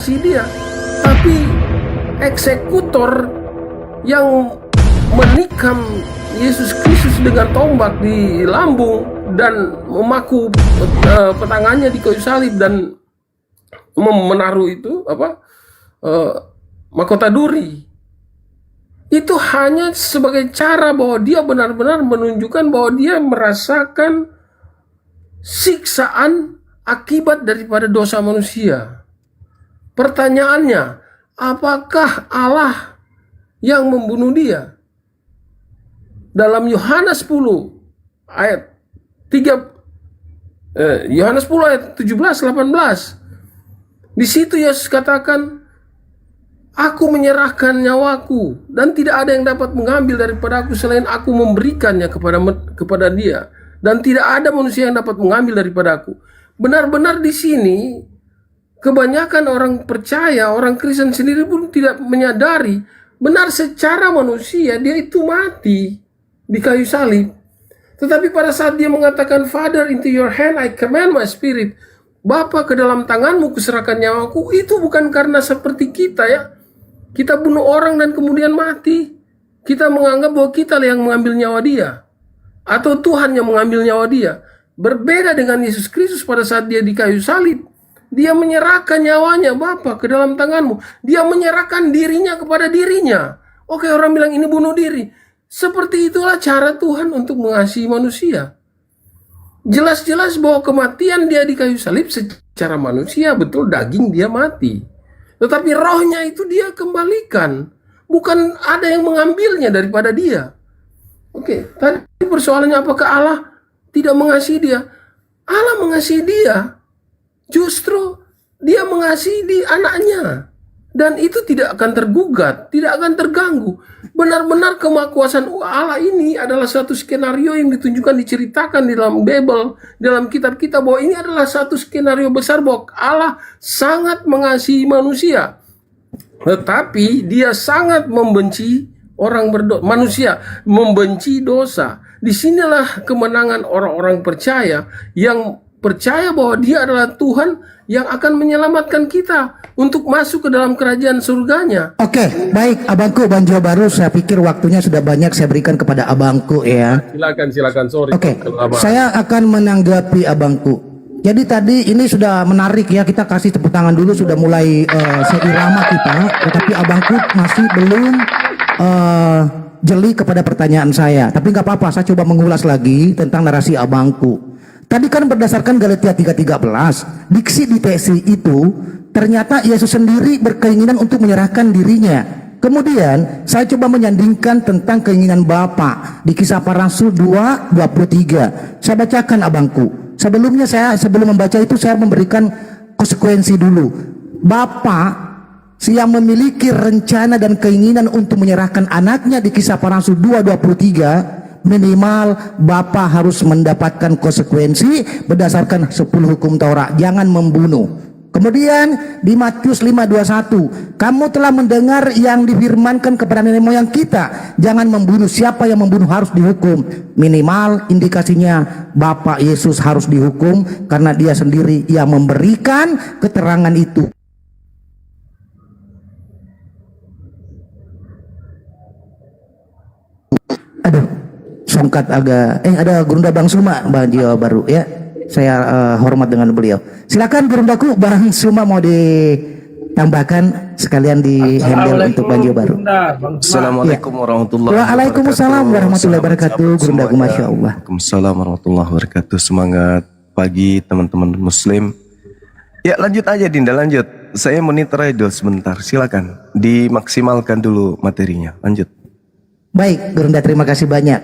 dia, tapi eksekutor yang menikam Yesus Kristus dengan tombak di lambung dan memaku petangannya di kayu salib dan menaruh itu mahkota duri, itu hanya sebagai cara bahwa dia benar-benar menunjukkan bahwa dia merasakan siksaan akibat daripada dosa manusia. Pertanyaannya, apakah Allah yang membunuh dia? Dalam Yohanes 10 ayat 3 Yohanes 10 ayat 17-18, di situ Yesus katakan, Aku menyerahkan nyawaku dan tidak ada yang dapat mengambil daripada aku selain aku memberikannya kepada dia, dan tidak ada manusia yang dapat mengambil daripada aku. Benar-benar di sini kebanyakan orang percaya, orang Kristen sendiri pun tidak menyadari benar secara manusia dia itu mati di kayu salib. Tetapi pada saat dia mengatakan, Father, into your hand I command my spirit, Bapa, ke dalam tanganmu kuserahkan nyawaku, itu bukan karena seperti kita ya. Kita bunuh orang dan kemudian mati. Kita menganggap bahwa kita yang mengambil nyawa dia, atau Tuhan yang mengambil nyawa dia. Berbeda dengan Yesus Kristus pada saat dia di kayu salib. Dia menyerahkan nyawanya, Bapa, ke dalam tanganmu. Dia menyerahkan dirinya kepada dirinya. Oke, orang bilang ini bunuh diri. Seperti itulah cara Tuhan untuk mengasihi manusia. Jelas-jelas bahwa kematian dia di kayu salib secara manusia, betul, daging dia mati. Tetapi rohnya itu dia kembalikan. Bukan ada yang mengambilnya daripada dia. Oke, tadi persoalannya apakah Allah tidak mengasihi dia? Allah mengasihi dia. Justru dia mengasihi di anaknya. Dan itu tidak akan tergugat, tidak akan terganggu. Benar-benar kemahakuasaan Allah ini adalah satu skenario yang ditunjukkan, diceritakan di dalam Bible, dalam kitab kita, bahwa ini adalah satu skenario besar bahwa Allah sangat mengasihi manusia. Tetapi dia sangat membenci orang berdosa, manusia membenci dosa. Disinilah kemenangan orang-orang percaya yang percaya bahwa dia adalah Tuhan yang akan menyelamatkan kita untuk masuk ke dalam kerajaan surganya. Oke, baik abangku Banjo Baru, saya pikir waktunya sudah banyak saya berikan kepada abangku ya. Silakan, sorry. Oke, saya akan menanggapi abangku. Jadi tadi ini sudah menarik ya, kita kasih tepuk tangan dulu, sudah mulai seirama kita, tetapi abangku masih belum jeli kepada pertanyaan saya. Tapi nggak apa-apa, saya coba mengulas lagi tentang narasi abangku. Tadi kan berdasarkan Galatia 3:13, diksi di TSI itu ternyata Yesus sendiri berkeinginan untuk menyerahkan dirinya. Kemudian saya coba menyandingkan tentang keinginan Bapa di Kisah Para Rasul 2:23. Saya bacakan abangku. Sebelumnya sebelum membaca itu saya memberikan konsekuensi dulu. Bapa yang memiliki rencana dan keinginan untuk menyerahkan anaknya di Kisah Para Rasul 2:23, minimal Bapa harus mendapatkan konsekuensi berdasarkan 10 hukum Taurat, jangan membunuh. Kemudian di Matius 5:21, kamu telah mendengar yang difirmankan kepada nenek moyang kita, jangan membunuh, siapa yang membunuh harus dihukum. Minimal indikasinya Bapak Yesus harus dihukum karena dia sendiri yang memberikan keterangan itu. Aduh, songkat agak ada Gurunda Bang Suma, Bang Jawa Baru ya. Saya hormat dengan beliau. Silakan Gurundaku Bang Suma, mau ditambahkan sekalian di handle untuk Bang Jawa Baru. Assalamualaikum warahmatullahi wabarakatuh. Waalaikumsalam warahmatullahi wabarakatuh. Gurundaku, masya Allah. Waalaikumsalam warahmatullahi wabarakatuh. Semangat pagi teman-teman muslim. Ya lanjut aja Dinda, lanjut. Saya monitor idol sebentar, silakan dimaksimalkan dulu materinya. Lanjut. Baik, Gurunda, terima kasih banyak.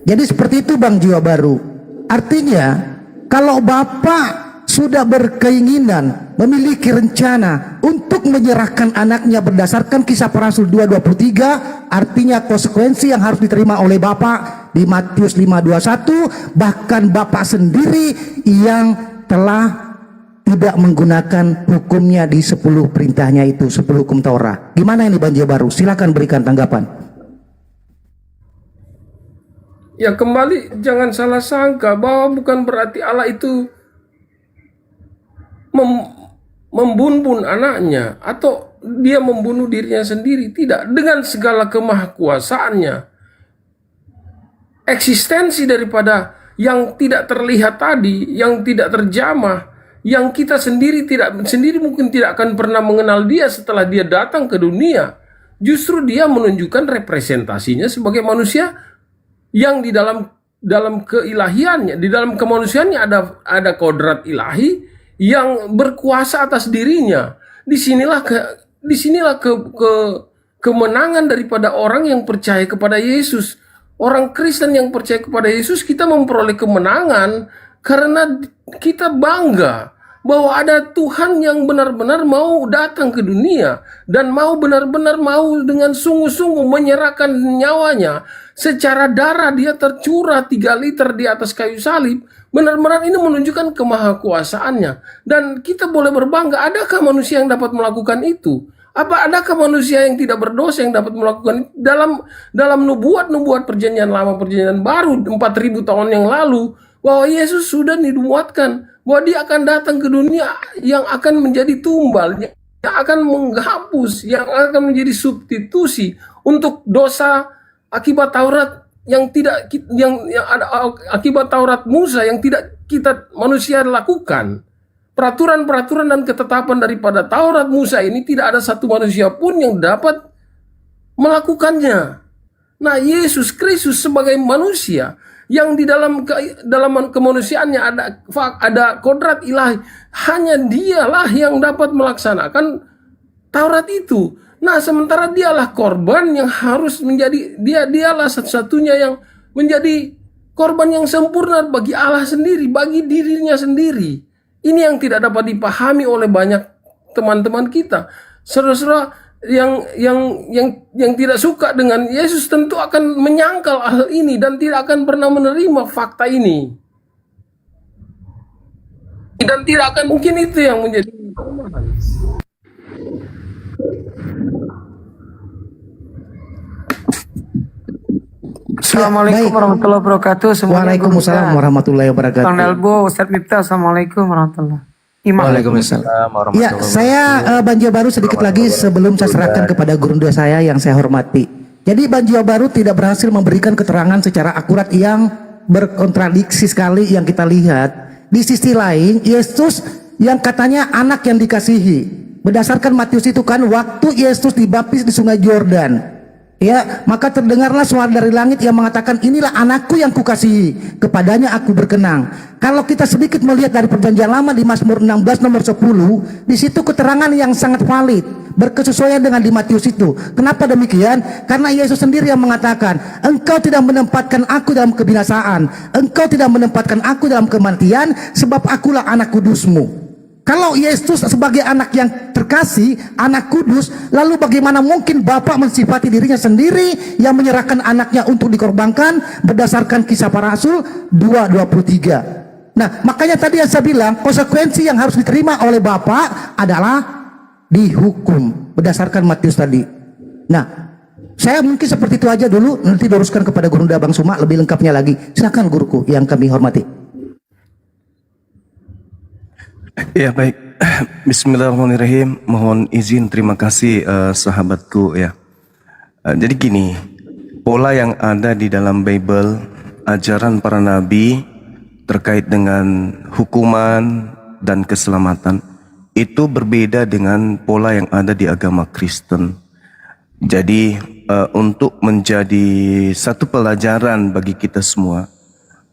Jadi seperti itu Bang Jiwa Baru. Artinya kalau Bapak sudah berkeinginan, memiliki rencana untuk menyerahkan anaknya berdasarkan Kisah Para Rasul 2:23, artinya konsekuensi yang harus diterima oleh Bapak di Matius 5:21, bahkan Bapak sendiri yang telah tidak menggunakan hukumnya di 10 perintahnya itu, 10 hukum Taurat. Gimana ini Bang Jiwa Baru? Silakan berikan tanggapan. Ya kembali, jangan salah sangka bahwa bukan berarti Allah itu membunuh anaknya atau dia membunuh dirinya sendiri. Tidak, dengan segala kemahakuasaannya, eksistensi daripada yang tidak terlihat tadi, yang tidak terjamah, yang kita sendiri mungkin tidak akan pernah mengenal dia setelah dia datang ke dunia. Justru dia menunjukkan representasinya sebagai manusia yang di dalam keilahiannya, di dalam kemanusiaannya ada kodrat ilahi yang berkuasa atas dirinya. Disinilah kemenangan daripada orang yang percaya kepada Yesus. Orang Kristen yang percaya kepada Yesus, kita memperoleh kemenangan karena kita bangga bahwa ada Tuhan yang benar-benar mau datang ke dunia dan mau benar-benar mau dengan sungguh-sungguh menyerahkan nyawanya. Secara darah dia tercurah 3 liter di atas kayu salib. Benar-benar ini menunjukkan kemahakuasaannya. Dan kita boleh berbangga, adakah manusia yang dapat melakukan itu? Adakah manusia yang tidak berdosa yang dapat melakukan dalam nubuat perjanjian lama, perjanjian baru 4.000 tahun yang lalu, bahwa Yesus sudah dinubuatkan bahwa dia akan datang ke dunia yang akan menjadi tumbal, yang akan menghapus, yang akan menjadi substitusi untuk dosa akibat Taurat akibat Taurat Musa yang tidak kita manusia lakukan. Peraturan-peraturan dan ketetapan daripada Taurat Musa ini tidak ada satu manusia pun yang dapat melakukannya. Nah, Yesus Kristus sebagai manusia yang di dalam kemanusiaannya ada kodrat ilahi, hanya dialah yang dapat melaksanakan Taurat itu. Nah, sementara dialah korban yang harus menjadi, dialah satu-satunya yang menjadi korban yang sempurna bagi Allah sendiri, bagi dirinya sendiri. Ini yang tidak dapat dipahami oleh banyak teman-teman kita. Saudara-saudara yang tidak suka dengan Yesus tentu akan menyangkal hal ini dan tidak akan pernah menerima fakta ini. Dan tidak akan mungkin itu yang menjadi kelemahan. Assalamualaikum warahmatullahi wabarakatuh. Waalaikumsalam warahmatullahi wabarakatuh. Kang Nelbo, Ustadz Miftah, Assalamualaikum warahmatullahi wabarakatuh. Waalaikumsalam. Ya, saya Banjir Baru sedikit lagi sebelum saya serahkan kepada gurunda saya yang saya hormati. Jadi Banjir Baru tidak berhasil memberikan keterangan secara akurat yang berkontradiksi sekali yang kita lihat. Di sisi lain, Yesus yang katanya anak yang dikasihi. Berdasarkan Matius itu kan waktu Yesus dibaptis di Sungai Yordan. Ya, maka terdengarlah suara dari langit yang mengatakan, inilah anakku yang kukasihi, kepadanya aku berkenan. Kalau kita sedikit melihat dari perjanjian lama di Mazmur 16 nomor 10, di situ keterangan yang sangat valid, berkesesuaian dengan di Matius itu. Kenapa demikian? Karena Yesus sendiri yang mengatakan, engkau tidak menempatkan aku dalam kebinasaan, engkau tidak menempatkan aku dalam kematian, sebab akulah anak kudusmu. Kalau Yesus sebagai anak yang terkasih, anak kudus, lalu bagaimana mungkin Bapa mensifati dirinya sendiri yang menyerahkan anaknya untuk dikorbankan berdasarkan Kisah Para Rasul 2:23. Nah, makanya tadi yang saya bilang, konsekuensi yang harus diterima oleh Bapa adalah dihukum berdasarkan Matius tadi. Nah, saya mungkin seperti itu aja dulu, nanti luruskan kepada Gurunda Bang Suma lebih lengkapnya lagi. Silakan guruku yang kami hormati. Ya baik, Bismillahirrahmanirrahim. Mohon izin, terima kasih sahabatku ya. Jadi gini, pola yang ada di dalam Bible, ajaran para nabi terkait dengan hukuman dan keselamatan itu berbeda dengan pola yang ada di agama Kristen. Jadi untuk menjadi satu pelajaran bagi kita semua,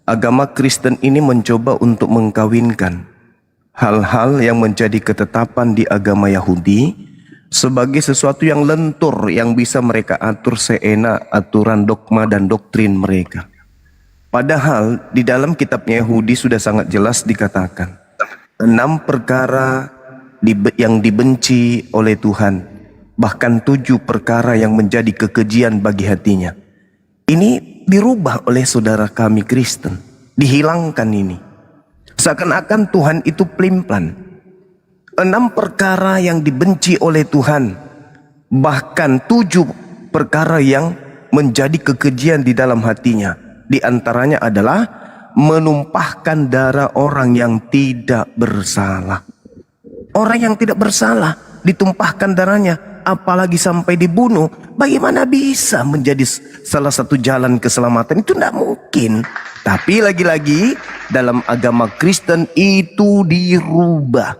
agama Kristen ini mencoba untuk mengkawinkan hal-hal yang menjadi ketetapan di agama Yahudi sebagai sesuatu yang lentur yang bisa mereka atur seenak aturan dogma dan doktrin mereka. Padahal di dalam kitabnya Yahudi sudah sangat jelas dikatakan 6 perkara yang dibenci oleh Tuhan, bahkan 7 perkara yang menjadi kekejian bagi hatinya. Ini dirubah oleh saudara kami Kristen, dihilangkan ini. Seakan-akan Tuhan itu pelin-pelan. 6 perkara yang dibenci oleh Tuhan, bahkan 7 perkara yang menjadi kekejian di dalam hatinya. Di antaranya adalah menumpahkan darah orang yang tidak bersalah. Orang yang tidak bersalah ditumpahkan darahnya, apalagi sampai dibunuh. Bagaimana bisa menjadi salah satu jalan keselamatan? Itu tidak mungkin. Tapi lagi-lagi dalam agama Kristen itu dirubah.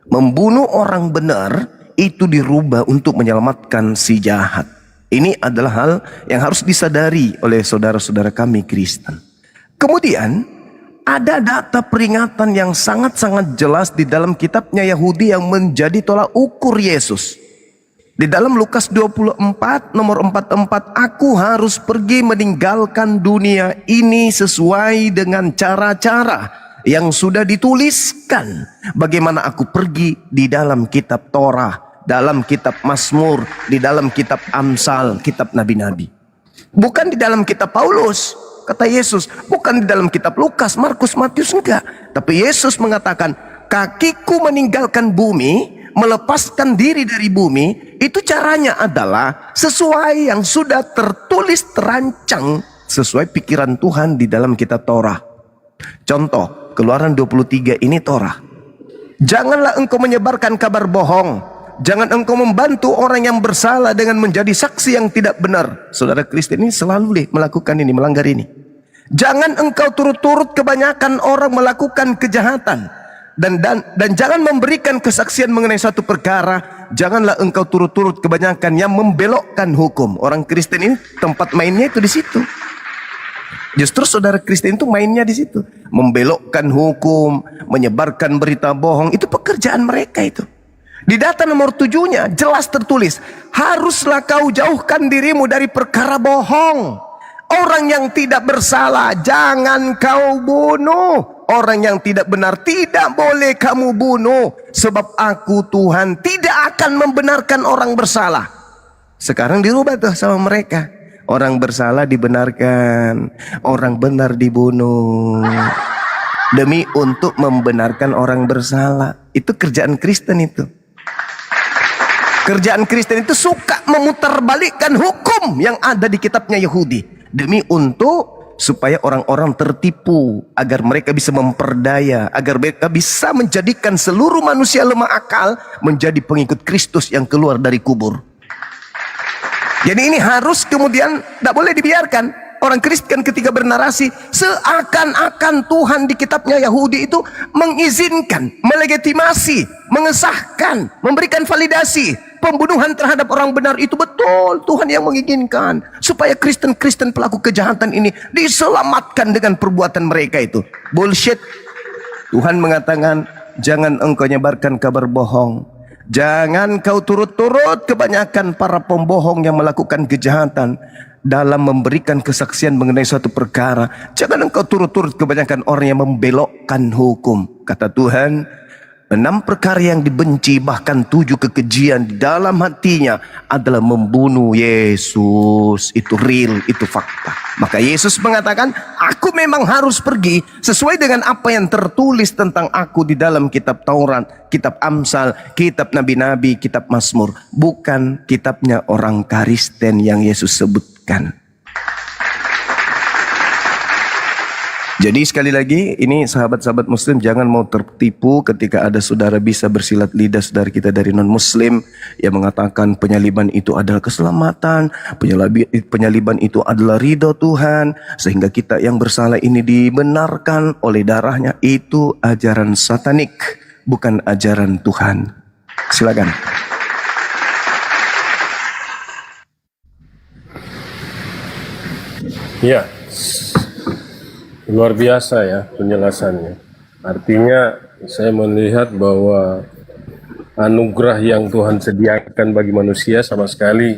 Membunuh orang benar itu dirubah untuk menyelamatkan si jahat. Ini adalah hal yang harus disadari oleh saudara-saudara kami Kristen. Kemudian ada data peringatan yang sangat-sangat jelas di dalam kitabnya Yahudi yang menjadi tolak ukur Yesus. Di dalam Lukas 24 nomor 44, aku harus pergi meninggalkan dunia ini sesuai dengan cara-cara yang sudah dituliskan. Bagaimana aku pergi di dalam kitab Torah, dalam kitab Mazmur, di dalam kitab Amsal, kitab Nabi-Nabi. Bukan di dalam kitab Paulus, kata Yesus. Bukan di dalam kitab Lukas, Markus, Matius, enggak. Tapi Yesus mengatakan, kakiku meninggalkan bumi, melepaskan diri dari bumi, itu caranya adalah sesuai yang sudah tertulis, terancang, sesuai pikiran Tuhan di dalam kitab Torah. Contoh, Keluaran 23 ini Torah. Janganlah engkau menyebarkan kabar bohong. Jangan engkau membantu orang yang bersalah dengan menjadi saksi yang tidak benar. Saudara Kristen ini selalu melakukan ini, melanggar ini. Jangan engkau turut-turut kebanyakan orang melakukan kejahatan. Dan jangan memberikan kesaksian mengenai suatu perkara. Janganlah engkau turut-turut kebanyakan yang membelokkan hukum. Orang Kristen ini tempat mainnya itu di situ. Justru saudara Kristen itu mainnya di situ. Membelokkan hukum, menyebarkan berita bohong, itu pekerjaan mereka itu. Di data nomor 7-nya jelas tertulis, haruslah kau jauhkan dirimu dari perkara bohong. Orang yang tidak bersalah jangan kau bunuh. Orang yang tidak benar tidak boleh kamu bunuh. Sebab aku Tuhan tidak akan membenarkan orang bersalah. Sekarang dirubah tuh sama mereka. Orang bersalah dibenarkan, orang benar dibunuh. Demi untuk membenarkan orang bersalah. Itu kerjaan Kristen itu. Kerjaan Kristen itu suka memutarbalikkan hukum yang ada di kitabnya Yahudi. Demi untuk supaya orang-orang tertipu, agar mereka bisa memperdaya, agar mereka bisa menjadikan seluruh manusia lemah akal menjadi pengikut Kristus yang keluar dari kubur. Jadi ini harus kemudian tidak boleh dibiarkan. Orang Kristen ketika bernarasi seakan-akan Tuhan di kitabnya Yahudi itu mengizinkan, melegitimasi, mengesahkan, memberikan validasi pembunuhan terhadap orang benar. Itu betul Tuhan yang menginginkan supaya Kristen-Kristen pelaku kejahatan ini diselamatkan dengan perbuatan mereka itu. Bullshit. Tuhan mengatakan jangan engkau nyebarkan kabar bohong. Jangan kau turut-turut kebanyakan para pembohong yang melakukan kejahatan dalam memberikan kesaksian mengenai suatu perkara. Jangan engkau turut-turut kebanyakan orang yang membelokkan hukum. Kata Tuhan, 6 perkara yang dibenci, bahkan 7 kekejian di dalam hatinya adalah membunuh Yesus. Itu real, itu fakta. Maka Yesus mengatakan, aku memang harus pergi sesuai dengan apa yang tertulis tentang aku di dalam kitab Taurat, kitab Amsal, kitab Nabi-Nabi, kitab Mazmur. Bukan kitabnya orang Kristen yang Yesus sebutkan. Jadi sekali lagi, ini sahabat-sahabat muslim jangan mau tertipu ketika ada saudara bisa bersilat lidah saudara kita dari non-muslim yang mengatakan penyaliban itu adalah keselamatan, penyaliban itu adalah ridho Tuhan, sehingga kita yang bersalah ini dibenarkan oleh darahnya. Itu ajaran satanik, bukan ajaran Tuhan. Silakan. Ya, luar biasa ya penjelasannya. Artinya saya melihat bahwa anugerah yang Tuhan sediakan bagi manusia sama sekali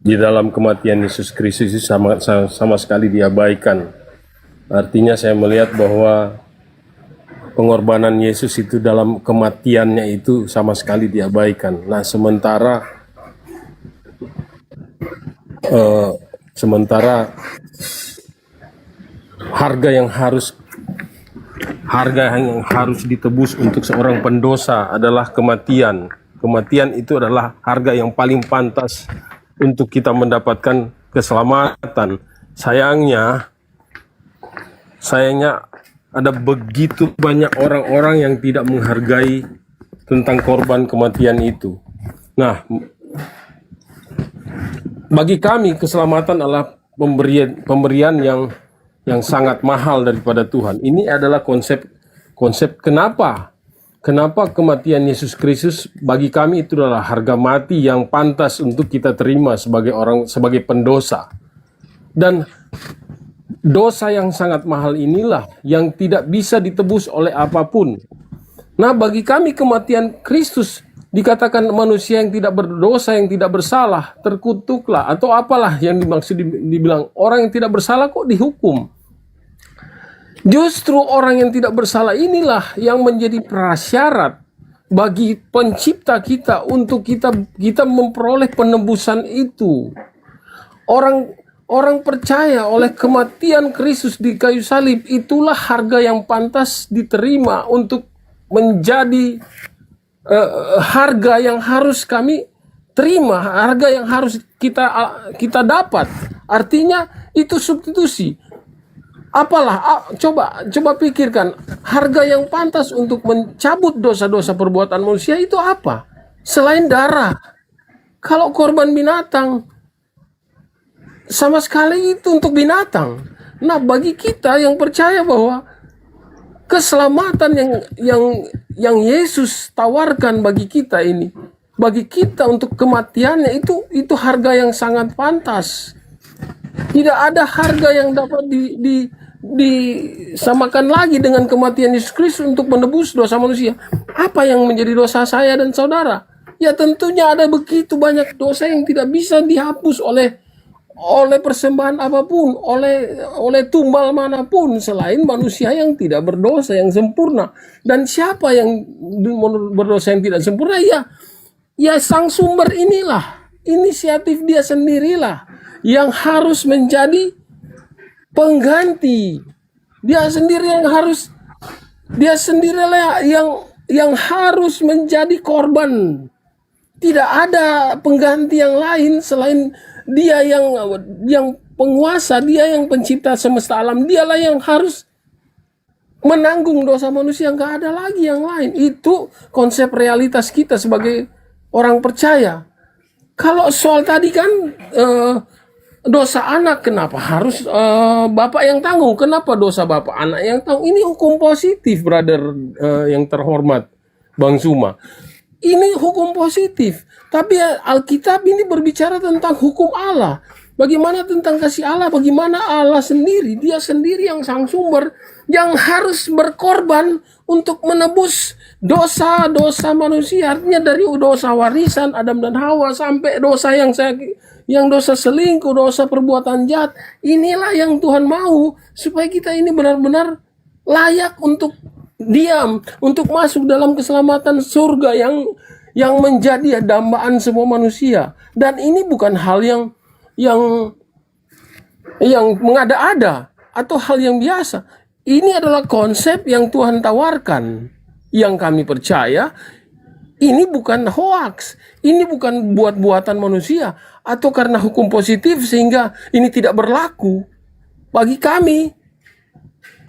di dalam kematian Yesus Kristus sama sekali diabaikan. Artinya saya melihat bahwa pengorbanan Yesus itu dalam kematiannya itu sama sekali diabaikan. Nah, sementara harga yang harus ditebus untuk seorang pendosa adalah kematian. Kematian itu adalah harga yang paling pantas untuk kita mendapatkan keselamatan. Sayangnya ada begitu banyak orang-orang yang tidak menghargai tentang korban kematian itu. Nah, bagi kami keselamatan adalah pemberian yang sangat mahal daripada Tuhan. Ini adalah konsep kenapa kematian Yesus Kristus bagi kami itu adalah harga mati yang pantas untuk kita terima sebagai pendosa. Dan dosa yang sangat mahal inilah yang tidak bisa ditebus oleh apapun. Nah, bagi kami kematian Kristus dikatakan manusia yang tidak berdosa, yang tidak bersalah, terkutuklah, atau apalah yang dimaksud dibilang orang yang tidak bersalah kok dihukum. Justru orang yang tidak bersalah inilah yang menjadi prasyarat bagi pencipta kita untuk kita memperoleh penebusan itu. Orang percaya oleh kematian Kristus di kayu salib, itulah harga yang pantas diterima untuk menjadi harga yang harus kami terima, harga yang harus kita dapat. Artinya itu substitusi. Apalah, coba pikirkan, harga yang pantas untuk mencabut dosa-dosa perbuatan manusia itu apa? Selain darah. Kalau korban binatang, sama sekali itu untuk binatang. Nah, bagi kita yang percaya bahwa keselamatan yang Yesus tawarkan bagi kita ini, bagi kita untuk kematiannya itu harga yang sangat pantas. Tidak ada harga yang dapat disamakan lagi dengan kematian Yesus Kristus untuk menebus dosa manusia. Apa yang menjadi dosa saya dan saudara? Ya tentunya ada begitu banyak dosa yang tidak bisa dihapus oleh persembahan apapun, oleh tumbal manapun selain manusia yang tidak berdosa, yang sempurna. Dan siapa yang berdosa yang tidak sempurna? Ya sang sumber inilah, inisiatif dia sendirilah yang harus menjadi pengganti. Dia sendirilah yang harus menjadi korban. Tidak ada pengganti yang lain selain dia yang penguasa, dia yang pencipta semesta alam. Dialah yang harus menanggung dosa manusia, nggak ada lagi yang lain. Itu konsep realitas kita sebagai orang percaya. Kalau soal tadi kan dosa anak, kenapa harus bapak yang tanggung? Kenapa dosa bapak anak yang tanggung? Ini hukum positif, brother yang terhormat Bang Suma. Ini hukum positif. Tapi Alkitab ini berbicara tentang hukum Allah. Bagaimana tentang kasih Allah? Bagaimana Allah sendiri, dia sendiri yang sang sumber, yang harus berkorban untuk menebus dosa-dosa manusia. Artinya dari dosa warisan Adam dan Hawa sampai dosa yang dosa selingkuh, dosa perbuatan jahat. Inilah yang Tuhan mau supaya kita ini benar-benar layak untuk diam, untuk masuk dalam keselamatan surga yang menjadi dambaan semua manusia. Dan ini bukan hal yang mengada-ada atau hal yang biasa. Ini adalah konsep yang Tuhan tawarkan, yang kami percaya. Ini bukan hoaks, ini bukan buat-buatan manusia atau karena hukum positif sehingga ini tidak berlaku. Bagi kami,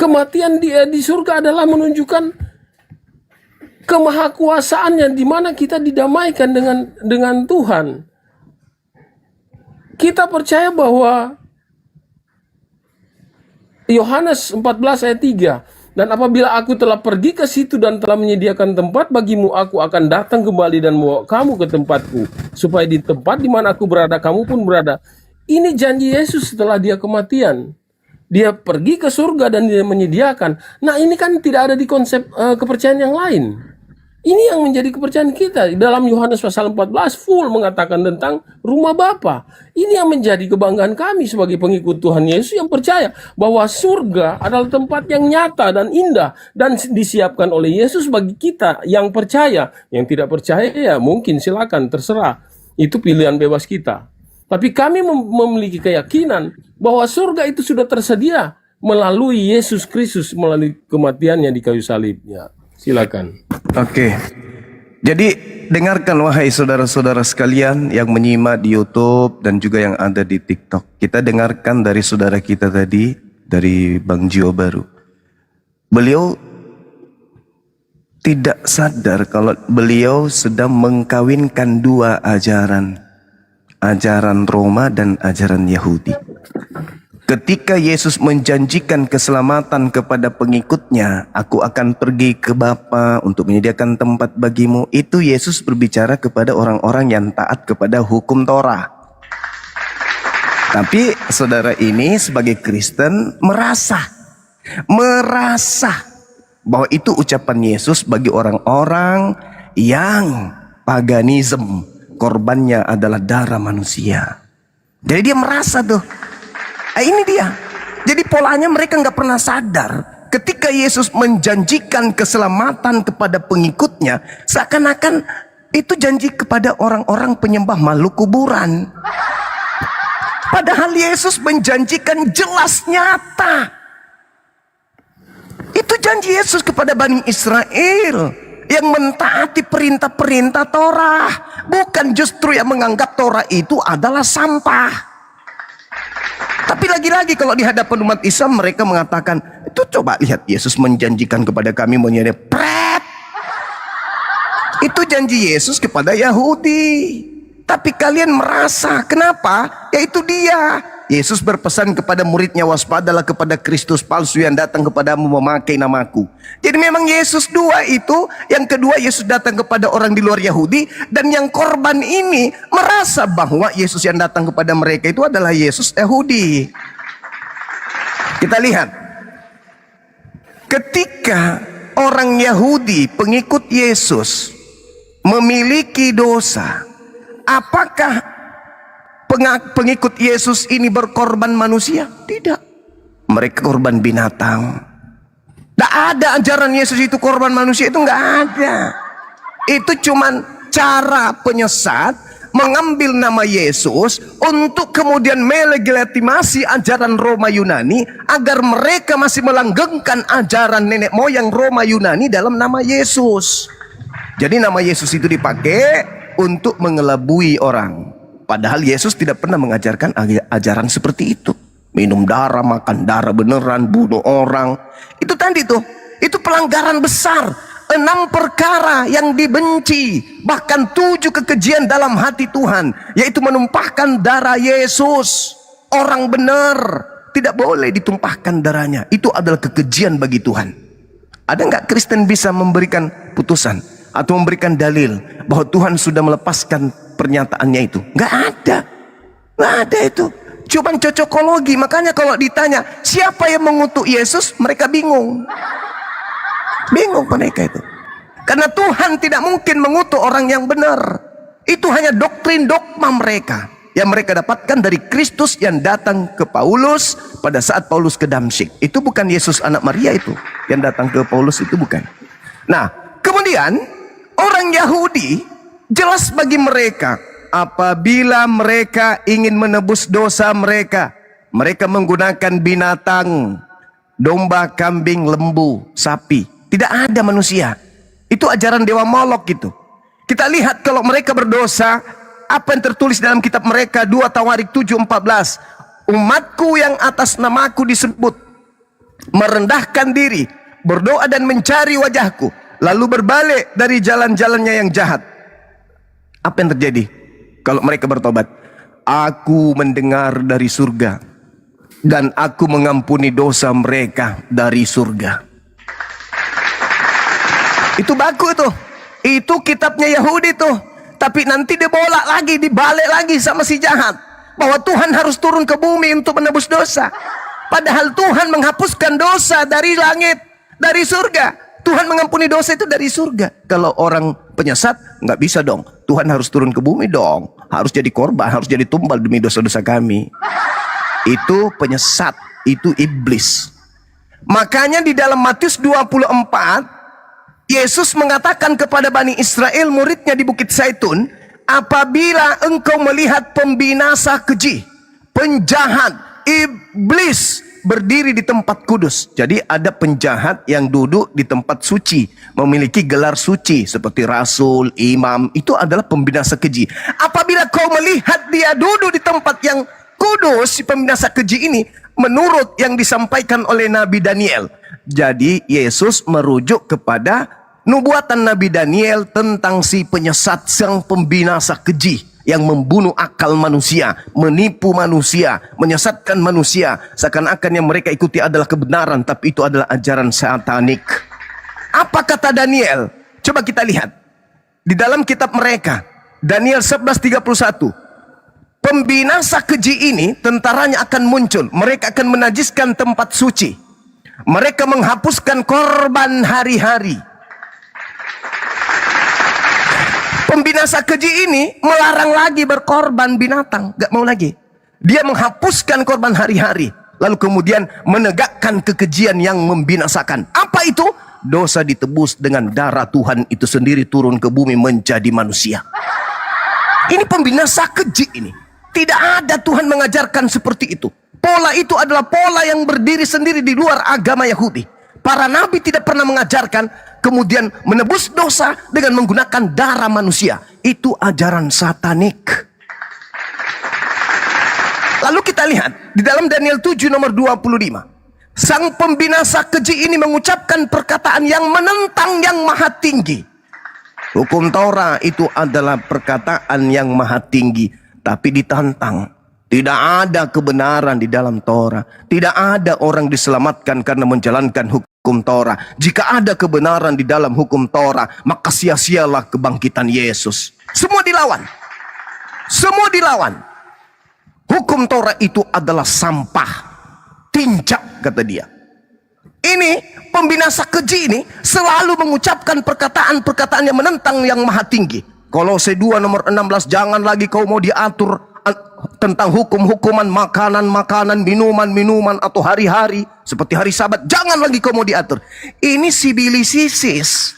kematian di surga adalah menunjukkan kemahakuasaannya, di mana kita didamaikan dengan Tuhan. Kita percaya bahwa Yohanes 14 ayat 3, dan apabila aku telah pergi ke situ dan telah menyediakan tempat bagimu, aku akan datang kembali dan membawa kamu ke tempatku, supaya di tempat di mana aku berada, kamu pun berada. Ini janji Yesus setelah dia kematian. Dia pergi ke surga dan dia menyediakan. Nah, ini kan tidak ada di konsep kepercayaan yang lain. Ini yang menjadi kepercayaan kita. Dalam Yohanes pasal 14 full mengatakan tentang rumah Bapa. Ini yang menjadi kebanggaan kami sebagai pengikut Tuhan Yesus yang percaya bahwa surga adalah tempat yang nyata dan indah dan disiapkan oleh Yesus bagi kita yang percaya. Yang tidak percaya ya mungkin silakan, terserah. Itu pilihan bebas kita. Tapi kami memiliki keyakinan bahwa surga itu sudah tersedia melalui Yesus Kristus, melalui kematiannya di kayu salib. Ya, silakan. Oke. Jadi dengarkan wahai saudara-saudara sekalian yang menyimak di YouTube dan juga yang ada di TikTok. Kita dengarkan dari saudara kita tadi, dari Bang Jio Baru. beliau tidak sadar kalau beliau sedang mengkawinkan dua ajaran. Ajaran Roma dan ajaran Yahudi. Ketika Yesus menjanjikan keselamatan kepada pengikutnya, aku akan pergi ke Bapa untuk menyediakan tempat bagimu. Itu Yesus berbicara kepada orang-orang yang taat kepada hukum Torah. Tapi saudara ini sebagai Kristen merasa bahwa itu ucapan Yesus bagi orang-orang yang paganisme, korbannya adalah darah manusia. Jadi dia merasa tuh, ini dia. Jadi polanya mereka nggak pernah sadar ketika Yesus menjanjikan keselamatan kepada pengikutnya, seakan-akan itu janji kepada orang-orang penyembah makhluk kuburan. Padahal Yesus menjanjikan jelas nyata. Itu janji Yesus kepada Bani Israel yang mentaati perintah-perintah Torah, bukan justru yang menganggap Torah itu adalah sampah. Tapi lagi-lagi kalau di hadapan umat Islam mereka mengatakan, itu coba lihat Yesus menjanjikan kepada kami menyediakan pret. Itu janji Yesus kepada Yahudi. Tapi kalian merasa, kenapa? Yaitu dia. Yesus berpesan kepada muridnya, waspadalah kepada Kristus palsu yang datang kepadamu memakai namaku. Jadi memang Yesus dua itu. Yang kedua, Yesus datang kepada orang di luar Yahudi. Dan yang korban ini merasa bahwa Yesus yang datang kepada mereka itu adalah Yesus Yahudi. Kita lihat. Ketika orang Yahudi pengikut Yesus memiliki dosa, apakah pengikut Yesus ini berkorban manusia? Tidak. Mereka korban binatang. Tidak ada ajaran Yesus itu korban manusia, itu nggak ada. Itu cuman cara penyesat mengambil nama Yesus untuk kemudian melegitimasi ajaran Roma Yunani agar mereka masih melanggengkan ajaran nenek moyang Roma Yunani dalam nama Yesus. Jadi nama Yesus itu dipakai untuk mengelabui orang. Padahal Yesus tidak pernah mengajarkan ajaran seperti itu. Minum darah, makan darah beneran, bunuh orang. Itu tadi tuh, itu pelanggaran besar. 6 perkara yang dibenci, bahkan 7 kekejian dalam hati Tuhan, yaitu menumpahkan darah Yesus. Orang benar tidak boleh ditumpahkan darahnya. Itu adalah kekejian bagi Tuhan. Ada nggak Kristen bisa memberikan putusan atau memberikan dalil bahwa Tuhan sudah melepaskan pernyataannya itu? Nggak ada. Nggak ada itu. Cuman cocokologi. Makanya kalau ditanya siapa yang mengutuk Yesus, mereka bingung. Bingung mereka itu. Karena Tuhan tidak mungkin mengutuk orang yang benar. Itu hanya doktrin dogma mereka yang mereka dapatkan dari Kristus yang datang ke Paulus pada saat Paulus ke Damsyik. Itu bukan Yesus anak Maria itu yang datang ke Paulus, itu bukan. Nah, kemudian orang Yahudi jelas bagi mereka, apabila mereka ingin menebus dosa mereka, mereka menggunakan binatang, domba, kambing, lembu, sapi. Tidak ada manusia. Itu ajaran dewa Molok gitu. Kita lihat kalau mereka berdosa, apa yang tertulis dalam kitab mereka 2 Tawarik 7:14. Umatku yang atas namaku disebut, merendahkan diri, berdoa dan mencari wajahku, lalu berbalik dari jalan-jalannya yang jahat. Apa yang terjadi kalau mereka bertobat? Aku mendengar dari surga dan aku mengampuni dosa mereka dari surga. Itu baku tuh. Itu kitabnya Yahudi tuh. Tapi nanti dibolak lagi, dibalik lagi sama si jahat, bahwa Tuhan harus turun ke bumi untuk menebus dosa. Padahal Tuhan menghapuskan dosa dari langit, dari surga. Tuhan mengampuni dosa itu dari surga. Kalau orang penyesat, nggak bisa dong. Tuhan harus turun ke bumi dong. Harus jadi korban, harus jadi tumbal demi dosa-dosa kami. Itu penyesat, itu iblis. Makanya di dalam Matius 24, Yesus mengatakan kepada Bani Israel, muridnya di Bukit Zaitun, apabila engkau melihat pembinasa keji, penjahat, iblis berdiri di tempat kudus. Jadi ada penjahat yang duduk di tempat suci, memiliki gelar suci seperti rasul, imam. Itu adalah pembinasa keji. Apabila kau melihat dia duduk di tempat yang kudus, si pembinasa keji ini, menurut yang disampaikan oleh Nabi Daniel, Jadi Yesus merujuk kepada nubuatan Nabi Daniel tentang si penyesat, sang pembinasa keji yang membunuh akal manusia, menipu manusia, menyesatkan manusia, seakan-akan yang mereka ikuti adalah kebenaran, tapi itu adalah ajaran satanik. Apa kata Daniel? Coba kita lihat di dalam kitab mereka, Daniel 11:31. Pembinasa keji ini tentaranya akan muncul, mereka akan menajiskan tempat suci, mereka menghapuskan korban hari-hari. Pembinasa keji ini melarang lagi berkorban binatang, gak mau lagi. Dia menghapuskan korban hari-hari, lalu kemudian menegakkan kekejian yang membinasakan. Apa itu? Dosa ditebus dengan darah Tuhan itu sendiri turun ke bumi menjadi manusia. Ini pembinasa keji ini. Tidak ada Tuhan mengajarkan seperti itu. Pola itu adalah pola yang berdiri sendiri di luar agama Yahudi. Para nabi tidak pernah mengajarkan kemudian menebus dosa dengan menggunakan darah manusia. Itu ajaran satanik. Lalu kita lihat di dalam Daniel 7 nomor 25. Sang pembinasa keji ini mengucapkan perkataan yang menentang yang maha tinggi. Hukum Torah itu adalah perkataan yang maha tinggi, tapi ditantang. Tidak ada kebenaran di dalam Torah. Tidak ada orang diselamatkan karena menjalankan hukum Torah. Jika ada kebenaran di dalam hukum Torah, maka sia-sialah kebangkitan Yesus. Semua dilawan. Semua dilawan. Hukum Torah itu adalah sampah. Tinjak, kata dia. Ini pembinasa keji ini selalu mengucapkan perkataan-perkataan yang menentang yang maha tinggi. Kolose 2 nomor 16, jangan lagi kau mau diatur tentang hukum-hukuman, makanan-makanan, minuman-minuman, atau hari-hari seperti hari Sabat. Jangan lagi kau mau diatur. Ini sibilisisis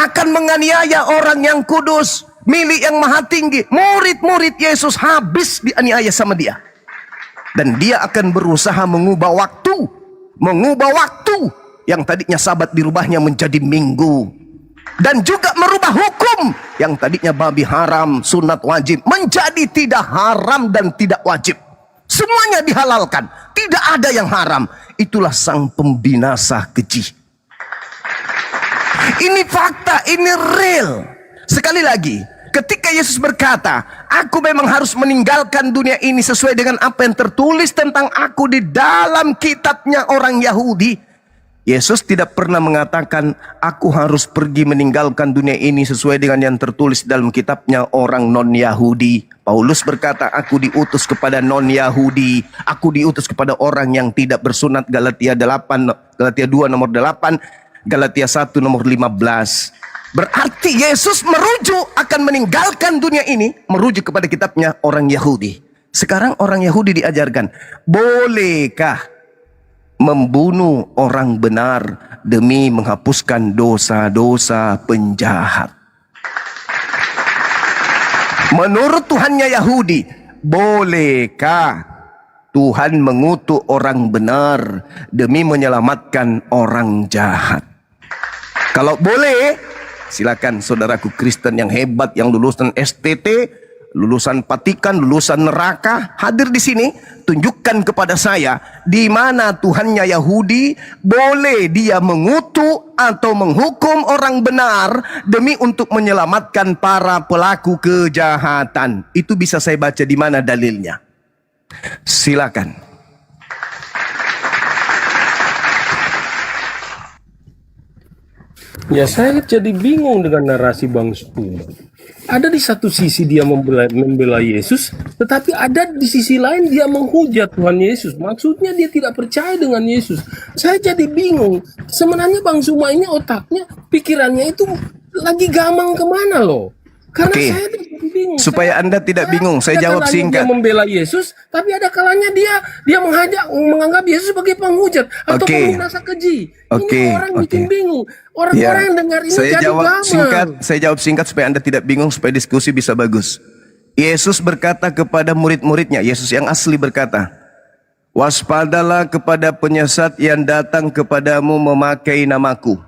akan menganiaya orang yang kudus, milik yang maha tinggi. Murid-murid Yesus habis dianiaya sama dia, dan dia akan berusaha mengubah waktu yang tadinya Sabat dirubahnya menjadi Minggu. Dan juga merubah hukum yang tadinya babi haram, sunat wajib, menjadi tidak haram dan tidak wajib. Semuanya dihalalkan, tidak ada yang haram. Itulah sang pembinasa keji. Ini fakta, ini real. Sekali lagi, ketika Yesus berkata, aku memang harus meninggalkan dunia ini sesuai dengan apa yang tertulis tentang aku di dalam kitabnya orang Yahudi, Yesus tidak pernah mengatakan, aku harus pergi meninggalkan dunia ini sesuai dengan yang tertulis dalam kitabnya orang non-Yahudi. Paulus berkata, aku diutus kepada non-Yahudi, aku diutus kepada orang yang tidak bersunat. Galatia 2 nomor 8, Galatia 1 nomor 15. Berarti Yesus merujuk akan meninggalkan dunia ini, merujuk kepada kitabnya orang Yahudi. Sekarang orang Yahudi diajarkan, bolehkah membunuh orang benar demi menghapuskan dosa-dosa penjahat? Menurut Tuhannya Yahudi, bolehkah Tuhan mengutuk orang benar demi menyelamatkan orang jahat? Kalau boleh, silakan saudaraku Kristen yang hebat, yang lulusan STT, lulusan Patikan, lulusan neraka, hadir di sini, tunjukkan kepada saya di mana Tuhannya Yahudi boleh dia mengutuk atau menghukum orang benar demi untuk menyelamatkan para pelaku kejahatan. Itu bisa saya baca di mana dalilnya? Silakan. Ya, saya jadi bingung dengan narasi Bang Suma. Ada di satu sisi dia membela Yesus, tetapi ada di sisi lain dia menghujat Tuhan Yesus. Maksudnya dia tidak percaya dengan Yesus. Saya jadi bingung. Sebenarnya Bang Suma ini otaknya, pikirannya itu lagi gamang kemana loh? Karena saya jadi bingung. Supaya Anda tidak bingung, saya jawab singkat. Dia membela Yesus, tapi ada kalanya dia menganggap Yesus sebagai penghujat atau pembinasa keji. Ini orang bikin bingung. Orang-orang yang dengar ini jadi gamang. Saya jawab singkat supaya Anda tidak bingung, supaya diskusi bisa bagus. Yesus berkata kepada murid-muridnya, Yesus yang asli berkata, waspadalah kepada penyesat yang datang kepadamu memakai namaku.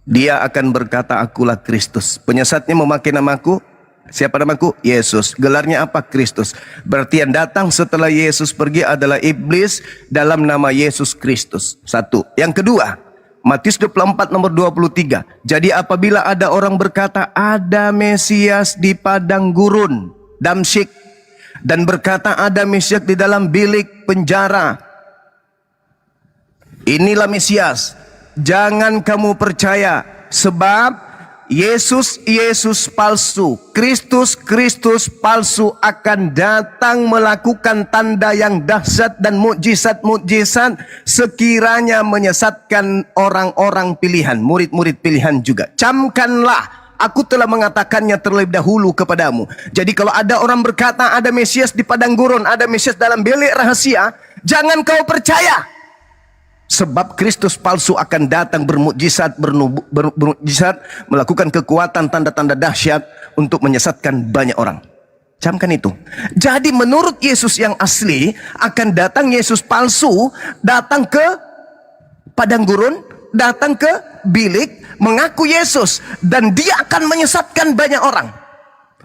Dia akan berkata, akulah Kristus. Penyesatnya memakai namaku, Siapa namaku? Yesus. Gelarnya apa? Kristus. Berarti yang datang setelah Yesus pergi adalah iblis dalam nama Yesus Kristus. Satu. Yang kedua, Matius 24 nomor 23. Jadi apabila ada orang berkata ada Mesias di padang gurun, Damsyik, dan berkata ada Mesias di dalam bilik penjara, inilah Mesias, jangan kamu percaya, sebab Yesus palsu, Kristus palsu akan datang melakukan tanda yang dahsyat dan mukjizat sekiranya menyesatkan orang-orang pilihan, murid-murid pilihan juga. Camkanlah, aku telah mengatakannya terlebih dahulu kepadamu. Jadi kalau ada orang berkata ada Mesias di padang gurun, ada Mesias dalam bilik rahasia, jangan kau percaya. Sebab Kristus palsu akan datang bermukjizat, melakukan kekuatan, tanda-tanda dahsyat untuk menyesatkan banyak orang. Camkan itu. Jadi menurut Yesus yang asli, akan datang Yesus palsu, datang ke padang gurun, datang ke bilik, mengaku Yesus, dan dia akan menyesatkan banyak orang.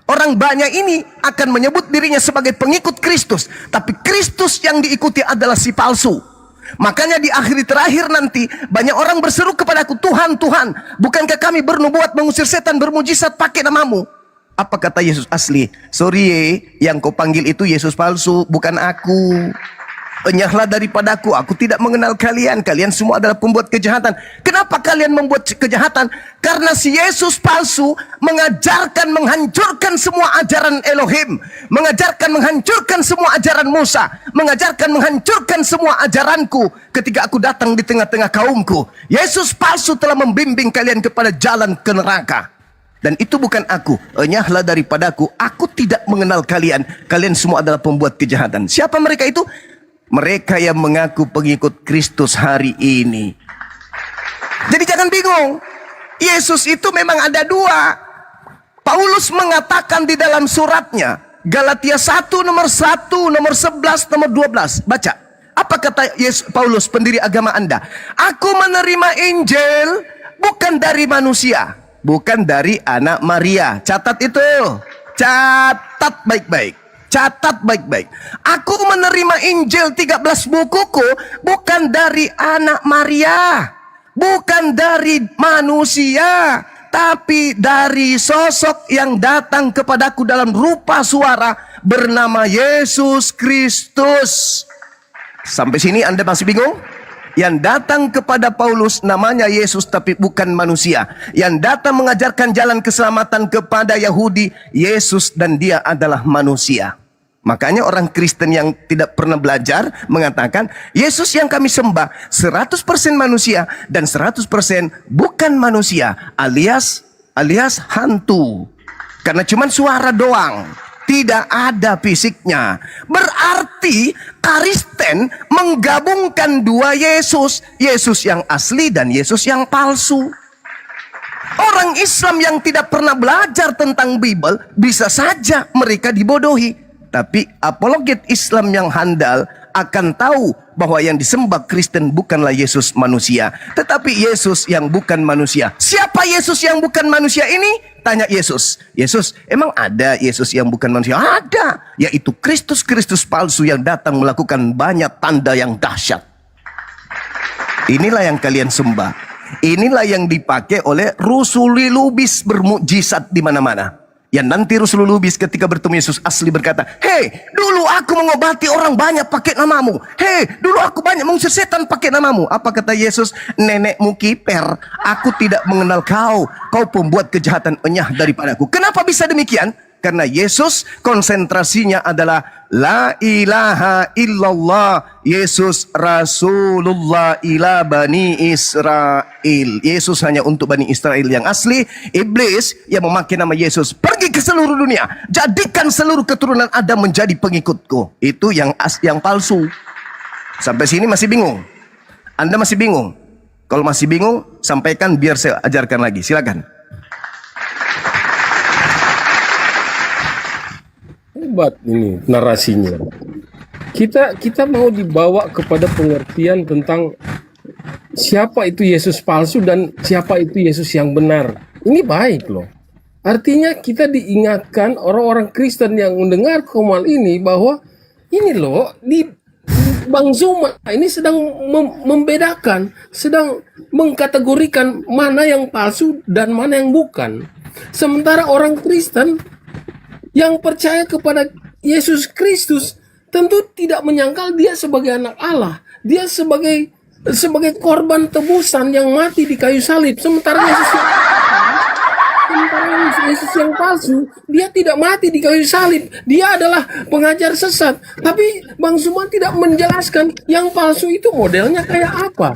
Orang banyak ini akan menyebut dirinya sebagai pengikut Kristus, tapi Kristus yang diikuti adalah si palsu. Makanya di akhir terakhir nanti banyak orang berseru kepadaku, Tuhan, Tuhan, bukankah kami bernubuat, mengusir setan, bermujizat pakai namamu? Apa kata Yesus asli? Sorry, yang kau panggil itu Yesus palsu, bukan aku. Enyahlah daripadaku, aku tidak mengenal kalian. Kalian semua adalah pembuat kejahatan. Kenapa kalian membuat kejahatan? Karena si Yesus palsu mengajarkan menghancurkan semua ajaran Elohim, mengajarkan menghancurkan semua ajaran Musa, mengajarkan menghancurkan semua ajaranku ketika aku datang di tengah-tengah kaumku. Yesus palsu telah membimbing kalian kepada jalan ke neraka. Dan itu bukan aku. Enyahlah daripadaku, aku tidak mengenal kalian. Kalian semua adalah pembuat kejahatan. Siapa mereka itu? Mereka yang mengaku pengikut Kristus hari ini. Jadi jangan bingung. Yesus itu memang ada dua. Paulus mengatakan di dalam suratnya, Galatia 1 nomor 1, nomor 11, nomor 12. Baca. Apa kata Paulus, pendiri agama Anda? Aku menerima Injil bukan dari manusia, bukan dari anak Maria. Catat itu. Catat baik-baik. Catat baik-baik. Aku menerima Injil 13 bukuku bukan dari anak Maria, bukan dari manusia, tapi dari sosok yang datang kepadaku dalam rupa suara bernama Yesus Kristus. Sampai sini Anda masih bingung? Yang datang kepada Paulus namanya Yesus tapi bukan manusia. Yang datang mengajarkan jalan keselamatan kepada Yahudi, Yesus, dan dia adalah manusia. Makanya orang Kristen yang tidak pernah belajar mengatakan Yesus yang kami sembah 100% manusia dan 100% bukan manusia, alias hantu. Karena cuma suara doang, tidak ada fisiknya. Berarti Kristen menggabungkan dua Yesus, Yesus yang asli dan Yesus yang palsu. Orang Islam yang tidak pernah belajar tentang Bible bisa saja mereka dibodohi. Tapi apologet Islam yang handal akan tahu bahwa yang disembah Kristen bukanlah Yesus manusia, tetapi Yesus yang bukan manusia. Siapa Yesus yang bukan manusia ini? Tanya Yesus. Yesus, emang ada Yesus yang bukan manusia? Ada, yaitu Kristus palsu yang datang melakukan banyak tanda yang dahsyat. Inilah yang kalian sembah. Inilah yang dipakai oleh Rusuli Lubis bermukjizat di mana-mana. Yang nanti Rasul Lubis ketika bertemu Yesus asli berkata, hei, dulu aku mengobati orang banyak pakai namamu. Hei, dulu aku banyak mengusir setan pakai namamu. Apa kata Yesus? Nenekmu kiper. Aku tidak mengenal kau. Kau pembuat kejahatan, enyah daripadaku. Kenapa bisa demikian? Karena Yesus konsentrasinya adalah La ilaha illallah Yesus Rasulullah ila Bani Israel. Yesus hanya untuk Bani Israel yang asli. Iblis yang memakai nama Yesus pergi ke seluruh dunia, jadikan seluruh keturunan Adam menjadi pengikutku. Itu yang palsu. Sampai sini masih bingung? Anda masih bingung? Kalau masih bingung, sampaikan biar saya ajarkan lagi. Silakan. Hebat ini narasinya. Kita mau dibawa kepada pengertian tentang siapa itu Yesus palsu dan siapa itu Yesus yang benar. Ini baik loh. Artinya kita diingatkan orang-orang Kristen yang mendengar komal ini bahwa ini loh di Bang Zuma ini sedang membedakan, sedang mengkategorikan mana yang palsu dan mana yang bukan. Sementara orang Kristen yang percaya kepada Yesus Kristus tentu tidak menyangkal dia sebagai anak Allah. Dia sebagai korban tebusan yang mati di kayu salib. Sementara Yesus yang palsu, dia tidak mati di kayu salib. Dia adalah pengajar sesat. Tapi Bang Zuma tidak menjelaskan yang palsu itu modelnya kayak apa.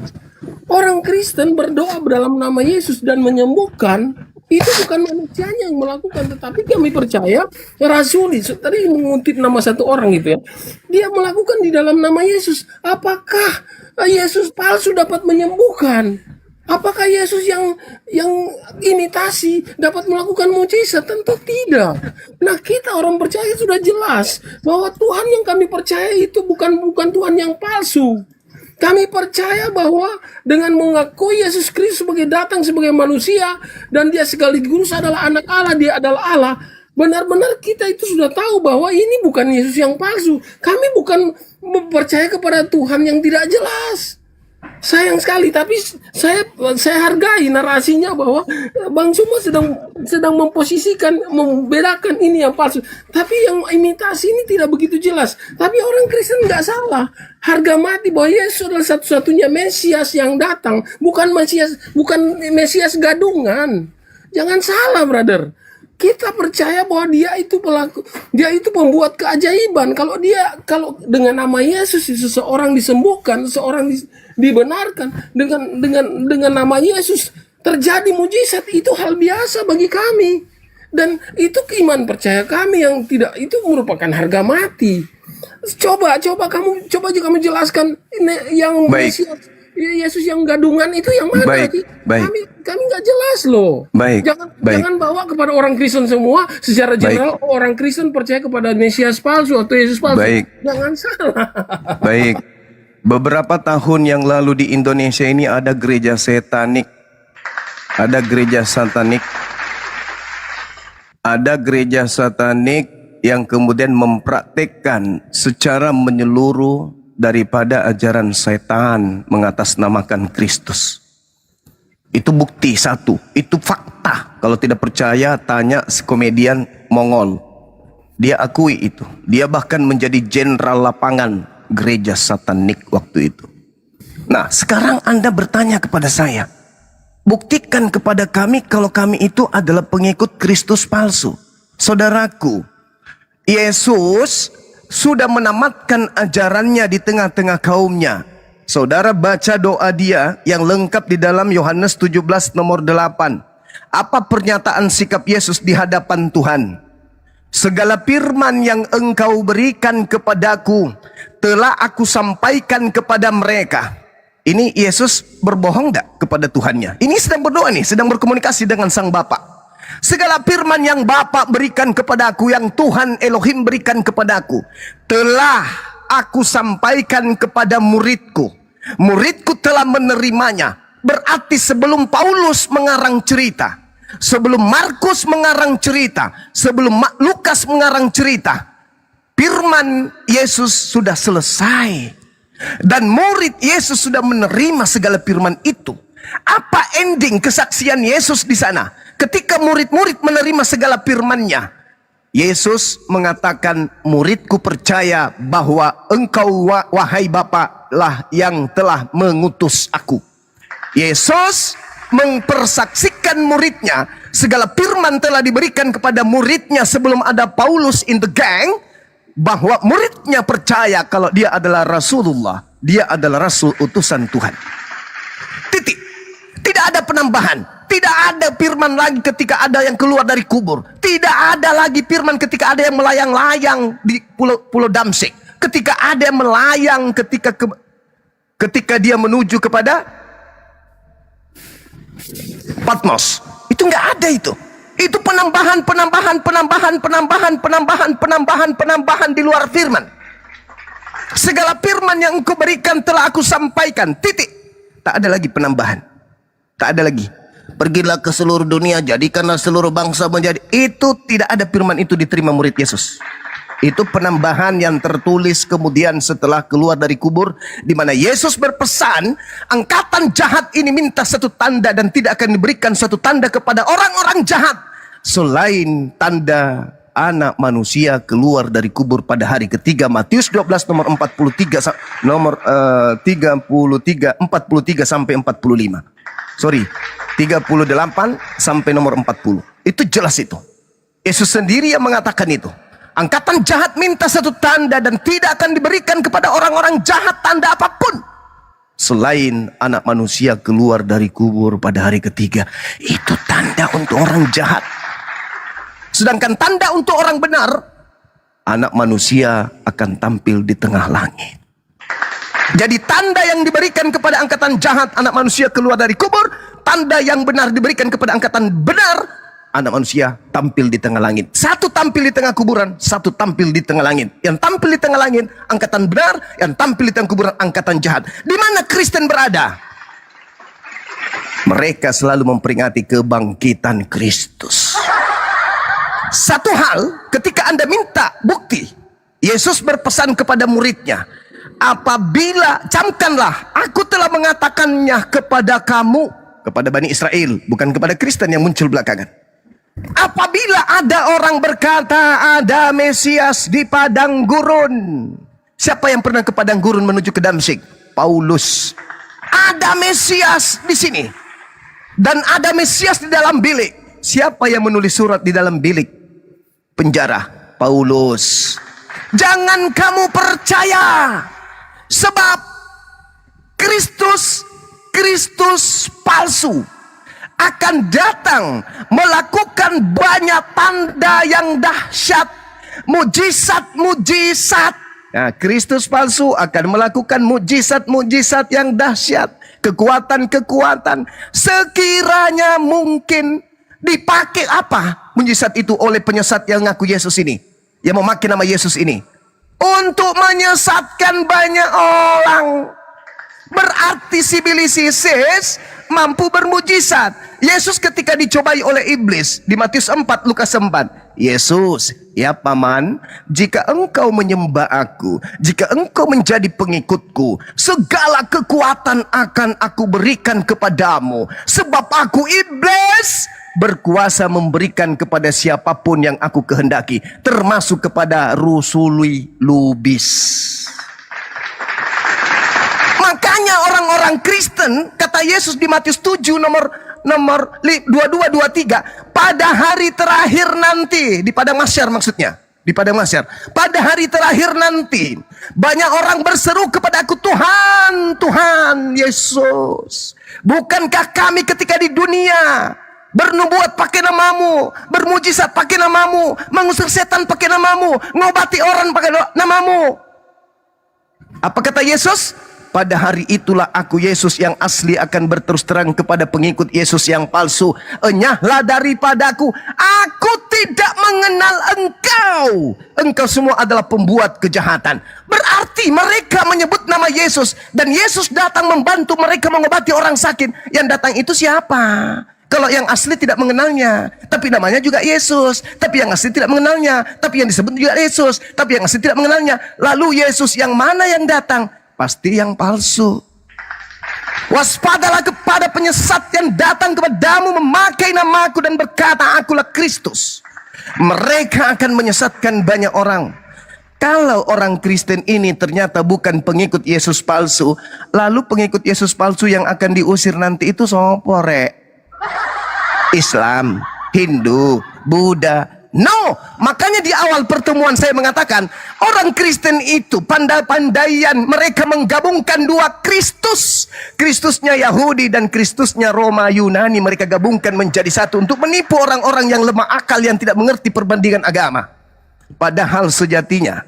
Orang Kristen berdoa dalam nama Yesus dan menyembuhkan, itu bukan manusianya yang melakukan, tetapi kami percaya rasuli. Tadi mengutip nama satu orang gitu ya. Dia melakukan di dalam nama Yesus. Apakah Yesus palsu dapat menyembuhkan? Apakah Yesus yang imitasi dapat melakukan mujizat? Tentu tidak. Nah, kita orang percaya sudah jelas bahwa Tuhan yang kami percaya itu bukan Tuhan yang palsu. Kami percaya bahwa dengan mengakui Yesus Kristus datang sebagai manusia dan dia sekaligus adalah anak Allah, dia adalah Allah. Benar-benar kita itu sudah tahu bahwa ini bukan Yesus yang palsu. Kami bukan percaya kepada Tuhan yang tidak jelas. Sayang sekali, tapi saya hargai narasinya bahwa Bang Zuma sedang memposisikan, membedakan ini yang palsu. Tapi yang imitasi ini tidak begitu jelas. Tapi orang Kristen nggak salah. Harga mati bahwa Yesus adalah satu-satunya Mesias yang datang, bukan Mesias gadungan. Jangan salah, brother. Kita percaya bahwa dia itu pembuat keajaiban. Kalau dengan nama Yesus seseorang disembuhkan, seseorang dibenarkan dengan nama Yesus terjadi mujizat, itu hal biasa bagi kami. Dan itu iman percaya kami yang tidak, itu merupakan harga mati. Coba kamu jelaskan yang Mesias Yesus yang gadungan itu yang mana? Kami nggak jelas loh. Jangan bawa kepada orang Kristen semua secara general. Orang Kristen percaya kepada Mesias palsu atau Yesus palsu. Jangan salah. Baik. Beberapa tahun yang lalu di Indonesia ini ada gereja satanik. Ada gereja satanik yang kemudian mempraktekkan secara menyeluruh daripada ajaran setan mengatasnamakan Kristus. Itu bukti satu, itu fakta. Kalau tidak percaya, tanya si komedian Mongol. Dia akui itu. Dia bahkan menjadi jenderal lapangan gereja satanik waktu itu. Nah, sekarang Anda bertanya kepada saya, buktikan kepada kami kalau kami itu adalah pengikut Kristus palsu. Saudaraku, Yesus sudah menamatkan ajarannya di tengah-tengah kaumnya. Saudara baca doa dia yang lengkap di dalam Yohanes 17 nomor 8. Apa pernyataan sikap Yesus di hadapan Tuhan? Segala firman yang engkau berikan kepadaku telah aku sampaikan kepada mereka. Ini Yesus berbohong enggak kepada Tuhannya? Ini sedang berdoa nih, sedang berkomunikasi dengan Sang Bapa. Segala firman yang Bapa berikan kepadaku, yang Tuhan Elohim berikan kepadaku, telah aku sampaikan kepada muridku. Muridku telah menerimanya. Berarti sebelum Paulus mengarang cerita, sebelum Markus mengarang cerita, sebelum Lukas mengarang cerita, firman Yesus sudah selesai. Dan murid Yesus sudah menerima segala firman itu. Apa ending kesaksian Yesus di sana? Ketika murid-murid menerima segala firman-Nya, Yesus mengatakan, muridku percaya bahwa engkau wahai Bapa lah yang telah mengutus aku. Yesus mempersaksikan muridnya, segala firman telah diberikan kepada muridnya sebelum ada Paulus in the gang, bahwa muridnya percaya kalau dia adalah Rasulullah, dia adalah Rasul utusan Tuhan. Titik. Tidak ada penambahan. Tidak ada firman lagi ketika ada yang keluar dari kubur. Tidak ada lagi firman ketika ada yang melayang-layang di pulau Damsyik. Ketika ada yang melayang ketika dia menuju kepada Patmos. Itu nggak ada itu. Itu penambahan di luar firman. Segala firman yang engkau berikan telah aku sampaikan. Titik. Tak ada lagi penambahan. Tak ada lagi. Pergilah ke seluruh dunia, jadikanlah seluruh bangsa menjadi. Itu tidak ada firman itu diterima murid Yesus. Itu penambahan yang tertulis kemudian setelah keluar dari kubur, di mana Yesus berpesan, angkatan jahat ini minta satu tanda dan tidak akan diberikan satu tanda kepada orang-orang jahat selain tanda Anak Manusia keluar dari kubur pada hari ketiga. Matius 12 nomor 43 nomor 43 sampai 45. Sorry, 38 sampai nomor 40. Itu jelas itu. Yesus sendiri yang mengatakan itu. Angkatan jahat minta satu tanda dan tidak akan diberikan kepada orang-orang jahat tanda apapun selain Anak Manusia keluar dari kubur pada hari ketiga. Itu tanda untuk orang jahat. Sedangkan tanda untuk orang benar, Anak Manusia akan tampil di tengah langit. Jadi tanda yang diberikan kepada angkatan jahat, Anak Manusia keluar dari kubur. Tanda yang benar diberikan kepada angkatan benar, Anak Manusia tampil di tengah langit. Satu tampil di tengah kuburan, satu tampil di tengah langit. Yang tampil di tengah langit, angkatan benar. Yang tampil di tengah kuburan, angkatan jahat. Di mana Kristen berada? Mereka selalu memperingati kebangkitan Kristus. Satu hal, ketika Anda minta bukti, Yesus berpesan kepada muridnya, apabila, camkanlah, aku telah mengatakannya kepada kamu, kepada Bani Israel, bukan kepada Kristen yang muncul belakangan. Apabila ada orang berkata, ada Mesias di padang gurun. Siapa yang pernah ke padang gurun menuju ke Damsyik? Paulus. Ada Mesias di sini. Dan ada Mesias di dalam bilik. Siapa yang menulis surat di dalam bilik penjara? Paulus. Jangan kamu percaya, sebab Kristus palsu akan datang melakukan banyak tanda yang dahsyat, mujizat. Nah, Kristus palsu akan melakukan mujizat yang dahsyat, kekuatan sekiranya mungkin. Dipakai apa mujizat itu oleh penyesat yang ngaku Yesus ini, yang memakai nama Yesus ini? Untuk menyesatkan banyak orang. Berarti si Bilisises mampu bermujizat. Yesus ketika dicobai oleh iblis di Matius 4, Lukas 4. Yesus, ya paman, jika engkau menyembah aku, jika engkau menjadi pengikutku, segala kekuatan akan aku berikan kepadamu. Sebab aku iblis berkuasa memberikan kepada siapapun yang aku kehendaki, termasuk kepada rusuli lubis. Makanya orang-orang Kristen, kata Yesus di Matius 7 nomor 22-23, pada hari terakhir nanti, di padang mahsyar maksudnya, di padang mahsyar, pada hari terakhir nanti, banyak orang berseru kepada aku, Tuhan, Tuhan Yesus, bukankah kami ketika di dunia bernubuat pakai namamu, bermujizat pakai namamu, mengusir setan pakai namamu, ngobati orang pakai namamu? Apa kata Yesus? Pada hari itulah aku Yesus yang asli akan berterus terang kepada pengikut Yesus yang palsu. Enyahlah daripadaku, aku tidak mengenal engkau. Engkau semua adalah pembuat kejahatan. Berarti mereka menyebut nama Yesus, dan Yesus datang membantu mereka mengobati orang sakit. Yang datang itu siapa? Kalau yang asli tidak mengenalnya, tapi namanya juga Yesus. Tapi yang asli tidak mengenalnya, tapi yang disebut juga Yesus. Tapi yang asli tidak mengenalnya. Lalu Yesus yang mana yang datang? Pasti yang palsu. Waspadalah kepada penyesat yang datang kepadamu memakai namaku dan berkata, akulah Kristus. Mereka akan menyesatkan banyak orang. Kalau orang Kristen ini ternyata bukan pengikut Yesus palsu, lalu pengikut Yesus palsu yang akan diusir nanti itu sopo rek? Islam, Hindu, Buddha. No, makanya di awal pertemuan saya mengatakan orang Kristen itu pandai-pandaian mereka menggabungkan dua Kristus, Kristusnya Yahudi dan Kristusnya Roma Yunani. Mereka gabungkan menjadi satu untuk menipu orang-orang yang lemah akal, yang tidak mengerti perbandingan agama. Padahal sejatinya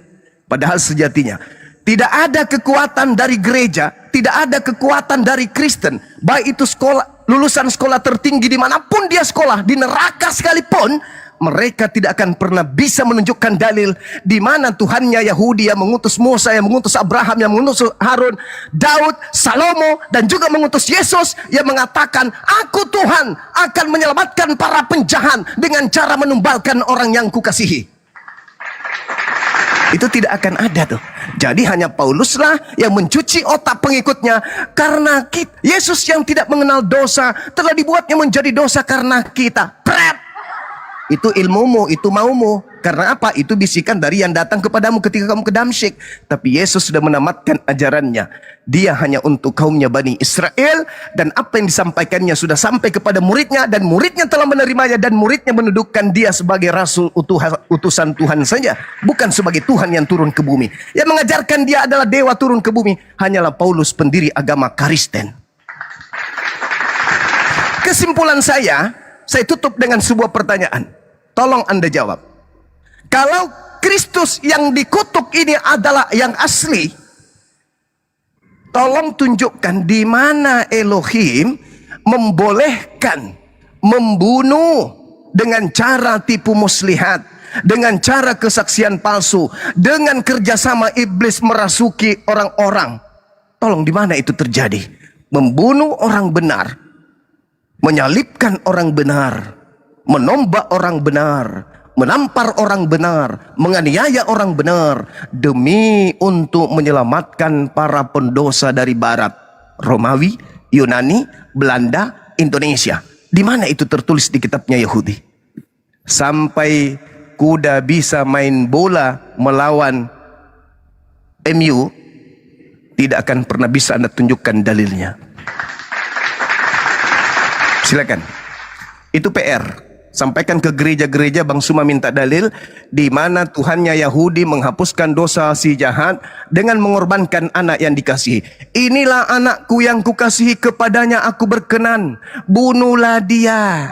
tidak ada kekuatan dari gereja, tidak ada kekuatan dari Kristen, baik itu sekolah, lulusan sekolah tertinggi dimanapun dia sekolah, di neraka sekalipun, mereka tidak akan pernah bisa menunjukkan dalil di mana Tuhannya Yahudi yang mengutus Musa, yang mengutus Abraham, yang mengutus Harun, Daud, Salomo, dan juga mengutus Yesus yang mengatakan, aku Tuhan akan menyelamatkan para penjahat dengan cara menumbalkan orang yang kukasihi. Itu tidak akan ada tuh. Jadi hanya Pauluslah yang mencuci otak pengikutnya, karena Yesus yang tidak mengenal dosa telah dibuatnya menjadi dosa karena kita. Pret! Itu ilmumu, itu maumu. Karena apa? Itu bisikan dari yang datang kepadamu ketika kamu ke Damsyik. Tapi Yesus sudah menamatkan ajarannya. Dia hanya untuk kaumnya Bani Israel, dan apa yang disampaikannya sudah sampai kepada muridnya, dan muridnya telah menerimanya, dan muridnya menundukkan dia sebagai rasul utusan Tuhan saja, bukan sebagai Tuhan yang turun ke bumi. Yang mengajarkan dia adalah dewa turun ke bumi hanyalah Paulus, pendiri agama Kristen. Kesimpulan saya tutup dengan sebuah pertanyaan. Tolong Anda jawab. Kalau Kristus yang dikutuk ini adalah yang asli, tolong tunjukkan di mana Elohim membolehkan membunuh dengan cara tipu muslihat, dengan cara kesaksian palsu, dengan kerjasama iblis merasuki orang-orang. Tolong, di mana itu terjadi? Membunuh orang benar, menyalibkan orang benar, menombak orang benar, menampar orang benar, menganiaya orang benar, demi untuk menyelamatkan para pendosa dari barat, Romawi, Yunani, Belanda, Indonesia. Di mana itu tertulis di kitabnya Yahudi? Sampai kuda bisa main bola melawan MU, tidak akan pernah bisa Anda tunjukkan dalilnya. Silakan. Itu PR. Sampaikan ke gereja-gereja, Bang Suma minta dalil di mana Tuhannya Yahudi menghapuskan dosa si jahat dengan mengorbankan anak yang dikasihi. Inilah anakku yang kukasihi, kepadanya aku berkenan, bunuhlah dia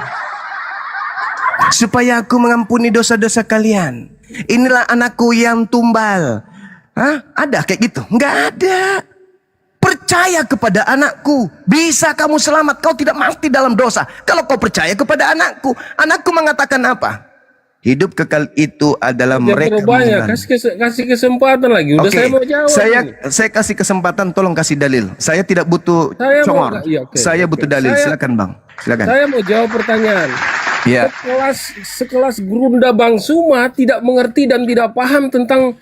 supaya aku mengampuni dosa-dosa kalian. Inilah anakku yang tumbal. Hah? Ada kayak gitu? Enggak ada. Percaya kepada anakku, bisa kamu selamat, kau tidak mati dalam dosa. Kalau kau percaya kepada anakku, anakku mengatakan apa? Hidup kekal itu adalah mereka banyak. Kasih kesempatan lagi. Udah Oke, saya mau jawab. saya kasih kesempatan, tolong kasih dalil. Saya tidak butuh congor. Saya butuh dalil. Silakan Bang. Silakan. Saya mau jawab pertanyaan. Ya. Sekelas Gurunda Bang Suma tidak mengerti dan tidak paham tentang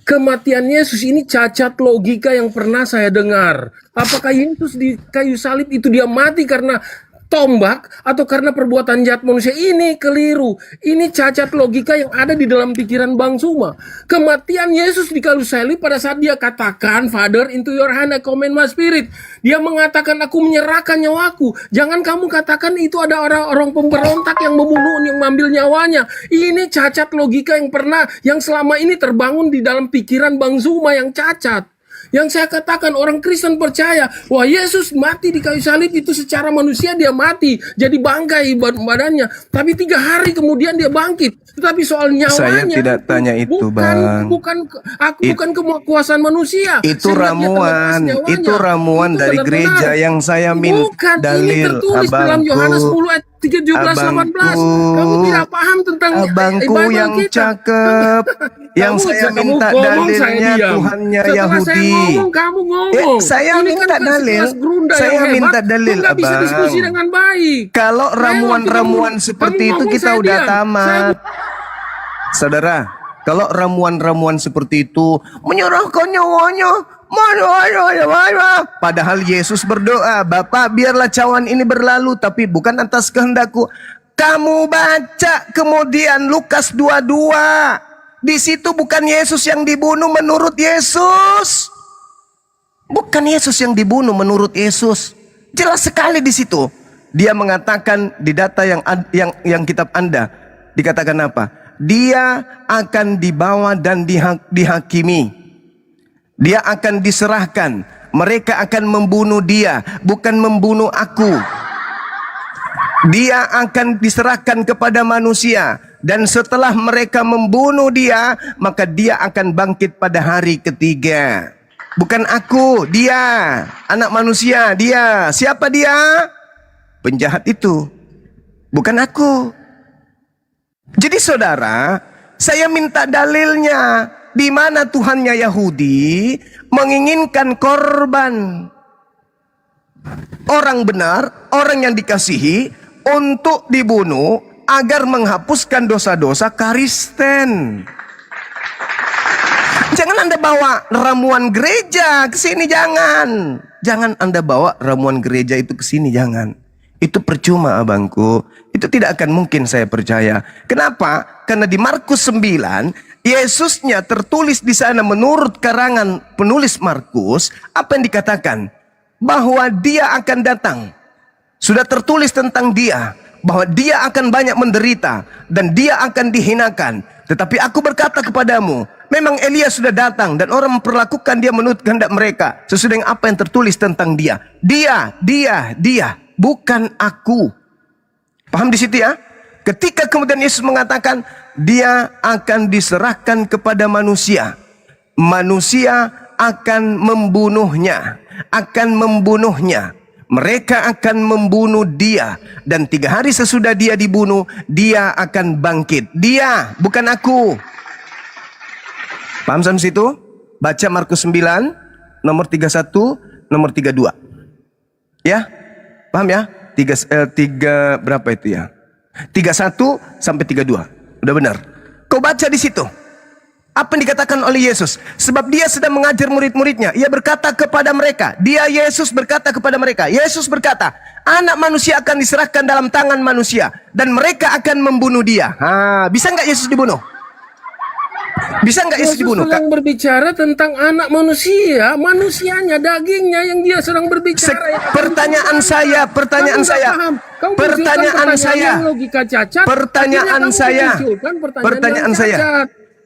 kematian Yesus. Ini cacat logika yang pernah saya dengar. Apakah Yesus di kayu salib itu dia mati karena tombak atau karena perbuatan jahat manusia? Ini keliru. Ini cacat logika yang ada di dalam pikiran Bang Suma. Kematian Yesus di kayu salib pada saat dia katakan, Father, into your hand I commend my spirit. Dia mengatakan, aku menyerahkan nyawaku. Jangan kamu katakan itu ada orang-orang pemberontak yang membunuh, yang mengambil nyawanya. Ini cacat logika yang selama ini terbangun di dalam pikiran Bang Suma yang cacat. Yang saya katakan, orang Kristen percaya, wah Yesus mati di kayu salib itu secara manusia dia mati, jadi bangkai badannya. Tapi 3 hari kemudian dia bangkit. Tetapi soal nyawanya, Saya tidak tanya itu, Bang. Bukan kekuasaan manusia. Itu Sehingga dia ramuan, terlepas nyawanya. itu ramuan Itu dari benar-benar. gereja yang saya minta Bukan, ini dalil, tertulis dalam Yohanes 10 ayat 17-18. Kamu tidak paham tentang abangku Bible yang kita. cakep, yang saya Kamu minta ngomong, saya dalilnya diam. Tuhannya Setelah Yahudi. saya ngomong, kamu ngomong. Saya Ini minta kan dalil. sekelas Gerunda Saya yang hebat. minta dalil, Lu nggak bisa Abang. diskusi dengan baik. Kalau Saya ramuan-ramuan waktu seperti kamu itu ngomong, kita saya udah diam. tamat. Saudara, kalau ramuan-ramuan seperti itu menyerahkan nyawanya, padahal Yesus berdoa, Bapa biarlah cawan ini berlalu, tapi bukan atas kehendakku. Kamu baca kemudian Lukas 22. Di situ bukan Yesus yang dibunuh menurut Yesus. Bukan Yesus yang dibunuh menurut Yesus. Jelas sekali di situ. Dia mengatakan di data yang kitab Anda dikatakan apa? Dia akan dibawa dan dihakimi. Dia akan diserahkan. Mereka akan membunuh dia, bukan membunuh aku. Dia akan diserahkan kepada manusia. Dan setelah mereka membunuh dia, maka dia akan bangkit pada hari ketiga. Bukan aku, dia. Anak manusia, dia. Siapa dia? Penjahat itu. Bukan aku. Jadi saudara, saya minta dalilnya. Di mana Tuhannya Yahudi menginginkan korban orang benar, orang yang dikasihi untuk dibunuh agar menghapuskan dosa-dosa Kristen. Jangan Anda bawa ramuan gereja ke sini, jangan. Jangan Anda bawa ramuan gereja itu ke sini, jangan. Itu percuma abangku. Itu tidak akan mungkin saya percaya. Kenapa? Karena di Markus 9 Yesusnya tertulis di sana menurut karangan penulis Markus, apa yang dikatakan? Bahwa dia akan datang. Sudah tertulis tentang dia, bahwa dia akan banyak menderita dan dia akan dihinakan. Tetapi aku berkata kepadamu, memang Elia sudah datang dan orang memperlakukan dia menurut kehendak mereka sesuai dengan apa yang tertulis tentang dia. Dia, bukan aku. Paham di situ ya? Ketika kemudian Yesus mengatakan dia akan diserahkan kepada manusia. Manusia akan membunuhnya. Mereka akan membunuh dia. Dan 3 hari sesudah dia dibunuh, dia akan bangkit. Dia, bukan aku. Paham sampai situ? Baca Markus 9, nomor 31, nomor 32. Ya? Paham ya? 3 berapa itu ya? 31 sampai 32. Udah benar. Kau baca di situ. Apa yang dikatakan oleh Yesus? Sebab dia sedang mengajar murid-muridnya. Ia berkata kepada mereka. Yesus berkata kepada mereka. Yesus berkata, anak manusia akan diserahkan dalam tangan manusia. Dan mereka akan membunuh dia. Bisa nggak Yesus dibunuh? Bisa nggak Yesus dibunuh? Sedang berbicara tentang anak manusia, manusianya, dagingnya yang dia sedang berbicara. Pertanyaan saya.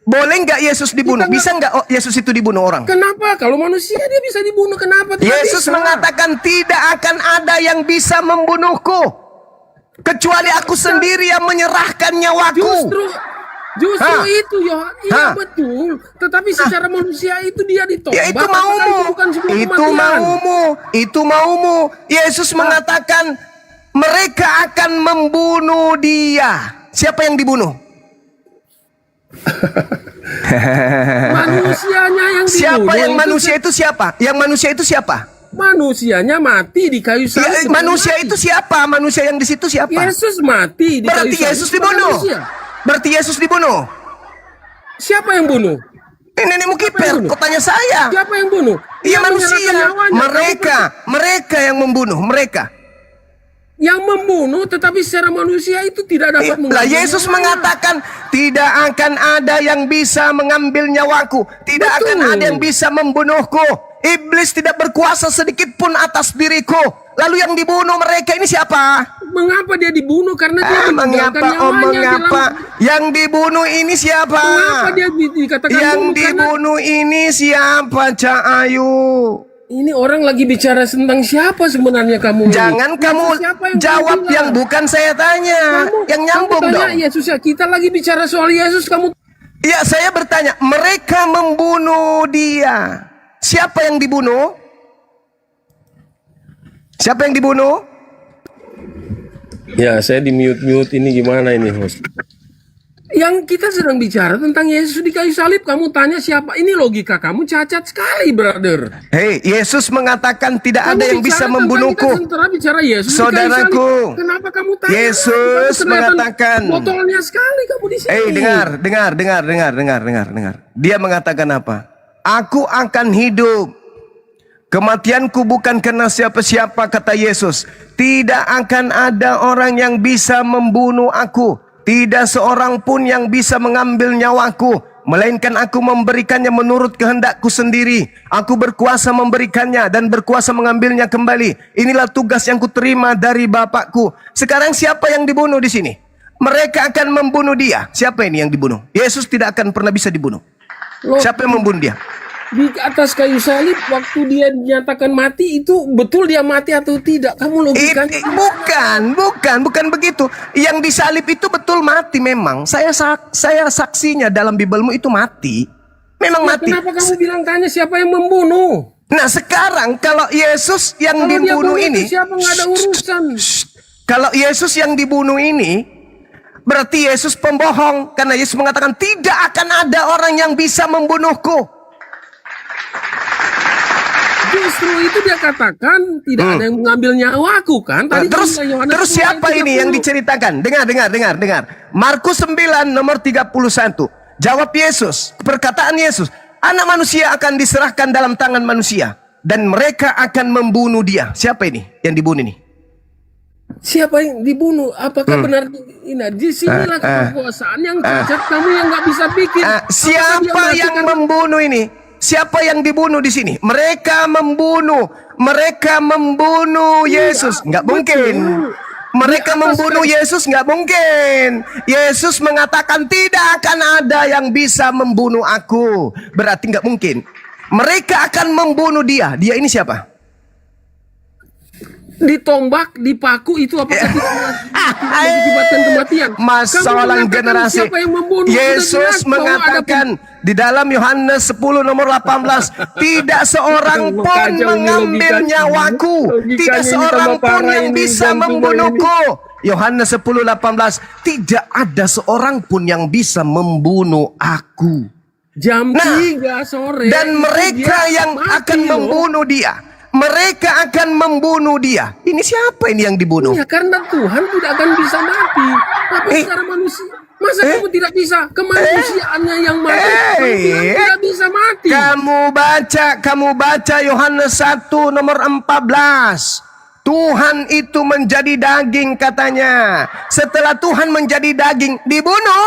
Boleh nggak Yesus dibunuh? Bisa nggak Yesus itu dibunuh orang? Kenapa? Kalau manusia dia bisa dibunuh, kenapa tidak Yesus bisa? mengatakan tidak akan ada yang bisa membunuhku kecuali aku sendiri yang menyerahkan nyawaku. Justru itu ya betul. Tetapi secara manusia itu dia ditolak. Ya itu maumu. Itu maumu. Yesus mengatakan mereka akan membunuh dia. Siapa yang dibunuh? Manusianya yang dibunuh. Siapa yang manusia itu siapa? Yang manusia itu siapa? Manusianya mati di kayu salib. Manusia itu siapa? Manusia yang di situ siapa? Yesus mati di kayu salib. Berarti Yesus dibunuh. Berarti Yesus dibunuh. Siapa yang bunuh? Ini nenekmu kiper. Kau tanya saya. Siapa yang bunuh? Iya manusia. Mereka yang membunuh. Mereka. Yang membunuh, tetapi secara manusia itu tidak dapat mengambil. Lah Yesus mengatakan tidak akan ada yang bisa mengambil nyawaku. Tidak akan ada yang bisa membunuhku. Iblis tidak berkuasa sedikit pun atas diriku. Lalu yang dibunuh mereka ini siapa? Mengapa dia dibunuh? Karena dia meninggalkan nyawanya. Mengapa? Yang dibunuh ini siapa? Mengapa dia dikatakan yang bunuh? dibunuh ini siapa, Cak Ayu? Ini orang lagi bicara tentang siapa sebenarnya kamu? Jangan kamu jawab yang bukan saya tanya. Yang nyambung dong. Yesus ya, kita lagi bicara soal Yesus, kamu. Ya, saya bertanya, mereka membunuh dia. Siapa yang dibunuh? Siapa yang dibunuh? Ya, saya di mute ini gimana ini, host? Yang kita sedang bicara tentang Yesus di kayu salib, kamu tanya siapa? Ini logika kamu cacat sekali, brother. Hei, Yesus mengatakan tidak Kamu ada yang bisa membunuhku. Bicara Yesus Saudaraku, kenapa kamu tanya? Yesus mengatakan. Botolnya sekali kamu di sini. Hei, dengar. Dia mengatakan apa? Aku akan hidup. Kematianku bukan karena siapa-siapa, kata Yesus. Tidak akan ada orang yang bisa membunuh aku. Tidak seorang pun yang bisa mengambil nyawaku. Melainkan aku memberikannya menurut kehendakku sendiri. Aku berkuasa memberikannya dan berkuasa mengambilnya kembali. Inilah tugas yang kuterima dari Bapakku. Sekarang siapa yang dibunuh di sini? Mereka akan membunuh dia. Siapa ini yang dibunuh? Yesus tidak akan pernah bisa dibunuh. Siapa yang membunuh dia? Di atas kayu salib waktu dia dinyatakan mati itu betul dia mati atau tidak? Kamu logikanya bukan begitu. Yang disalib itu betul mati memang. Saya saksinya dalam Bibelmu itu mati. Memang mati. Kenapa kamu bilang tanya siapa yang membunuh? Nah sekarang kalau Yesus yang dibunuh ini, siapa nggak ada urusan? Kalau Yesus yang dibunuh ini Berarti Yesus pembohong, karena Yesus mengatakan tidak akan ada orang yang bisa membunuhku. Justru itu dia katakan tidak ada yang mengambil nyawaku kan. Tadi Terus juga Yohanes terus 10 siapa ayat ini yang 30. diceritakan? Dengar. Markus 9 nomor 31. Jawab Yesus, perkataan Yesus, anak manusia akan diserahkan dalam tangan manusia dan mereka akan membunuh dia. Siapa ini yang dibunuh ini? Siapa yang dibunuh? Apakah benar ini? Di sinilah kekuasaan yang cacat, kamu yang nggak bisa pikir. Apakah dia Siapa yang merasakan- membunuh ini? Siapa yang dibunuh di sini? Mereka membunuh Yesus. Nggak mungkin. Mereka membunuh Yesus, nggak mungkin. Yesus mengatakan tidak akan ada yang bisa membunuh aku. Berarti nggak mungkin. Mereka akan membunuh dia. Dia ini siapa? Ditombak, dipaku itu apakah tidak mengakibatkan kematian? Masalah Kamu mengatakan generasi. siapa yang membunuh? Sudah Yesus jelas bahwa ada mengatakan di dalam Yohanes 10 nomor 18, tidak seorang pun Kacau ini mengambil logika. nyawaku, Logikanya tidak ini seorang tambah pun parah yang ini, bisa Bang Tuba membunuhku. Yohanes 10:18, tidak ada seorang pun yang bisa membunuh aku. Jam Nah, 3 sore. Dan mereka dia yang mati akan loh. membunuh dia. Mereka akan membunuh dia. Ini siapa ini yang dibunuh? Ya karena Tuhan tidak akan bisa mati. Tapi secara manusia, masa kamu tidak bisa? Kemanusiaannya yang mati. Tuhan tidak bisa mati. Kamu baca Yohanes 1 nomor 14. Tuhan itu menjadi daging katanya. Setelah Tuhan menjadi daging, dibunuh.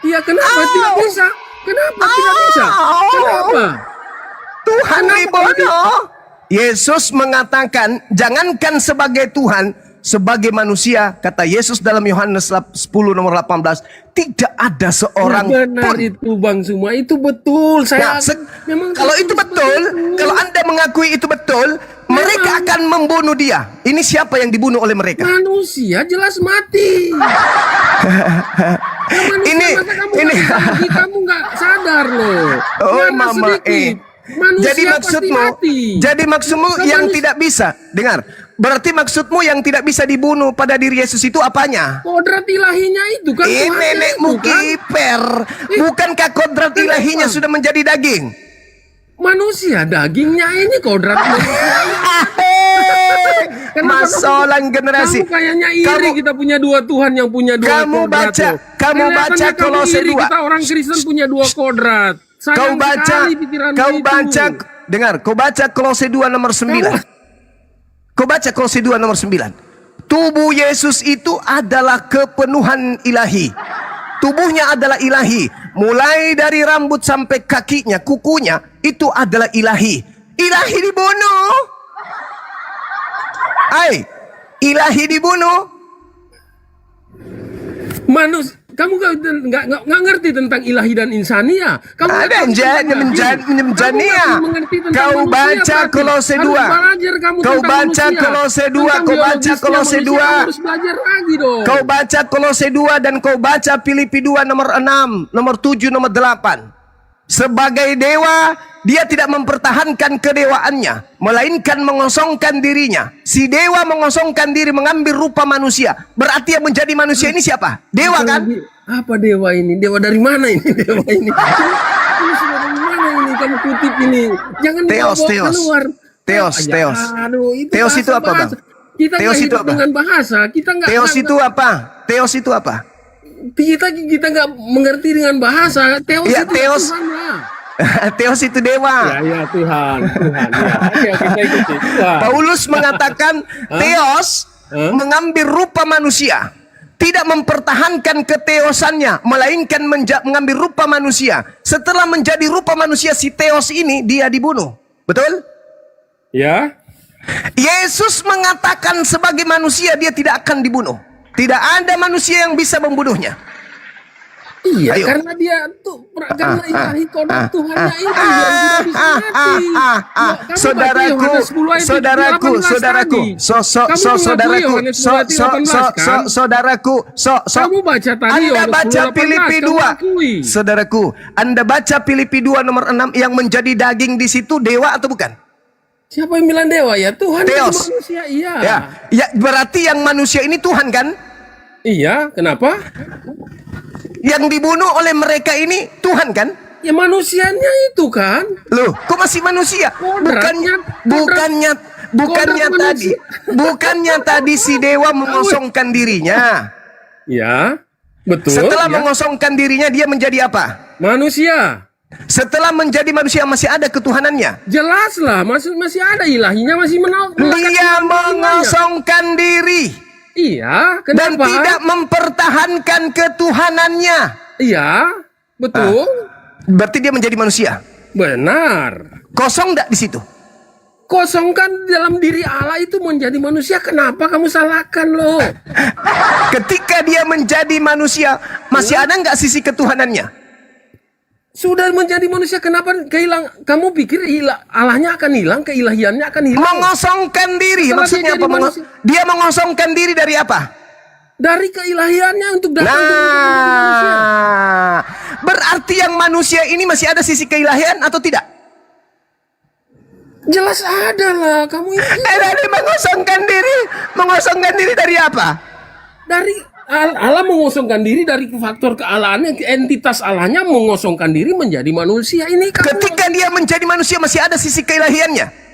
Iya kenapa tidak bisa? Kenapa tidak bisa? Kenapa? Tuhan dibunuh. Yesus mengatakan, jangankan sebagai Tuhan, sebagai manusia, kata Yesus dalam Yohanes 10 nomor 18, tidak ada seorang Benar pun. itu Bang Suma, itu betul. Saya memang Kalau itu betul, kalau Anda mengakui itu betul, mereka akan membunuh dia. Ini siapa yang dibunuh oleh mereka? manusia jelas mati. Kamu nggak sadar loh. Oh Karena mama sedikit. Manusia Jadi maksudmu yang tidak bisa. Dengar. Berarti maksudmu yang tidak bisa dibunuh pada diri Yesus itu apanya? kodrat ilahinya itu kan. Tuhannya Nenekmu itu kan. kiper. Bukankah kodrat ilahinya sudah menjadi daging? Manusia dagingnya ini kodrat manusia. Kenapa Masalah generasi. Kamu kayaknya iri kita punya dua Tuhan yang punya dua kodrat. Kamu baca Kolose 2. Kita orang Kristen punya dua kodrat. Kau baca Kolose 2 nomor 9. Kau baca Kolose 2 nomor 9. Tubuh Yesus itu adalah kepenuhan ilahi. Tubuhnya adalah ilahi. Mulai dari rambut sampai kakinya, kukunya, itu adalah ilahi. Ilahi dibunuh. Ilahi dibunuh. Kamu nggak ngerti tentang ilahi dan insania. Kamu Ada menjania. Kau baca Kolose 2. Kau baca Kolose 2. Kau baca Kolose 2. Kau baca Kolose 2 dan kau baca Filipi 2 nomor 6, nomor 7, nomor 8. Sebagai dewa, dia tidak mempertahankan kedewaannya, melainkan mengosongkan dirinya. Si dewa mengosongkan diri, mengambil rupa manusia. Berarti yang menjadi manusia ini siapa? Dewa kan? Apa dewa ini? Dewa dari mana ini? Dewa ini? Ini sudah dari mana ini? Kamu kutip ini. Jangan Theos. keluar. Theos. Aduh, Theos itu apa, Bang? Kita Theos nggak itu hidup apa? dengan bahasa. Kita nggak. Theos itu apa? Theos itu apa? Kita nggak mengerti dengan bahasa. Theos Ya, itu Theos. Tuhan lah. Theos itu dewa. Ya Tuhan. Ya. Oke, kita ikuti. Tuhan. Paulus mengatakan Theos mengambil rupa manusia, tidak mempertahankan keteosannya, melainkan mengambil rupa manusia. Setelah menjadi rupa manusia, si Theos ini dia dibunuh. Betul? Ya. Yesus mengatakan sebagai manusia dia tidak akan dibunuh. Tidak ada manusia yang bisa membunuhnya. Iya, Ayo. karena dia tuh karena ilahi kodrat Tuhannya itu yang tidak bisa mati. Kamu baca tadi Anda Yohanes baca 10:18, Filipi kamu 2. akui. Saudaraku, Anda baca Filipi 2 nomor 6 yang menjadi daging di situ dewa atau bukan? Siapa yang bilang dewa ya? Tuhan itu Theos. manusia, iya. Ya, berarti yang manusia ini Tuhan kan? Iya, kenapa? Yang dibunuh oleh mereka ini Tuhan kan? Ya manusianya itu kan. Loh, kok masih manusia? Bukannya kodrat tadi, bukannya tadi si dewa mengosongkan dirinya. Ya, betul. Setelah ya. mengosongkan dirinya, dia menjadi apa? Manusia. Setelah menjadi manusia masih ada ketuhanannya. Jelas lah, masih ada ilahinya, masih Dia mengosongkan diri Iya, dan kenapa? tidak mempertahankan ketuhanannya. Iya, betul. Berarti dia menjadi manusia. Benar. Kosong enggak di situ? Kosongkan dalam diri Allah itu menjadi manusia. Kenapa kamu salahkan loh? Ketika dia menjadi manusia, masih ada nggak sisi ketuhanannya? Sudah menjadi manusia, kenapa kamu pikir Allahnya akan hilang, keilahiannya akan hilang? Mengosongkan diri, Setelah maksudnya dia apa? jadi manusia. Dia mengosongkan diri dari apa? Dari keilahiannya untuk datang ke manusia. Nah, berarti yang manusia ini masih ada sisi keilahian atau tidak? Jelas ada lah, kamu ini. Dari mengosongkan diri dari apa? Dari Allah mengosongkan diri dari faktor kealahannya, entitas Allahnya mengosongkan diri menjadi manusia. Ini kamu. Ketika dia menjadi manusia masih ada sisi keilahiannya.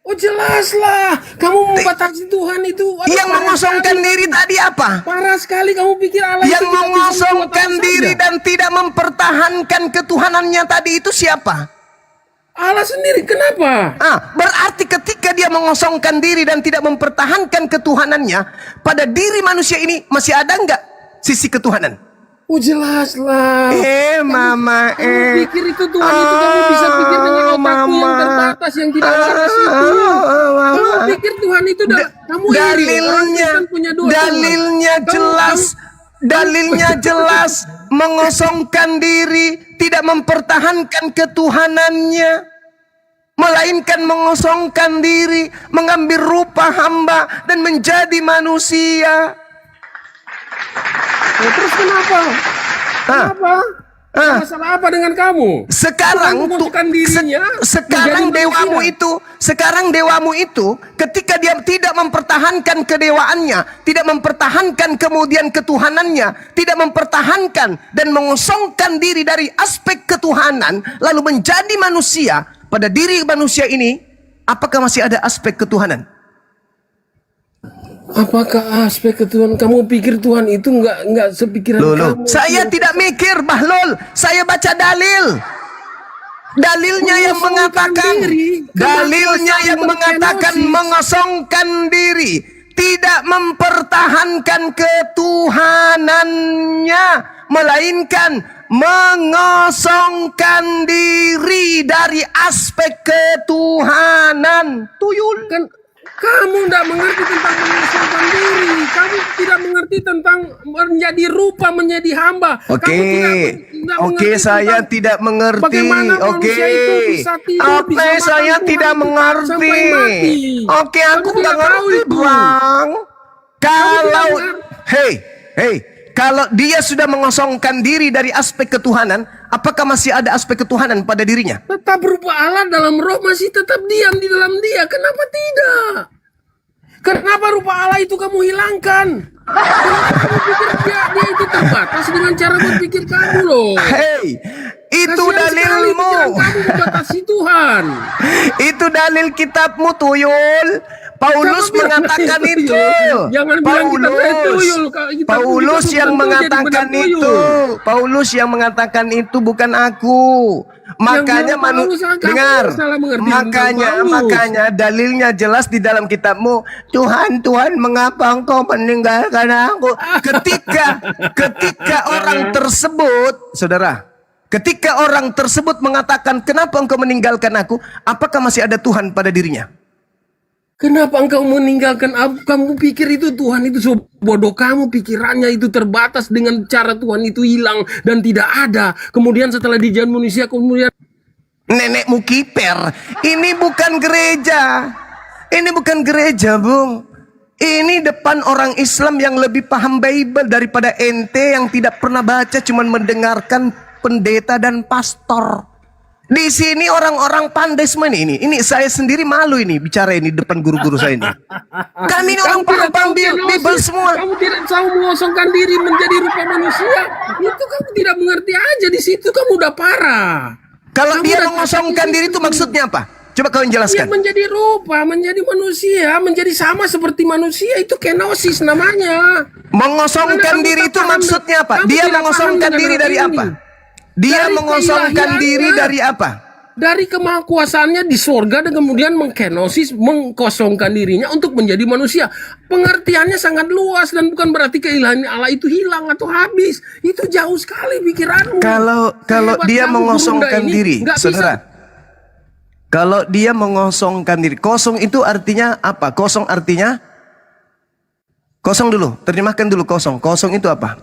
Oh jelas lah, kamu membatasi Tuhan itu. Yang mengosongkan diri tadi apa? Parah sekali kamu pikir Allah Yang itu cuma bisa mengosongkan membuat apa diri saja. dan tidak mempertahankan ketuhanannya tadi itu siapa? Allah sendiri, kenapa? Berarti ketika dia mengosongkan diri dan tidak mempertahankan ketuhanannya, pada diri manusia ini masih ada nggak sisi ketuhanan? Oh jelas lah. Mama, Kamu pikir itu Tuhan itu kamu bisa pikir dengan otakmu yang terbatas yang tidak ada di situ. Kamu pikir Tuhan itu kamu iri. Orang dalilnya, Kristen punya dua Tuhan. dalilnya jelas mengosongkan diri, tidak mempertahankan ketuhanannya, melainkan mengosongkan diri, mengambil rupa hamba dan menjadi manusia. Terus kenapa? Kenapa? Masalah apa dengan kamu? Sekarang Tuhan mengosongkan dirinya sekarang menjadi dewamu itu ketika dia tidak mempertahankan kedewaannya, tidak mempertahankan kemudian ketuhanannya, tidak mempertahankan dan mengosongkan diri dari aspek ketuhanan, lalu menjadi manusia, pada diri manusia ini apakah masih ada aspek ketuhanan? Apakah aspek ketuhanan kamu pikir Tuhan itu nggak sepikiran kamu? Saya tidak mikir, Bahlul. Saya baca dalil. Dalilnya yang mengatakan, mengosongkan diri, tidak mempertahankan ketuhanannya, melainkan mengosongkan diri dari aspek ketuhanan. Tuyul. Kan kamu tidak mengerti tentang mengosongkan diri. Kamu tidak mengerti tentang menjadi rupa, menjadi hamba. Oke, Kamu tidak saya tentang tidak mengerti. bagaimana manusia itu bisa tidur, bisa makan Saya Tuhan tidak itu mengerti. sampai mati. Oke, aku Kamu nggak tidak tahu ngerti, itu. Bang. Kalau, tidak hey, kalau dia sudah mengosongkan diri dari aspek ketuhanan, apakah masih ada aspek ketuhanan pada dirinya? Tetap rupa Allah dalam roh masih tetap diam di dalam dia. Kenapa tidak? Kenapa rupa Allah itu kamu hilangkan? Kenapa kamu pikir dia itu terbatas dengan cara berpikir kamu loh? Hey, itu Kasihan sekali dalilmu. pikiran kamu membatasi Tuhan. Itu dalil kitabmu, Tuyul. Paulus Jangan bilang mengatakan itu, itu. Tuyul. Jangan bilang kita tuyul. Paulus yang mengatakan itu. Paulus yang mengatakan itu, bukan aku. Makanya dengar. Makanya dalilnya jelas di dalam kitabmu. Tuhan, mengapa engkau meninggalkan aku? Ketika orang tersebut, saudara, ketika orang tersebut mengatakan, kenapa engkau meninggalkan aku? Apakah masih ada Tuhan pada dirinya? Kenapa engkau meninggalkan aku? Kamu pikir itu Tuhan itu bodoh, kamu pikirannya itu terbatas dengan cara Tuhan itu hilang dan tidak ada. Kemudian setelah dijadikan manusia, kemudian nenekmu kiper. Ini bukan gereja. Ini bukan gereja, Bung. Ini depan orang Islam yang lebih paham Bible daripada ente yang tidak pernah baca, cuman mendengarkan pendeta dan pastor. Di sini orang-orang pandai semua ini. Ini saya sendiri malu ini bicara ini depan guru-guru saya ini. Kami ini orang paham Bible semua. Kamu tidak tahu mengosongkan diri menjadi rupa manusia. Itu kamu tidak mengerti aja, di situ kamu udah parah. Kalau Kamu dia udah mengosongkan di diri itu situ. maksudnya apa? Coba kau Dia jelaskan. menjadi rupa, menjadi manusia, menjadi sama seperti manusia, itu kenosis namanya. Mengosongkan Karena kamu diri tak itu paham maksudnya apa? kamu Dia tidak mengosongkan paham diri dengan dari hal apa? ini. Dia Dari mengosongkan keilahiannya. diri dari apa? Dari kemahakuasaannya di sorga dan kemudian mengkenosis, mengkosongkan dirinya untuk menjadi manusia. Pengertiannya sangat luas dan bukan berarti keilahian Allah itu hilang atau habis. Itu jauh sekali pikiranmu. Kalau Sehebat dia kamu, mengosongkan Bunda, ini diri, nggak bisa. saudara. Kalau dia mengosongkan diri, kosong itu artinya apa? Kosong artinya kosong dulu, terjemahkan dulu kosong. Kosong itu apa?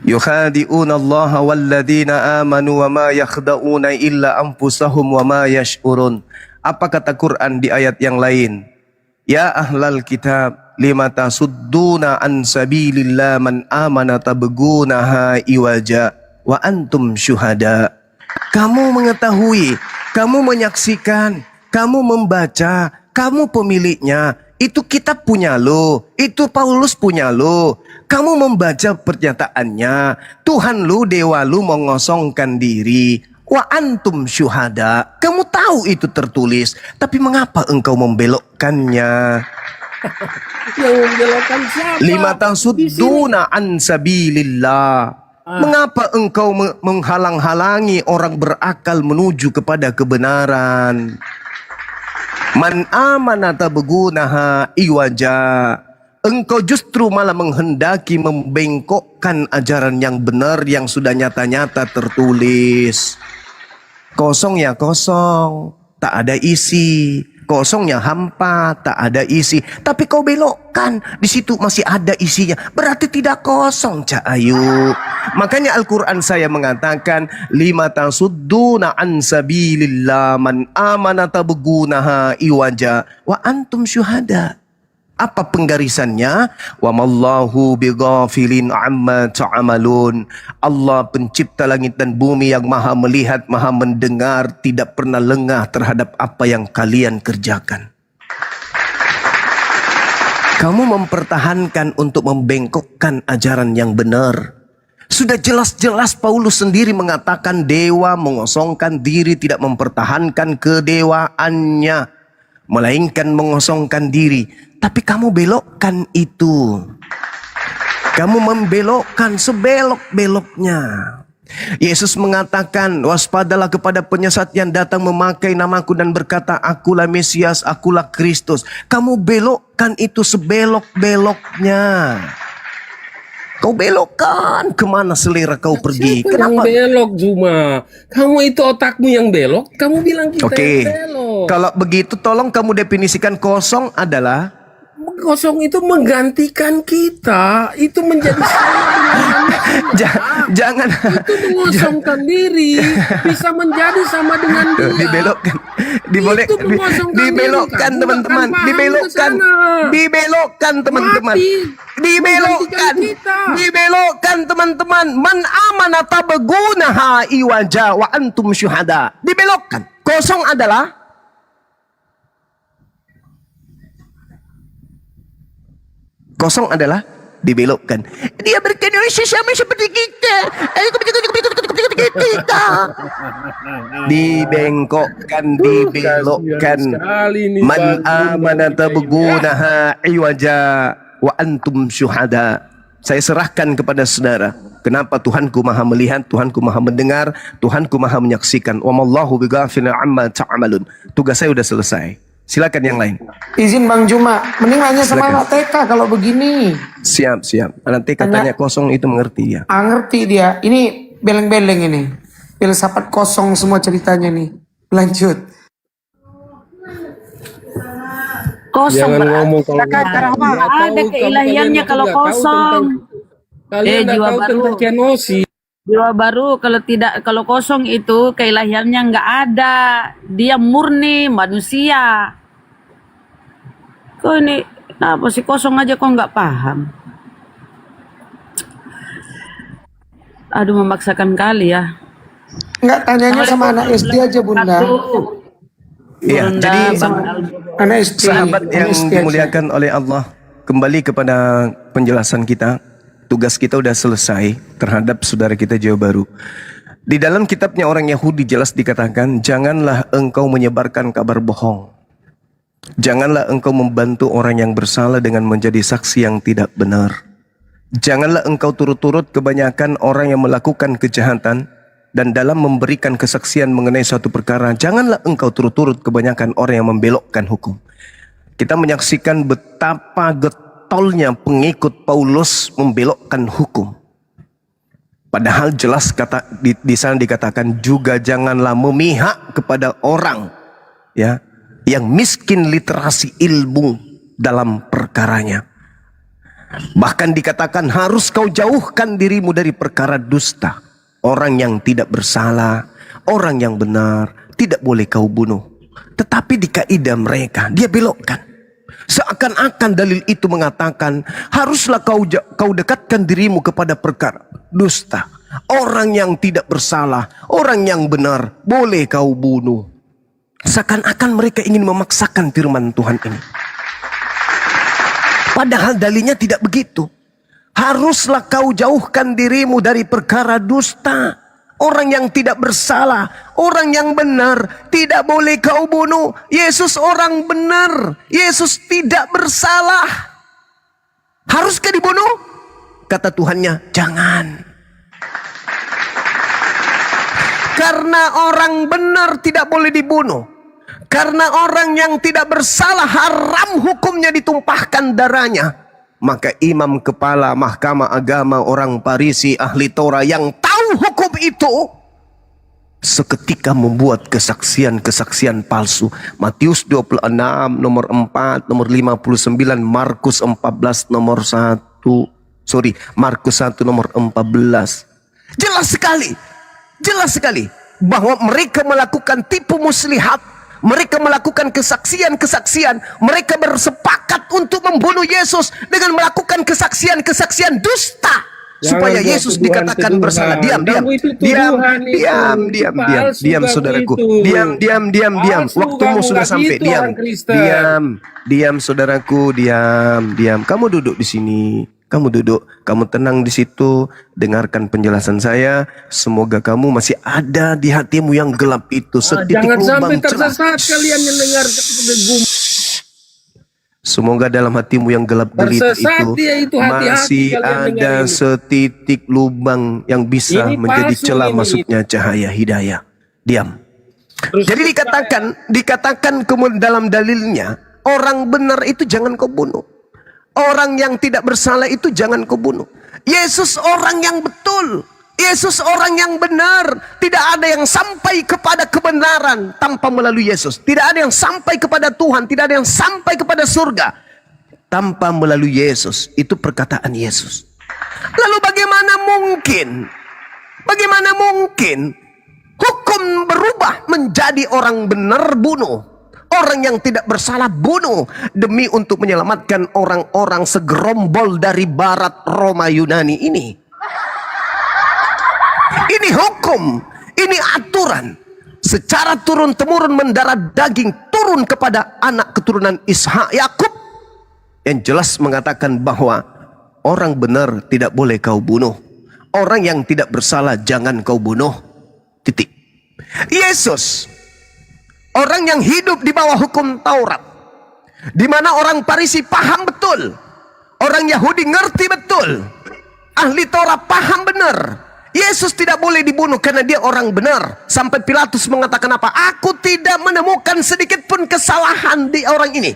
Yukhadi'una Allah walladzina amanu wa ma yakhda'una illa anfusahum wa ma yash'urun. Apa kata Quran di ayat yang lain? Ya ahlal kitab lima tasudduna an sabilillah man amana tabgunaha iwaja wa antum syuhada. Kamu mengetahui, kamu menyaksikan, kamu membaca, kamu pemiliknya. Itu kitab punya lo, itu Paulus punya lo. Kamu membaca pernyataannya, Tuhan lu, dewa lu mengosongkan diri. Wa antum syuhada. Kamu tahu itu tertulis, tapi mengapa engkau membelokkannya? Yang membelokkan siapa? Lima Di sini. tasudduna an sabilillah. Mengapa engkau menghalang-halangi orang berakal menuju kepada kebenaran? Man amana tabgunaha iwaja. Engkau justru malah menghendaki membengkokkan ajaran yang benar yang sudah nyata-nyata tertulis. Kosong ya kosong, tak ada isi. Kosongnya hampa, tak ada isi. Tapi kau belokkan, di situ masih ada isinya. Berarti tidak kosong, Cak Ayu. Makanya Al-Quran saya mengatakan, lima tasudduna an sabilillah man amana tabgunaha iwaja wa antum syuhada. Apa penggarisannya? Wa mallahu bighafilin amma ta'malun. Allah pencipta langit dan bumi yang maha melihat, maha mendengar, tidak pernah lengah terhadap apa yang kalian kerjakan. Kamu mempertahankan untuk membengkokkan ajaran yang benar. Sudah jelas-jelas Paulus sendiri mengatakan dewa mengosongkan diri, tidak mempertahankan kedewaannya, melainkan mengosongkan diri. Tapi kamu belokkan itu. Kamu membelokkan sebelok-beloknya. Yesus mengatakan, waspadalah kepada penyesat yang datang memakai namaku dan berkata, akulah Mesias, akulah Kristus. Kamu belokkan itu sebelok-beloknya. Kau belokkan kemana selera kau pergi. Siapa yang belok, Zuma? Kamu itu otakmu yang belok. Kamu bilang kita Oke. yang belok. Kalau begitu tolong kamu definisikan kosong adalah Kosong itu menggantikan kita. Itu menjadi sama dengan jangan itu mengosongkan diri. Bisa menjadi sama dengan dia. dibelokkan. Diboleh Itu mengosongkan dibelokkan diri, teman-teman, bukan paham dibelokkan. ke sana. Dibelokkan teman-teman. Mati. Dibelokkan. Menggantikan kita. Dibelokkan teman-teman. Man amana tabgunaha iwaja wa antum syuhada. Dibelokkan. Kosong adalah dibelokkan. Dia berkenosis sama seperti kita. Dibengkokkan, dibelokkan. Kasihan sekali nih, Man Pak. amana tabgunaha iwaja wa antum syuhada. Saya serahkan kepada saudara. Kenapa? Tuhanku maha melihat, Tuhanku maha mendengar, Tuhanku maha menyaksikan. Wa mallahu bighafilin amma ta'malun. Tugas saya sudah selesai. Silakan yang lain. Izin Bang Juma, mending nanya sama Silakan. anak TK kalau begini. Siap. Nanti katanya kosong itu mengerti ya. Ngerti dia. Ini beleng-beleng ini. Filsafat kosong semua ceritanya nih. Lanjut. Kosong Jangan berarti. ngomong kalau Kata nggak Rahma, tahu. ada Kamu- keilahiannya kalian kalau nggak tahu kosong. Kalian nggak jiwa tahu baru. tentang kenosis. Jiwa baru kalau kosong itu keilahiannya nggak ada. Dia murni manusia. Kok ini kenapa sih kosong aja kok nggak paham? Aduh, memaksakan kali ya. Enggak, tanyanya sama anak SD aja Bunda. Iya, Bunda, jadi Bang Albo. Anak SD. sahabat anak yang SD aja. dimuliakan oleh Allah, kembali kepada penjelasan kita. Tugas kita udah selesai terhadap saudara kita Jawa Baru. Di dalam kitabnya orang Yahudi jelas dikatakan, janganlah engkau menyebarkan kabar bohong. Janganlah engkau membantu orang yang bersalah dengan menjadi saksi yang tidak benar. Janganlah engkau turut-turut kebanyakan orang yang melakukan kejahatan, dan dalam memberikan kesaksian mengenai suatu perkara, janganlah engkau turut-turut kebanyakan orang yang membelokkan hukum. Kita menyaksikan betapa getolnya pengikut Paulus membelokkan hukum. Padahal jelas di sana dikatakan juga janganlah memihak kepada orang ya yang miskin literasi ilmu dalam perkaranya. Bahkan dikatakan harus kau jauhkan dirimu dari perkara dusta. Orang yang tidak bersalah, orang yang benar, tidak boleh kau bunuh. Tetapi di kaidah mereka, dia belokkan. Seakan-akan dalil itu mengatakan, haruslah kau dekatkan dirimu kepada perkara dusta. Orang yang tidak bersalah, orang yang benar, boleh kau bunuh. Seakan-akan mereka ingin memaksakan firman Tuhan ini. Padahal dalilnya tidak begitu. Haruslah kau jauhkan dirimu dari perkara dusta. Orang yang tidak bersalah, orang yang benar, tidak boleh kau bunuh. Yesus orang benar, Yesus tidak bersalah. Haruskah dibunuh? Kata Tuhannya, jangan. Karena orang benar tidak boleh dibunuh. Karena orang yang tidak bersalah haram hukumnya ditumpahkan darahnya. Maka imam kepala mahkamah agama, orang Farisi, ahli Torah yang tahu hukum itu, seketika membuat kesaksian-kesaksian palsu. Matius 26 nomor 4, nomor 59, Markus 14 nomor 1. Markus 1 nomor 14. Jelas sekali bahwa mereka melakukan tipu muslihat. Mereka melakukan kesaksian-kesaksian. Mereka bersepakat untuk membunuh Yesus dengan melakukan kesaksian-kesaksian dusta. Supaya Yesus dikatakan bersalah. Diam saudaraku. Diam. Waktumu sudah sampai. Diam saudaraku. Diam. Kamu duduk di sini. Kamu tenang di situ, dengarkan penjelasan saya. Semoga kamu masih ada di hatimu yang gelap itu setitik Jangan sampai lubang tersesat celah. kalian yang dengar. Semoga dalam hatimu yang gelap gulita Tersesat dia itu, hati-hati masih kalian dengar ada ini. setitik lubang yang bisa Ini menjadi palsu celah ini. masuknya cahaya hidayah. Diam. Terus Jadi dikatakan kemudian dalam dalilnya, orang benar itu jangan kau bunuh. Orang yang tidak bersalah itu jangan kau bunuh. Yesus orang yang betul. Yesus orang yang benar. Tidak ada yang sampai kepada kebenaran tanpa melalui Yesus. Tidak ada yang sampai kepada Tuhan. Tidak ada yang sampai kepada surga tanpa melalui Yesus. Itu perkataan Yesus. Lalu bagaimana mungkin hukum berubah menjadi orang benar bunuh? Orang yang tidak bersalah bunuh demi untuk menyelamatkan orang-orang segerombol dari barat Roma Yunani ini. Ini hukum, ini aturan. Secara turun-temurun mendarah daging turun kepada anak keturunan Ishak Yakub. Yang jelas mengatakan bahwa orang benar tidak boleh kau bunuh. Orang yang tidak bersalah jangan kau bunuh. Titik. Yesus orang yang hidup di bawah hukum Taurat, di mana orang Farisi paham betul, orang Yahudi ngerti betul, ahli Taurat paham benar. Yesus tidak boleh dibunuh karena dia orang benar. Sampai Pilatus mengatakan apa? Aku tidak menemukan sedikit pun kesalahan di orang ini.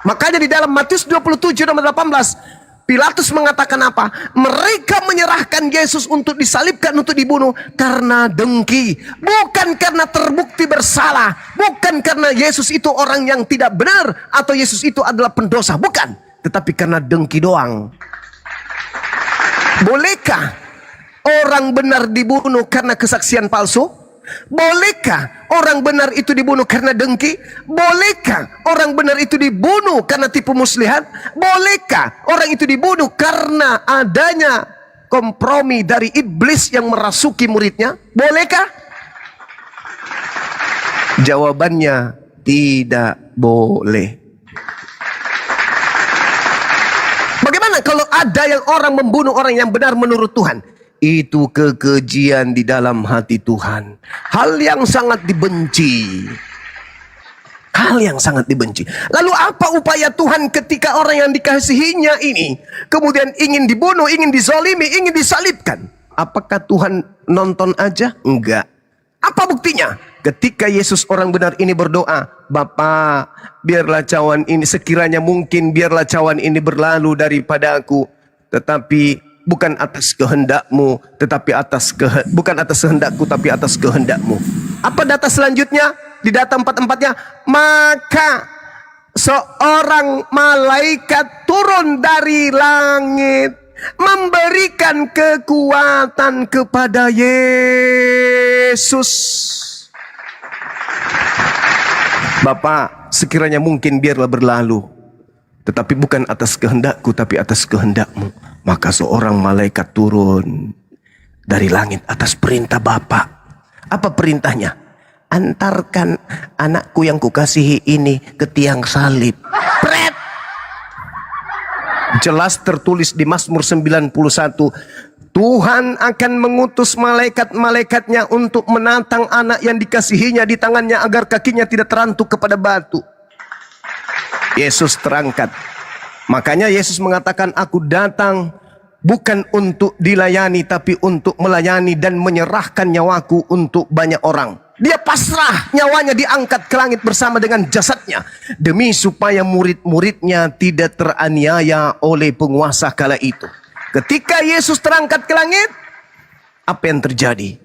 Makanya di dalam Matius 27 nomor 18, Pilatus mengatakan apa? Mereka menyerahkan Yesus untuk disalibkan, untuk dibunuh karena dengki. Bukan karena terbukti bersalah. Bukan karena Yesus itu orang yang tidak benar atau Yesus itu adalah pendosa. Bukan. Tetapi karena dengki doang. Bolehkah orang benar dibunuh karena kesaksian palsu? Bolehkah orang benar itu dibunuh karena dengki? Bolehkah orang benar itu dibunuh karena tipu muslihat? Bolehkah orang itu dibunuh karena adanya kompromi dari iblis yang merasuki muridnya? Bolehkah? Jawabannya tidak boleh. Bagaimana kalau ada yang orang membunuh orang yang benar menurut Tuhan? Itu kekejian di dalam hati Tuhan. Hal yang sangat dibenci. Hal yang sangat dibenci. Lalu apa upaya Tuhan ketika orang yang dikasihinya ini kemudian ingin dibunuh, ingin dizalimi, ingin disalibkan? Apakah Tuhan nonton aja? Enggak. Apa buktinya? Ketika Yesus orang benar ini berdoa, Bapa, biarlah cawan ini, sekiranya mungkin biarlah cawan ini berlalu daripada aku, tetapi bukan atas kehendakmu, tetapi bukan atas kehendakku, tapi atas kehendakmu. Apa data selanjutnya? Di data 44-nya, maka seorang malaikat turun dari langit memberikan kekuatan kepada Yesus. Bapa, sekiranya mungkin biarlah berlalu, tetapi bukan atas kehendakku, tapi atas kehendakmu. Maka seorang malaikat turun dari langit atas perintah Bapa. Apa perintahnya? Antarkan anakku yang kukasihi ini ke tiang salib. Pret! Jelas tertulis di Mazmur 91. Tuhan akan mengutus malaikat-malaikatnya untuk menantang anak yang dikasihinya di tangannya agar kakinya tidak terantuk kepada batu. Yesus terangkat. Makanya Yesus mengatakan, aku datang bukan untuk dilayani, tapi untuk melayani dan menyerahkan nyawaku untuk banyak orang. Dia pasrah, nyawanya diangkat ke langit bersama dengan jasadnya, demi supaya murid-muridnya tidak teraniaya oleh penguasa kala itu. Ketika Yesus terangkat ke langit, apa yang terjadi?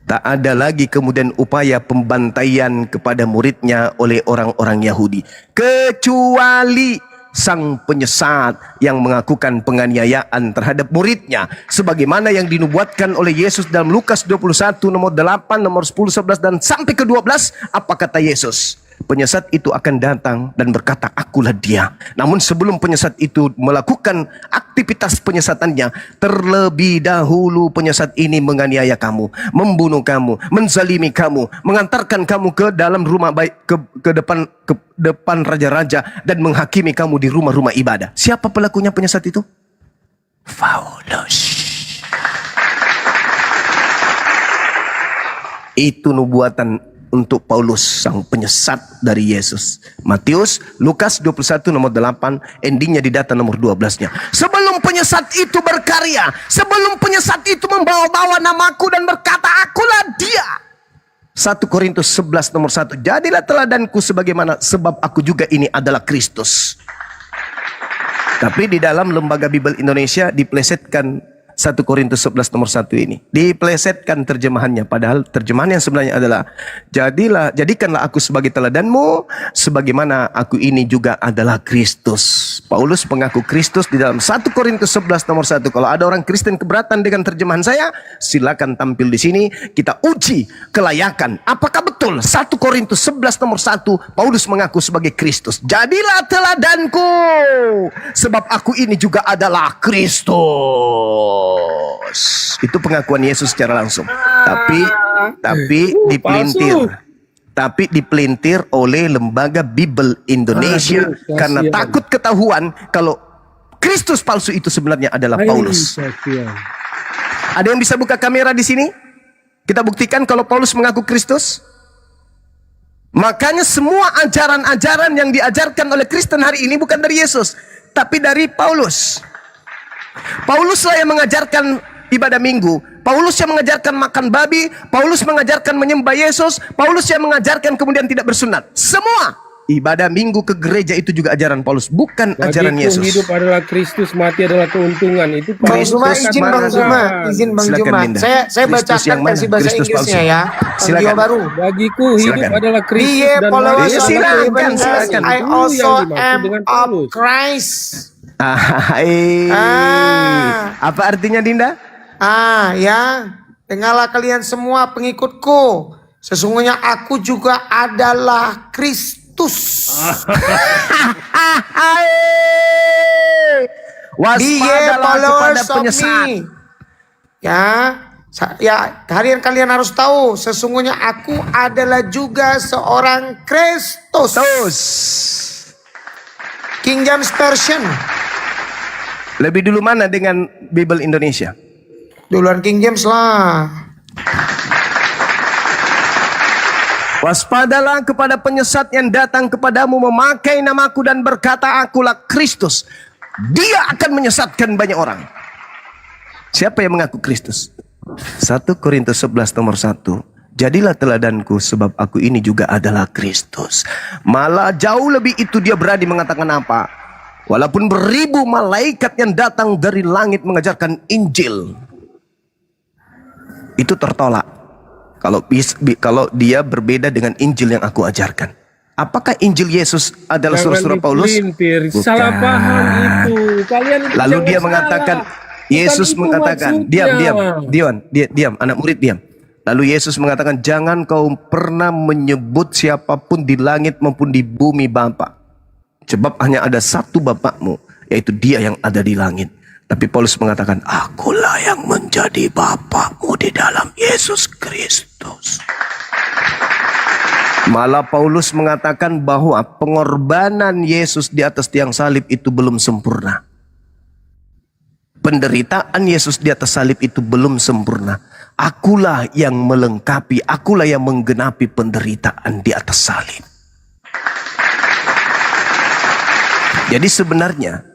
Tak ada lagi kemudian upaya pembantaian kepada muridnya oleh orang-orang Yahudi, kecuali sang penyesat yang mengakukan penganiayaan terhadap muridnya, sebagaimana yang dinubuatkan oleh Yesus dalam Lukas 21 nomor 8, nomor 10, 11 dan sampai ke 12. Apa kata Yesus? Penyesat itu akan datang dan berkata, akulah dia. Namun sebelum penyesat itu melakukan aktivitas penyesatannya, terlebih dahulu penyesat ini menganiaya kamu, membunuh kamu, menzalimi kamu, mengantarkan kamu ke dalam rumah baik, ke depan raja-raja, dan menghakimi kamu di rumah-rumah ibadah. Siapa pelakunya penyesat itu? Paulus. Itu nubuatan untuk Paulus, sang penyesat dari Yesus. Matius, Lukas 21 nomor 8, endingnya di data nomor 12-nya. Sebelum penyesat itu berkarya, sebelum penyesat itu membawa-bawa namaku dan berkata, akulah dia. 1 Korintus 11 nomor 1, jadilah teladanku sebagaimana, sebab aku juga ini adalah Kristus. Tapi di dalam Lembaga Bible Indonesia diplesetkan 1 Korintus 11 nomor 1 ini. Diplesetkan terjemahannya. Padahal terjemahan yang sebenarnya adalah, jadikanlah aku sebagai teladanmu, sebagaimana aku ini juga adalah Kristus. Paulus mengaku Kristus di dalam 1 Korintus 11 nomor 1. Kalau ada orang Kristen keberatan dengan terjemahan saya, silakan tampil di sini. Kita uji kelayakan. Apakah betul 1 Korintus 11 nomor 1 Paulus mengaku sebagai Kristus? Jadilah teladanku, sebab aku ini juga adalah Kristus. Itu pengakuan Yesus secara langsung. Tapi dipelintir oleh Lembaga Bible Indonesia karena takut ketahuan kalau Kristus palsu itu sebenarnya adalah Paulus. Ada yang bisa buka kamera di sini? Kita buktikan kalau Paulus mengaku Kristus. Makanya semua ajaran-ajaran yang diajarkan oleh Kristen hari ini bukan dari Yesus, tapi dari Paulus. Paulus lah yang mengajarkan ibadah minggu, Paulus yang mengajarkan makan babi, Paulus mengajarkan menyembah Yesus, Paulus yang mengajarkan kemudian tidak bersunat. Semua ibadah minggu ke gereja itu juga ajaran Paulus, bukan ajaran Yesus. Hidup adalah Kristus, mati adalah keuntungan. Itu Bang Zuma, izin Bang Zuma. Saya bacakan versi bahasa Inggrisnya ya. Silakan. Baru. Bagiku hidup adalah Kristus dan mati silakan. I also am of Christ. Apa artinya, Dinda? Ya, dengarlah kalian semua pengikutku. Sesungguhnya aku juga adalah Kristus. Waspadalah kepada followers of penyesat. me. Ya, kalian harus tahu sesungguhnya aku adalah juga seorang Kristus. Terus. King James Version. Lebih dulu mana dengan Bible Indonesia? Duluan King James lah. Waspadalah kepada penyesat yang datang kepadamu memakai namaku dan berkata akulah Kristus. Dia akan menyesatkan banyak orang. Siapa yang mengaku Kristus? 1 Korintus 11 nomor 1. Jadilah teladanku sebab aku ini juga adalah Kristus. Malah jauh lebih itu dia berani mengatakan apa? Walaupun beribu malaikat yang datang dari langit mengajarkan Injil, itu tertolak. Kalau dia berbeda dengan Injil yang aku ajarkan. Apakah Injil Yesus adalah surah-surah Paulus? Bukan. Bukan. Salah paham itu. Kalian itu Lalu jangan dia salah. mengatakan, Bukan Yesus itu mengatakan, maksudnya. diam, anak murid diam. Lalu Yesus mengatakan, jangan kau pernah menyebut siapapun di langit maupun di bumi Bapa. Sebab hanya ada satu Bapakmu, yaitu Dia yang ada di langit. Tapi Paulus mengatakan, akulah yang menjadi Bapakmu di dalam Yesus Kristus. Malah Paulus mengatakan bahwa pengorbanan Yesus di atas tiang salib itu belum sempurna. Penderitaan Yesus di atas salib itu belum sempurna. Akulah yang melengkapi, akulah yang menggenapi penderitaan di atas salib. Jadi sebenarnya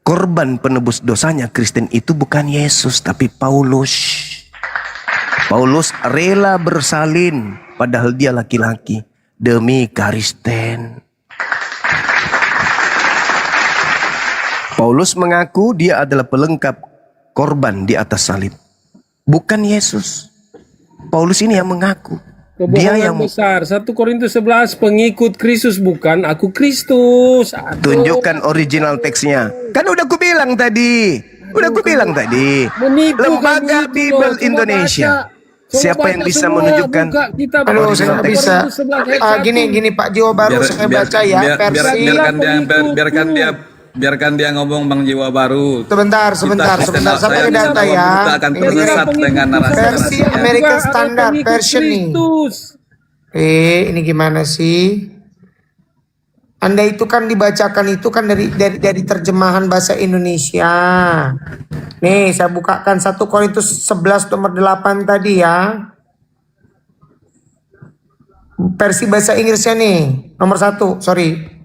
korban penebus dosanya Kristen itu bukan Yesus tapi Paulus. Paulus rela bersalin padahal dia laki-laki demi Kristen. Paulus mengaku dia adalah pelengkap korban di atas salib. Bukan Yesus. Paulus ini yang mengaku. Dia Kebohongan yang besar. 1 Korintus 11, pengikut Kristus bukan aku Kristus. Aduh. tunjukkan original teksnya. Kan udah ku bilang tadi. Menipu Lembaga kamu itu Bible loh. Coba Indonesia. baca. Coba Siapa yang baca bisa semua. menunjukkan? Buka kitab Aduh, saya original nggak text. bisa. 1 Korintus 11 ayat 1. Gini Pak Jiwa Baru saya baca ya versi. biarkan dia ngomong Bang Jiwa Baru. Sebentar, sampai ke data ya. Kita akan tersesat dengan Versi narasi-narasinya. American Standard Version nih. Kristus. Ini gimana sih? Anda itu kan dibacakan itu kan dari terjemahan bahasa Indonesia. Nih, saya bukakan 1 Korintus 11 nomor 8 tadi ya. Versi bahasa Inggrisnya nih, nomor 1, sorry.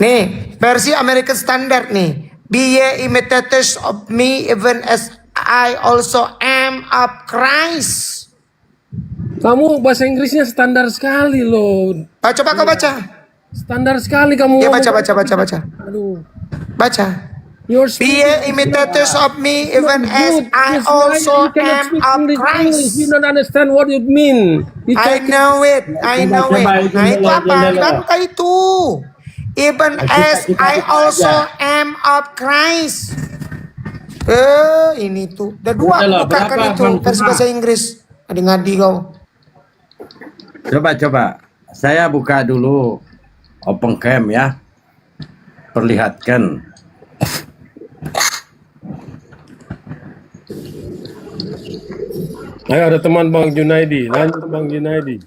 Nih, versi American Standard nih. Be ye imitators of me even as I also am of Christ. Kamu bahasa Inggrisnya standar sekali loh. Coba kau baca. Standar sekali kamu. Ya ngomong. baca. Aduh. Baca. Your Be ye imitators of me even as I also am of Christ. You don't understand what it mean. I know it. Nah itu apa? Bangka itu. Even as I also am of Christ. Ini tuh. Udah dua aku bukakan itu versi bahasa Inggris. Ngadi kau. Coba. Saya buka dulu Open Cam ya. Perlihatkan. Ayo ada teman Bang Junaidi. Lanjut Bang Junaidi.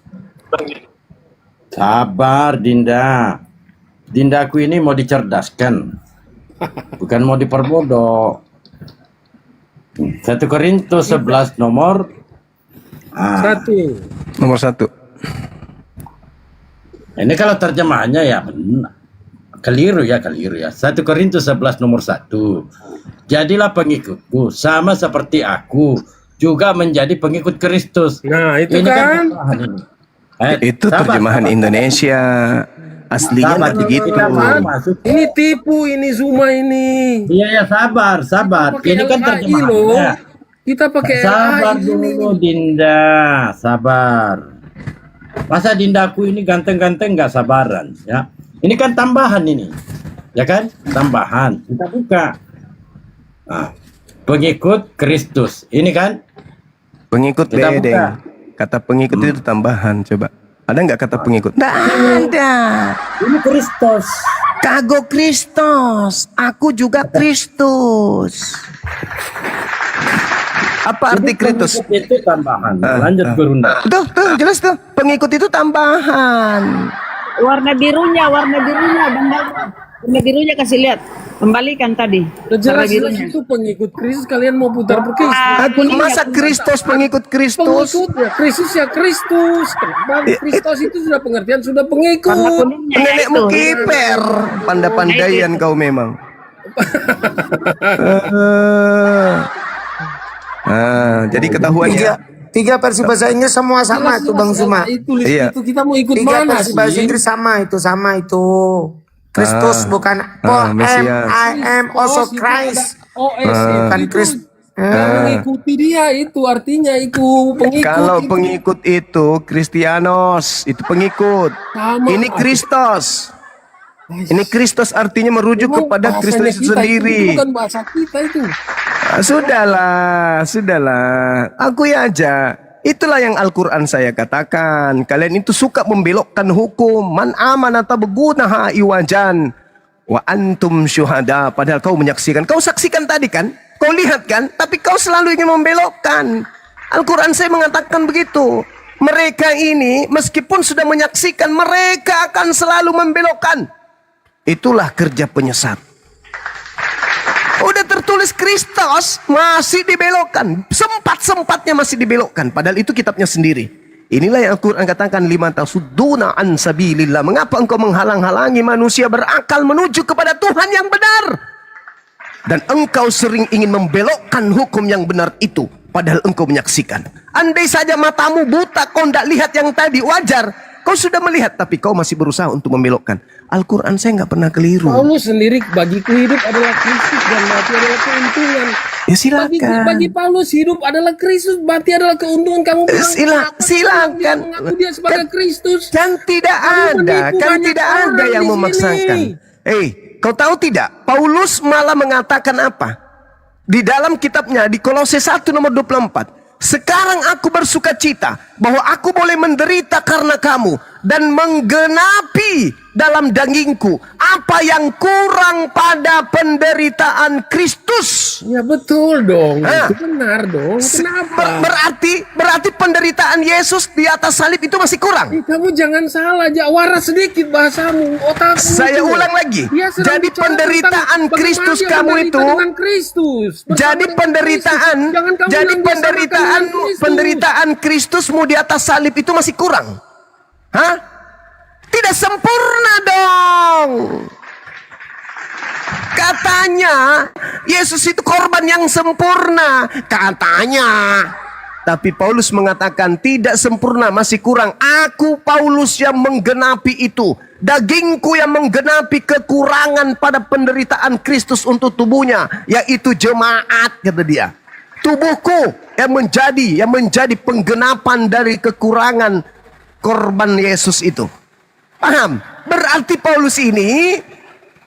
Sabar Dinda. Dindaku ini mau dicerdaskan. Bukan mau diperbodoh. 1 Korintus 11 nomor 1. Nomor 1. Ini kalau terjemahannya ya benar. Keliru ya. 1 Korintus 11 nomor 1. Jadilah pengikutku sama seperti aku juga menjadi pengikut Kristus. Nah, itu Ini kan. kesalahan ini. Itu terjemahan Indonesia. Aslinya nggak begitu. Ini tipu, ini Zuma ini. Iya ya sabar. Ini kan LAI terjemahannya. loh. Kita pakai Sabar LAI dulu ini. Dinda, sabar. Masa Dindaku ini ganteng-ganteng nggak sabaran ya? Ini kan tambahan ini, ya kan? Tambahan. Kita buka. Nah, pengikut Kristus. Ini kan? Pengikut Kita bedeng. buka. Kata pengikut itu tambahan. Coba. Ada nggak kata pengikut? Nggak ada. Ini Kristus. Kago Kristus, aku juga Kristus. Apa arti Kristus? Pengikut itu tambahan. Lanjut Gurunda. Tuh, jelas tuh. Pengikut itu tambahan. Warna birunya Bang. Warna birunya kasih lihat. Kembalikan tadi. Jelas Warna itu pengikut Kristus, kalian mau putar per Kristus. Masa Kristus pengikut Kristus? Pengikut ya Kristus ya Kristus. Kenapa Kristus itu sudah pengertian sudah Warna pengikut. kuningnya ya Nenekmu itu. kiper. Pandai-pandaian kau memang. Jadi ketahuannya. Tiga versi bahasa Inggris semua sama itu Bang Zuma. Itu Iya. itu kita mau ikut Tiga mana versi sih? bahasa Inggris sama itu. Kristus bukan Mesias. I am also Christ. OS Bukan itu Kristus. mengikuti dia itu artinya itu pengikut. Kalau itu. pengikut itu Kristianos, itu pengikut. Sama. Ini Kristus. Ini Kristus artinya merujuk Memang kepada bahasanya Kristus itu kita sendiri. Itu bukan bahasa kita itu. Sudahlah. Aku ya aja. Itulah yang Al-Quran saya katakan. Kalian itu suka membelokkan hukum. Man amanata begunaha iwajan. Wa antum syuhada. Padahal kau menyaksikan. Kau saksikan tadi kan? Kau lihat kan? Tapi kau selalu ingin membelokkan. Al-Quran saya mengatakan begitu. Mereka ini meskipun sudah menyaksikan, mereka akan selalu membelokkan. Itulah kerja penyesat. Udah tertulis Kristus masih dibelokkan. Sempat-sempatnya masih dibelokkan. Padahal itu kitabnya sendiri. Inilah yang Al-Quran katakan lima tasudduna an sabilillah. Mengapa engkau menghalang-halangi manusia berakal menuju kepada Tuhan yang benar? Dan engkau sering ingin membelokkan hukum yang benar itu. Padahal engkau menyaksikan. Andai saja matamu buta, kau tidak lihat yang tadi, wajar. Kau sudah melihat, tapi kau masih berusaha untuk membelokkan. Al-Quran saya nggak pernah keliru. Paulus sendiri bagiku hidup adalah Kristus dan mati adalah keuntungan. Ya silakan. Bagi Paulus hidup adalah Kristus, mati adalah keuntungan. Kamu bilang Silakan. dia mengaku dia sebagai Kristus. Kan tidak Kamu ada, menipu kan banyak tidak ada orang yang di memaksakan. sini. Kau tahu tidak? Paulus malah mengatakan apa? Di dalam kitabnya di Kolose 1 nomor 24. Sekarang aku bersuka cita bahwa aku boleh menderita karena kamu dan menggenapi dalam dagingku apa yang kurang pada penderitaan Kristus. Ya betul dong, Ah. itu benar dong. Kenapa? Berarti penderitaan Yesus di atas salib itu masih kurang. Kamu jangan salah, waras sedikit bahasamu, otakmu. Saya itu. ulang lagi. Dia sedang Jadi bicara penderitaan tentang bagaimana Kristus dia kamu menderita itu. dengan Kristus. Bersama Jadi dengan penderitaan, Kristus. Jangan kamu jadi bilang dia sama dengan Kristus. penderitaan Kristusmu di atas salib itu masih kurang. Hah? Tidak sempurna dong. Katanya Yesus itu korban yang sempurna. Katanya. Tapi Paulus mengatakan tidak sempurna, masih kurang. Aku Paulus yang menggenapi itu. Dagingku yang menggenapi kekurangan pada penderitaan Kristus untuk tubuhnya, yaitu jemaat, kata dia. Tubuhku yang menjadi penggenapan dari kekurangan korban Yesus itu. Paham? Berarti Paulus ini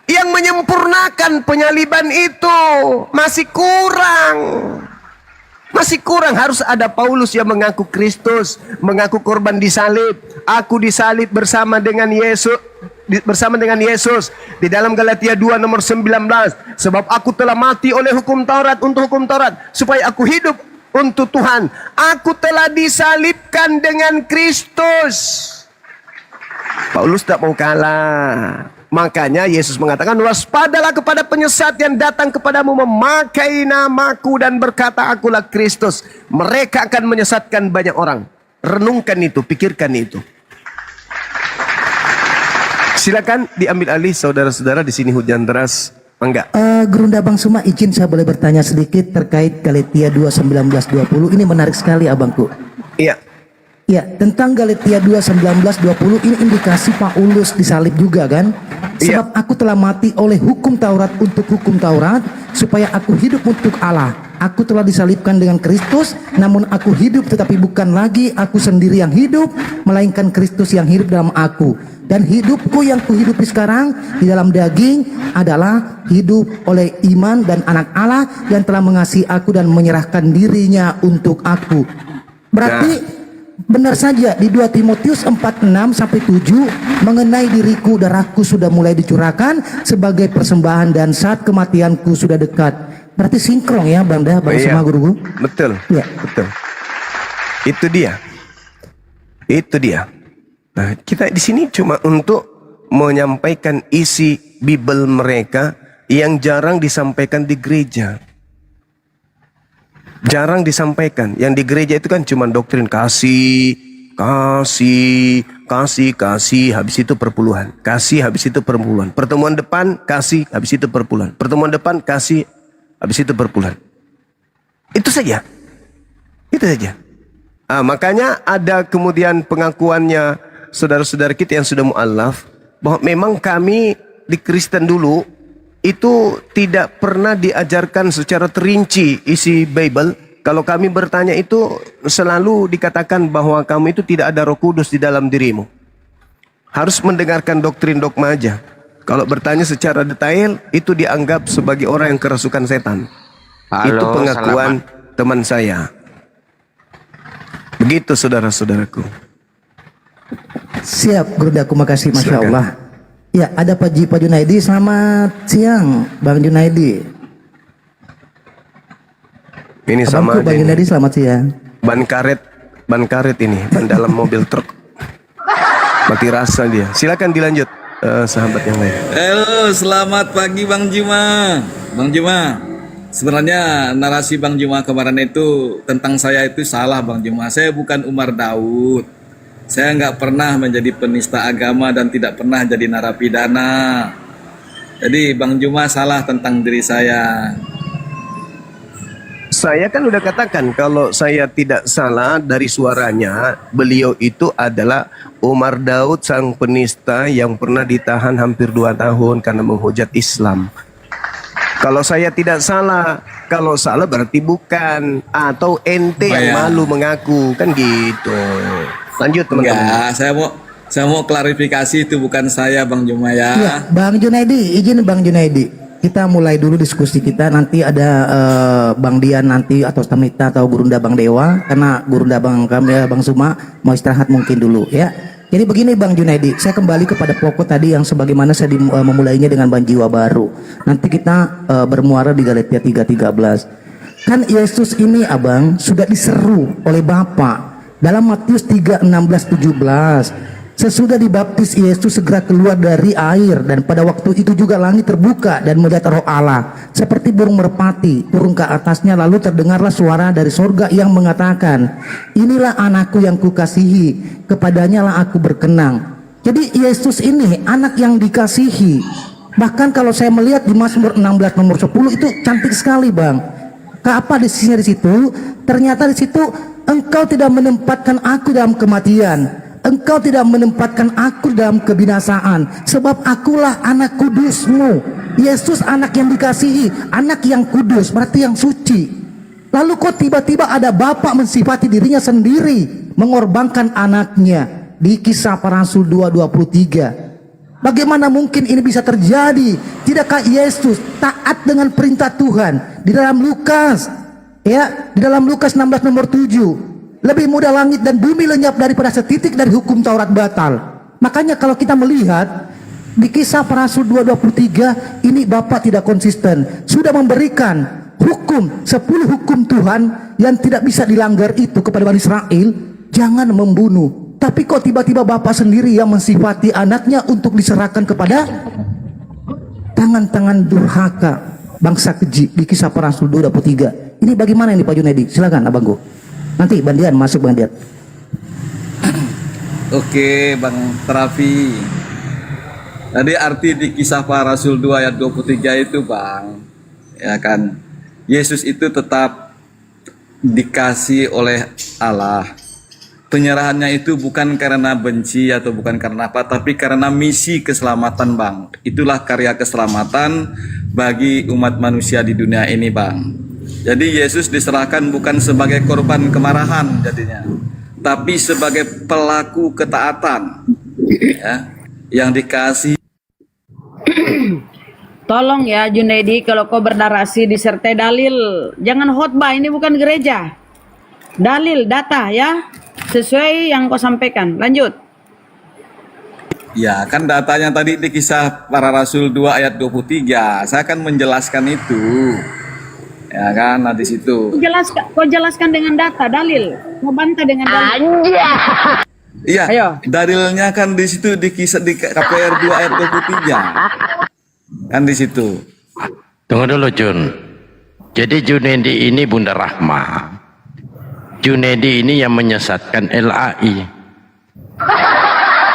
yang menyempurnakan penyaliban itu masih kurang. Masih kurang, harus ada Paulus yang mengaku Kristus, mengaku korban disalib. Aku disalib bersama dengan Yesus. Di dalam Galatia 2 nomor 19. Sebab aku telah mati oleh hukum Taurat untuk hukum Taurat, supaya aku hidup untuk Tuhan. Aku telah disalibkan dengan Kristus. Paulus tak mau kalah. Makanya Yesus mengatakan, waspadalah kepada penyesat yang datang kepadamu memakai namaku dan berkata akulah Kristus. Mereka akan menyesatkan banyak orang. Renungkan itu, pikirkan itu. Silakan diambil alih saudara-saudara, di sini hujan deras. Enggak. Gerunda Bang Suma, izin saya boleh bertanya sedikit terkait Galatia 2:19-20. Ini menarik sekali abangku. Iya. Ya, tentang Galatia 2:19-20 ini indikasi Paulus disalib juga kan? Iya. Sebab aku telah mati oleh hukum Taurat untuk hukum Taurat, supaya aku hidup untuk Allah. Aku telah disalibkan dengan Kristus, namun aku hidup tetapi bukan lagi aku sendiri yang hidup, melainkan Kristus yang hidup dalam aku. Dan hidupku yang kuhidupi sekarang di dalam daging adalah hidup oleh iman dan anak Allah yang telah mengasihi aku dan menyerahkan dirinya untuk aku. Berarti benar saja di 2 Timotius 4:6 sampai 7 mengenai diriku darahku sudah mulai dicurahkan sebagai persembahan dan saat kematianku sudah dekat. Berarti sinkron ya Bang Dah, Bang Iya. sama guru. Betul. Ya. Betul. Itu dia. Itu dia. Nah, kita di sini cuma untuk menyampaikan isi Bible mereka yang jarang disampaikan di gereja. Jarang disampaikan. Yang di gereja itu kan cuma doktrin kasih, habis itu perpuluhan. Kasih, habis itu perpuluhan. Pertemuan depan, kasih, habis itu perpuluhan. Pertemuan depan, kasih, habis itu perpuluhan. Itu saja. Itu saja. Makanya ada kemudian pengakuannya saudara-saudara kita yang sudah mu'alaf, bahwa memang kami di Kristen dulu itu tidak pernah diajarkan secara terinci isi Bible. Kalau kami bertanya itu selalu dikatakan bahwa kamu itu tidak ada Roh Kudus di dalam dirimu. Harus mendengarkan doktrin dogma aja. Kalau bertanya secara detail itu dianggap sebagai orang yang kerasukan setan. Itu pengakuan teman saya. Begitu saudara-saudaraku. Siap, Guru Daku, makasih, Masya Silakan. Allah. Ya, ada Pak Junaidi. Selamat siang, Bang Junaidi. Ini Abangku, sama aja Bang ini. Junaidi, selamat siang. Ban karet ini, ban dalam mobil truk. Mati rasa dia. Silakan dilanjut, sahabat yang lain. Halo, selamat pagi Bang Juma. Bang Juma, sebenarnya narasi Bang Juma kemarin itu tentang saya itu salah Bang Juma. Saya bukan Umar Daud. Saya nggak pernah menjadi penista agama dan tidak pernah jadi narapidana. Jadi Bang Juma salah tentang diri saya. Saya kan udah katakan kalau saya tidak salah dari suaranya, beliau itu adalah Umar Daud sang penista yang pernah ditahan hampir 2 tahun karena menghujat Islam. Kalau saya tidak salah, kalau salah berarti bukan, atau ente Oh, yang ya. malu mengaku, kan gitu. Lanjut teman-teman. Enggak, saya mau klarifikasi itu bukan saya Bang Juma ya. Ya, Bang Junaidi, izin Bang Junaidi. Kita mulai dulu diskusi kita. Nanti ada Bang Dian nanti atau Tamita atau Gurunda Bang Dewa. Karena Gurunda Bang kami Bang Suma mau istirahat mungkin dulu ya. Jadi begini Bang Junaidi, saya kembali kepada pokok tadi yang sebagaimana saya memulainya dengan Bang Jiwa Baru. Nanti kita bermuara di Galatia 3:13. Kan Yesus ini Abang sudah diseru oleh Bapa dalam Matius 3:16-17. Sesudah dibaptis Yesus segera keluar dari air, dan pada waktu itu juga langit terbuka dan melihat Roh Allah seperti burung merpati turun ke atasnya, lalu terdengarlah suara dari sorga yang mengatakan, inilah anakku yang kukasihi, kepadanya lah aku berkenan. Jadi Yesus ini anak yang dikasihi. Bahkan kalau saya melihat di Mazmur 16 nomor 10 itu cantik sekali Bang. Apa di situ? Ternyata di situ, engkau tidak menempatkan aku dalam kematian, engkau tidak menempatkan aku dalam kebinasaan, sebab akulah anak kudusmu. Yesus anak yang dikasihi, anak yang kudus, berarti yang suci. Lalu kok tiba-tiba ada Bapa mensifati dirinya sendiri, mengorbankan anaknya di Kisah Para Rasul 2:23. Bagaimana mungkin ini bisa terjadi? Tidakkah Yesus taat dengan perintah Tuhan? Di dalam Lukas, ya, di dalam Lukas 16 nomor 7. Lebih mudah langit dan bumi lenyap daripada setitik dari hukum Taurat batal. Makanya kalau kita melihat di Kisah Para Rasul 2:23 ini Bapak tidak konsisten. Sudah memberikan hukum 10 hukum Tuhan yang tidak bisa dilanggar itu kepada Bani Israel. Jangan membunuh. Tapi kok tiba-tiba Bapak sendiri yang mensifati anaknya untuk diserahkan kepada tangan-tangan durhaka bangsa keji di Kisah Para Rasul 2:23. Ini bagaimana ini Pak Junaidi? Silakan Abangku. Nanti Bandian masuk Bandian. Oke Bang Terapi. Tadi arti di Kisah Para Rasul 2 ayat 23 itu Bang, ya kan, Yesus itu tetap dikasih oleh Allah. Penyerahannya itu bukan karena benci atau bukan karena apa, tapi karena misi keselamatan Bang. Itulah karya keselamatan bagi umat manusia di dunia ini Bang. Jadi Yesus diserahkan bukan sebagai korban kemarahan jadinya, tapi sebagai pelaku ketaatan ya, yang dikasih. Tolong ya Junaidi, kalau kau bernarasi disertai dalil. Jangan khotbah, ini bukan gereja. Dalil, data ya. sesuai yang kau sampaikan. Lanjut. Ya, kan datanya tadi di Kisah Para Rasul 2 ayat 23. Saya akan menjelaskan itu. Ya kan, nah di situ. Kau jelaskan dengan data, dalil. Mau bantah dengan dalil. Iya, Ayo. dalilnya kan di situ di kisah di KPR 2 ayat 23. Kan di situ. Tunggu dulu Jun. Jadi Junaidi ini Bunda Rahma. Junaidi ini yang menyesatkan LAI.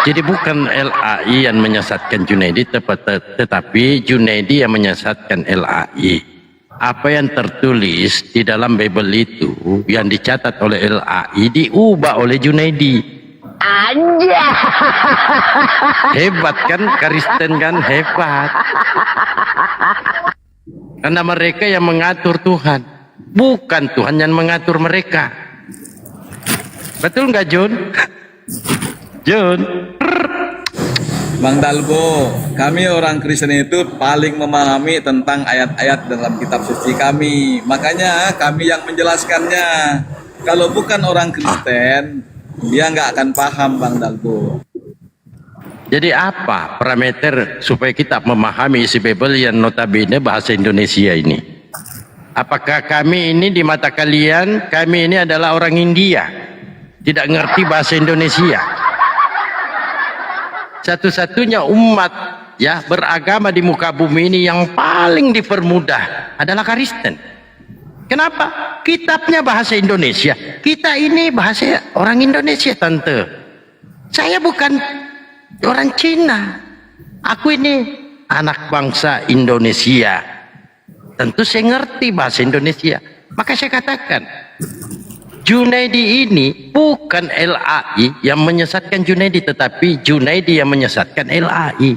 Jadi bukan LAI yang menyesatkan Junaidi, tetapi Junaidi yang menyesatkan LAI. Apa yang tertulis di dalam Bible itu yang dicatat oleh LAI diubah oleh Junaidi. Hebat kan, Kristen kan hebat. Karena mereka yang mengatur Tuhan, bukan Tuhan yang mengatur mereka. Betul nggak Jun? Jun. Bang Dalbo, kami orang Kristen itu paling memahami tentang ayat-ayat dalam kitab suci kami. Makanya kami yang menjelaskannya. Kalau bukan orang Kristen, dia nggak akan paham Bang Dalbo. Jadi apa parameter supaya kita memahami isi Bible yang notabene bahasa Indonesia ini? Apakah kami ini di mata kalian, kami ini adalah orang India, tidak ngerti bahasa Indonesia? Satu-satunya umat ya beragama di muka bumi ini yang paling dipermudah adalah Kristen. Kenapa? Kitabnya bahasa Indonesia. Kita ini bahasa orang Indonesia, tante. Saya bukan orang Cina. Aku ini anak bangsa Indonesia. Tentu saya ngerti bahasa Indonesia. Maka saya katakan, Junaidi ini bukan LAI yang menyesatkan Junaidi, tetapi Junaidi yang menyesatkan LAI.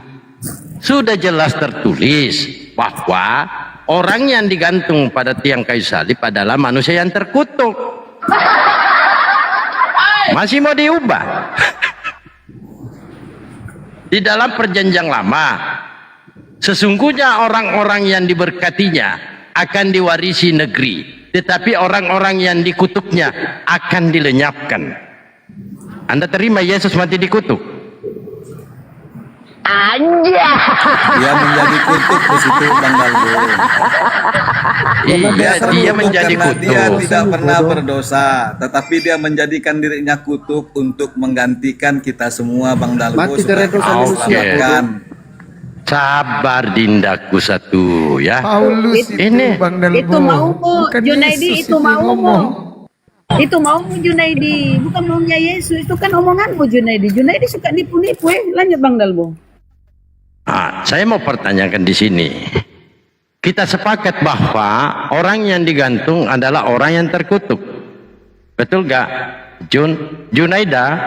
Sudah jelas tertulis bahwa orang yang digantung pada tiang kayu salib adalah manusia yang terkutuk. Masih mau diubah? Di dalam perjanjian lama, sesungguhnya orang-orang yang diberkatinya akan diwarisi negeri, tetapi orang-orang yang dikutuknya akan dilenyapkan. Anda terima Yesus mati dikutuk? Dia menjadi kutuk di situ Bang Dalbo. Iya, dia menjadi Karena kutuk. dia tidak pernah berdosa, tetapi dia menjadikan dirinya kutuk untuk menggantikan kita semua Bang Dalbo. Mati supaya karena dosa kita manusia. diselamatkan. Sabar dindaku satu ya. Paulus Ini Bang Dalbo. Itu maumu Bukan Junaidi, Yesus itu maumu. ngomong. Itu maumu Junaidi, bukan maunya Yesus. Itu kan omonganmu Junaidi. Junaidi suka nipu-nipu. Lanjut Bang Dalbo. Saya mau pertanyakan di sini. Kita sepakat bahwa orang yang digantung adalah orang yang terkutuk. Betul gak? Junaida?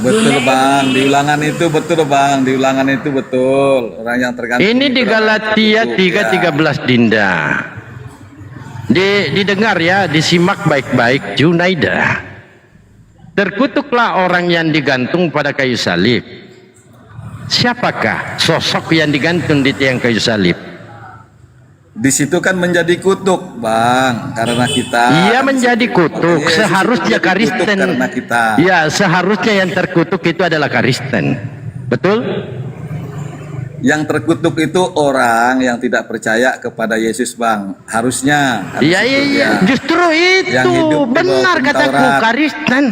Betul Bang, di ulangan itu betul Bang, di ulangan itu betul. Orang yang tergantung. Ini di itu Galatia orang terkutuk, 3:13 Dinda. Didengar ya, disimak baik-baik. Junaida. Terkutuklah orang yang digantung pada kayu salib. Siapakah sosok yang digantung di tiang kayu salib? Di situ kan menjadi kutuk Bang, karena kita. Ia menjadi kutuk. Yesus Seharusnya itu menjadi kutuk Kristen. karena kita. Ya, seharusnya yang terkutuk itu adalah Kristen. Betul? Yang terkutuk itu orang yang tidak percaya kepada Yesus Bang. Harusnya. Iya, iya, iya. Justru Yang itu hidup di bawah benar hukum kataku, Taurat. Kristen.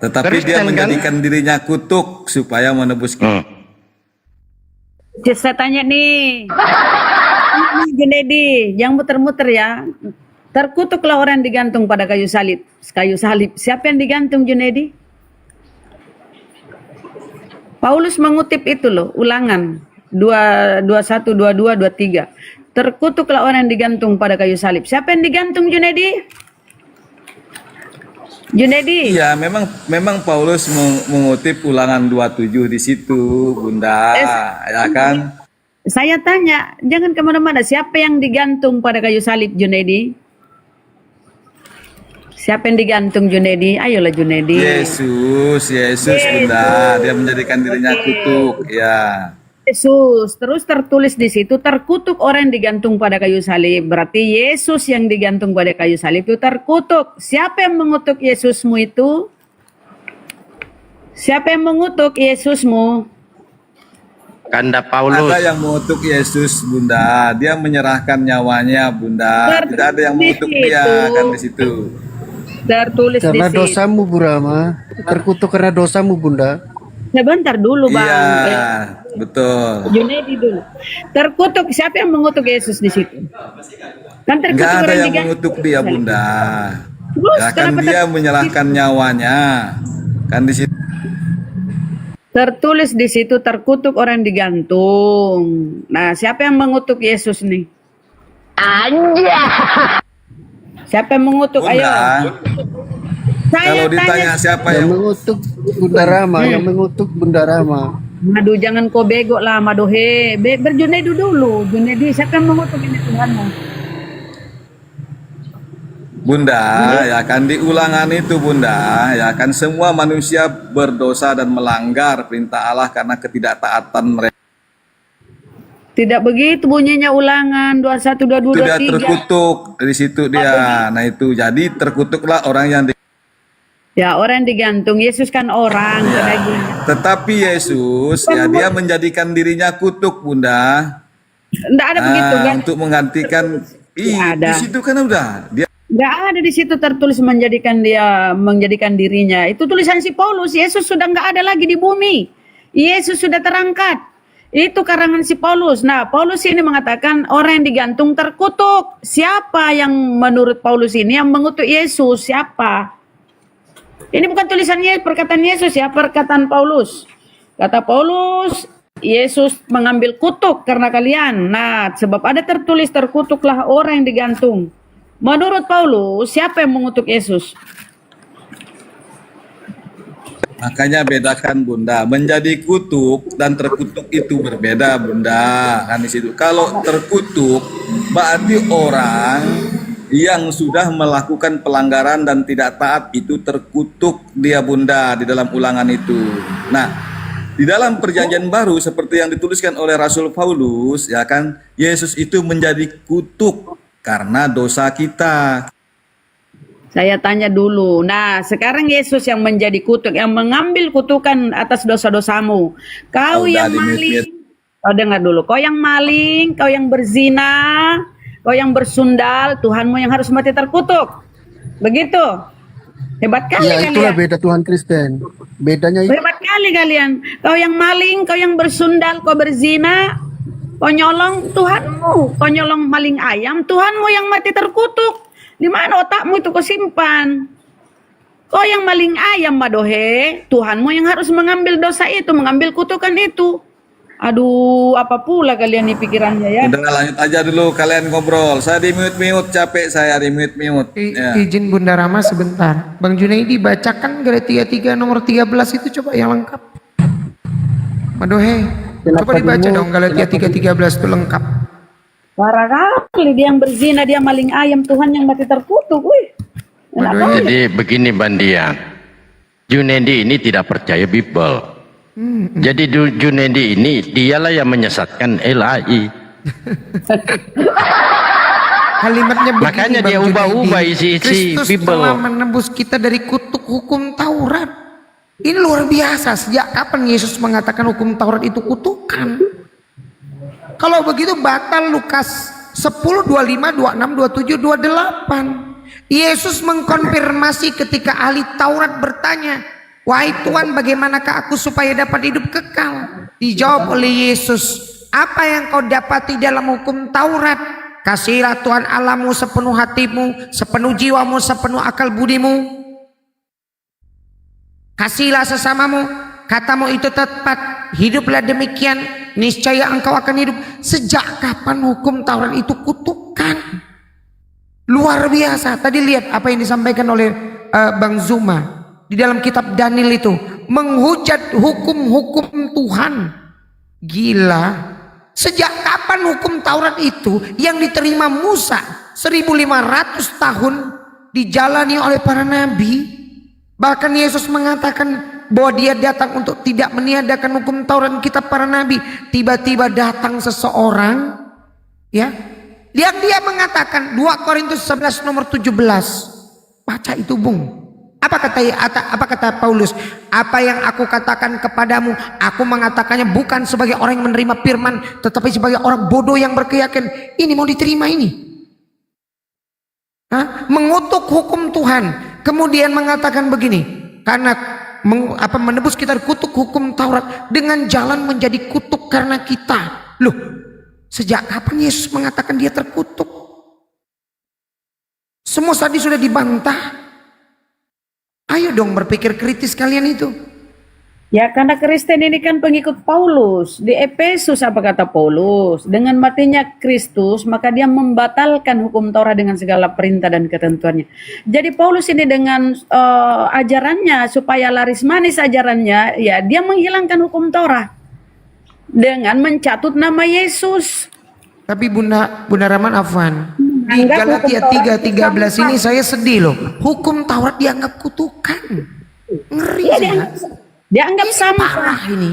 Tetapi dia Kristen, kan? menjadikan dirinya kutuk supaya menebus kita. Saya tanya nih. Junaidi, jangan muter-muter ya. Terkutuklah orang digantung pada kayu salib. Kayu salib. Siapa yang digantung Junaidi? Paulus mengutip itu loh, Ulangan 21, 22, 23. Terkutuklah orang yang digantung pada kayu salib. Siapa yang digantung Junaidi? Junaidi. Iya, memang Paulus mengutip Ulangan 27 di situ, Bunda, ya kan? Saya tanya, jangan kemana-mana. Siapa yang digantung pada kayu salib Junaidi? Siapa yang digantung Junaidi? Ayolah Junaidi. Yesus, Bunda, dia menjadikan dirinya kutuk, ya. Yesus. Terus tertulis di situ, terkutuk orang yang digantung pada kayu salib. Berarti Yesus yang digantung pada kayu salib itu terkutuk. Siapa yang mengutuk Yesusmu itu? Siapa yang mengutuk Yesusmu? Kanda Paulus. Ada yang mengutuk Yesus, Bunda. Dia menyerahkan nyawanya, Bunda. Tidak ada yang mengutuk dia, kan di situ. Tertulis Karena di situ. dosamu Burama, terkutuk karena dosamu Bunda. Sebentar dulu Bang. Iya, betul. Junedi dulu. Terkutuk, siapa yang mengutuk Yesus di situ? Kan terkutuk Nggak ada orang yang digantung. mengutuk dia, Bunda. Terus Ya kan kenapa dia tertulis? menyerahkan nyawanya. Kan di situ. Tertulis di situ terkutuk orang digantung. Nah, siapa yang mengutuk Yesus nih? Siapa yang mengutuk? Ayo. Bunda, Saya kalau ditanya tanya. siapa Yang yang mengutuk Bunda Rama, yang mengutuk Bunda Rama. Madu jangan kau bego lah, Madu he. Berjunedu dulu. Junedi, siapa yang mengutuk ini Tuhanmu? Bunda, ya kan di ulangan itu Bunda, ya kan semua manusia berdosa dan melanggar perintah Allah karena ketidaktaatan mereka. Tidak begitu bunyinya ulangan 21, 22, Itu dia 23. terkutuk di situ dia. Nah itu jadi terkutuklah orang yang Ya, orang digantung. Yesus kan orang. Lagi. tetapi Yesus ya dia menjadikan dirinya kutuk Bunda. Enggak ada begitu kan? Untuk menggantikan ada. di situ kan udah dia Enggak ada di situ tertulis menjadikan dirinya. Itu tulisan si Paulus. Yesus sudah enggak ada lagi di bumi. Yesus sudah terangkat. Itu karangan si Paulus. Nah, Paulus ini mengatakan orang yang digantung terkutuk. Siapa yang menurut Paulus ini yang mengutuk Yesus? Siapa? Ini bukan tulisannya perkataan Yesus ya, perkataan Paulus. Kata Paulus, Yesus mengambil kutuk karena kalian. Nah, sebab ada tertulis terkutuklah orang yang digantung. Menurut Paulus, siapa yang mengutuk Yesus? makanya bedakan Bunda, menjadi kutuk dan terkutuk itu berbeda Bunda. Kan di situ. Kalau terkutuk berarti orang yang sudah melakukan pelanggaran dan tidak taat itu terkutuk dia Bunda di dalam ulangan itu. Nah, di dalam perjanjian baru seperti yang dituliskan oleh Rasul Paulus ya kan, Yesus itu menjadi kutuk karena dosa kita. Saya tanya dulu. Nah, sekarang Yesus yang menjadi kutuk, yang mengambil kutukan atas dosa-dosamu. Kau Udah yang di-mute. maling, kau dengar dulu. Kau yang maling, kau yang berzina, kau yang bersundal, Tuhanmu yang harus mati terkutuk. Begitu. Hebat kali Ya itulah kalian. beda Tuhan Kristen. Bedanya itu. Hebat kali kalian. Kau yang maling, kau yang bersundal, kau berzina, kau nyolong Tuhanmu. Kau nyolong maling ayam, Tuhanmu yang mati terkutuk. Di mana otakmu itu kau simpan? Kau yang maling ayam, Madohe, Tuhanmu yang harus mengambil dosa itu, mengambil kutukan itu. Aduh, apa pula kalian di pikirannya ya? Udah lanjut aja dulu kalian ngobrol. Saya di mute capek saya di mute. Ya. Izin Bunda Rama sebentar. Bang Junaidi bacakan Galatia 3 nomor 13 itu coba yang lengkap. Madohe, coba dibaca dong Galatia 3:13 itu lengkap. Parah kali dia yang berzina, dia maling ayam, Tuhan yang mati terkutuk. Wih. Enak banget. Jadi begini Bandia, Junaidi ini tidak percaya Bible. Jadi Junaidi ini dialah yang menyesatkan LAI. Kalimatnya begini, Makanya Bang dia Junaidi. ubah-ubah isi Kristus Bible. telah menebus kita dari kutuk hukum Taurat. Ini luar biasa. Sejak kapan Yesus mengatakan hukum Taurat itu kutukan? Kalau begitu batal Lukas 10, 25, 26, 27, 28. Yesus mengkonfirmasi ketika ahli Taurat bertanya, "Wahai Tuhan, bagaimanakah aku supaya dapat hidup kekal?" Dijawab oleh Yesus, "Apa yang kau dapati dalam hukum Taurat? Kasihilah Tuhan Allahmu sepenuh hatimu, sepenuh jiwamu, sepenuh akal budimu. Kasihilah sesamamu, katamu itu tepat, hiduplah demikian, niscaya engkau akan hidup." Sejak kapan hukum Taurat itu kutukan? Luar biasa. Tadi lihat apa yang disampaikan oleh Bang Zuma di dalam kitab Daniel itu, menghujat hukum-hukum Tuhan. Gila. Sejak kapan hukum Taurat itu yang diterima Musa 1500 tahun dijalani oleh para nabi? Bahkan Yesus mengatakan bahwa dia datang untuk tidak meniadakan hukum Taurat dan kitab para nabi. Tiba-tiba datang seseorang, ya, dia mengatakan 2 Korintus 11 nomor 17. Baca itu, Bung. Apa kata Paulus? Apa yang aku katakan kepadamu, aku mengatakannya bukan sebagai orang yang menerima firman, tetapi sebagai orang bodoh yang berkeyakinan. Ini mau diterima ini? Mengutuk hukum Tuhan, kemudian mengatakan begini, karena menebus kita dari kutuk hukum Taurat, dengan jalan menjadi kutuk karena kita. Loh, sejak kapan Yesus mengatakan dia terkutuk? Semua tadi sudah dibantah. Ayo dong berpikir kritis kalian itu. Ya, karena Kristen ini kan pengikut Paulus. Di Efesus apa kata Paulus? Dengan matinya Kristus, maka dia membatalkan hukum Taurat dengan segala perintah dan ketentuannya. Jadi Paulus ini dengan ajarannya, supaya laris manis ajarannya, ya dia menghilangkan hukum Taurat dengan mencatut nama Yesus. Tapi Bunda Rahman Afwan, di Anggap Galatia hukum Taurat 3:13 ini saya sedih loh. Hukum Taurat dianggap kutukan. Ngeri Ya, ya. dianggap sampah. Parah ini.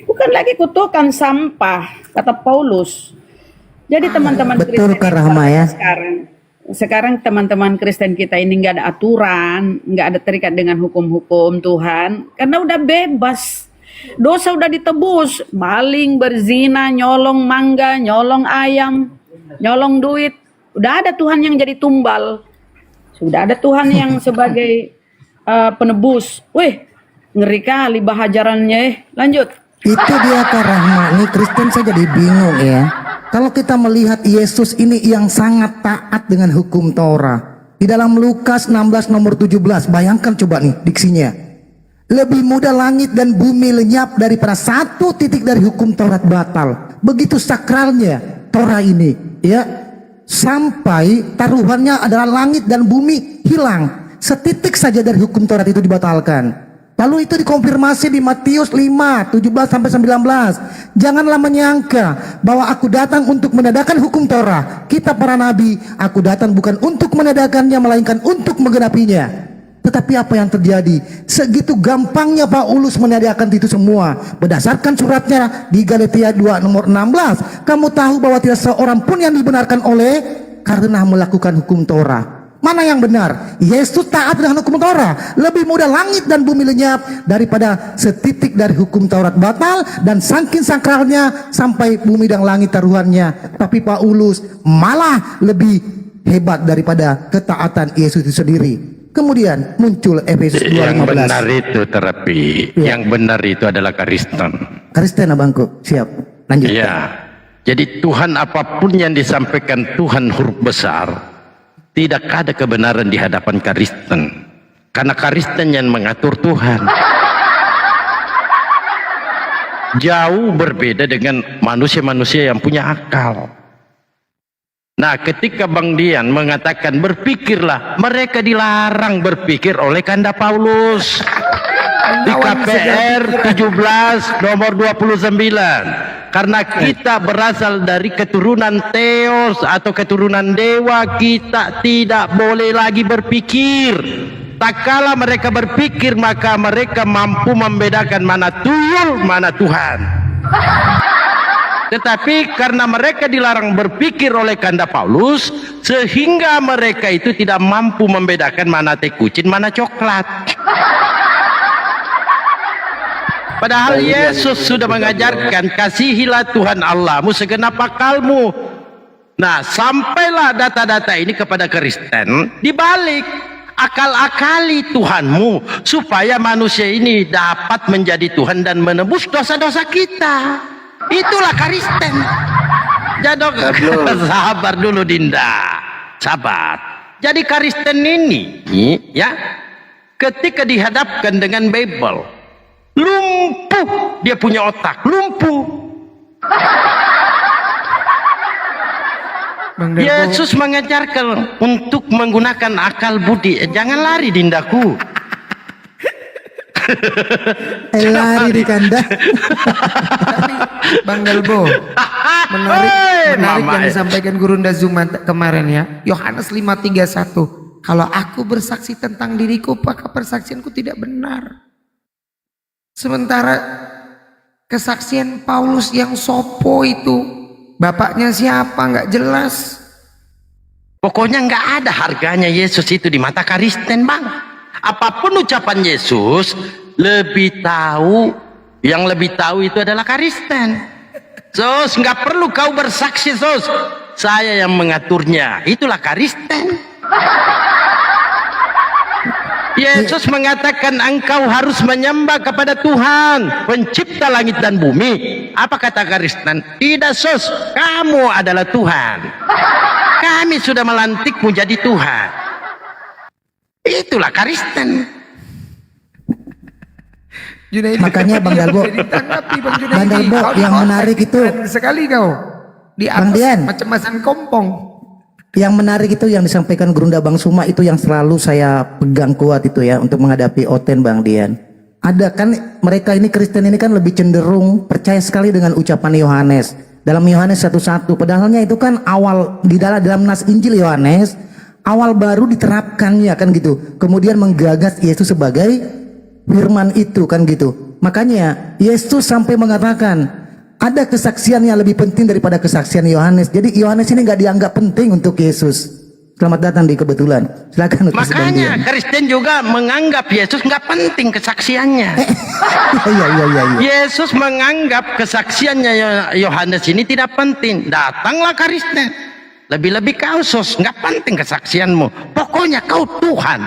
Bukan lagi kutukan, sampah, kata Paulus. Jadi teman-teman betul, Kristen Kak Rahma, ya. Sekarang teman-teman Kristen kita ini nggak ada aturan, nggak ada terikat dengan hukum-hukum Tuhan, karena udah bebas. Dosa udah ditebus, maling, berzina, nyolong mangga, nyolong ayam, nyolong duit. Udah ada Tuhan yang jadi tumbal. Sudah ada Tuhan yang sebagai penebus. Wih, ngeri kali bahajarannya. Lanjut. Itu dia Kak Rahma, nih Kristen saya jadi bingung ya. Kalau kita melihat Yesus ini yang sangat taat dengan hukum Taurat. Di dalam Lukas 16 nomor 17, bayangkan coba nih diksinya. Lebih mudah langit dan bumi lenyap daripada satu titik dari hukum Taurat batal. Begitu sakralnya Taurat ini, ya. Sampai taruhannya adalah langit dan bumi hilang. Setitik saja dari hukum Taurat itu dibatalkan. Lalu itu dikonfirmasi di Matius 5, 17 sampai 19. Janganlah menyangka bahwa aku datang untuk menadakan hukum Taurat. Kita para nabi, aku datang bukan untuk menadakannya, melainkan untuk menggenapinya. Tetapi apa yang terjadi? Segitu gampangnya Paulus menadakan itu semua. Berdasarkan suratnya di Galatia 2 nomor 16. Kamu tahu bahwa tidak seorang pun yang dibenarkan oleh karena melakukan hukum Taurat. Mana yang benar? Yesus taat dengan hukum Taurat. Lebih mudah langit dan bumi lenyap daripada setitik dari hukum Taurat batal, dan saking sakralnya sampai bumi dan langit taruhannya. Tapi Paulus malah lebih hebat daripada ketaatan Yesus itu sendiri. Kemudian muncul Efesus 2:15. Yang benar itu terapi. Ya. Yang benar itu adalah Kristen. Kristen abangku, siap. Lanjut. Ya. Jadi Tuhan apapun yang disampaikan Tuhan huruf besar, tidak ada kebenaran di hadapan Kristen. Karena Kristen yang mengatur Tuhan. Jauh berbeda dengan manusia-manusia yang punya akal. Nah, ketika Bang Dian mengatakan berpikirlah, mereka dilarang berpikir oleh Kanda Paulus. Di KPR 17 nomor 29. Karena kita berasal dari keturunan Theos atau keturunan dewa, kita tidak boleh lagi berpikir. Tak kala mereka berpikir, maka mereka mampu membedakan mana tuyul, mana Tuhan. Tetapi karena mereka dilarang berpikir oleh Kanda Paulus, sehingga mereka itu tidak mampu membedakan mana teh kucing, mana coklat. Padahal Yesus sudah mengajarkan, kasihilah Tuhan Allahmu segenap akalmu. Nah, sampailah data-data ini kepada Kristen, dibalik akal-akali Tuhanmu, supaya manusia ini dapat menjadi Tuhan dan menebus dosa-dosa kita. Itulah Kristen. Jadok, sabar dulu Dinda, sabar. Jadi Kristen ini, ya, ketika dihadapkan dengan Bible, lumpuh dia punya otak, lumpuh. Yesus mengajarkan untuk menggunakan akal budi. Jangan lari Dindaku. Lari di Kanda. Bang Galbo, menarik yang disampaikan Guru Ndazuma kemarin ya. Yohanes 5:31. Kalau aku bersaksi tentang diriku, maka persaksianku tidak benar. Sementara kesaksian Paulus yang sopo itu, bapaknya siapa nggak jelas. Pokoknya nggak ada harganya Yesus itu di mata Kristen, Bang. Apapun ucapan Yesus, yang lebih tahu itu adalah Kristen. Sos, nggak perlu kau bersaksi, Sos. Saya yang mengaturnya. Itulah Kristen. Yesus mengatakan engkau harus menyembah kepada Tuhan, pencipta langit dan bumi. Apa kata Kristen? Tidak, Sos. Kamu adalah Tuhan. Kami sudah melantikmu jadi Tuhan. Itulah Kristen. Makanya Bang Dalbo, Bang Dalbo yang menarik itu sekali kau di Bang Dian. atas macam-macam kompong. Yang menarik itu yang disampaikan Gerunda Bang Suma itu yang selalu saya pegang kuat itu ya untuk menghadapi Oten Bang Dian. Ada kan mereka ini Kristen ini kan lebih cenderung percaya sekali dengan ucapan Yohanes. Dalam Yohanes 1:1 padahalnya itu kan awal di dalam nas Injil Yohanes awal baru diterapkannya kan gitu. Kemudian menggagas Yesus sebagai firman itu kan gitu. Makanya Yesus sampai mengatakan ada kesaksian yang lebih penting daripada kesaksian Yohanes. Jadi Yohanes ini nggak dianggap penting untuk Yesus. Selamat datang di kebetulan. Silakan. Makanya Kristen juga menganggap Yesus nggak penting kesaksiannya. Iya. Yesus menganggap kesaksiannya Yohanes ini tidak penting. Datanglah Kristen. Lebih-lebih kau, Sos, nggak penting kesaksianmu. Pokoknya kau Tuhan.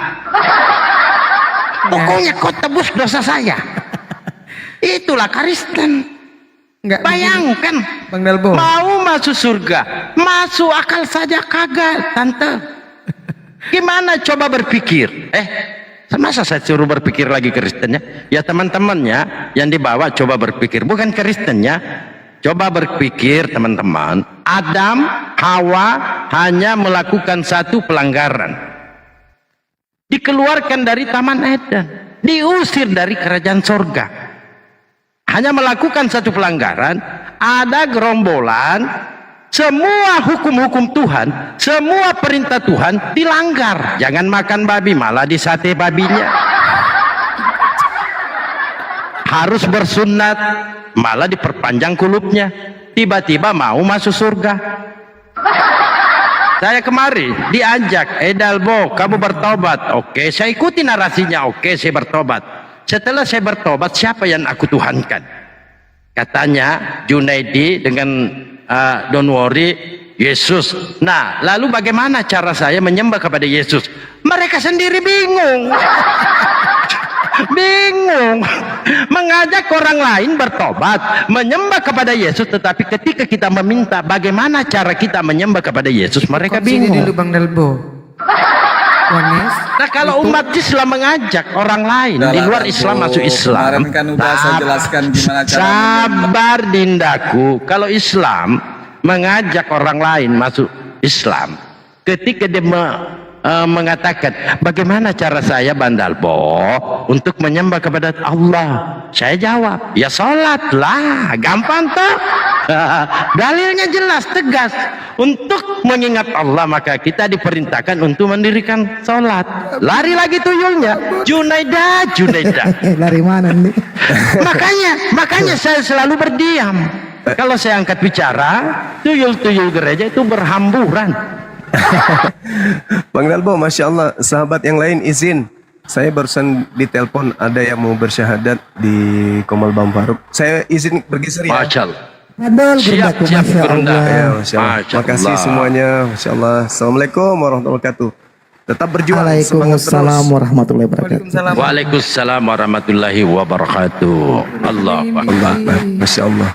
Pokoknya kau tebus dosa saya. Itulah Kristen. Bayangkan, Bang Dalbo, mau masuk surga, masuk akal saja kagak, Tante. Gimana coba berpikir? Masa saya suruh berpikir lagi Kristennya? Ya teman-temannya yang dibawa coba berpikir, bukan Kristennya. Coba berpikir teman-teman, Adam, Hawa hanya melakukan satu pelanggaran. Dikeluarkan dari Taman Eden, diusir dari kerajaan sorga. Hanya melakukan satu pelanggaran, ada gerombolan, semua hukum-hukum Tuhan, semua perintah Tuhan dilanggar. Jangan makan babi, malah disate babinya. Harus bersunat, malah diperpanjang kulupnya. Tiba-tiba mau masuk surga. Saya kemari diajak, Dalbo, kamu bertobat. Oke, saya ikuti narasinya. Oke, saya bertobat. Setelah saya bertobat, siapa yang aku tuhankan? Katanya Junaidi dengan don't worry, Yesus. Nah, lalu bagaimana cara saya menyembah kepada Yesus? Mereka sendiri bingung. Bingung. Mengajak orang lain bertobat, menyembah kepada Yesus, tetapi ketika kita meminta bagaimana cara kita menyembah kepada Yesus, mereka bingung. dulu Bang Dalbo. Nah, kalau umat Islam mengajak orang lain di luar Islam masuk Islam, kemarin kan udah saya jelaskan gimana cara sabar dindaku. Kalau Islam mengajak orang lain masuk Islam, ketika dia mengatakan bagaimana cara saya Bandalbo untuk menyembah kepada Allah, saya jawab ya sholat lah, gampang toh. Dalilnya jelas tegas. Untuk mengingat Allah maka kita diperintahkan untuk mendirikan sholat. Lari lagi tuyulnya, Junaida. Lari mana nih? Makanya saya selalu berdiam. Kalau saya angkat bicara, tuyul-tuyul gereja itu berhamburan. Bang Dalbo, Masya Allah, sahabat yang lain izin. Saya barusan ditelepon ada yang mau bersyahadat di Komal Bang Faruk. Saya izin bergeser ya. Masya Allah. Siap, Masya Allah. Ya, Masya Allah. Terima kasih semuanya. Masya Allah. Assalamualaikum warahmatullahi wabarakatuh. Tetap berjuang. Waalaikumsalam warahmatullahi wabarakatuh. Waalaikumsalam warahmatullahi wabarakatuh. Allah Akbar. Masya Allah.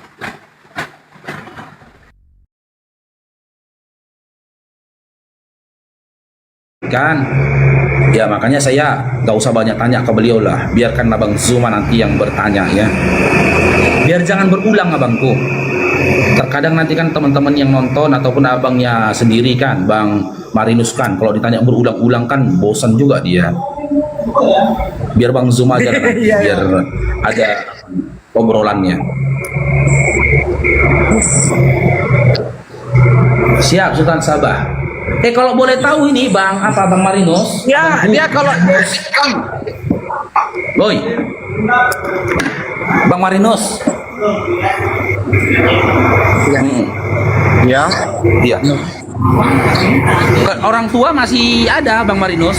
Kan ya makanya saya gak usah banyak tanya ke beliau lah, biarkan Abang Zuma nanti yang bertanya ya, biar jangan berulang abangku. Terkadang nanti kan teman-teman yang nonton ataupun abangnya sendiri kan Bang Marinus kan kalau ditanya berulang-ulang kan bosan juga dia. Biar Bang Zuma aja kan, biar ada obrolannya. Siap Sultan Sabah. Kalau boleh tahu ini Bang, apa Bang Marinus? Ya, dia kalau Boy. Bang Marinus. Ya. Iya. Orang tua masih ada, Bang Marinus.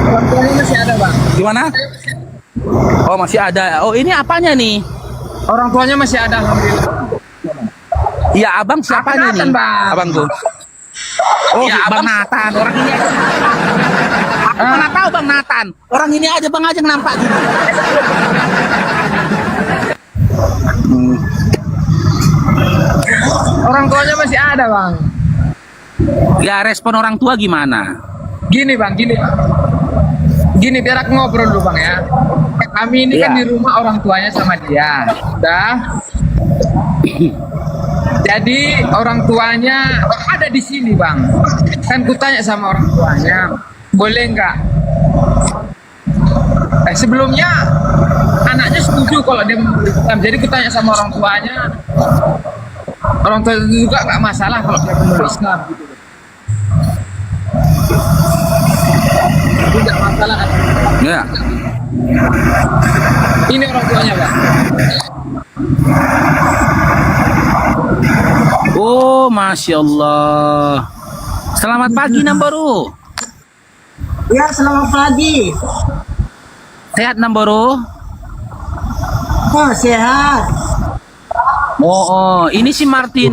Orang tuanya masih ada, Bang. Gimana? Oh, masih ada. Oh, ini apanya nih? Orang tuanya masih ada, alhamdulillah. Iya, abang siapanya nih? Nathan, Bang. Abang tuh. Oh, ya, Bang Nathan. Orang ini aja. Aku mana tahu Bang Nathan. Orang ini aja Bang aja nampak gini. Orang tuanya masih ada, Bang. Ya, respon orang tua gimana? Gini, Bang, gini. Gini, biar aku ngobrol dulu, Bang, ya. Kami ini kan Iya. di rumah orang tuanya sama dia. Udah. Jadi orang tuanya ada di sini, Bang. Kan kutanya sama orang tuanya, boleh nggak? Sebelumnya anaknya setuju kalau dia memeluk Islam. Jadi kutanya sama orang tuanya, orang tua itu juga nggak masalah kalau dia memeluk Islam. Gitu. Tidak masalah kan? Ya. Ini orang tuanya, Bang. Oh, Masya Allah. Selamat pagi Namboru. Ya, selamat pagi. Sehat Namboru? Oh, sehat. Oh, ini si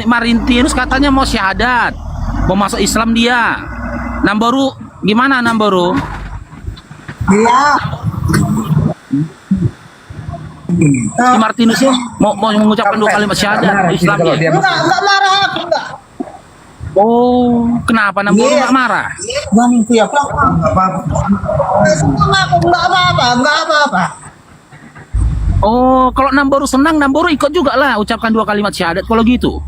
Marintinus katanya mau syahadat. Mau masuk Islam dia. Namboru, gimana Namboru? Iya. Si Martinus mau mengucapkan 2 kalimat syahadat Islam dia. Enggak marah aku, enggak. Oh, kenapa Namboru nggak marah? Gani ku ya, enggak apa-apa. Enggak apa-apa. Oh, kalau Namboru senang, Namboru ikut juga lah ucapkan 2 kalimat syahadat kalau gitu.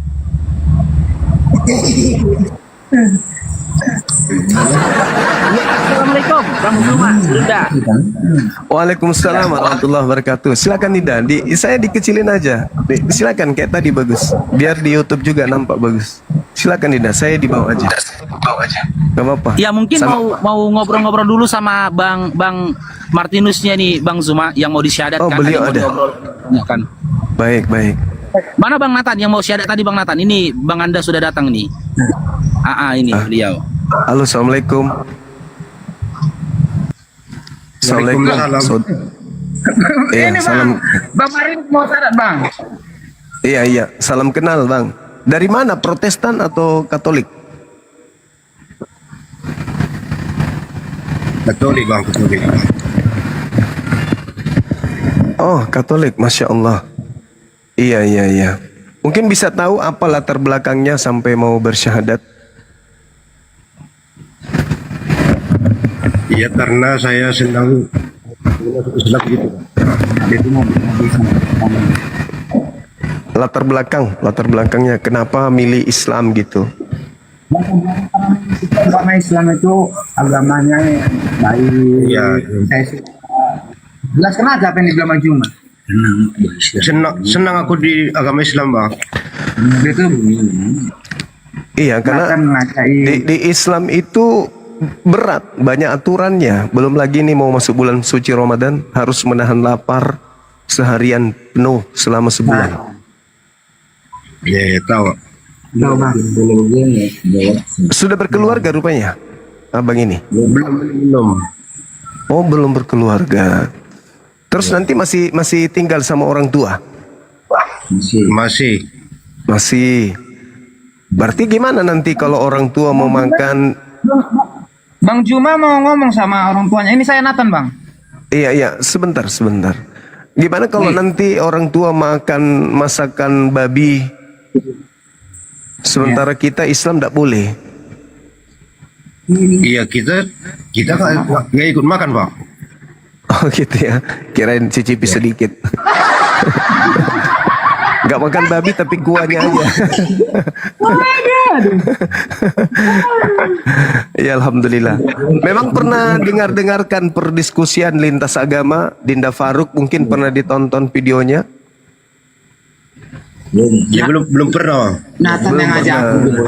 Assalamualaikum, Bang Zuma, Linda. Waalaikumsalam warahmatullahi wabarakatuh. Silakan Dinda, saya dikecilin aja. Silakan kayak tadi bagus. Biar di YouTube juga nampak bagus. Silakan Dinda, saya dibawa aja. Gak apa-apa. Ya mungkin Sama- mau ngobrol-ngobrol dulu sama Bang Martinusnya nih, Bang Zuma yang mau disyahadatkan. Oh, beliau mau ada. diobrol. Ya kan. Baik, baik. Mana Bang Nathan yang mau syahadat tadi Bang Nathan? Ini Bang Anda sudah datang nih. Ini beliau. Halo, assalamualaikum. Assalamualaikum. Iya, Ini, salam. Bang Marin mau syarat, Bang. Iya. Salam kenal, Bang. Dari mana? Protestan atau Katolik? Katolik, Bang, Katolik. Oh, Katolik, Masya Allah. Iya. Mungkin bisa tahu apa latar belakangnya sampai mau bersyahadat? Iya, karena saya senang Islam gitu. Itu mau Latar belakangnya kenapa milih Islam gitu? Agama Islam itu agamanya baik. Iya. Jelaskan aja apa yang dibilang Bang Juma. senang aku di agama Islam, Bang. Itu Iya, karena di Islam itu berat, banyak aturannya. Belum lagi nih mau masuk bulan suci Ramadan, harus menahan lapar seharian penuh selama sebulan. Ya, tahu. Sudah berkeluarga rupanya, abang ini? Belum. Oh, belum berkeluarga. Terus nanti masih tinggal sama orang tua? Masih. Masih. Berarti gimana nanti kalau orang tua mau makan? Bang Juma mau ngomong sama orang tuanya. Ini saya Nathan, Bang. Iya, sebentar. Gimana kalau nanti orang tua makan masakan babi, sementara kita Islam tidak boleh? Iya, kita nggak ikut makan, Bang. Oh gitu ya, kirain cicipi sedikit. Gak makan babi tapi kuahnya aja. Ya Alhamdulillah. Memang pernah dengarkan perdiskusian lintas agama. Dinda Faruk mungkin pernah ditonton videonya. Ya belum pernah, Bang. Nathan yang ngajak aku dulu.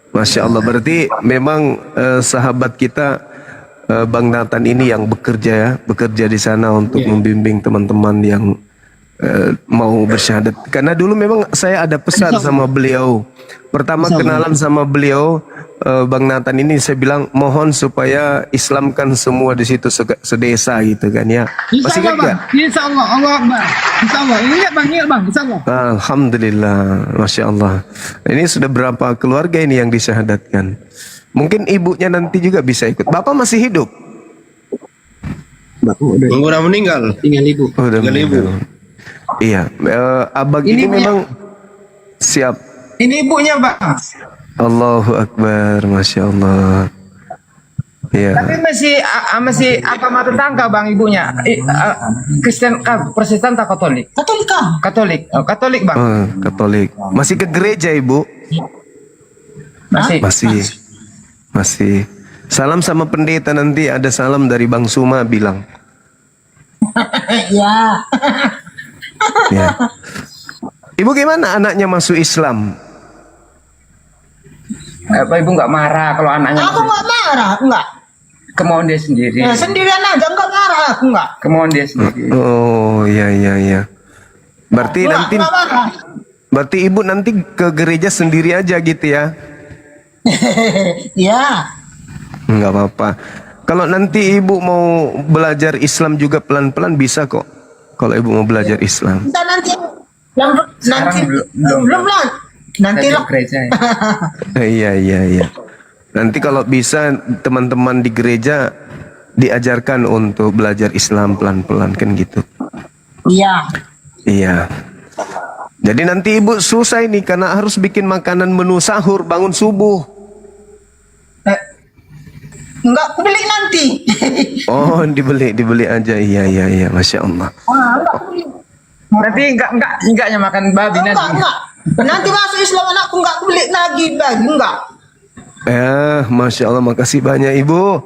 Masya Allah. Berarti memang sahabat kita Bang Nathan ini yang bekerja di sana untuk membimbing teman-teman yang mau bersyahadat. Karena dulu memang saya ada pesan sama beliau. Pertama kenalan sama beliau, Bang Nathan ini saya bilang mohon supaya Islamkan semua di situ sedesa gitu kan ya. Masih ingat nggak? Insya Allah, Allah Akbar. Insya Allah. Ingat bang, Insya Allah. Alhamdulillah, Masya Allah. Ini sudah berapa keluarga ini yang disyahadatkan. Mungkin ibunya nanti juga bisa ikut. Bapak masih hidup? Udah meninggal. Tinggal ibu. Udah meninggal. Iya, abang ini memang siap. Ini ibunya bang. Allahu Akbar, Masya Allah. Ya. Tapi masih agama tetangga bang ibunya. Kristen, Protestan atau Katolik? Katolik. Oh, Katolik bang. Katolik. Masih ke gereja ibu? Masih. Salam sama pendeta, nanti ada salam dari Bang Suma bilang. Ya. Ya. Ibu gimana anaknya masuk Islam? Apa ibu nggak marah kalau anaknya? Aku nggak marah, enggak. Kemauan dia sendiri. Ya, sendirian aja nggak marah, aku nggak. Kemauan dia sendiri. Oh, iya. Berarti nanti Nggak marah. berarti ibu nanti ke gereja sendiri aja gitu ya? Ya. Enggak apa-apa. Kalau nanti ibu mau belajar Islam juga pelan-pelan bisa kok. Kalau ibu mau belajar Islam. Kita nanti belum lah. Nanti lah. Iya. Nanti kalau bisa teman-teman di gereja diajarkan untuk belajar Islam pelan-pelan kan gitu. Iya. Jadi nanti ibu susah ini karena harus bikin makanan menu sahur bangun subuh. Enggak, aku beli nanti. Oh, dibeli aja. Iya, Masya Allah. Berarti enggaknya makan babi nanti. Enggak. Nanti masuk Islam anakku enggak aku beli lagi bagi enggak. Masya Allah, makasih banyak ibu.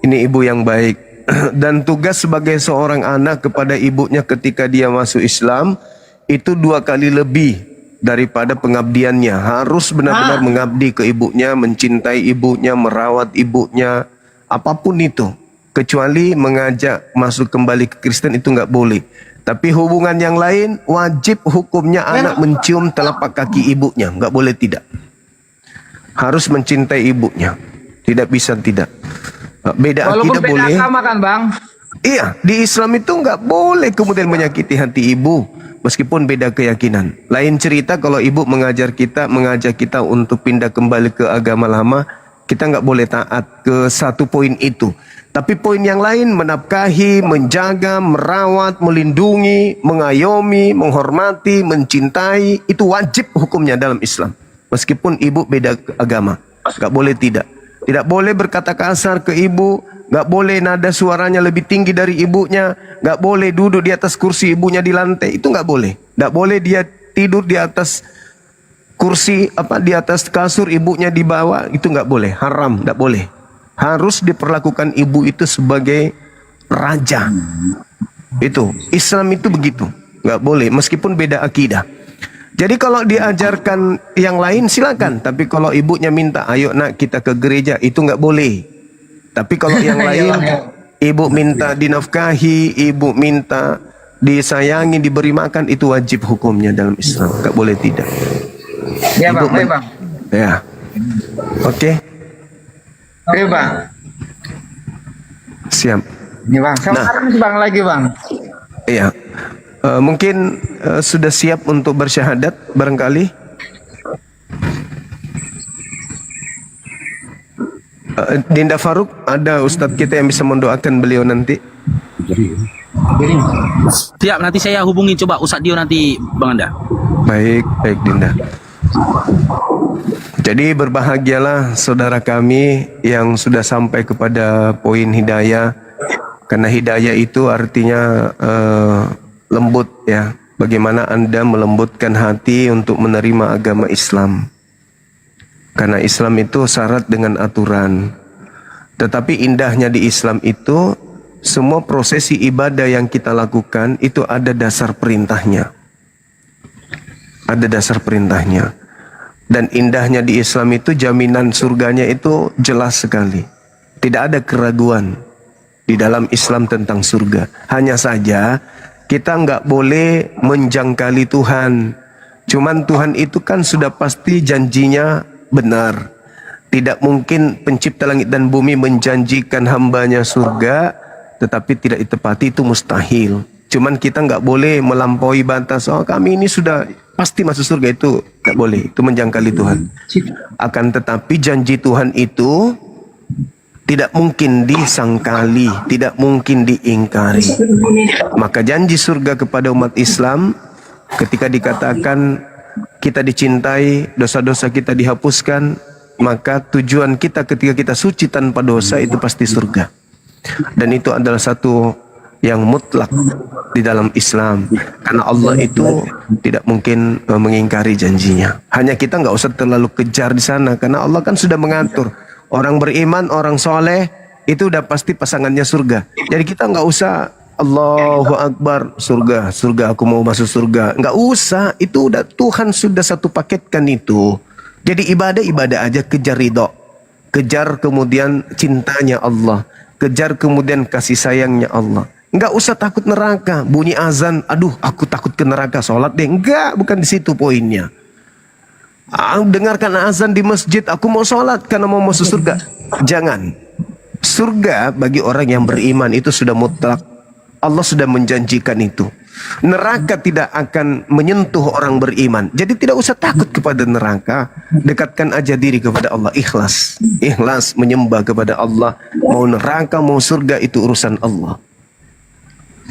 Ini ibu yang baik. Dan tugas sebagai seorang anak kepada ibunya ketika dia masuk Islam itu 2 kali lebih daripada pengabdiannya. Harus benar-benar mengabdi ke ibunya, mencintai ibunya, merawat ibunya, apapun itu. Kecuali mengajak masuk kembali ke Kristen itu nggak boleh. Tapi hubungan yang lain wajib hukumnya anak mencium telapak kaki ibunya, nggak boleh tidak. Harus mencintai ibunya, tidak bisa tidak. Beda akidah boleh. Walaupun beda agama kan bang? Iya, di Islam itu nggak boleh kemudian menyakiti hati ibu, meskipun beda keyakinan. Lain cerita kalau ibu mengajak kita untuk pindah kembali ke agama lama, kita nggak boleh taat ke satu poin itu. Tapi poin yang lain, menafkahi, menjaga, merawat, melindungi, mengayomi, menghormati, mencintai, itu wajib hukumnya dalam Islam. Meskipun ibu beda agama, nggak boleh tidak. Tidak boleh berkata kasar ke ibu, nggak boleh nada suaranya lebih tinggi dari ibunya, nggak boleh duduk di atas kursi ibunya di lantai, itu nggak boleh. Nggak boleh dia tidur di atas kursi, di atas kasur ibunya di bawah, itu nggak boleh, haram, nggak boleh. Harus diperlakukan ibu itu sebagai raja. Itu Islam itu begitu, nggak boleh meskipun beda akidah. Jadi kalau diajarkan yang lain silakan, tapi kalau ibunya minta ayo nak kita ke gereja, itu nggak boleh. Tapi kalau yang lain, ibu minta dinafkahi, ibu minta disayangi, diberi makan, itu wajib hukumnya dalam Islam, nggak boleh tidak. Ya bang, baik bang. Ya, oke. Oke bang. Siap. Ini bang, sama bang lagi bang. Iya. Mungkin sudah siap untuk bersyahadat barangkali. Dinda Faruk, ada Ustadz kita yang bisa mendoakan beliau nanti. Siap, nanti saya hubungi coba Ustadz Dio nanti Bang Anda. Baik Dinda. Jadi berbahagialah saudara kami yang sudah sampai kepada poin hidayah. Karena hidayah itu artinya lembut ya. Bagaimana Anda melembutkan hati untuk menerima agama Islam. Karena Islam itu syarat dengan aturan. Tetapi indahnya di Islam itu, semua prosesi ibadah yang kita lakukan itu ada dasar perintahnya. Ada dasar perintahnya. Dan indahnya di Islam itu jaminan surganya itu jelas sekali. Tidak ada keraguan di dalam Islam tentang surga. Hanya saja kita nggak boleh menjangkali Tuhan. Cuman Tuhan itu kan sudah pasti janjinya benar. Tidak mungkin pencipta langit dan bumi menjanjikan hambanya surga tetapi tidak ditepati, itu mustahil. Cuman kita nggak boleh melampaui batas. Oh, kami ini sudah pasti masuk surga, itu nggak boleh. Itu menjangkali Tuhan. Akan tetapi janji Tuhan itu tidak mungkin disangkali, tidak mungkin diingkari. Maka janji surga kepada umat Islam ketika dikatakan kita dicintai, dosa-dosa kita dihapuskan, maka tujuan kita ketika kita suci tanpa dosa itu pasti surga. Dan itu adalah satu yang mutlak di dalam Islam, karena Allah itu tidak mungkin mengingkari janjinya. Hanya kita nggak usah terlalu kejar di sana, karena Allah kan sudah mengatur orang beriman, orang soleh itu udah pasti pasangannya surga. Jadi kita nggak usah Allahu Akbar, surga, surga, aku mau masuk surga. Nggak usah, itu udah Tuhan sudah satu paketkan itu. Jadi ibadah aja, kejar ridho, kejar kemudian cintanya Allah, kejar kemudian kasih sayangnya Allah. Nggak usah takut neraka. Bunyi azan, aduh aku takut ke neraka, sholat deh. Enggak, bukan di situ poinnya. Dengarkan azan di masjid, aku mau sholat karena mau masuk surga. Jangan. Surga bagi orang yang beriman itu sudah mutlak. Allah sudah menjanjikan itu. Neraka tidak akan menyentuh orang beriman. Jadi tidak usah takut kepada neraka. Dekatkan aja diri kepada Allah. Ikhlas. Ikhlas menyembah kepada Allah. Mau neraka, mau surga, itu urusan Allah.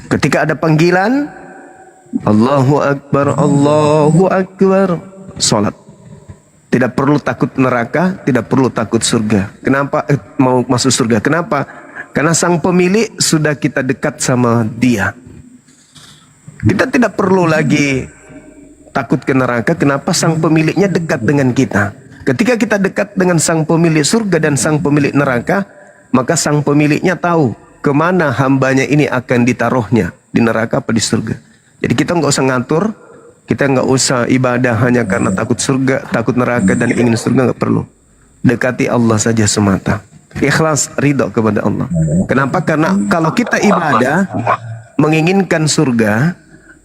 Ketika ada panggilan, Allahu Akbar, Allahu Akbar, salat. Tidak perlu takut neraka, tidak perlu takut surga. Kenapa mau masuk surga? Kenapa? Karena sang pemilik sudah kita dekat sama dia. Kita tidak perlu lagi takut ke neraka. Kenapa? Sang pemiliknya dekat dengan kita. Ketika kita dekat dengan sang pemilik surga dan sang pemilik neraka, maka sang pemiliknya tahu kemana hambanya ini akan ditaruhnya, di neraka apa di surga. Jadi kita nggak usah ngatur, kita nggak usah ibadah hanya karena takut surga, takut neraka dan ingin surga, nggak perlu. Dekati Allah saja semata. Ikhlas, ridho kepada Allah. Kenapa? Karena kalau kita ibadah menginginkan surga,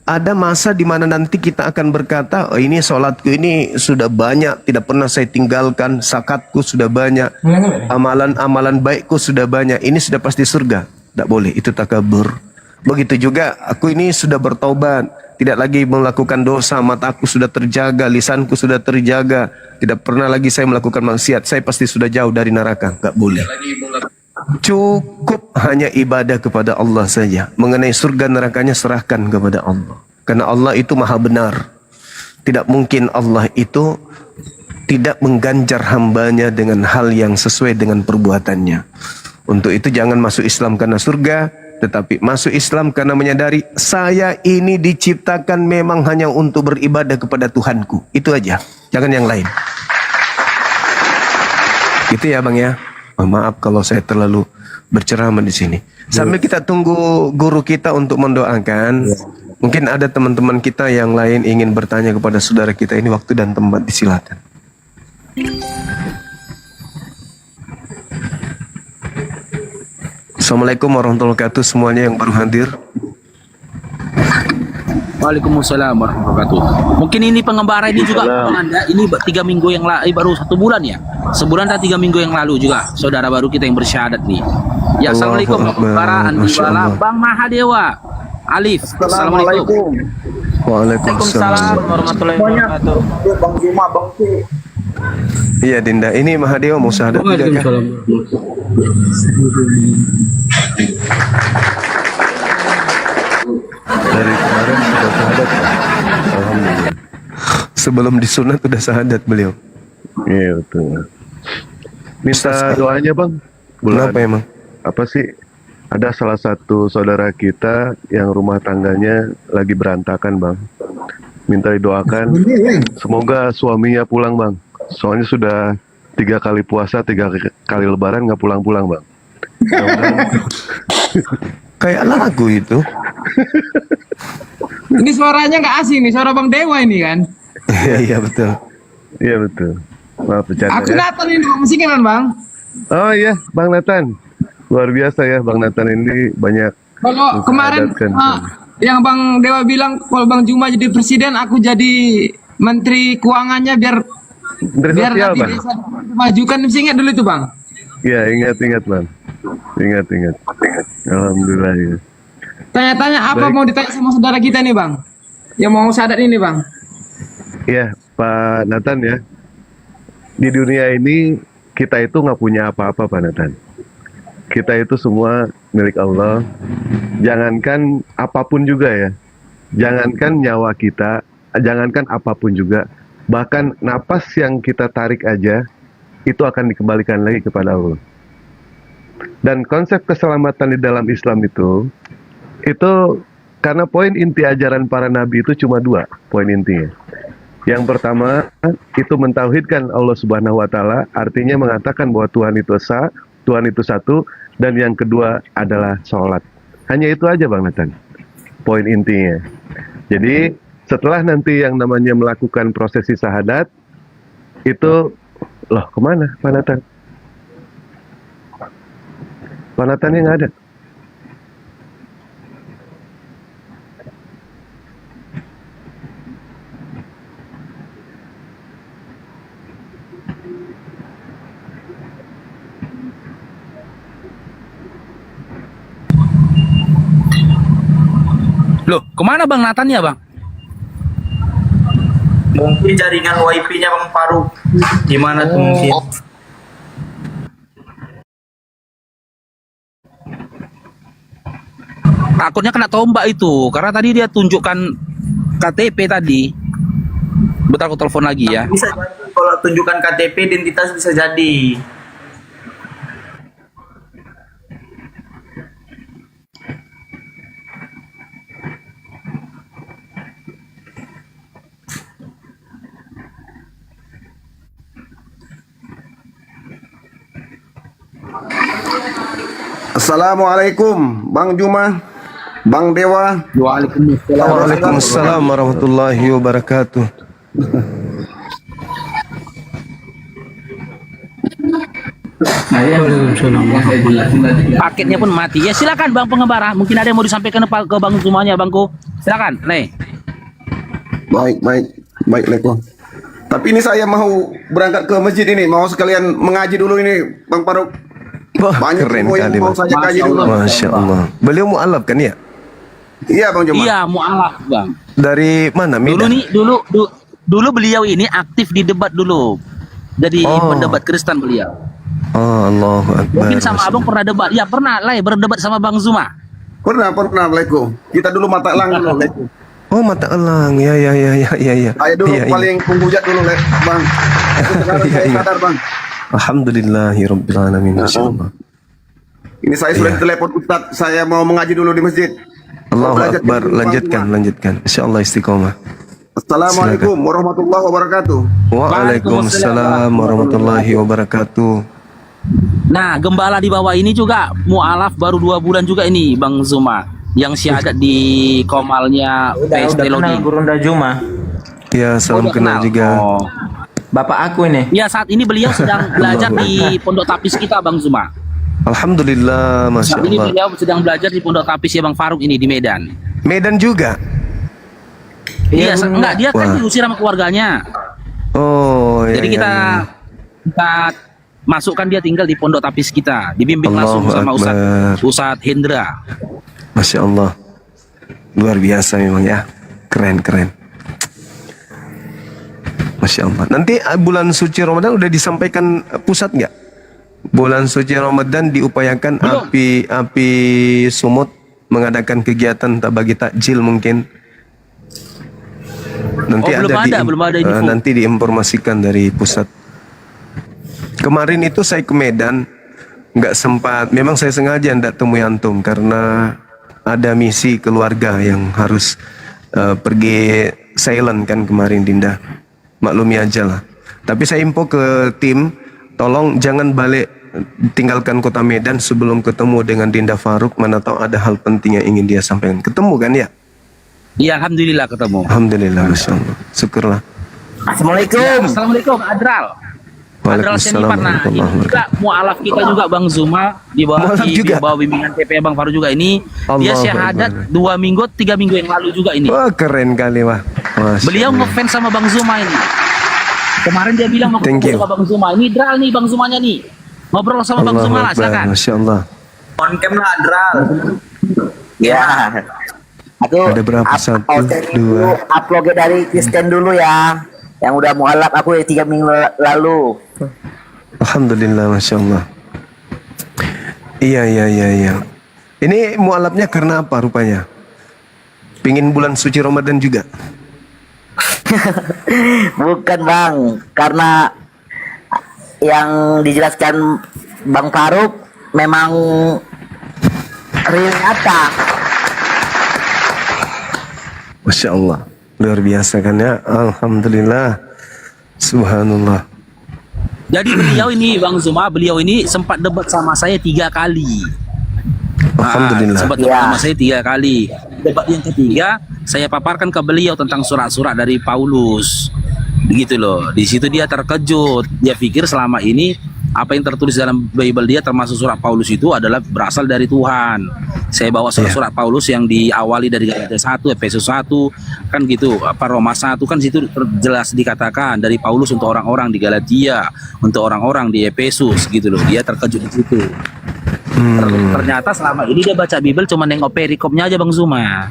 ada masa di mana nanti kita akan berkata, oh ini sholatku ini sudah banyak, tidak pernah saya tinggalkan, zakatku sudah banyak, amalan-amalan baikku sudah banyak, ini sudah pasti surga. Tidak boleh, itu takabur. Begitu juga, aku ini sudah bertobat, tidak lagi melakukan dosa, mataku sudah terjaga, lisanku sudah terjaga, tidak pernah lagi saya melakukan maksiat, saya pasti sudah jauh dari neraka. Tidak boleh. Cukup hanya ibadah kepada Allah saja. Mengenai surga nerakanya serahkan kepada Allah. Karena Allah itu maha benar. Tidak mungkin Allah itu tidak mengganjar hambanya dengan hal yang sesuai dengan perbuatannya. Untuk itu jangan masuk Islam karena surga, tetapi masuk Islam karena menyadari saya ini diciptakan memang hanya untuk beribadah kepada Tuhanku. Itu aja, jangan yang lain. Gitu ya Bang ya. Maaf kalau saya terlalu berceramah di sini. Sambil kita tunggu guru kita untuk mendoakan, mungkin ada teman-teman kita yang lain ingin bertanya kepada saudara kita ini, waktu dan tempat disilakan. Assalamualaikum warahmatullahi wabarakatuh semuanya yang baru hadir. Waalaikumsalam warahmatullahi wabarakatuh. Mungkin ini pengembara ini juga Anda, ini 3 minggu yang lalu, baru 1 bulan ya. Sebulan dan 3 minggu yang lalu juga saudara baru kita yang bersyahadat nih. Ya, assalamualaikum pengembara Andi Bala, Bang Mahadewa, Alif. Assalamualaikum. Waalaikumsalam warahmatullahi wabarakatuh. Bang Juma, Bang Ki. Iya Dinda, ini Mahadewa mau syahadat juga kan? Dari kemarin sudah syahadat. Alhamdulillah. Sebelum disunat sudah syahadat beliau. Iya betul. Minta doanya Bang. Kenapa emang? Apa sih? Ada salah satu saudara kita yang rumah tangganya lagi berantakan Bang. Minta didoakan. Semoga suaminya pulang Bang. Soalnya sudah 3 kali puasa, 3 kali lebaran nggak pulang-pulang Bang. Kayak lagu itu. Ini suaranya nggak asing nih, suara Bang Dewa ini kan. Iya betul. Iya betul. Maaf bercanda Aku ya. Nathan ini Bang, masih kan Bang? Oh iya, Bang Nathan. Luar biasa ya Bang Nathan ini banyak Kalau kemarin mengadatkan. yang Bang Dewa bilang kalau Bang Juma jadi presiden, aku jadi menteri keuangannya biar Menteri biar Sosial, nanti Bang. desa majukan, mesti ingat dulu itu Bang. Iya, ingat Bang. Ingat. Alhamdulillah ya. Tanya-tanya apa Baik. mau ditanya sama saudara kita nih Bang, yang mau syahadat ini Bang. Iya, Pak Nathan ya. Di dunia ini kita itu nggak punya apa-apa, Pak Nathan. Kita itu semua milik Allah. Jangankan apapun juga ya. Jangankan nyawa kita, jangankan apapun juga. Bahkan napas yang kita tarik aja itu akan dikembalikan lagi kepada Allah. Dan konsep keselamatan di dalam Islam itu karena poin inti ajaran para nabi itu cuma 2 poin intinya. Yang pertama itu mentauhidkan Allah Subhanahu wa taala, artinya mengatakan bahwa Tuhan itu esa, Tuhan itu satu, dan yang kedua adalah sholat. Hanya itu aja Bang Nathan, poin intinya. Jadi setelah nanti yang namanya melakukan prosesi syahadat, itu, loh kemana Pak Nathan? Pak Nathan yang ada. Loh, kemana Bang Nathan ya Bang? Mungkin jaringan wifi-nya Bang Faruk. Gimana tuh mungkin? Takutnya kena tombak itu, karena tadi dia tunjukkan KTP tadi. Bentar aku telepon lagi ya. Bisa jadi kalau tunjukkan KTP identitas bisa jadi. Assalamualaikum Bang Juma, Bang Dewa. Waalaikumsalam warahmatullahi wabarakatuh. Paketnya pun mati. Ya silakan Bang Pengembara, mungkin ada yang mau disampaikan ke Bang semuanya Bangku. Silakan, nih. Baik Leko. Tapi ini saya mau berangkat ke masjid ini, mau sekalian mengaji dulu ini Bang Faruk. Wah, Banyak keren info yang kali mau Bang. saya kaji dulu. Masya Allah. Beliau mu'alaf kan ya? Iya Bang Juma. Iya, mualaf Bang. Dari mana? Dulu Medan? nih, dulu beliau ini aktif di debat dulu. Jadi pendebat Kristen beliau. Oh, Allahu Akbar. Mungkin sama Abang pernah debat. Ya pernah lah, berdebat sama Bang Zuma. Pernah Leko. Kita dulu mata elang dulu Leko. Oh, mata elang. Ya. Saya dulu Iya, iya. paling penghujat dulu Bang. Tapi sekarang Iya, saya iya. sadar Bang. Alhamdulillahirabbil alamin. Masyaallah. Ini saya sudah ditelepon Ustaz, saya mau mengaji dulu di masjid. Allahu Belajar Akbar. dulu, Bang Juma. Lanjutkan. Insyaallah istiqomah. Assalamualaikum warahmatullahi wabarakatuh. Waalaikumsalam warahmatullahi wabarakatuh. Nah, gembala di bawah ini juga mualaf baru 2 bulan juga ini Bang Zuma. Yang syahadat di komalnya Udah PST kenal Lodi. Gurunda Juma. Ya, salam Udah kenal juga. Oh. Bapak aku ini. Ya, saat ini beliau sedang belajar di Pondok Tapis kita Bang Zuma. Alhamdulillah, Masya Saat ini Allah. beliau sedang belajar di Pondok Tapis ya Bang Faruk ini di Medan. Medan juga? Iya, Gurunda. enggak, dia kan Wah. diusir sama keluarganya. Oh, ya, Jadi ya, kita masukkan dia tinggal di Pondok Tapis kita, dibimbing langsung Allahu sama Akbar. Ustadz Hendra. Masya Allah. Luar biasa memang ya. Keren. Masya Allah. Nanti bulan suci Ramadan udah disampaikan pusat nggak? Bulan suci Ramadan diupayakan api Sumut mengadakan kegiatan tak bagi takjil mungkin. Nanti Oh, belum ada info. nanti diinformasikan dari pusat. Kemarin itu saya ke Medan, nggak sempat. Memang saya sengaja ndak temui antum karena ada misi keluarga yang harus pergi silent kan kemarin Dinda. Maklumi aja lah. Tapi saya info ke tim, tolong jangan balik tinggalkan kota Medan sebelum ketemu dengan Dinda Faruk. Mana tahu ada hal penting yang ingin dia sampaikan. Ketemu kan ya? Iya, alhamdulillah ketemu. Alhamdulillah, Masya Allah. Syukurlah. Assalamualaikum. Assalamualaikum, Adral. Adral Waalaikumsalam Senipar. Nah, ini warahmatullahi juga mualaf kita juga Bang Zuma di bawah Mualaf juga? di bawah bimbingan TP Bang Faru juga ini. Dia Allahu syahadat Akbar. 2 minggu, 3 minggu yang lalu juga ini. Wah, keren kali mah. Masya Beliau Allah. ngefans sama Bang Zuma ini. Kemarin dia bilang mau Thank ketemu you. sama Bang Zuma. Ini Dral nih Bang Zumanya nih. Ngobrol sama Bang Allahu Zuma lah, Akbar. silakan. Masya Allah. On cam lah, Adral. Ya. Aku Ada berapa? Satu, dua. upload dari Kristen dulu ya. Yang udah mualaf aku 3 minggu lalu. Alhamdulillah, Masya Allah. Iya. Ini mualafnya karena apa rupanya? Pingin bulan suci Ramadan juga? Bukan Bang, karena yang dijelaskan Bang Faruk memang real nyata. Masya Allah. Luar biasa kan ya? Alhamdulillah. Subhanallah. Jadi beliau ini sempat debat sama saya 3 kali. Alhamdulillah. Sempat debat sama saya 3 kali. Debat yang ketiga, saya paparkan ke beliau tentang surat-surat dari Paulus. Begitu loh. Di situ dia terkejut. Dia pikir selama ini apa yang tertulis dalam Bible dia termasuk surat Paulus itu adalah berasal dari Tuhan. Saya bawa surat-surat Paulus yang diawali dari Galatia 1, Efesus 1, kan gitu. Apa Roma 1 kan situ jelas dikatakan dari Paulus untuk orang-orang di Galatia, untuk orang-orang di Efesus gitu loh. Dia terkejut di situ. Ternyata selama ini dia baca Bible cuma nengok perikopnya aja Bang Zuma.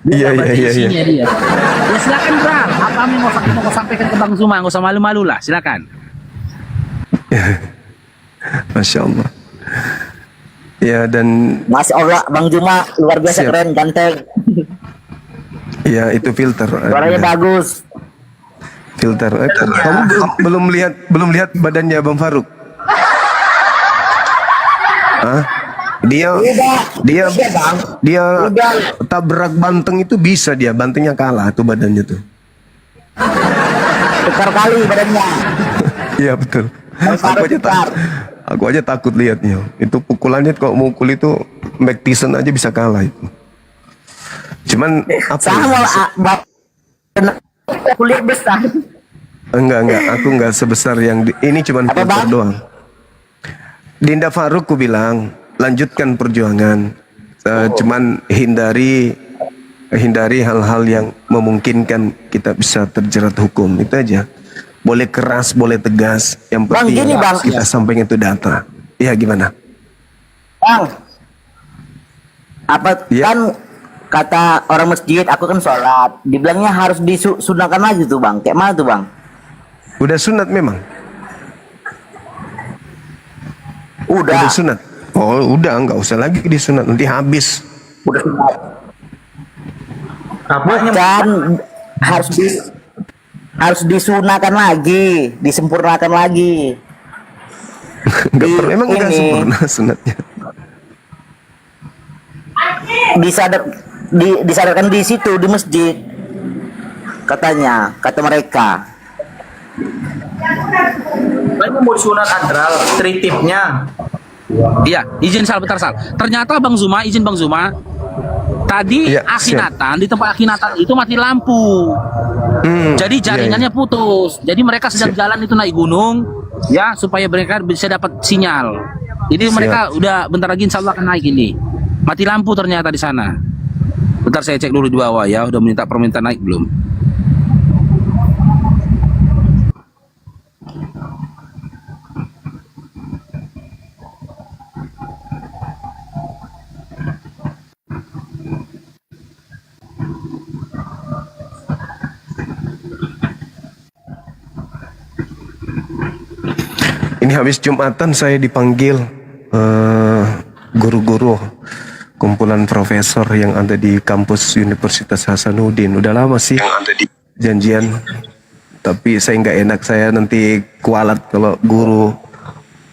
Iya. Isinya dia. Ya silakan Bang, apa yang mau kau sampaikan ke Bang Zuma, nggak usah malu-malu lah, silakan. Masya Allah. Ya dan Masya Allah, Bang Zuma luar biasa Siap. keren, ganteng. ya itu filter. Suaranya bagus. Filter. Kamu belum lihat badannya Bang Faruk? Hah? Dia tabrak banteng itu bisa dia, bantengnya kalah tuh badannya tuh. Tukar kali badannya. Iya betul. Aku aja takut lihatnya. Itu pukulannya kok mukul itu Mike Tyson aja bisa kalah itu. Cuman apa? Sama kulit besar. Enggak. Aku enggak sebesar yang ini cuman filter doang. Dinda Faruk ku bilang lanjutkan perjuangan. Cuman hindari hal-hal yang memungkinkan kita bisa terjerat hukum. Itu aja. Boleh keras, boleh tegas. Yang penting Bang, gini, Bang. kita sampaikan itu data. Iya gimana? Bang, kan kata orang masjid, aku kan sholat, dibilangnya harus disunahkan lagi tuh Bang. Kayak mana tuh Bang? Udah sunat memang? Udah sunat? Oh udah, nggak usah lagi disunat, nanti habis. Udah sunat. Kan harus disunahkan lagi, disempurnakan lagi. Emang nggak sempurna sunatnya? Disadarkan di situ di masjid, kata mereka. Banyak mau disunat Adral, 3 tipnya. Iya, izin bentar Sal. Ternyata Bang Zuma, tadi akinatan, di tempat akinatan itu mati lampu. Jadi jaringannya putus. Jadi mereka sedang jalan itu naik gunung, ya supaya mereka bisa dapat sinyal. Ini mereka udah bentar lagi insya Allah akan naik ini. Mati lampu ternyata di sana. Bentar saya cek dulu di bawah ya, udah minta permintaan naik belum? Ini habis Jumatan saya dipanggil guru-guru kumpulan profesor yang ada di kampus Universitas Hasanuddin. Udah lama sih janjian, tapi saya nggak enak, saya nanti kualat kalau guru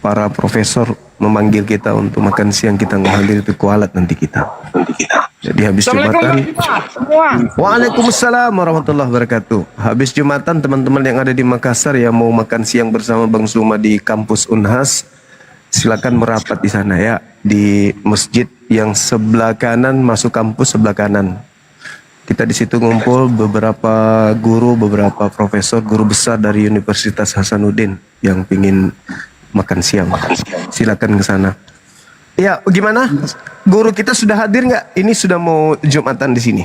para profesor memanggil kita untuk makan siang, kita nggak hadir itu kualat nanti kita. Jadi habis Jumatan. Waalaikumsalam warahmatullahi wabarakatuh. Habis Jumatan teman-teman yang ada di Makassar yang mau makan siang bersama Bang Zuma di kampus Unhas, silakan merapat di sana ya, di masjid yang sebelah kanan masuk kampus, sebelah kanan. Kita di situ ngumpul beberapa guru, beberapa profesor, guru besar dari Universitas Hasanuddin yang pingin makan siang. Silakan ke sana. Ya, gimana? Guru kita sudah hadir nggak? Ini sudah mau Jumatan di sini.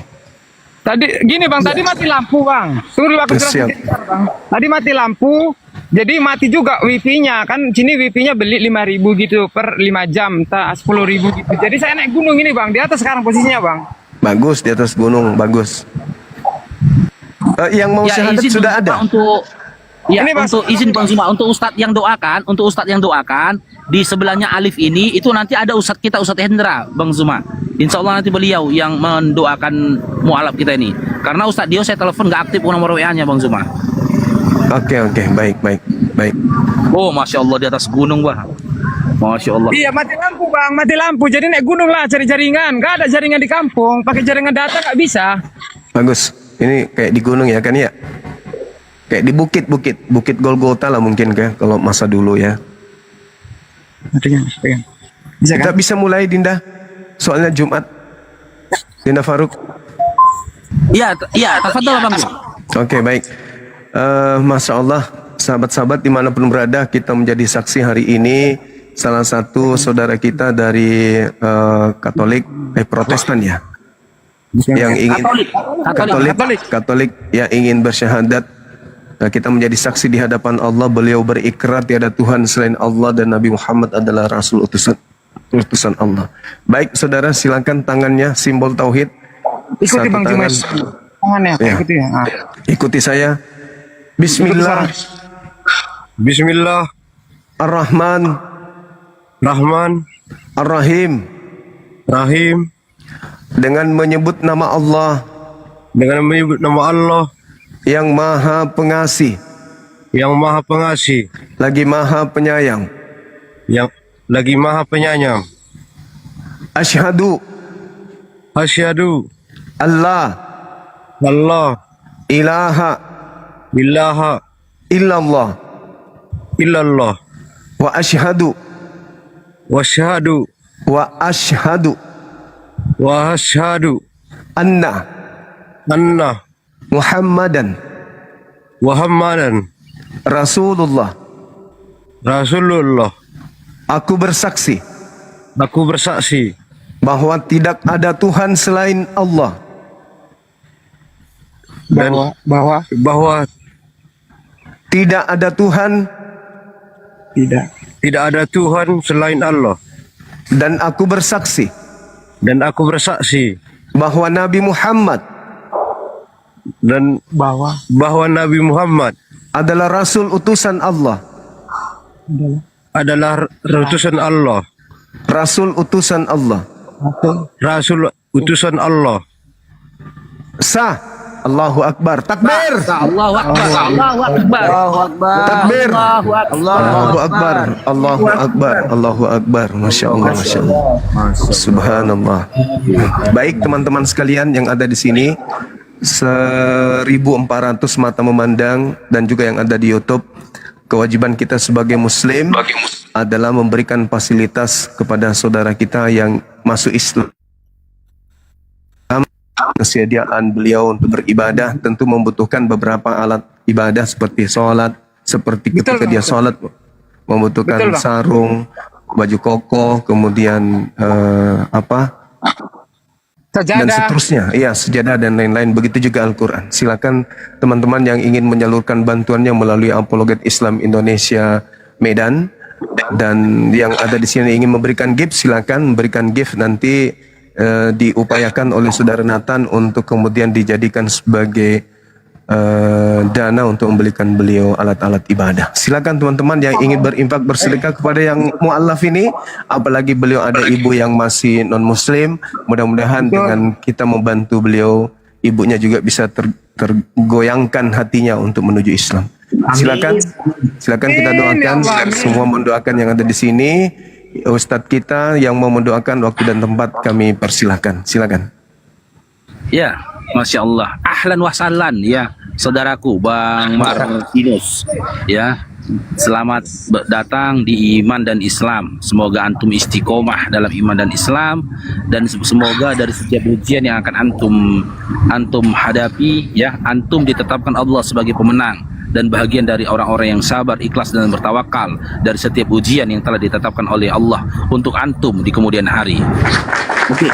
Tadi gini bang, tadi mati lampu bang. Suruh aku Siap. jelasin bang. Tadi mati lampu, jadi mati juga wifi-nya. Kan sini wifi-nya beli 5.000 gitu per 5 jam, tak 10.000 gitu. Jadi saya naik gunung ini bang, di atas sekarang posisinya bang. Bagus, di atas gunung, bagus. Yang mau syahadat izin sudah Bang ada? Zuma untuk ya Ini, Bang. untuk izin Bang Zuma untuk Ustadz yang doakan di sebelahnya Alif ini itu nanti ada Ustadz kita Ustadz Hendra Bang Zuma. Insya Allah nanti beliau yang mendoakan mualaf kita ini. Karena Ustadz Dio saya telepon nggak aktif nomor WA-nya Bang Zuma. Oke, baik. Oh, Masya Allah di atas gunung Bang. Masya Allah. Iya mati lampu bang, mati lampu. Jadi naik gunung lah cari jaringan. Gak ada jaringan di kampung, pakai jaringan data nggak bisa. Bagus. Ini kayak di gunung ya kan ya? Kayak di bukit Golgota lah mungkin kayak kalau masa dulu ya. Bisa Kita kan? bisa mulai Dinda. Soalnya Jumat. Dinda Faruk. Iya, tafadhol Bang. Oke, baik. Masya Allah, sahabat-sahabat dimanapun berada, kita menjadi saksi hari ini. Salah satu saudara kita dari Protestan ya, yang ingin Katolik yang ingin bersyahadat. Kita menjadi saksi di hadapan Allah. Beliau berikrar tiada Tuhan selain Allah dan Nabi Muhammad adalah Rasul utusan Allah. Baik, saudara, silakan tangannya simbol tauhid. Ikuti Satu bang tangan. Jumes. Tangannya, Ya. ikuti ya. Ah. Ikuti saya. Bismillah. Bismillah. Ar-Rahman. Rahman. Ar-Rahim. Rahim. Dengan menyebut nama Allah Dengan menyebut nama Allah yang Maha Pengasih, yang Maha Pengasih, lagi Maha Penyayang. yang lagi Maha Penyayang. Asyhadu Asyhadu Allah Allah ilaha ilaha illallah illallah wa asyhadu wasyhadu wa asyhadu wa asyhadu anna anna Muhammadan Muhammadan Rasulullah. Rasulullah. Aku bersaksi bahwa tidak ada Tuhan selain Allah dan bahwa tidak ada Tuhan tidak ada Tuhan selain Allah, dan aku bersaksi bahwa Nabi Muhammad dan bahwa Nabi Muhammad adalah Rasul utusan Allah. adalah utusan Allah. Rasul utusan Allah. Rasul utusan Allah. Sah. Allahu Akbar. Takbir. Allahu Akbar. Allahu Akbar. Takbir. Allahu Akbar. Allahu Akbar. Allahu Akbar. Masya Allah. Masya Allah. Subhanallah. Baik teman-teman sekalian yang ada di sini, 1.400 mata memandang dan juga yang ada di YouTube. Kewajiban kita sebagai Muslim adalah memberikan fasilitas kepada saudara kita yang masuk Islam. Kesediaan beliau untuk beribadah tentu membutuhkan beberapa alat ibadah seperti sholat, seperti ketika dia sholat membutuhkan sarung, baju koko, kemudian dan seterusnya, iya, sejadah dan lain-lain. Begitu juga Al-Quran. Silakan teman-teman yang ingin menyalurkan bantuannya melalui Apologet Islam Indonesia Medan, dan yang ada di sini ingin memberikan gift, silakan memberikan gift. Nanti diupayakan oleh saudara Nathan untuk kemudian dijadikan sebagai dana untuk membelikan beliau alat-alat ibadah. Silakan teman-teman yang ingin berinfak bersedekah kepada yang mu'allaf ini, apalagi beliau ada ibu yang masih non muslim, mudah-mudahan dengan kita membantu beliau, ibunya juga bisa tergoyangkan hatinya untuk menuju Islam. Silakan kita doakan, semua mendoakan yang ada di sini. Ustadz kita yang mau mendoakan, waktu dan tempat kami persilahkan. Silakan. Ya, Masya Allah. Ahlan wa sahlan ya, saudaraku Bang Martinus. Ya, Selamat datang di iman dan Islam. Semoga antum istiqomah dalam iman dan Islam, dan semoga dari setiap ujian yang akan antum hadapi, ya, antum ditetapkan Allah sebagai pemenang dan bahagian dari orang-orang yang sabar, ikhlas dan bertawakal dari setiap ujian yang telah ditetapkan oleh Allah untuk antum di kemudian hari. Oke.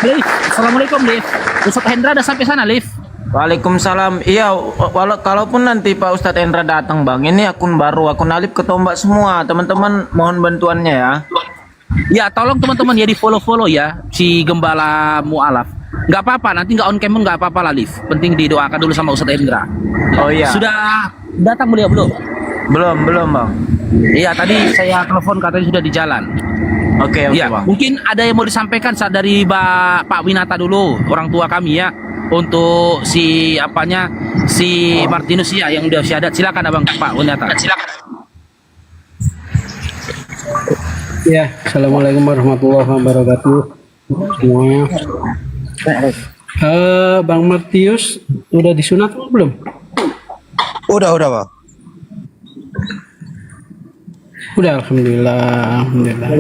Liv, assalamualaikum Liv. Ustadz Hendra udah sampai sana Liv. Waalaikumsalam. Iya, kalaupun nanti Pak Ustadz Hendra datang bang, ini akun baru, akun Alif ketombak semua. Teman-teman mohon bantuannya ya. Ya, tolong teman-teman ya di follow ya si Gembala Mu'alaf. Nggak apa-apa, nanti nggak on cam nggak apa-apa lah Liv. Penting didoakan dulu sama Ustadz Hendra. Oh iya. Sudah datang beliau belum? Belum bang. Iya, tadi saya telepon katanya sudah di jalan. Oke ya, bang. Mungkin ada yang mau disampaikan dari Pak Winata dulu, orang tua kami ya, untuk si Martinus ya yang udah syahadat. Silakan abang Pak Winata. Silakan. Ya, assalamualaikum warahmatullahi wabarakatuh semuanya. Bang Martius udah disunat belum? Udah bang. Udah, alhamdulillah.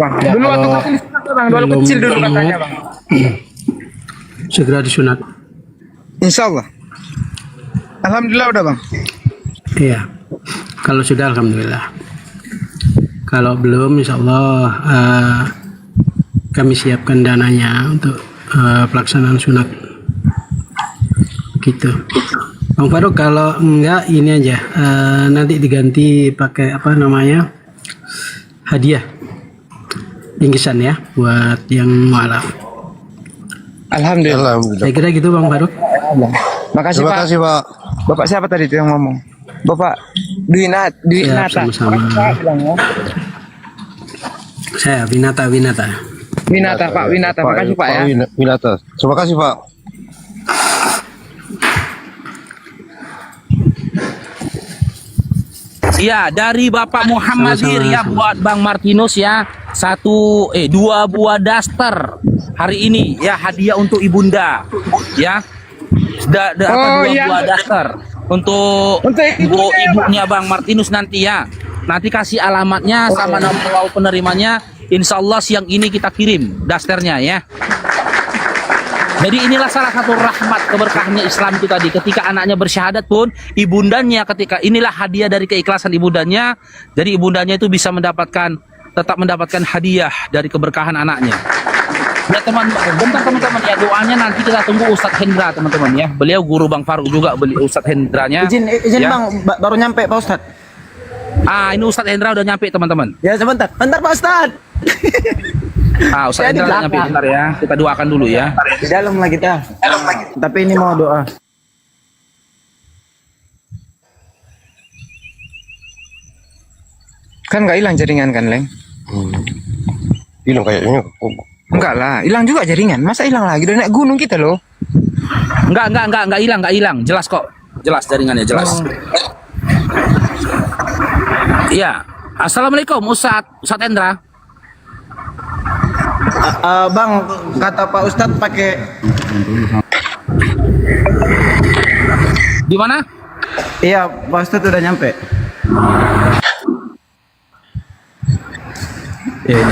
Bang. Ya, Dulu waktu kecil bang, dulu kecil dulu katanya bang. Segera disunat. Insya Allah. Alhamdulillah udah bang. Iya. Kalau sudah alhamdulillah. Kalau belum insya Allah kami siapkan dananya untuk pelaksanaan sunat. Gitu. Bang Faruk, kalau enggak ini aja nanti diganti pakai hadiah bingkisan ya buat yang mualaf. Alhamdulillah. Saya kira gitu Bang Faruk. Makasih Terima Pak. kasih Pak. Bapak siapa tadi itu yang ngomong? Bapak Dwi Nata. Siap, sama-sama. Saya Winata. Pak Winata. Makasih Pak ya. Winata. Terima kasih Pak. Iya, dari Bapak Muhammadir ya buat Bang Martinus ya. 2 buah daster hari ini ya, hadiah untuk ibunda ya. Dua buah daster untuk ibunya Bang Martinus nanti ya. Nanti kasih alamatnya sama nama penerimanya. Insya Allah siang ini kita kirim dasternya ya. Jadi inilah salah satu rahmat keberkahannya Islam itu tadi. Ketika anaknya bersyahadat pun, ibundanya inilah hadiah dari keikhlasan ibundanya. Jadi ibundanya itu bisa tetap mendapatkan hadiah dari keberkahan anaknya. Ya teman-teman ya, doanya nanti kita tunggu Ustadz Hendra teman-teman ya. Beliau guru Bang Faruk juga, Ustadz Hendranya. Izin ya. Bang, baru nyampe Pak Ustadz. Ini Ustadz Hendra udah nyampe teman-teman. Ya sebentar Pak Ustadz. Ustadz Hendra udah nyampe, bentar ya. Kita doakan dulu ya. Di dalam lah kita. Tapi ini mau doa. Kan nggak hilang jaringan kan, Leng? Hilang kayaknya. Enggak lah, hilang juga jaringan. Masa hilang lagi? Udah naik gunung kita loh. Enggak hilang. Jelas kok. Jelas jaringannya, jelas. Iya. Assalamualaikum Ustadz Hendra. Bang, kata Pak Ustadz pakai. Di mana? Iya, Pak Ustadz udah nyampe. Ya.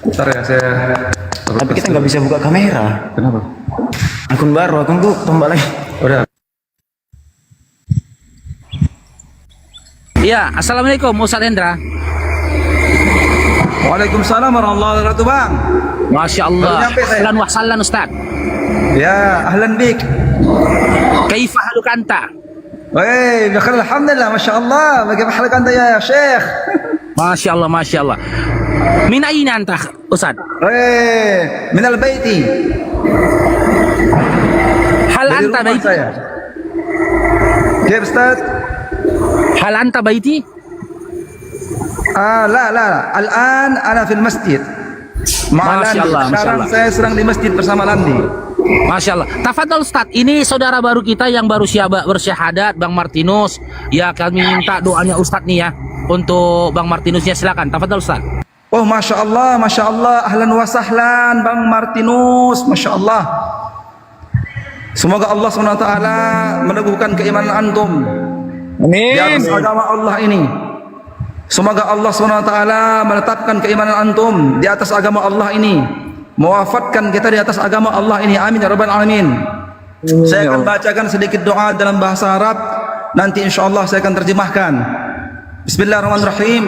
Bentar ya saya. Tapi kita nggak bisa buka kamera. Kenapa? Akun baru, akunku tombak lagi. Udah. Iya, assalamualaikum Ustadz Hendra. Waalaikumsalam warahmatullahi wabarakatuh bang. Masya Allah. Ahlan wa sahlan Ustadz. Ya, ahlan bik. Kaifa haluk anta? Woi, bikhair alhamdulillah, masya Allah. Bagaimana haluk anta ya Syekh? Masya Allah. Min aina anta Ustadz? Woi, min al-baiti. Hal anta baiti? Kif Ustaz? Hal anta baiti? La. Al-an ana fil masjid. Masya Allah. Sekarang saya sedang di masjid bersama Landi. Masya Allah. Tafadhol Ustadz, ini saudara baru kita yang baru bersyahadat, Bang Martinus. Ya, kami minta doanya Ustadz nih ya untuk Bang Martinusnya, silakan. Tafadhol Ustadz. Oh, masya Allah, ahlan wa sahlan Bang Martinus, masya Allah. Semoga Allah SWT meneguhkan keimanan antum di atas agama Allah ini. Semoga Allah SWT menetapkan keimanan antum di atas agama Allah ini, mewafatkan kita di atas agama Allah ini. Amin ya rabbal alamin. Saya akan bacakan sedikit doa dalam bahasa Arab, nanti insyaallah saya akan terjemahkan. Bismillahirrahmanirrahim.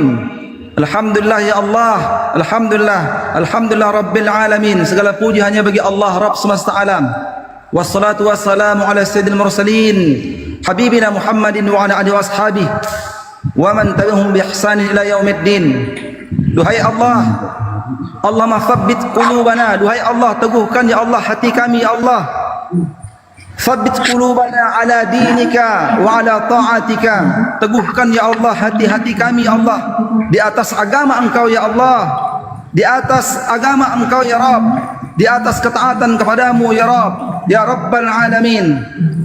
Alhamdulillah ya Allah, alhamdulillah rabbil alamin. Segala puji hanya bagi Allah, Rabb semesta alam. Wassalatu wassalamu ala sayyidil mursalin habibina Muhammadin wa ala alihi washabihi wa man tabi'ahum bi ihsanin ila yaumiddin. Duhai Allah, Allahumma tsabbit qulubana. Duhai Allah, teguhkan ya Allah hati kami ya Allah. Tsabbit qulubana ala dinika wa ala ta'atika. Teguhkan ya Allah hati-hati kami ya Allah di atas agama Engkau ya Allah, di atas agama Engkau ya Rabb, di atas ketaatan kepadamu ya Rabb, ya Rabbal alamin.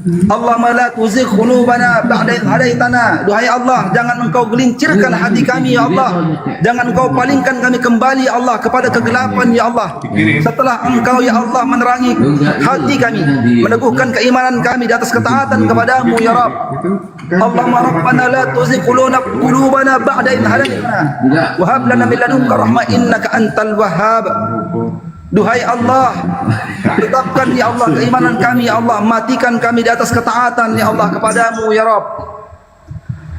Allahumma la tuzigh qulubana ba'da idh hadaitana. Duhai Allah, jangan Engkau gelincirkan hati kami ya Allah, jangan Engkau palingkan kami kembali ya Allah kepada kegelapan ya Allah, setelah Engkau ya Allah menerangi hati kami, meneguhkan keimanan kami di atas ketaatan kepadamu ya Rabb. Allahumma rabbana la tuzigh qulubana ba'da idh hadaitana wa hab lana min ladunka rahmah innaka antal wahhab. Duhai Allah, tetapkan ya Allah keimanan kami ya Allah, matikan kami di atas ketaatan ya Allah kepadamu ya Rabb.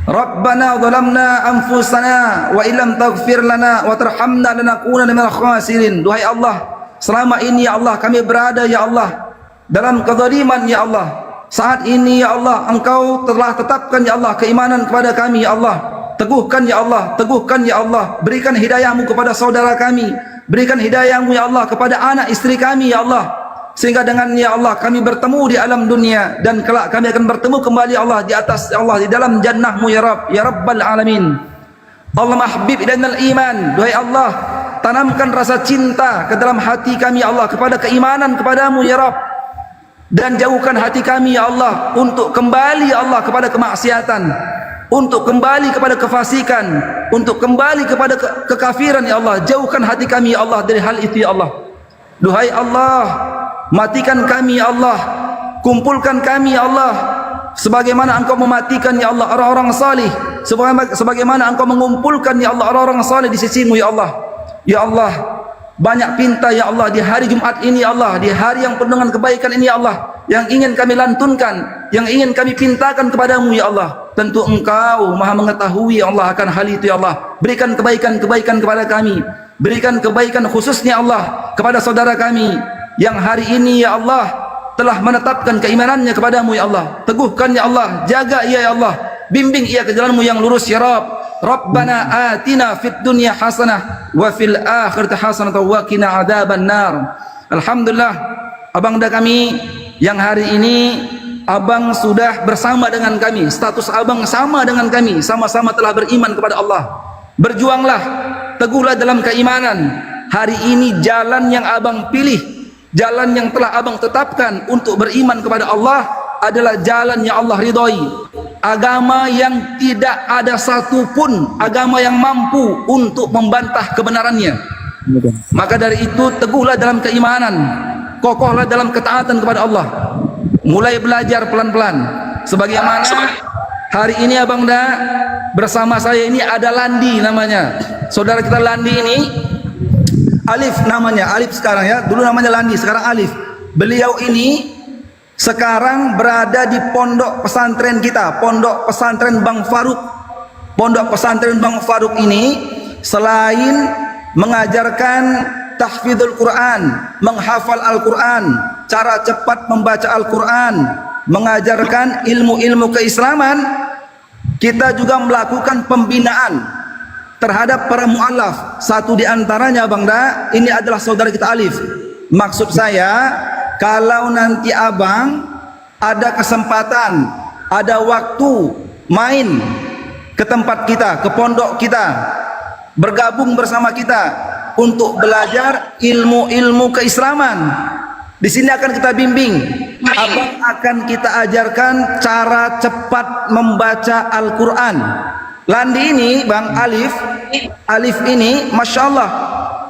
Rabbana zalamna anfusana wa illam taghfir lana wa tarhamna lanakunanna minal khasirin. Duhai Allah, selama ini ya Allah kami berada ya Allah dalam kezaliman ya Allah. Saat ini ya Allah Engkau telah tetapkan ya Allah keimanan kepada kami ya Allah. Teguhkan ya Allah, teguhkan ya Allah. Berikan hidayah-Mu kepada saudara kami, berikan hidayah-Mu ya Allah kepada anak istri kami ya Allah, sehingga dengan ya Allah kami bertemu di alam dunia dan kelak kami akan bertemu kembali ya Allah di atas ya Allah di dalam jannah-Mu ya Rabb, ya Rabbal alamin. Allahumma habib ilainal iman. Duhai Allah, tanamkan rasa cinta ke dalam hati kami ya Allah kepada keimanan kepadamu ya Rabb, dan jauhkan hati kami ya Allah untuk kembali ya Allah kepada kemaksiatan, untuk kembali kepada kefasikan, untuk kembali kepada kekafiran ya Allah. Jauhkan hati kami ya Allah dari hal itu ya Allah. Duhai Allah, matikan kami ya Allah, kumpulkan kami ya Allah sebagaimana Engkau mematikan ya Allah orang-orang salih, sebagaimana Engkau mengumpulkan ya Allah orang-orang salih di sisimu ya Allah. Ya Allah, banyak pinta ya Allah di hari Jumat ini ya Allah, di hari yang penuh dengan kebaikan ini ya Allah, yang ingin kami lantunkan, yang ingin kami pintakan kepadamu ya Allah. Tentu Engkau maha mengetahui ya Allah akan hal itu ya Allah. Berikan kebaikan-kebaikan kepada kami, berikan kebaikan khususnya Allah kepada saudara kami yang hari ini ya Allah telah menetapkan keimanannya kepadamu ya Allah. Teguhkan ya Allah, jaga ia ya Allah, bimbing ia ke jalanmu yang lurus ya Rabb. Rabbana atina fid dunya hasanah wa fil akhirati hasanah wa qina adzaban nar. Alhamdulillah abangda kami yang hari ini abang sudah bersama dengan kami, status abang sama dengan kami, sama-sama telah beriman kepada Allah. Berjuanglah, teguhlah dalam keimanan. Hari ini jalan yang abang pilih, jalan yang telah abang tetapkan untuk beriman kepada Allah adalah jalan yang Allah ridhoi. Agama yang tidak ada satupun agama yang mampu untuk membantah kebenarannya. Maka dari itu teguhlah dalam keimanan, kokohlah dalam ketaatan kepada Allah. Mulai belajar pelan-pelan. Sebagaimana hari ini abang dah bersama saya ini ada Landi namanya. Saudara kita Landi ini Alif namanya, Alif sekarang ya. Dulu namanya Landi, sekarang Alif. Beliau ini sekarang berada di pondok pesantren kita, pondok pesantren Bang Faruk. Pondok pesantren Bang Faruk ini selain mengajarkan tahfidzul Quran, menghafal Al-Quran, cara cepat membaca Al-Quran, mengajarkan ilmu-ilmu keislaman, kita juga melakukan pembinaan terhadap para mu'alaf. Satu di antaranya Bang Da, ini adalah saudara kita Alif. Maksud saya, kalau nanti abang ada kesempatan, ada waktu main ke tempat kita, ke pondok kita, bergabung bersama kita untuk belajar ilmu-ilmu keislaman, di sini akan kita bimbing. Abang akan kita ajarkan cara cepat membaca Al-Quran. Landi ini Bang Alif ini Masya Allah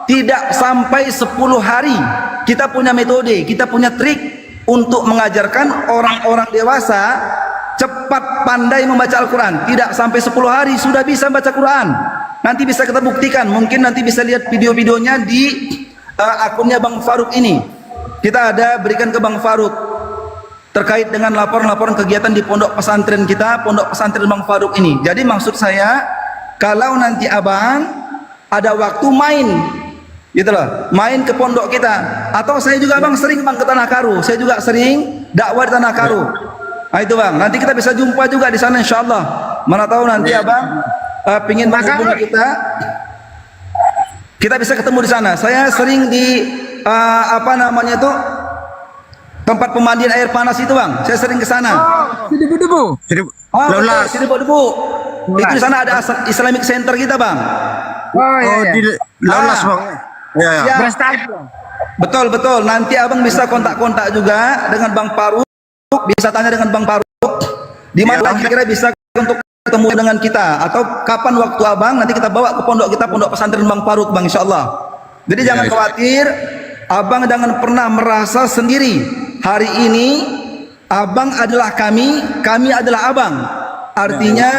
tidak sampai 10 hari kita punya metode, kita punya trik untuk mengajarkan orang-orang dewasa cepat pandai membaca Al-Quran. Tidak sampai 10 hari sudah bisa baca Quran. Nanti bisa kita buktikan. Mungkin nanti bisa lihat video-videonya di akunnya Bang Faruk ini. Kita ada berikan ke Bang Faruk terkait dengan laporan-laporan kegiatan di pondok pesantren kita, pondok pesantren Bang Faruk ini. Jadi maksud saya, kalau nanti abang ada waktu main, gitu loh, main ke pondok kita. Atau saya juga bang sering bang ke Tanah Karu. Saya juga sering dakwah di Tanah Karu. Nah itu bang, nanti kita bisa jumpa juga di sana insya Allah. Mana tahu nanti abang pingin menghubungi kita bisa ketemu di sana. Saya sering di apa namanya itu, tempat pemandian air panas itu bang. Saya sering ke sana. Debu-debu. Debu. Itu di sana ada Islamic Center kita bang. Oh iya. Di Laulas bang. Ya. Betul. Nanti abang bisa kontak-kontak juga dengan Bang Faruk. Bisa tanya dengan Bang Faruk. Di mana kira-kira bisa untuk ketemu dengan kita, atau kapan waktu abang nanti kita bawa ke pondok kita, pondok pesantren Bang Faruk bang, insya Allah. Jadi jangan khawatir, abang jangan pernah merasa sendiri. Hari ini abang adalah kami adalah abang. Artinya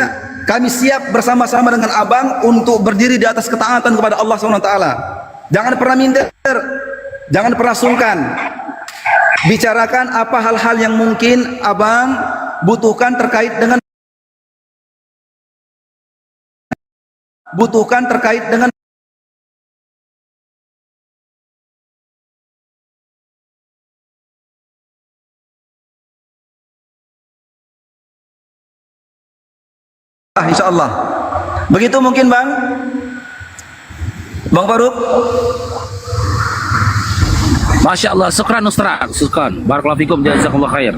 kami siap bersama-sama dengan abang untuk berdiri di atas ketaatan kepada Allah SWT. Jangan pernah minder, jangan pernah sungkan. Bicarakan apa hal-hal yang mungkin abang butuhkan terkait dengan insya Allah. Begitu mungkin bang Faruk. Masya Allah, syukran Ustaz, syukran. Barakallahu fikum, jazakumullah khair.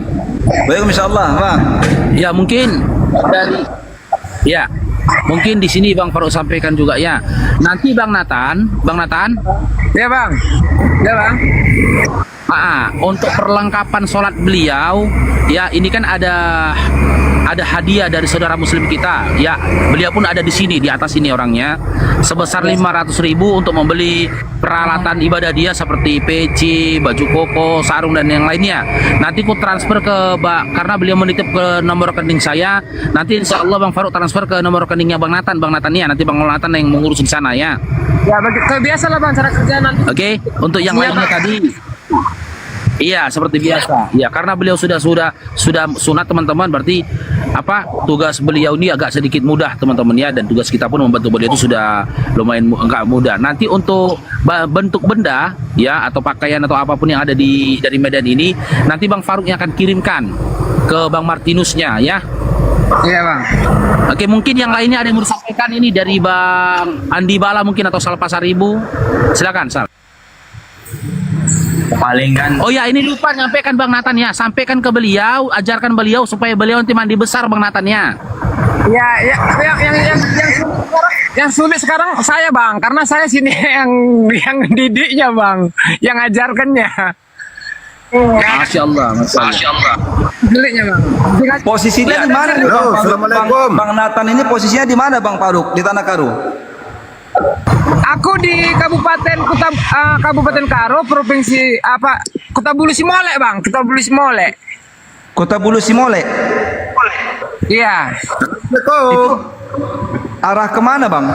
Baik, insya Allah bang. Ya mungkin dari mungkin di sini Bang Faruk sampaikan juga ya. Nanti Bang Nathan. Ya bang. Untuk perlengkapan sholat beliau, ya ini kan ada hadiah dari saudara muslim kita, ya beliau pun ada di sini, di atas ini orangnya, sebesar 500.000 untuk membeli peralatan ibadah dia seperti peci, baju koko, sarung dan yang lainnya. Nanti ku transfer karena beliau menitip ke nomor rekening saya. Nanti insya Allah Bang Faruk transfer ke nomor rekeningnya Bang Nathan ya. Nanti Bang Nathan yang mengurus di sana ya. Ya biasa lah bang cara kerja nanti. Oke, untuk yang lainnya tadi. Iya, seperti biasa. Ya, karena beliau sudah sunat teman-teman, berarti tugas beliau ini agak sedikit mudah teman-teman ya, dan tugas kita pun membantu beliau itu sudah lumayan enggak mudah. Nanti untuk bentuk benda ya atau pakaian atau apapun yang ada dari Medan ini, nanti Bang Faruk yang akan kirimkan ke Bang Martinusnya ya. Iya bang. Oke, mungkin yang lainnya ada yang mau disampaikan ini dari Bang Andi Bala mungkin atau Sal Pasaribu. Silakan Sal. Paling kan. Oh ya, ini lupa nyampaikan Bang Nathan ya. Sampaikan ke beliau, ajarkan beliau supaya beliau nanti mandi besar Bang Nathan ya. Ya, yang sulit sekarang saya bang, karena saya sini yang didiknya bang, yang ajarkannya. Masya Allah. Sulitnya bang. Posisinya di mana nih Bang? Assalamualaikum. Bang Nathan ini posisinya di mana Bang Faruk? Di Tanah Karu. Aku di Kabupaten Karo, provinsi Kota Bulu Simole bang, Kota Bulu Simole. Iya. Itu arah kemana bang?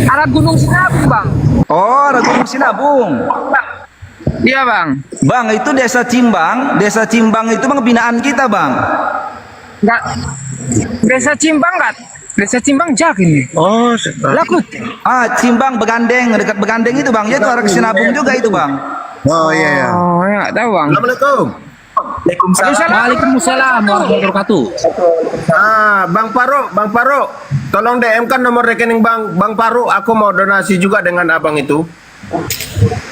Arah Gunung Sinabung bang. Oh, arah Gunung Sinabung. Iya bang. Bang, itu Desa Cimbang itu bang binaan kita bang. Enggak. Desa Cimbang Jak ini. Oh, laku. Cimbang Begandeng, dekat Begandeng itu bang. Itu arah ke Sinabung juga itu bang. Oh iya. Oh, ya enggak tahu bang. Assalamualaikum. Waalaikumsalam warahmatullahi wabarakatuh. Bang Faruk, tolong DM kan nomor rekening Bang Faruk. Aku mau donasi juga dengan abang itu.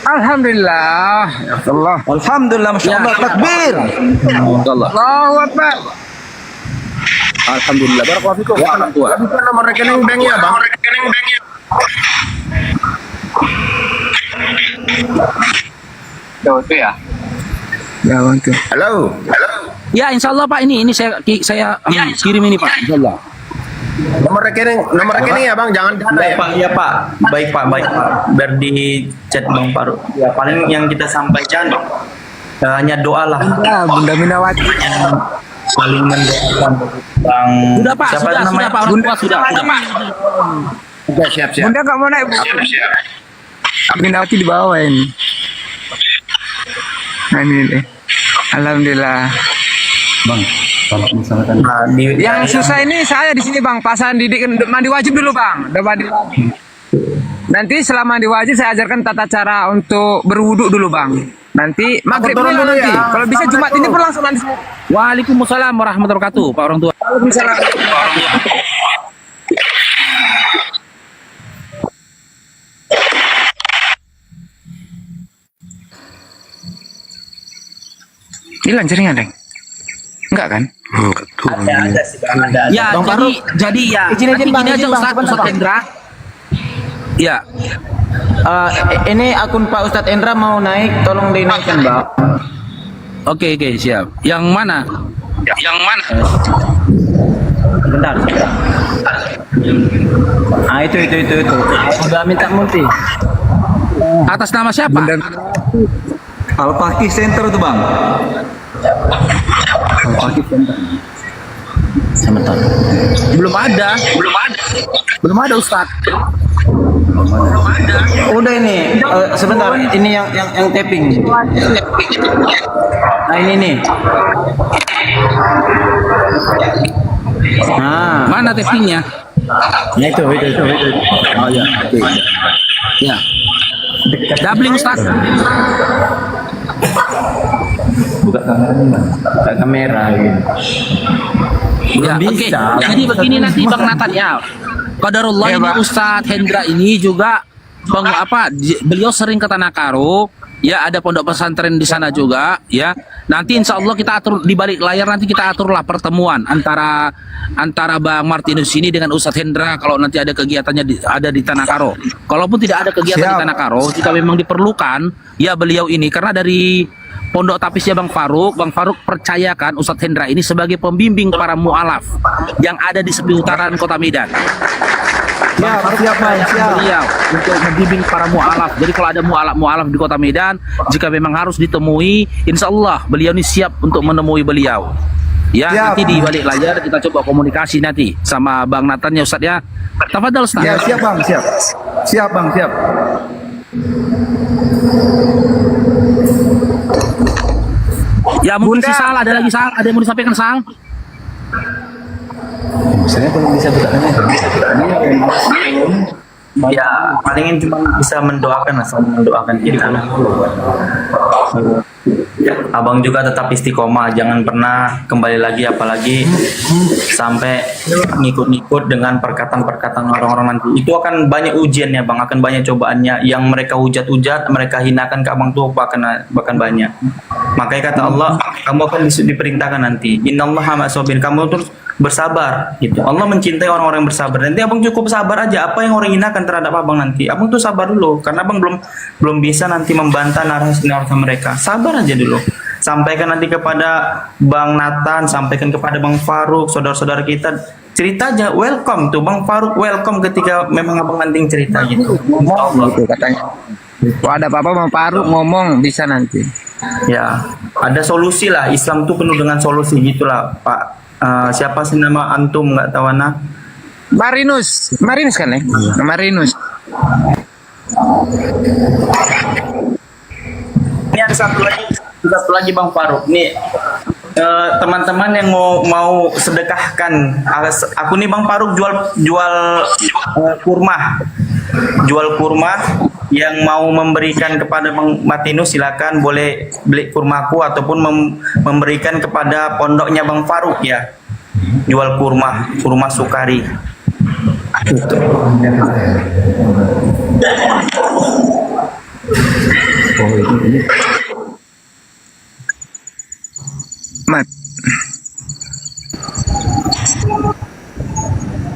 Alhamdulillah. Alhamdulillah, masya Allah. Takbir. Allahu Akbar. Alhamdulillah. Barakallahu fikum. Bukan nomor rekening banknya bang. Itu ya. Ya bang. Halo. Ya insya Allah Pak, ini saya kirim ini Pak, insya Allah. Nomor rekening ya bang, jangan dana ya. Pak, iya Pak. Baik Pak. Biar di chat Bang Faruk. Ya paling yang kita sampaikan hanya doa lah. Bunda Minawati. Saling mendoakan Bang. Sudah Pak, Siapa sudah namanya? Pak, orang tua sudah. Siap. Bunda nggak mau naik. Siap. Minawati di bawah ini. Nah, ini deh. Alhamdulillah. Bang, kalau misalkan Yang susah ini saya di sini Bang, pasangan didik mandi wajib dulu Bang. Udah mandi wajib. Nanti selama mandi wajib saya ajarkan tata cara untuk berwudu dulu Bang. Nanti maghrib dulu nanti. Kalau bisa Jumat ini berlangsung nanti. Waalaikumsalam warahmatullahi wabarakatuh, Pak orang tua. Waalaikumsalam. Hilang jaringan, Deng? Enggak kan? Ada sih Bang, ada. Ya, Bang Faruk. jadi ya. Izin Nanti Bang, gini aja izin, Bang, Ustadz sebentar, Bang. Hendra. Ya, Ini akun Pak Ustadz Endra mau naik, tolong dinaikkan, Mbak. oke, siap. Yang mana? Bentar. Ah, itu. Udah minta multi. Atas nama siapa? Al-Faqih Center tuh Bang. Al-Faqih Center. Sebentar. Belum ada Ustadz. Udah ini, sebentar. Ini yang tapping. Nah, ini nih. Nah, Mana tappingnya? nah itu. Oh ya, oke. Ya. Doubling Ustadz. buka kamera gitu. Ya, oke. Jadi begini nanti Bang Nathan ya. Qadarullah Ya, ini Pak. Ustadz Hendra ini juga beliau sering ke Tanah Karo, ya ada pondok pesantren di sana juga, ya. Nanti insya Allah kita atur di balik layar, nanti kita aturlah pertemuan antara Bang Martinus ini dengan Ustadz Hendra kalau nanti ada kegiatannya ada di Tanah Karo. Kalaupun tidak ada kegiatan di Tanah Karo, jika memang diperlukan, ya beliau ini karena dari Pondok Tapisnya Bang Faruk percayakan Ustadz Hendra ini sebagai pembimbing para mu'alaf yang ada di seputaran Kota Medan. Siap. Beliau untuk membimbing para mu'alaf. Jadi kalau ada mu'alaf di Kota Medan, jika memang harus ditemui, insya Allah beliau ini siap untuk menemui beliau. Ya, nanti di balik layar kita coba komunikasi nanti sama Bang Nathan ya Ustadz ya. Tafadhal Ustadz. Ya, siap Bang, siap. Siap Bang, siap. Ya mungkin si Sal, ada lagi Sal, ada yang mau disampaikan Sal? Saya belum bisa buka Ya, palingin cuma bisa mendoakan, asal mendoakan diri anak. Abang juga tetap istiqomah, jangan pernah kembali lagi, apalagi sampai ngikut-ngikut dengan perkataan-perkataan orang-orang nanti. Itu akan banyak ujiannya Bang, akan banyak cobaannya. Yang mereka hujat-hujat, mereka hinakan ke abang tuh bahkan banyak. Makanya kata Allah, kamu akan diperintahkan nanti. Innallaha ma'as-sabirin, kamu terus bersabar gitu. Allah mencintai orang-orang yang bersabar. Nanti abang cukup sabar aja. Apa yang orang hinakan terhadap abang nanti, abang tuh sabar dulu, karena abang belum bisa nanti membantah narasi mereka. Sabar aja dulu. Sampaikan nanti kepada Bang Nathan, sampaikan kepada Bang Faruk, saudara-saudara kita, cerita aja, welcome tuh Bang Faruk, welcome ketika memang abang nanti cerita gitu. Gitu katanya. Kalau ada apa-apa Bang Faruk ngomong bisa nanti. Ya, ada solusi lah. Islam tuh penuh dengan solusi gitulah Pak. Siapa sih nama antum, nggak tahu anak? Marinus kan ya? Marinus. Ini ada satu lagi Bang Faruk. Nih teman-teman yang mau sedekahkan. Aku nih Bang Faruk jual kurma. Jual kurma, yang mau memberikan kepada Bang Martinus silakan boleh beli kurmaku ataupun memberikan kepada pondoknya Bang Faruk ya. Jual kurma Sukari. Gitu. Mat.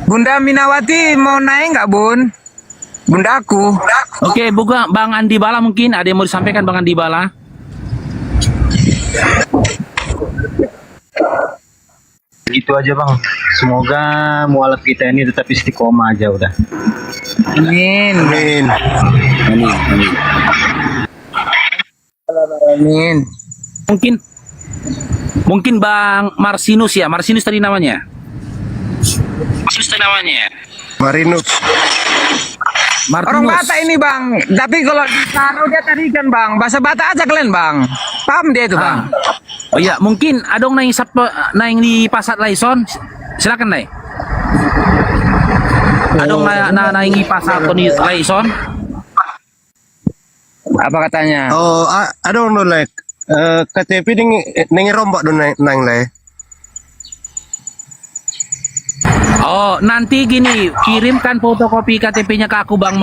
Bunda Minawati mau naik nggak Bun? Bunda aku. Oke, buka Bang Andi Bala, mungkin ada yang mau disampaikan Bang Andi Bala. Itu aja Bang. Semoga mualaf kita ini tetap istiqomah aja udah. Amin. Amin. Amin. Mungkin Bang Marsinus ya. Marsinus tadi namanya. Marinus. Orang Batak ini bang, tapi kalau ditaruh dia tadi kan bang, bahasa Batak aja kalian bang, paham dia itu bang. Oh iya, mungkin adong naing di pasar Laison. Silakan Nay. Adong naing di pasar di Laison. Apa katanya? Oh, ada orang lek. KTP ning rombak don nang le. Oh, nanti gini, kirimkan fotokopi KTP-nya ke aku Bang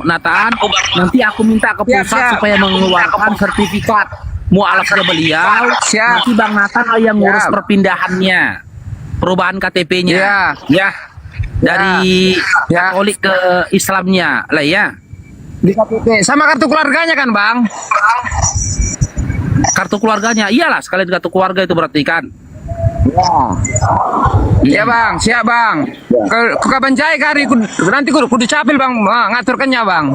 Nathan. Nanti aku minta ke pusat supaya mengeluarkan sertifikat mualafnya beliau. Nanti Bang Nathan yang ngurus perpindahannya, perubahan KTP-nya. Ya. Dari Katolik ke Islamnya lah ya. Di KTP sama kartu keluarganya kan Bang? Kartu keluarganya, iyalah sekalian kartu keluarga itu berarti kan. Iya bang, siap bang. Ke Kabanjai kari, nanti kudu capil bang, ngaturkannya bang.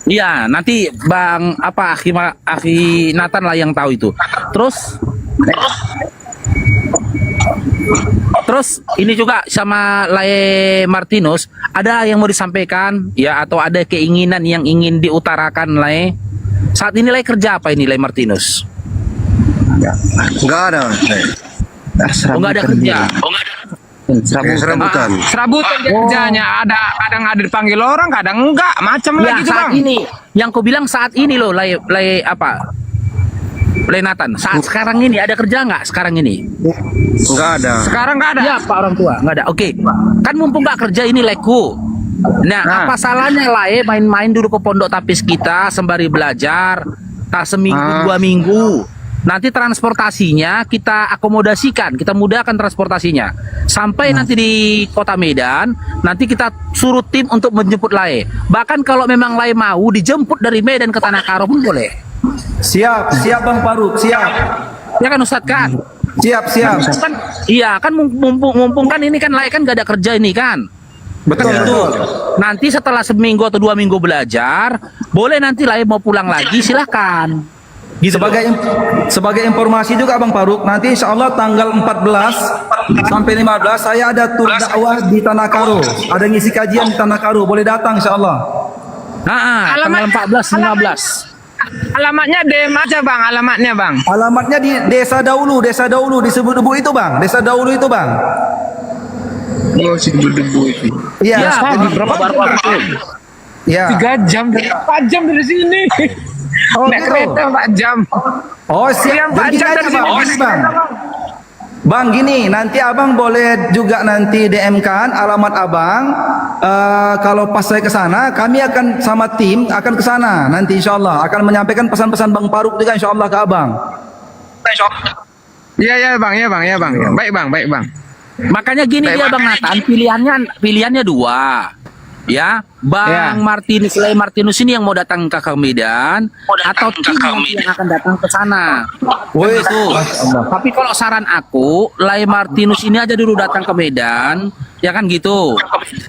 Iya, nanti Bang Akhi Nathan lah yang tahu itu. Terus ini juga sama Lae Martinus, ada yang mau disampaikan ya atau ada keinginan yang ingin diutarakan Lae? Saat ini Lae kerja apa ini Lae Martinus? Enggak ada. Enggak ada kerja. Serabutan. Serabutan kerjanya, kadang ada dipanggil orang, kadang enggak, macam Ya, lagi tuh saat bang. ini yang kau bilang saat ini loh Lae Nathan, saat sekarang ini ada kerja nggak sekarang ini? Enggak ada. Sekarang nggak ada. Ya Pak orang tua nggak ada. Oke, kan mumpung nggak kerja ini Leku. Nah, apa salahnya Lae main-main dulu ke pondok tapis kita sembari belajar, tak seminggu 2 minggu. Nanti transportasinya kita akomodasikan, kita mudahkan transportasinya. Sampai nanti di kota Medan, nanti kita suruh tim untuk menjemput Lae. Bahkan kalau memang Lae mau dijemput dari Medan ke Tanah Karo pun boleh. Siap Bang Faruk, siap. Ya kan Ustadz kan? Siap. Kan, iya kan mumpung kan ini kan Lae kan gak ada kerja ini kan. Betul. Gitu. Nanti setelah seminggu atau 2 minggu belajar, boleh nanti Lae mau pulang lagi silahkan. Gitu. Sebagai informasi juga Bang Faruk, nanti insya Allah tanggal 14 sampai 15 saya ada tur dakwah di Tanah Karo, ada ngisi kajian di Tanah Karo, boleh datang insya Allah. Tanggal 14-15. Alamatnya DM aja bang, alamatnya bang. Alamatnya di Desa Daulu disebut debu itu bang, Desa Daulu itu bang. Oh, si debu itu. Iya. Berapa baru Ya. 3 jam, 4 jam dari sini. Naik kereta 4 jam. Oh siap. Jadi 4 jam dari sini bang. Bang gini, nanti abang boleh juga nanti DM-kan alamat abang. Kalau pas saya ke sana, kami akan sama tim akan ke sana. Nanti insya Allah akan menyampaikan pesan-pesan Bang Faruk juga insya Allah ke abang. Iya bang. Baik bang. Makanya gini dia Bang Nathan, pilihannya 2. Ya, Bang Lae Martinus ini yang mau datang ke Medan atau tim yang akan datang ke sana. Gitu. Tapi kalau saran aku, Lae Martinus ini aja dulu datang ke Medan, ya kan gitu.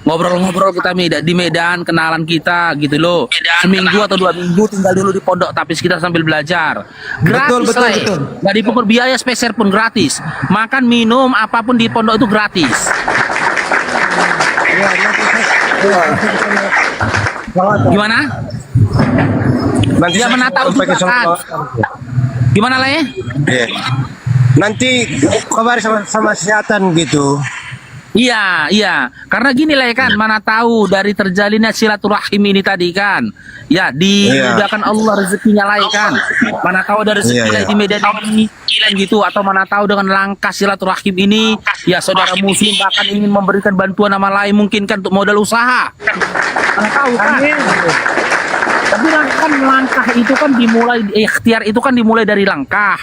Ngobrol-ngobrol kita di Medan, kenalan kita gitu loh. Seminggu atau 2 minggu tinggal dulu di pondok tapis kita sambil belajar. Gratis betul. Nggak dipungut biaya spesial pun gratis. Makan, minum, apapun di pondok itu gratis. Gimana? Nanti dia menata ujian. Gimana lah ya? Nanti kabar sama kesehatan gitu. Iya. Karena gini lah ya kan, mana tahu dari terjalinnya silaturahim ini tadi kan. Ya, dimudahkan Allah rezekinya lah ya kan. Mana tahu dari rezeki di Medan ini gitu, atau mana tahu dengan langkah silaturahim ini ya saudara muslim bahkan ingin memberikan bantuan nama lain mungkin kan untuk modal usaha. Mana tahu kan. Tapi kan langkah itu kan dimulai, ikhtiar itu kan dimulai dari langkah.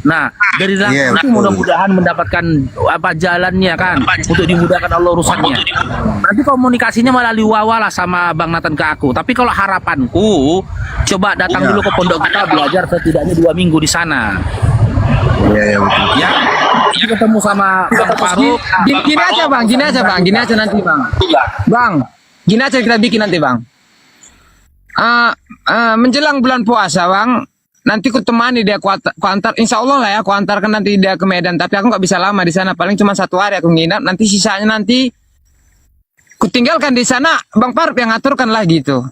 Nah, dari langkah itu mudah-mudahan mendapatkan jalannya kan, untuk dimudahkan Allah urusannya. Nanti komunikasinya melalui Wawa lah sama Bang Nathan ke aku. Tapi kalau harapanku, coba datang dulu ke pondok kita belajar setidaknya 2 minggu di sana. Iya betul. Ya, ketemu sama Bang Faruk. Gini aja nanti bang. Bang, gini aja kita bikin nanti bang. Menjelang bulan puasa bang, nanti ku temani dia, ku antar, insya Allah lah ya, ku antarkan nanti dia ke Medan. Tapi aku nggak bisa lama di sana, paling cuma 1 hari aku nginap. Nanti sisanya nanti ku tinggalkan di sana, Bang Parp yang aturkan lah gitu.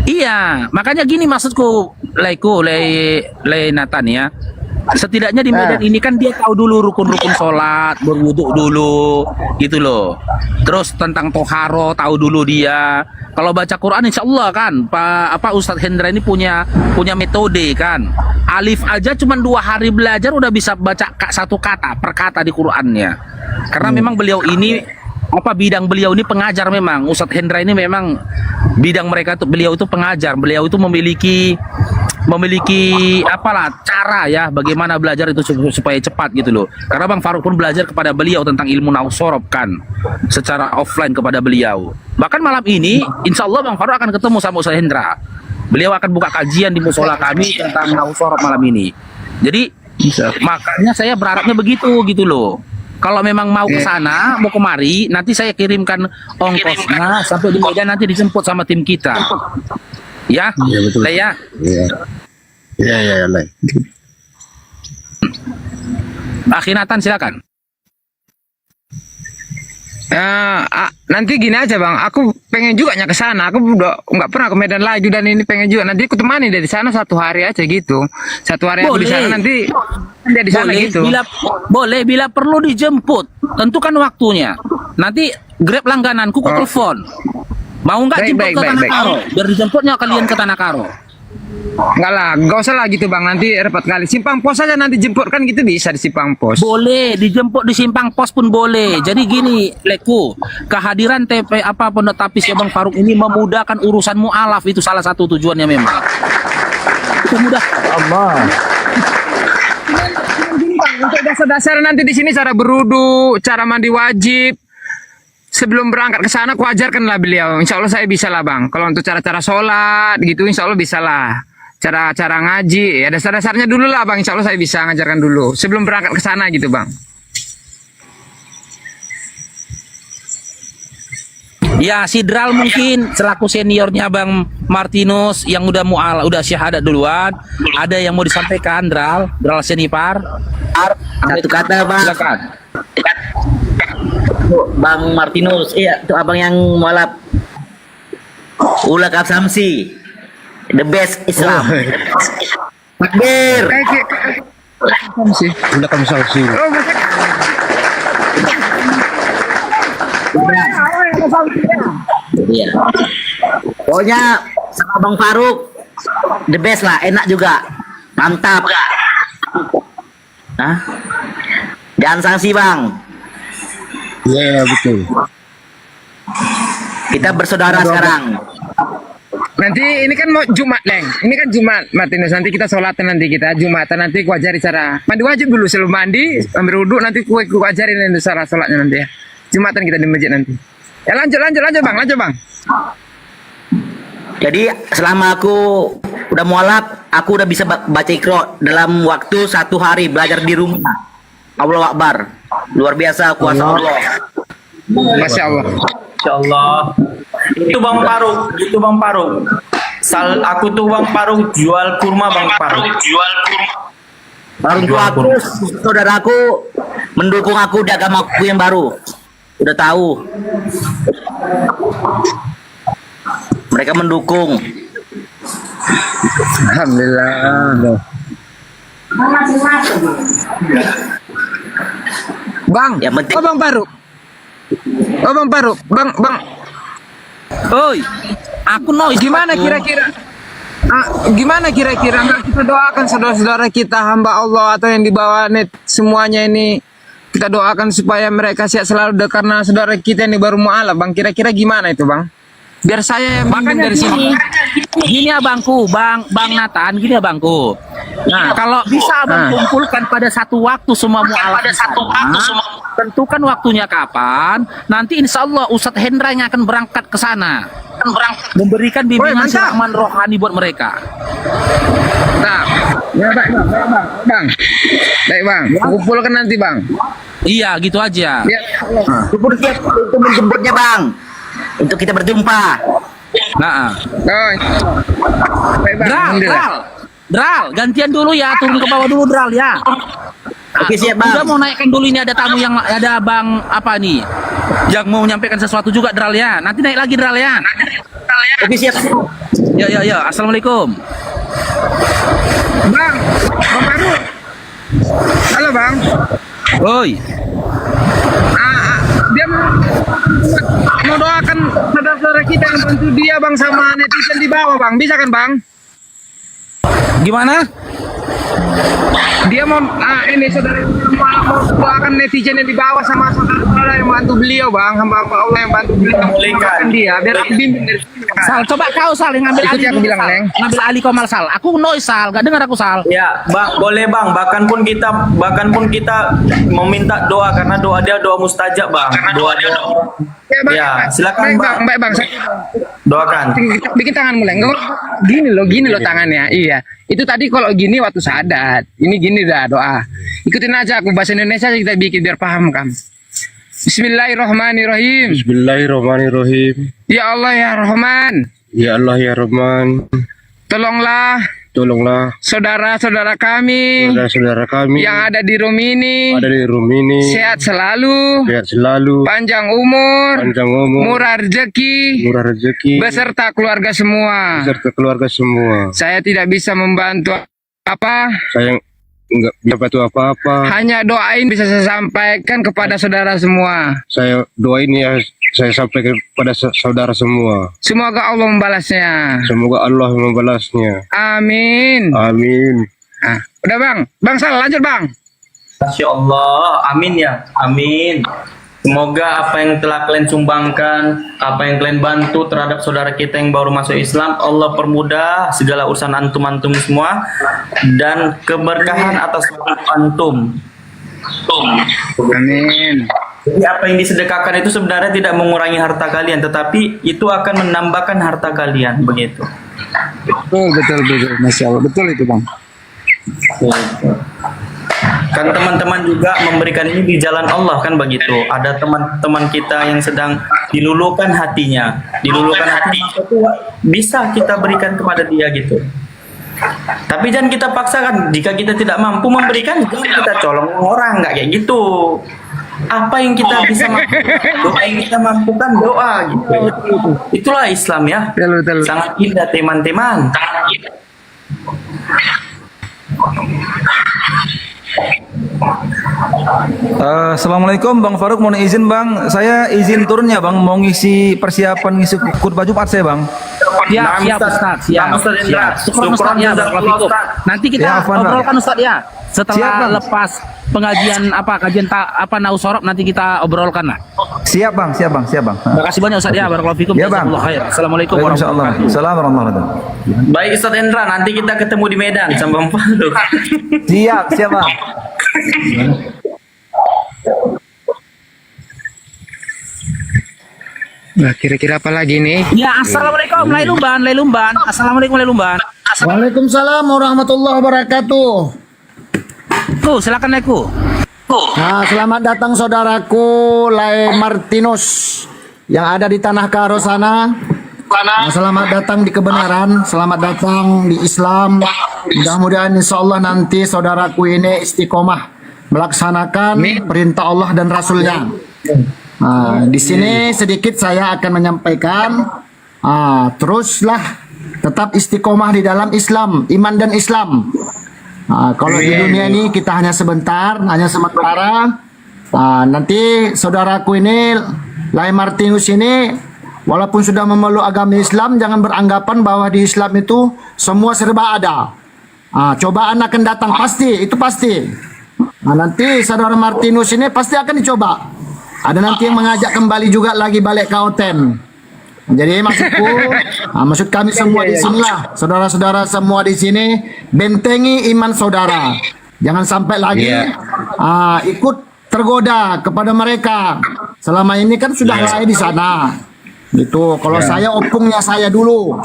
Iya, makanya gini maksudku, Le Nathan ya. Setidaknya di Medan ini kan dia tahu dulu rukun-rukun sholat, berwuduk dulu, gitu loh. Terus tentang toharo tahu dulu dia. Kalau baca Quran, insya Allah kan, Ustadz Hendra ini punya metode kan. Alif aja cuma 2 hari belajar udah bisa baca 1 kata per kata di Qurannya. Karena memang beliau ini bidang beliau ini pengajar memang. Ustadz Hendra ini memang bidang beliau itu pengajar. Beliau itu memiliki cara ya bagaimana belajar itu supaya cepat gitu loh. Karena Bang Faruk pun belajar kepada beliau tentang ilmu nausorob kan, secara offline kepada beliau. Bahkan malam ini insya Allah Bang Faruk akan ketemu sama Ustadz Hendra. Beliau akan buka kajian di musola kami tentang nausorob malam ini. Jadi makanya saya berharapnya begitu gitu loh. Kalau memang mau ke sana, mau kemari, nanti saya kirimkan ongkosnya sampai di Medan, nanti dijemput sama tim kita. Ya, betul. Ya. Iya, Le. Nathan silakan. Nanti gini aja Bang, aku pengen juga ke sana. Aku udah nggak pernah ke Medan lagi dan ini pengen juga. Nanti aku temani dari sana 1 hari aja gitu. 1 hari aku di sana, nanti dia di sana gitu. Bila perlu dijemput, tentukan waktunya. Nanti Grab langgananku ku telepon. Mau nggak jemput ke Tanah Karo? Biar dijemputnya kalian ke Tanah Karo. Enggak lah, enggak usah lah gitu Bang, nanti repot kali. Simpang Pos aja nanti jemput kan gitu, bisa di Simpang Pos. Boleh, dijemput di Simpang Pos pun boleh. Jadi gini, Leku, kehadiran Pondok Tapis ya Bang Faruk ini memudahkan urusan mu'alaf, itu salah satu tujuannya memang. Itu mudah. Allah. Untuk dasar-dasar nanti di sini cara berudu, cara mandi wajib. Sebelum berangkat ke sana, aku ajarkan lah beliau. Insya Allah saya bisa lah Bang. Kalau untuk cara-cara sholat gitu, insya Allah bisa lah. Cara-cara ngaji, ya dasar-dasarnya dulu lah Bang. Insya Allah saya bisa ngajarkan dulu. Sebelum berangkat ke sana gitu Bang. Ya, Sidral mungkin selaku seniornya Bang Martinus yang udah syahadat duluan. Ada yang mau disampaikan, Dral Senipar? 1 kata Bang. Silakan. Bang Martinus, iya itu abang yang mualaf Ulaka Samsi, the best Islam. Takbir. Ulaka Samsi. Iya. Pokoknya sama Bang Faruk the best lah, enak juga, mantap. Hah? Jangan sanksi Bang. Iya, betul. Kita bersaudara sekarang. Nanti ini kan mau Jumat, Leng. Ini kan Jumat, Martinus. Nanti kita sholatan, nanti kita Jumatan, nanti ku ajari cara mandi wajib dulu. Sebelum mandi, ambil wudhu, nanti ku ajarin nanti cara sholatnya nanti ya. Jumatan kita di masjid nanti. Ya lanjut Bang. Jadi selama aku udah mualaf, aku udah bisa baca Iqra dalam waktu 1 hari belajar di rumah. Allahu Akbar. Luar biasa kuasa Allah. Masya Allah. Insya Allah. Itu Bang Faruk. Aku tuh Bang Faruk jual kurma Bang Faruk. Orang tua aku, saudaraku mendukung aku di agamaku yang baru. Udah tahu. Mereka mendukung. Alhamdulillah. Bang, yang penting. Bang Faruk. Bang. Oi, aku gimana kira-kira? Gimana kira-kira kita doakan saudara-saudara kita hamba Allah atau yang di bawah net semuanya ini, kita doakan supaya mereka sehat selalu karena saudara kita ini baru mualaf Bang. Kira-kira gimana itu Bang? Biar saya makanya dari sini. Gini abangku, Bang Nathan, gini abangku. Nah, kalau bisa Abang kumpulkan pada satu waktu semua mualaf, tentukan waktunya kapan. Nanti insya Allah Ustadz Hendra yang akan berangkat ke sana, memberikan bimbingan siraman rohani buat mereka. Nah, ya baik bang, kumpulkan nanti Bang. Iya, gitu aja. Ya, syukur siap untuk menjemputnya Bang, untuk kita berjumpa. Nah, Baik Bang. Dral, gantian dulu ya, turun ke bawah dulu Dral ya. Oke, siap, Bang. Udah mau naikkan dulu, ini ada tamu yang ada Bang apa nih? Yang mau menyampaikan sesuatu juga Dral ya. Nanti naik lagi Dral ya. Oke, siap. Ya. Assalamualaikum. Bang Farouk. Halo Bang. Oi. Dia mau doakan saudara-saudara kita yang bantu dia Bang sama netizen di bawah Bang. Bisa kan Bang? Gimana? Dia mau ini saudara mau doakan netizen yang di bawah sama saudara yang bantu beliau Bang, hamba Allah yang bantu beliau. Doakan dia biar bimbing dari sini. Sal, coba kau Sal yang ngambil Ikut alih yang dulu, bilang, Sal. Neng. Ngambil alih kau Mal Sal. Aku noise Sal, gak dengar aku Sal. Ya, Bang, boleh Bang. Bahkan pun kita meminta doa karena doa dia doa mustajab, Bang. Doa dia. Ya, silakan Bang. Baik Bang. Doakan. Bikin tangan mulai. Gini loh tangannya. Iya. Itu tadi kalau gini waktu sadat. Ini gini dah doa. Ikutin aja aku bahasa Indonesia kita bikin biar paham kan. Bismillahirrahmanirrahim. Bismillahirrahmanirrahim. Ya Allah ya Rahman. Ya Allah ya Rahman. Tolonglah saudara-saudara kami yang ada di room ini, sehat selalu, panjang umur, murah rezeki, beserta keluarga semua. Saya tidak bisa membantu apa. Saya enggak bisa bantu apa-apa. Hanya doain bisa saya sampaikan kepada saudara semua. Saya doain ya, saya sampaikan kepada saudara semua. Semoga Allah membalasnya. Semoga Allah membalasnya. Amin. Udah Bang Sal lanjut Bang. Masya Allah, amin ya, amin. Semoga apa yang telah kalian sumbangkan, apa yang kalian bantu terhadap saudara kita yang baru masuk Islam, Allah permudah segala urusan antum semua dan keberkahan atas antum. Amin. Jadi apa yang disedekahkan itu sebenarnya tidak mengurangi harta kalian, tetapi itu akan menambahkan harta kalian, begitu. Betul. Masya Allah, betul itu Bang. Kan teman-teman juga memberikan ini di jalan Allah kan begitu. Ada teman-teman kita yang sedang diluluhkan hatinya, bisa kita berikan kepada dia gitu. Tapi jangan kita paksakan. Jika kita tidak mampu memberikan, jangan kita colong orang, nggak kayak gitu. Apa yang kita bisa doa yang kita mampukan doa gitu. Itulah Islam ya. Sangat indah teman-teman. Assalamualaikum Bang Farouk, mohon izin Bang, saya izin turun ya Bang, mau ngisi persiapan ngisi khutbah Jumat saya Bang. Siap Ustaz, siap. Syukur Ustaz ya, barakallahu fikum. Nanti kita obrolkan Ustaz ya. Setelah lepas pengajian kajian Nausorop nanti kita obrolkan lah. Siap Bang. Terima kasih banyak Ustaz ya, barakallahu fikum. Ya Bang. Assalamualaikum warahmatullahi wabarakatuh. Assalamualaikum warahmatullahi wabarakatuh. Baik Ustaz Endra, nanti kita ketemu di Medan sama Bang Farouk. Siap Bang. Nah, kira-kira apa lagi nih? Ya, assalamualaikum Lailumban. Assalamualaikum Lailumban. Waalaikumsalam warahmatullahi wabarakatuh. Tuh, silakan Leku. Nah, selamat datang saudaraku Lai Martinus yang ada di Tanah Karo sana. Nah, selamat datang di kebenaran, selamat datang di Islam. Mudah-mudahan insya Allah nanti saudaraku ini istiqomah melaksanakan perintah Allah dan Rasulnya. Nah, di sini sedikit saya akan menyampaikan. Teruslah tetap istiqomah di dalam Islam, iman dan Islam. Kalau di dunia ini kita hanya sebentar, hanya sementara. Nanti saudaraku ini, Lai Martinus ini, walaupun sudah memeluk agama Islam, jangan beranggapan bahwa di Islam itu semua serba ada. Cobaan akan datang pasti, itu pasti. Nanti saudara Martinus ini pasti akan dicoba. Ada nanti yang mengajak kembali juga lagi balik ke Oten. Jadi maksud kami semua di sinilah, saudara-saudara semua di sini, bentengi iman saudara. Jangan sampai lagi ikut tergoda kepada mereka. Selama ini kan sudah lari di sana. Gitu. Kalau saya opung saya dulu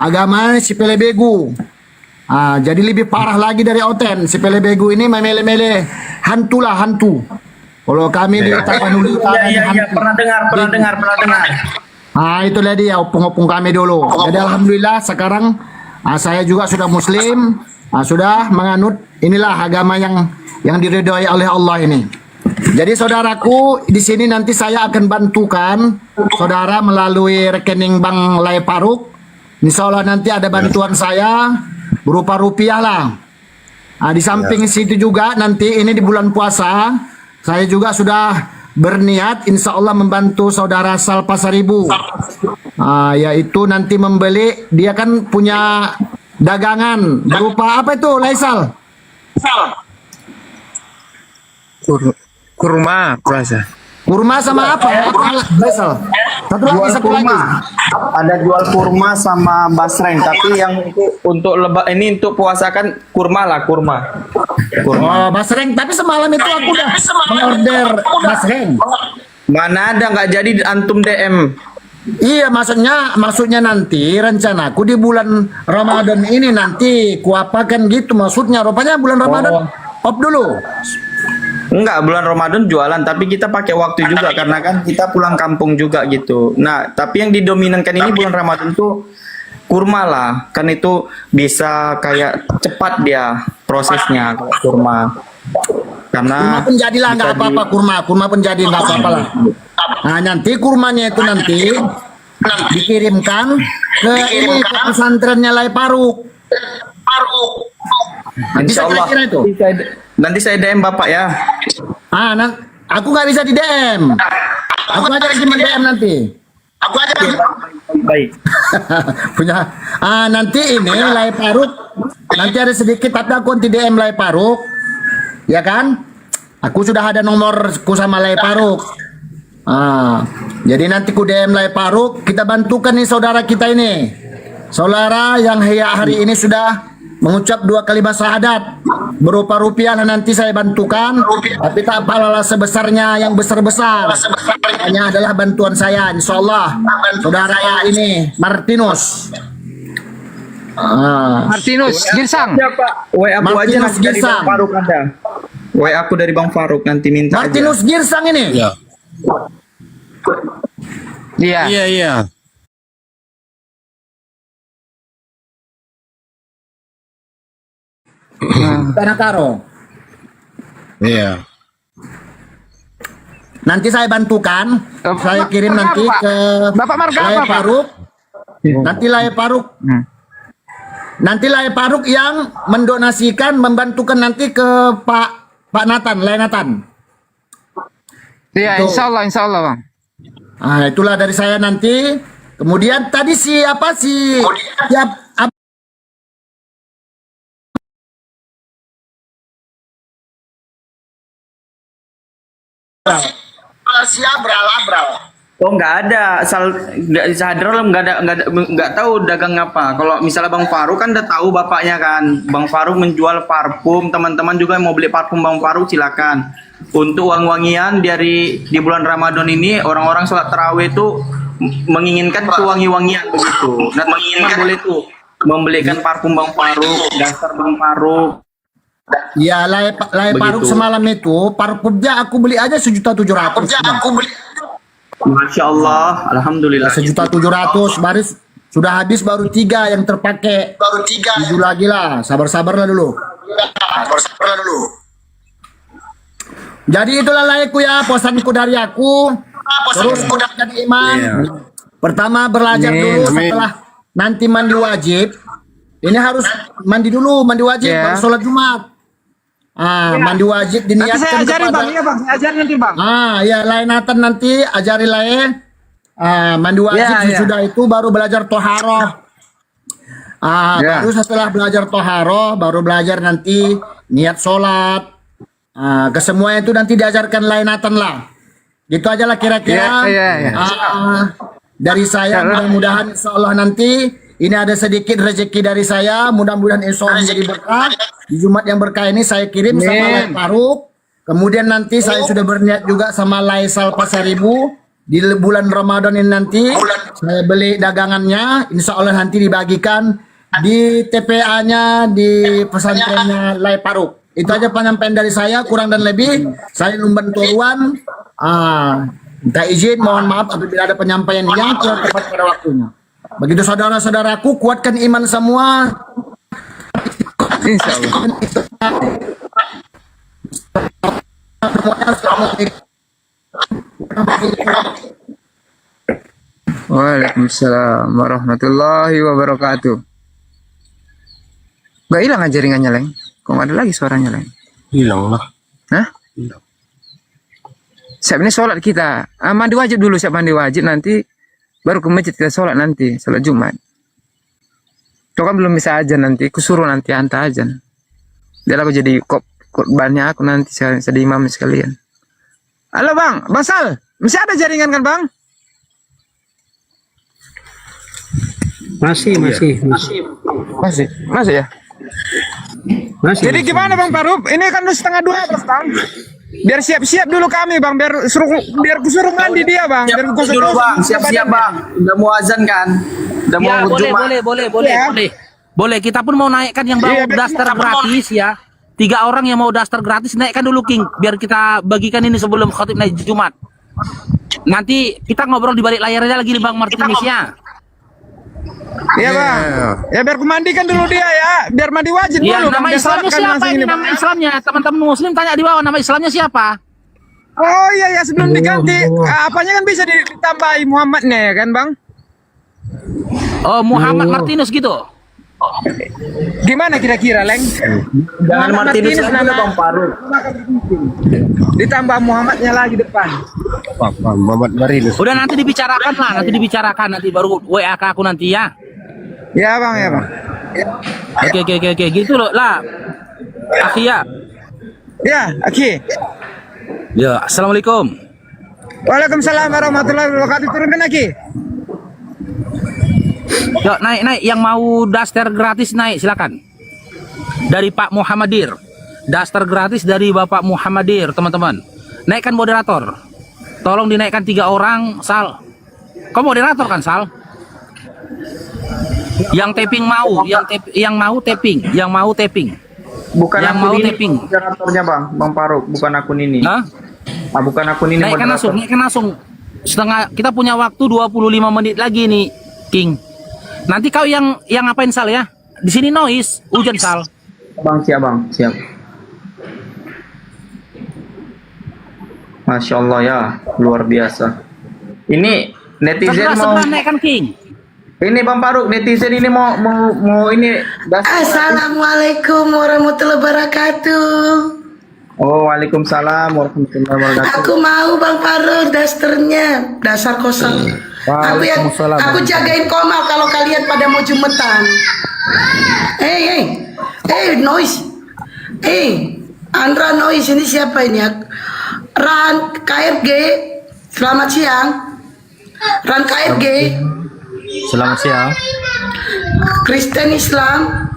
agama si pelebegu. Jadi lebih parah lagi dari Oten. Si pelebegu ini memele-mele hantu. Kalau kami di Tapanuli pernah dengar. Itulah dia opung-opung kami dulu. Jadi alhamdulillah sekarang Saya juga sudah muslim, sudah menganut inilah agama yang diridhoi oleh Allah ini. Jadi saudaraku, di sini nanti saya akan bantukan saudara melalui rekening Bank Lai Paruk. Insya Allah nanti ada bantuan saya berupa rupiah lah. Di samping situ juga nanti ini di bulan puasa, saya juga sudah berniat insya Allah membantu saudara Sal Pasaribu. Yaitu nanti membeli, dia kan punya dagangan berupa apa itu Laisal? Kurma puasa. Kurma sama apa? Laisal. Satu lagi. Ada jual kurma sama basreng, tapi yang untuk ini untuk puasa kan kurma lah, kurma. Oh, basreng, tapi semalam itu aku udah mengorder basreng. Mana ada, nggak jadi antum DM. Iya, maksudnya nanti rencanaku di bulan Ramadan ini nanti kuapakan gitu maksudnya. Rupanya bulan Ramadan op dulu. Enggak, bulan Ramadan jualan, tapi kita pakai waktu juga karena kan kita pulang kampung juga gitu. Nah, tapi yang didominankan ini bulan Ramadan tuh kurma lah, kan itu bisa kayak cepat dia prosesnya kurma. Karena kurma pun jadilah nggak apa-apa, kurma pun jadi nggak apa-apa lah. Nah, nanti kurmanya itu nanti dikirimkan ke ini ke pesantrennya Lai Paruk. Insya Allah. Itu. Nanti saya DM Bapak ya. Aku nggak bisa di DM. Aku aja di DM nanti. Aku aja. Baik. Punya. Nanti ini Lai Paruk. Nanti ada sedikit tapi aku nanti DM Lai Paruk. Ya kan? Aku sudah ada nomorku sama Lai Paruk. Jadi nanti ku DM Lai Paruk. Kita bantukan nih saudara kita ini. Saudara yang hari ini sudah mengucap 2 kalimat syahadat berupa rupiah lah nanti saya bantukan, tapi tak apalah sebesarnya yang besar-besar, hanya adalah bantuan saya insya Allah. Saudara ini Martinus Girsang. WA aku aja Martinus nanti dari Bang Girsang. Faruk ada. WA aku dari Bang Faruk nanti minta Martinus aja. Girsang ini. Iya. Tanah Karo. Iya. Nanti saya bantukan, saya kirim nanti ke Bapak marga Lai apa, Pak? Paruk. Nanti Lai Paruk. Nanti Lai Paruk yang mendonasikan, membantukan nanti ke Pak Nathan, Lai Nathan. Iya, insya Allah Bang. Itulah dari saya nanti. Kemudian tadi siapa si Oh, nggak ada, Sadrol nggak tahu dagang apa. Kalau misalnya Bang Faruk kan udah tahu bapaknya kan. Bang Faruk menjual parfum, teman-teman juga yang mau beli parfum Bang Faruk silakan. Untuk wangi-wangian di bulan Ramadan ini orang-orang sholat tarawih itu menginginkan itu wangi-wangian begitu. Dan menginginkan boleh tuh membelikan parfum Bang Faruk, dasar Bang Faruk. Ya, Lai Paruk semalam itu parfumnya aku beli aja 1.700.000. Masya Allah, alhamdulillah. 1.700.000 baris sudah habis, baru 3 yang terpakai. Baru 3. 7 lagi lah, sabar-sabarlah dulu. Jadi itulah laiku ya, pesanku dari aku. Terus jadi iman. Pertama belajar dulu, setelah nanti mandi wajib. Ini harus mandi dulu, mandi wajib, baru sholat Jumat. Mandi wajib diniatkan. Nanti saya ajarin Bang, iya Bang, saya ajarin nanti Bang. Ya lain Nathan nanti ajari lain. Mandi wajib sudah itu baru belajar toharoh. Baru setelah belajar toharoh, baru belajar nanti niat sholat. Kesemuanya itu nanti diajarkan lain Nathan lah. Gitu aja lah kira-kira. Dari saya mudah-mudahan insya Allah nanti ini ada sedikit rezeki dari saya, mudah-mudahan insya Allah menjadi berkah. Di Jumat yang berkah ini saya kirim sama Lai Paruk. Kemudian nanti saya sudah berniat juga sama Lai Sal Pasaribu. Di bulan Ramadan ini nanti saya beli dagangannya. Insya Allah nanti dibagikan di TPA-nya, di pesantrennya Lai Paruk. Itu aja penyampaian dari saya, kurang dan lebih. Saya Lumban Turuan. Minta izin, mohon maaf apabila ada penyampaian yang kurang tepat pada waktunya. Begitu saudara-saudaraku, kuatkan iman semua. Insya Allah. Waalaikumsalam warahmatullahi wabarakatuh. Gak hilang aja jaringannya, Leng? Kok nggak ada lagi suaranya, Leng? Hilang lah. Hah? Siap ini sholat kita. Mandi wajib dulu, siap mandi wajib, nanti baru ke masjid kita sholat nanti, sholat Jumat. Kau kan belum bisa ajan nanti, aku suruh nanti hantar ajan. Biar aku jadi korbannya aku nanti, saya jadi imam sekalian. Halo Bang, Bang Sal, masih ada jaringan kan Bang? Masih ya? Masih. Jadi gimana Bang Parup? Ini kan udah 11:30 Bang. Biar siap-siap dulu kami Bang, biar kusuruh mandi dia Bang. Biar Siap dulu Bang, siap-siap Bang. Udah mau azan kan? Udah Ya, mau Jumat. boleh. Kita pun mau naikkan yang bawa daster gratis ya. 3 orang yang mau daster gratis naikkan dulu King, biar kita bagikan ini sebelum khotib naik Jumat. Nanti kita ngobrol di balik layarnya lagi nih Bang Martinusnya. Iya Bang. Ya biar kumandikan dulu dia ya, biar mandi wajib Ya, dulu. nama Bang. Dia Islamnya sholat kan siapa langsung ini? Bang. Nama Islamnya, teman-teman Muslim tanya di bawah nama Islamnya siapa? Oh iya sebelum diganti, apanya kan bisa ditambahi Muhammadnya ya kan Bang? Oh, Muhammad Martinus gitu. Gimana kira-kira, Leng? Jangan Martinus aja nama Bang Parup. ditambah Muhammadnya lagi depan. Muhammad Marinus. Udah nanti dibicarakan lah, nanti baru WA ke aku nanti ya. Ya Bang, ya Bang. Oke, gitu loh lah. Aki ya. Ya, Aki. Ya, assalamualaikum. Waalaikumsalam warahmatullahi wabarakatuh. Turunkan Aki. Yuk naik, yang mau daster gratis naik silakan. Dari Pak Muhammadir. Daster gratis dari Bapak Muhammadir, teman-teman. Naikkan moderator. Tolong dinaikkan 3 orang, Sal. Kau moderator kan, Sal? Yang tapping mau, yang mau tapping. Bukan yang akun mau ini tapping. moderatornya Bang Faruk, bukan akun ini. Hah? Bukan akun ini Naikkan langsung. Kita punya waktu 25 menit lagi nih, King. Nanti kau yang ngapain Sal ya? Di sini noise, hujan Sal. Bang, siap. Masya Allah ya, luar biasa. Ini netizen mau naikkan King. Ini Bang Faruk, netizen ini mau ini. Assalamualaikum warahmatullahi wabarakatuh. Oh, waalaikumsalam warahmatullahi wabarakatuh. Aku mau Bang Faruk dasternya, dasar kosong. Aku jagain Komal kalau kalian pada mau jumetan. Noise. Andra Noise, ini siapa ini? Ran KFG. Selamat siang. Ran KFG. Selamat siang. Kristen Islam.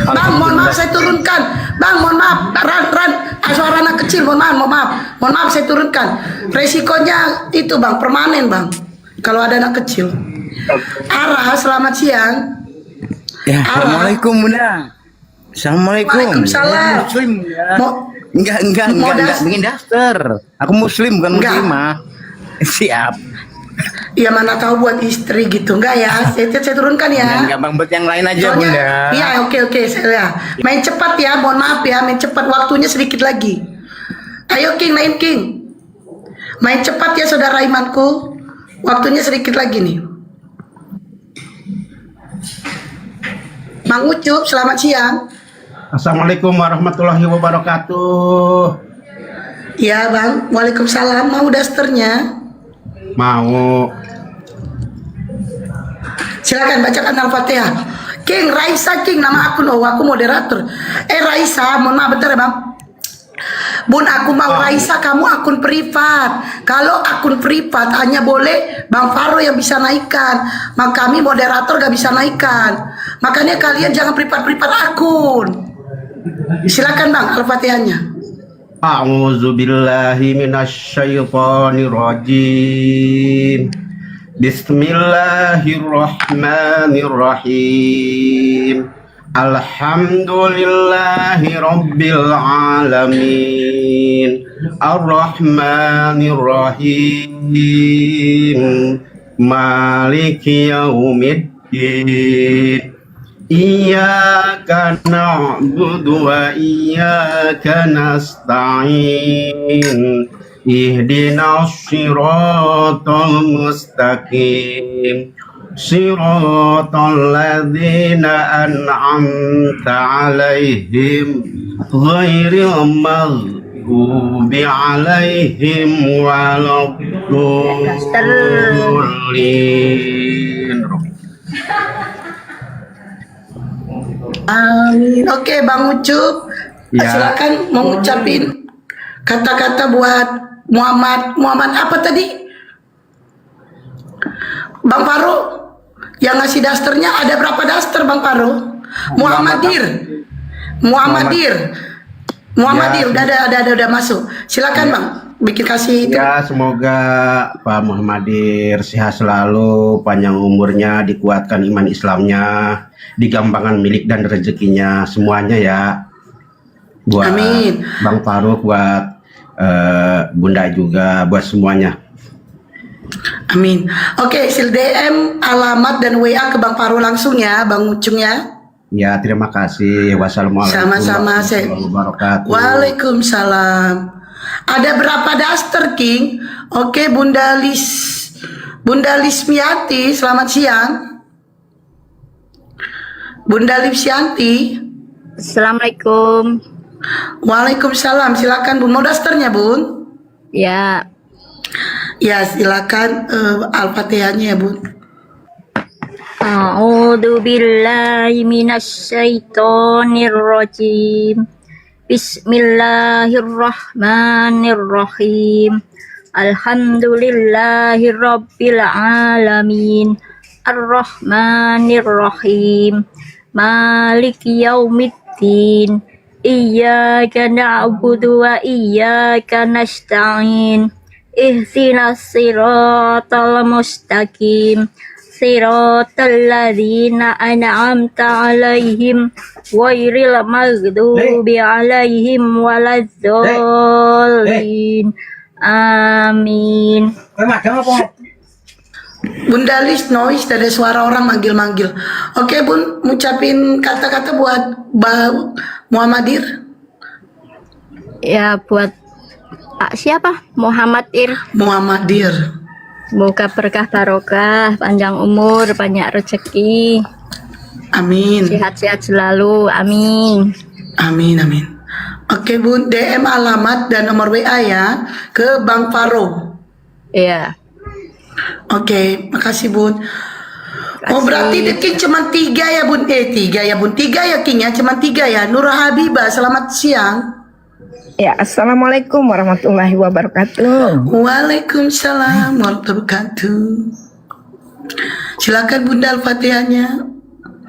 Bang, mohon maaf saya turunkan. Bang, mohon maaf. Ran, suara anak kecil, mohon maaf saya turunkan. Resikonya itu Bang, permanen Bang. Kalau ada anak kecil. Ara, selamat siang. Ya, assalamualaikum Bunda. Assalamualaikum. Waalaikumsalam. Muslim ya. Enggak bikin daster. Aku Muslim bukan muslimah. Siap. Ya mana tahu buat istri gitu, enggak ya? Saya turunkan ya. Enggak Bang, buat yang lain aja Soalnya, Bunda. Iya, oke saya. Main cepat ya, mohon maaf ya, main cepat, waktunya sedikit lagi. Ayo King, main King. Main cepat ya saudara imanku. Waktunya sedikit lagi nih. Mang Ucup, selamat siang. Assalamualaikum warahmatullahi wabarakatuh. Ya Bang, waalaikumsalam. Mau dasternya? Mau. Silakan bacakan Al-Fatihah. King, Raisa King, nama akun. Oh, aku moderator. Raisa, mohon maaf bentar ya Bang. Bun, aku mau Raisa, kamu akun privat. Kalau akun privat hanya boleh Bang Faro yang bisa naikkan. Maka kami moderator gak bisa naikkan. Makanya kalian jangan privat-privat akun. Silakan Bang, Al-Fatihahnya. A'udzu billahi minasyaitonir rajim. Bismillahirrahmanirrahim. Alhamdulillahi rabbil alamin. Ar-Rahmanir Rahim. Maliki yaumiddin. Iyyaka na'budu wa iyyaka nasta'in. Ihdinas siratal mustaqim. Siratal ladzina an'amta 'alaihim ghairil maghdubi 'alaihim waladdallin. Amin. Oke, Bang Ucup, silakan mengucapin kata-kata buat Muhammad apa tadi? Bang Faru yang ngasih dasternya, ada berapa daster Bang Faru? Muhammadir. Udah masuk. Silakan Bang, bikin kasih itu. Ya, semoga Pak Muhammadir sehat selalu, panjang umurnya, dikuatkan iman Islamnya, digampangkan milik dan rezekinya semuanya ya. Buat Amin. Bang Faruk, buat Bunda juga, buat semuanya. Amin. Oke, sil DM alamat dan WA ke Bang Faru langsung ya, Bang Ucung ya. Ya, terima kasih. Wassalamualaikum Sama-sama. warahmatullahi wabarakatuh. Waalaikumsalam. Ada berapa daster, King? Oke, Bunda Lismiati, selamat siang. Bunda Lismiati. Assalamualaikum. Waalaikumsalam. Silakan Bun. Mau dasternya, Bun? Ya. Ya, silakan Al-Fatihahnya ya, Bun. A'udzu billahi minasyaitonir rajim. Bismillahirrahmanirrahim. Alhamdulillahirabbil alamin. Arrahmanirrahim. Maliki yaumiddin. Iyyaka na'budu wa iyyaka nasta'in. Ihdinas siratal mustaqim. Siratal ladzina an'amta 'alaihim ghairil maghdubi 'alaihim waladdallin. Amin. Bunda Lis noise, ada suara orang manggil-manggil. Oke Bun, ngucapin kata-kata buat Muhammadir. Ya, buat siapa? Muhammadir. Semoga berkah barokah, panjang umur, banyak rezeki. Amin. Sehat-sehat selalu. Amin. Amin. Oke Bun, DM alamat dan nomor WA ya ke Bang Faro. Iya. Oke, makasih Bun. Oh berarti The King cuma 3 ya Bun? 3 ya Bun, 3 ya King ya, cuma 3 ya. Nur Habibah, selamat siang. Ya, assalamualaikum warahmatullahi wabarakatuh. Waalaikumsalam warahmatullahi wabarakatuh. Silakan Bunda Al-Fatihahnya.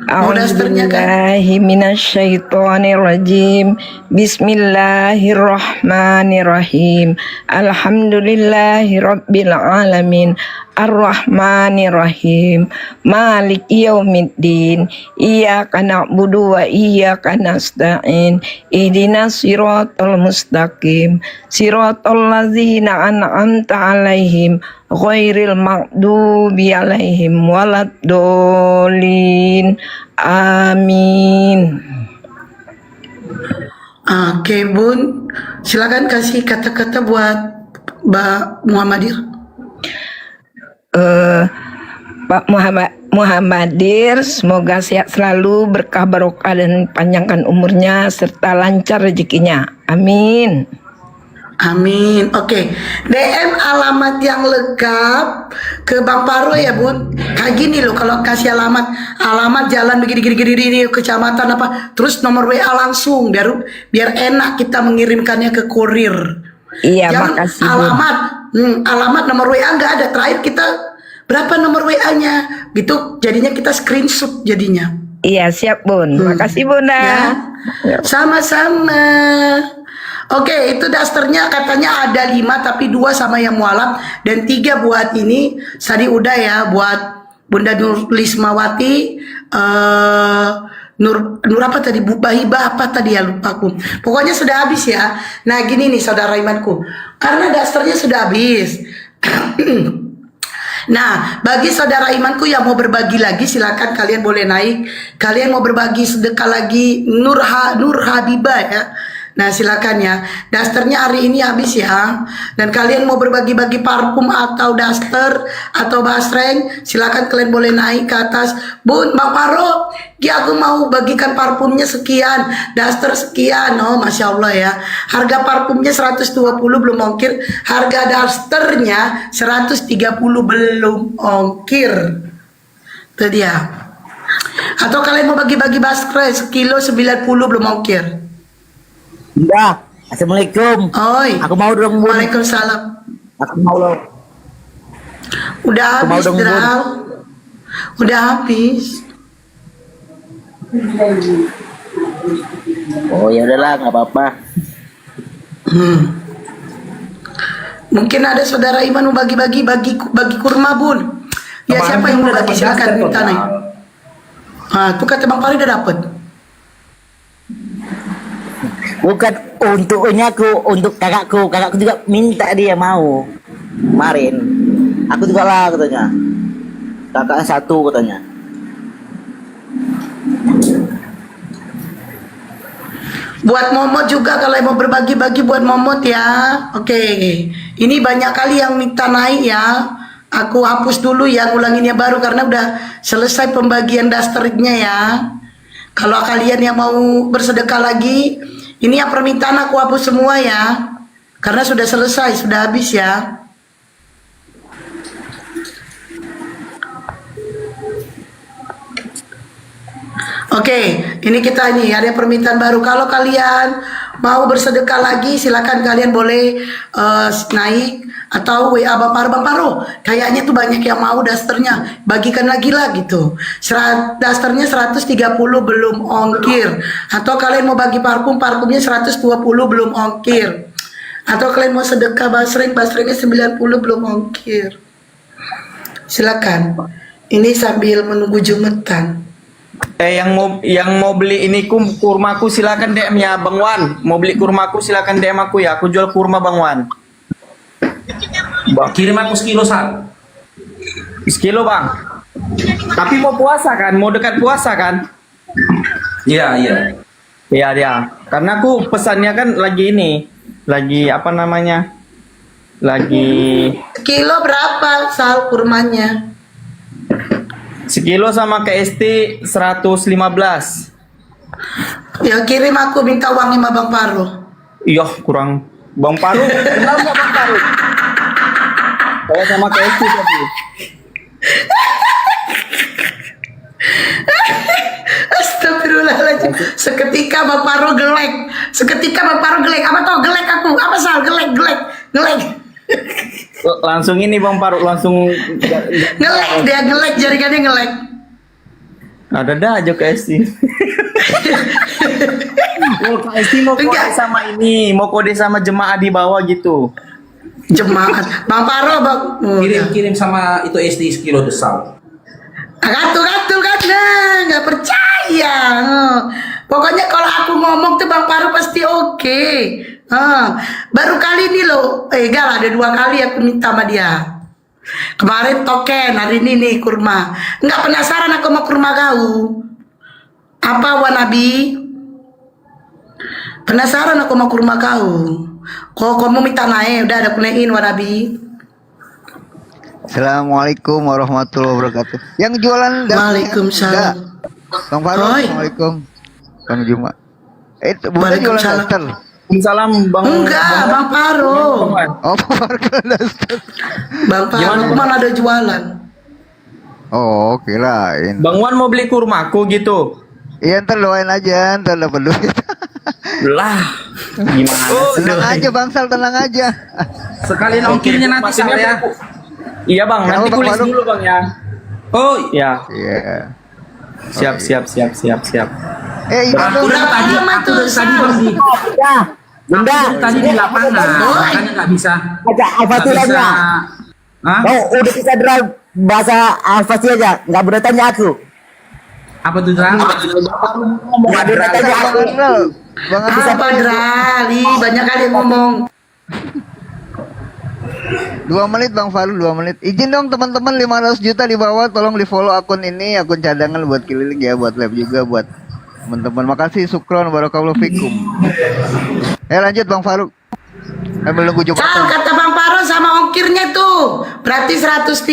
A'udzubillahiminasyaitonirrajim. Bismillahirrahmanirrahim. Alhamdulillahirabbil alamin. Ar-Rahmanirrahim. Maliki yaumiddin. Iyyaka na'budu wa iyyaka nasta'in. Ihdinas siratal mustaqim. Siratal ladzina an'amta 'alaihim ghairil maghdubi 'alaihim waladdallin. Amin. Oke Bun, silakan kasih kata-kata buat Mbak Muhammadir. Pak Muhammadir, semoga sehat selalu, berkah barokah dan panjangkan umurnya serta lancar rezekinya. Amin. Amin. Oke, DM alamat yang lengkap ke Bang Paro ya Bun. Kayak gini loh, kalau kasih alamat jalan begini kecamatan apa, terus nomor WA langsung biar enak kita mengirimkannya ke kurir. Iya, jangan makasih Bun. alamat nomor WA nggak ada. Terakhir kita berapa nomor WA-nya gitu, jadinya kita screenshot jadinya. Iya, siap Bun. Makasih Bunda. Ya. Sama-sama. Oke, itu dasternya katanya ada 5 tapi 2 sama yang mualaf dan 3 buat ini. Tadi udah ya buat Bunda Nur Lismawati, Nur apa tadi, Bu Bahibah apa tadi ya, lupa aku. Pokoknya sudah habis ya. Nah gini nih saudara imanku, karena dasternya sudah habis. Nah, bagi saudara imanku yang mau berbagi lagi, silakan kalian boleh naik. Kalian mau berbagi sedekah lagi, Nur Habibah ya. Nah, silakan ya. Dasternya hari ini habis ya. Dan kalian mau berbagi-bagi parfum atau daster atau basreng, silakan kalian boleh naik ke atas. Bun, Bang Paro, aku mau bagikan parfumnya sekian, daster sekian. Oh, Masya Allah ya. Harga parfumnya 120 belum ongkir. Harga dasternya 130 belum ongkir. Itu dia. Atau kalian mau bagi-bagi basreng sekilo 90 belum ongkir. Udah, assalamualaikum. Oi. Aku mau dong. Waalaikumsalam. Aku mau dong. Udah Aku mau habis, dong, Dral. Udah habis. Oh ya udahlah, nggak apa-apa. Mungkin ada saudara Iman mau bagi kurma, Bun. Ya, siapa yang mau bagi silakan minta nih. Ah, tuh kata Bang Pari udah dapet. Bukan untuknya aku, untuk kakakku juga minta, dia mau kemarin. Aku juga lah katanya, kakaknya satu katanya. Buat Momot juga kalau mau berbagi-bagi buat Momot ya. Oke, ini banyak kali yang minta naik ya. Aku hapus dulu ya, ulanginnya baru karena udah selesai pembagian dasternya ya. Kalau kalian yang mau bersedekah lagi, ini yang permintaan aku hapus semua ya. Karena sudah selesai, sudah habis ya. Oke, ini kita ini ada permintaan baru. Kalau kalian mau bersedekah lagi, silakan kalian boleh naik atau WA Bang Paro. Kayaknya tuh banyak yang mau dasternya, bagikan lagi lah gitu. Dasternya 130 belum ongkir. Atau kalian mau bagi parfumnya 120 belum ongkir. Atau kalian mau sedekah basrengnya 90 belum ongkir. Silakan. Ini sambil menunggu Jumatan. Yang mau beli ini kurmaku silakan DM ya Bang Wan. Mau beli kurmaku silakan DM aku ya. Aku jual kurma Bang Wan. Kirim aku sekilo, San. Sekilo Bang. Tapi mau puasa kan? Mau dekat puasa kan? Iya. Iya dia. Karena aku pesannya kan lagi ini. Lagi apa namanya? Lagi Kilo berapa Sal kurmanya? sekilo sama KST 115. Ya kirim, aku minta uangnya sama Bang Paro. Iya kurang. Bang Paru, kenal nggak Bang Paru? Saya sama KST tadi. Astagfirullahaladzim. Seketika Bang Paro gelek. Apa tau gelek aku? Apa Sal? Gelek. Langsung ini Bang Paru, langsung Ngelek, dia ngelek, jaringannya ngelek. ada dah aja KST. KST mau kode sama ini, mau kode sama jemaah di bawah gitu. Jemaah, Bang Paro, Bang. Kirim sama itu SD sekilo besar. Gatul kan, nggak percaya. Pokoknya kalau aku ngomong tuh Bang Paro pasti oke. Baru kali ini loh, ada 2 kali aku minta sama dia. Kemarin token, hari ini nih kurma. Nggak penasaran aku sama kurma kau? Apa Wanabi? Penasaran aku sama kurma kau? Kok kamu minta naik, udah ada kunein Wanabi. Assalamualaikum warahmatullahi wabarakatuh. Yang jualan Waalaikumsalam. Bang Farouk, assalamualaikum. Kang Juma. Bukan jualan daster. Waalaikumsalam Bang. Enggak, Bang Paro. Oh, daster. Bang Paro mana ada jualan. Oh, kirain. Bang Wan mau beli kurmaku gitu. Iya, ntar doain aja, ntar dapat duit. Lah, gimana? Tenang aja Bang Sal, tenang aja. Sekalian ongkirnya nanti Sal ya. Iya Bang, nanti Bang tulis Farouk? dulu Bang ya. Oh ya. Iya. Siap. Itu Udah tadi aku dari tadi Bang di. Bunda, Tadi di lapangan, makanya nggak bisa. Al-Fatihahnya. Oh, udah bisa drive bahasa Al-Fatihah aja, nggak boleh tanya aku. Apa tuh Dral? Nggak boleh tanya aku. Apa Dral? Banyak kali ngomong. 2 menit Bang Faru, 2 menit. Izin dong teman-teman 500 juta di bawah, tolong di follow akun ini, akun cadangan buat keliling ya, buat live juga buat teman-teman. Makasih, syukron, barakallahu fikum. Lanjut Bang Faru. Sambil nunggu Jumatan. Sal, kata Bang Paro sama ongkirnya tuh. Berarti 115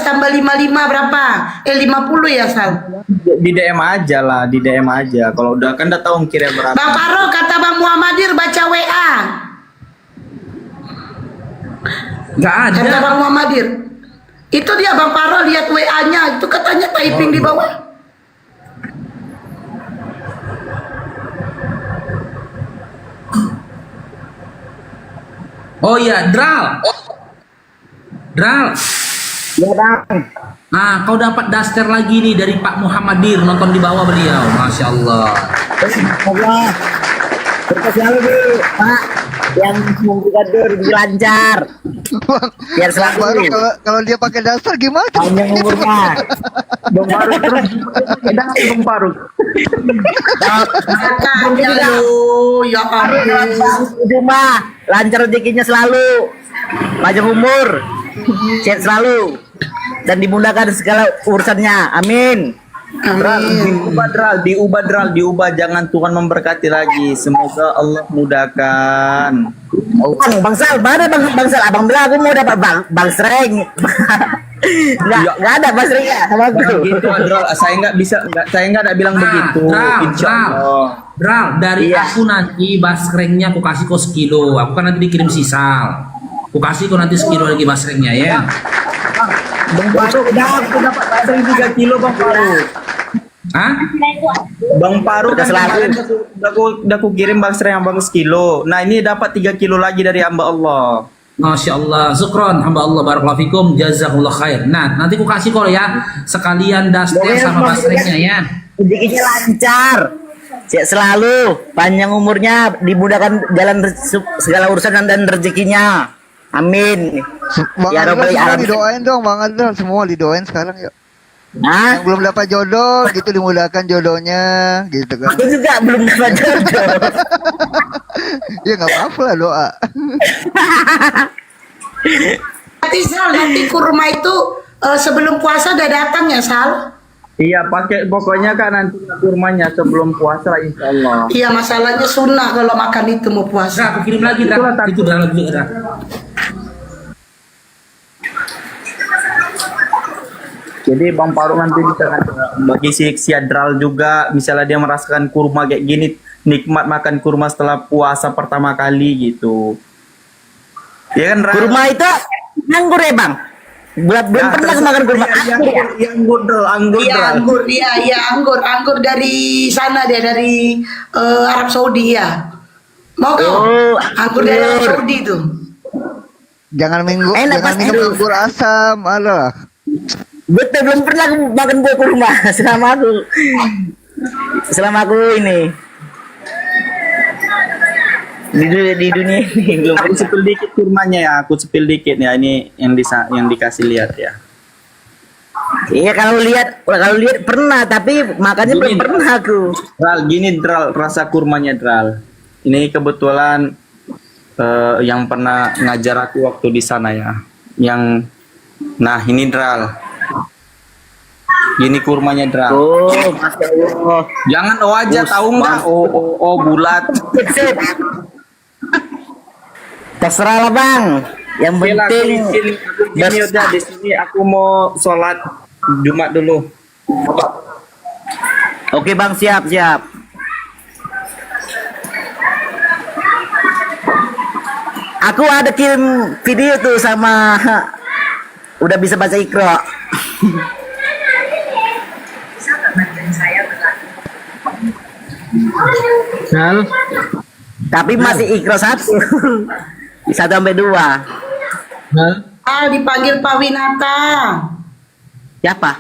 tambah 55 berapa? 50 ya, Sal? Di DM aja lah, di DM aja. Kalau udah kan udah tahu ongkirnya berapa. Bang Paro, kata Bang Muhammadir baca WA. Nggak ada. Kata Bang Muhammadir. Itu dia Bang Paro lihat WA-nya, itu katanya typing di bawah. Oh iya, Dral. Dral. Ya bang. Nah, kau dapat daster lagi nih dari Pak Muhammadir, nonton di bawah beliau. Masya Allah. Allah. Terima kasih Pak. Yang semoga rezeki lancar. Biar selalu. Kalau dia pakai dasar gimana? Panjang umurnya. Bang Faru terus Bang Faru. Ya ampun. Cuma lancar rezekinya selalu. Panjang umur. Sehat selalu. Dan dimudahkan segala urusannya. Amin. Diubah jangan Tuhan memberkati lagi. Semoga Allah mudahkan. Bang Sal, mana Bang Sal? Abang bilang aku mau dapat Bang Sreng. Nggak ada Bang Sreng ya sama aku. Gitu, Dral. Saya nggak ada bilang begitu. Insya Allah. Dral, dari aku nanti basrengnya aku kasih kau sekilo. Aku kan nanti dikirim sisal. Aku kasih kau nanti sekilo lagi basrengnya ya. Bang Faru, aku dapat basreng 3 kilo Bang Faru. Hah? Bang Faru kan udah aku kirim basreng yang bagus kilo. Nah ini dapat 3 kilo lagi dari hamba Allah. Masya Allah, syukron hamba Allah, barakallahu fikum, jazakumullah khair. Nah, nanti aku kasih kau ya sekalian daster sama basrengnya ya. Rezekinya lancar. Sehat selalu, panjang umurnya, dimudahkan jalan segala urusan dan rezekinya. Amin. Bang Adel semua didoain dong, Bang Adel semua didoain sekarang yuk. Nah, yang belum dapat jodoh gitu dimudahkan jodohnya gitu kan. Aku juga belum dapat jodoh. Ya nggak apa-apa lah doa. Nanti Sal, nanti kurma itu sebelum puasa udah datang ya Sal? Iya, pakai pokoknya kan nanti kurmanya sebelum puasa insya Allah. Iya, masalahnya sunnah kalau makan itu mau puasa. Nah, aku kirim lagi itu dalam juga. Jadi Bang Faru nanti bisa bagi si Adral juga, misalnya dia merasakan kurma kayak gini, nikmat makan kurma setelah puasa pertama kali gitu. Ya kan, kurma itu anggur ya Bang? Belum pernah makan kurma anggur ya? Anggur dari sana dia, dari Arab Saudi ya. Mau kau? Anggur dari Arab Saudi itu. Jangan minum anggur asam, alah. Betul, belum pernah makan buah kurma selama aku ini di dunia ini belum. Aku sepil dikit kurmanya ya, aku sepil dikit ya, ini yang dikasih lihat ya. Iya, kalau lihat pernah, tapi makannya belum pernah aku. Dral, rasa kurmanya Dral. Ini kebetulan yang pernah ngajar aku waktu di sana ya. Nah ini Dral. Gini kurmanya Dral. Oh, Masya Allah. Jangan aja, tahu nggak? Oh bulat. Terserah lah Bang. Yang penting gini udah di sini aku mau sholat Jumat dulu. Oke Bang, siap. Aku ada kirim video tuh sama udah bisa baca Iqra. Sal. Tapi masih Iqra 1. 1 sampai 2. Dipanggil Pak Winata. Siapa?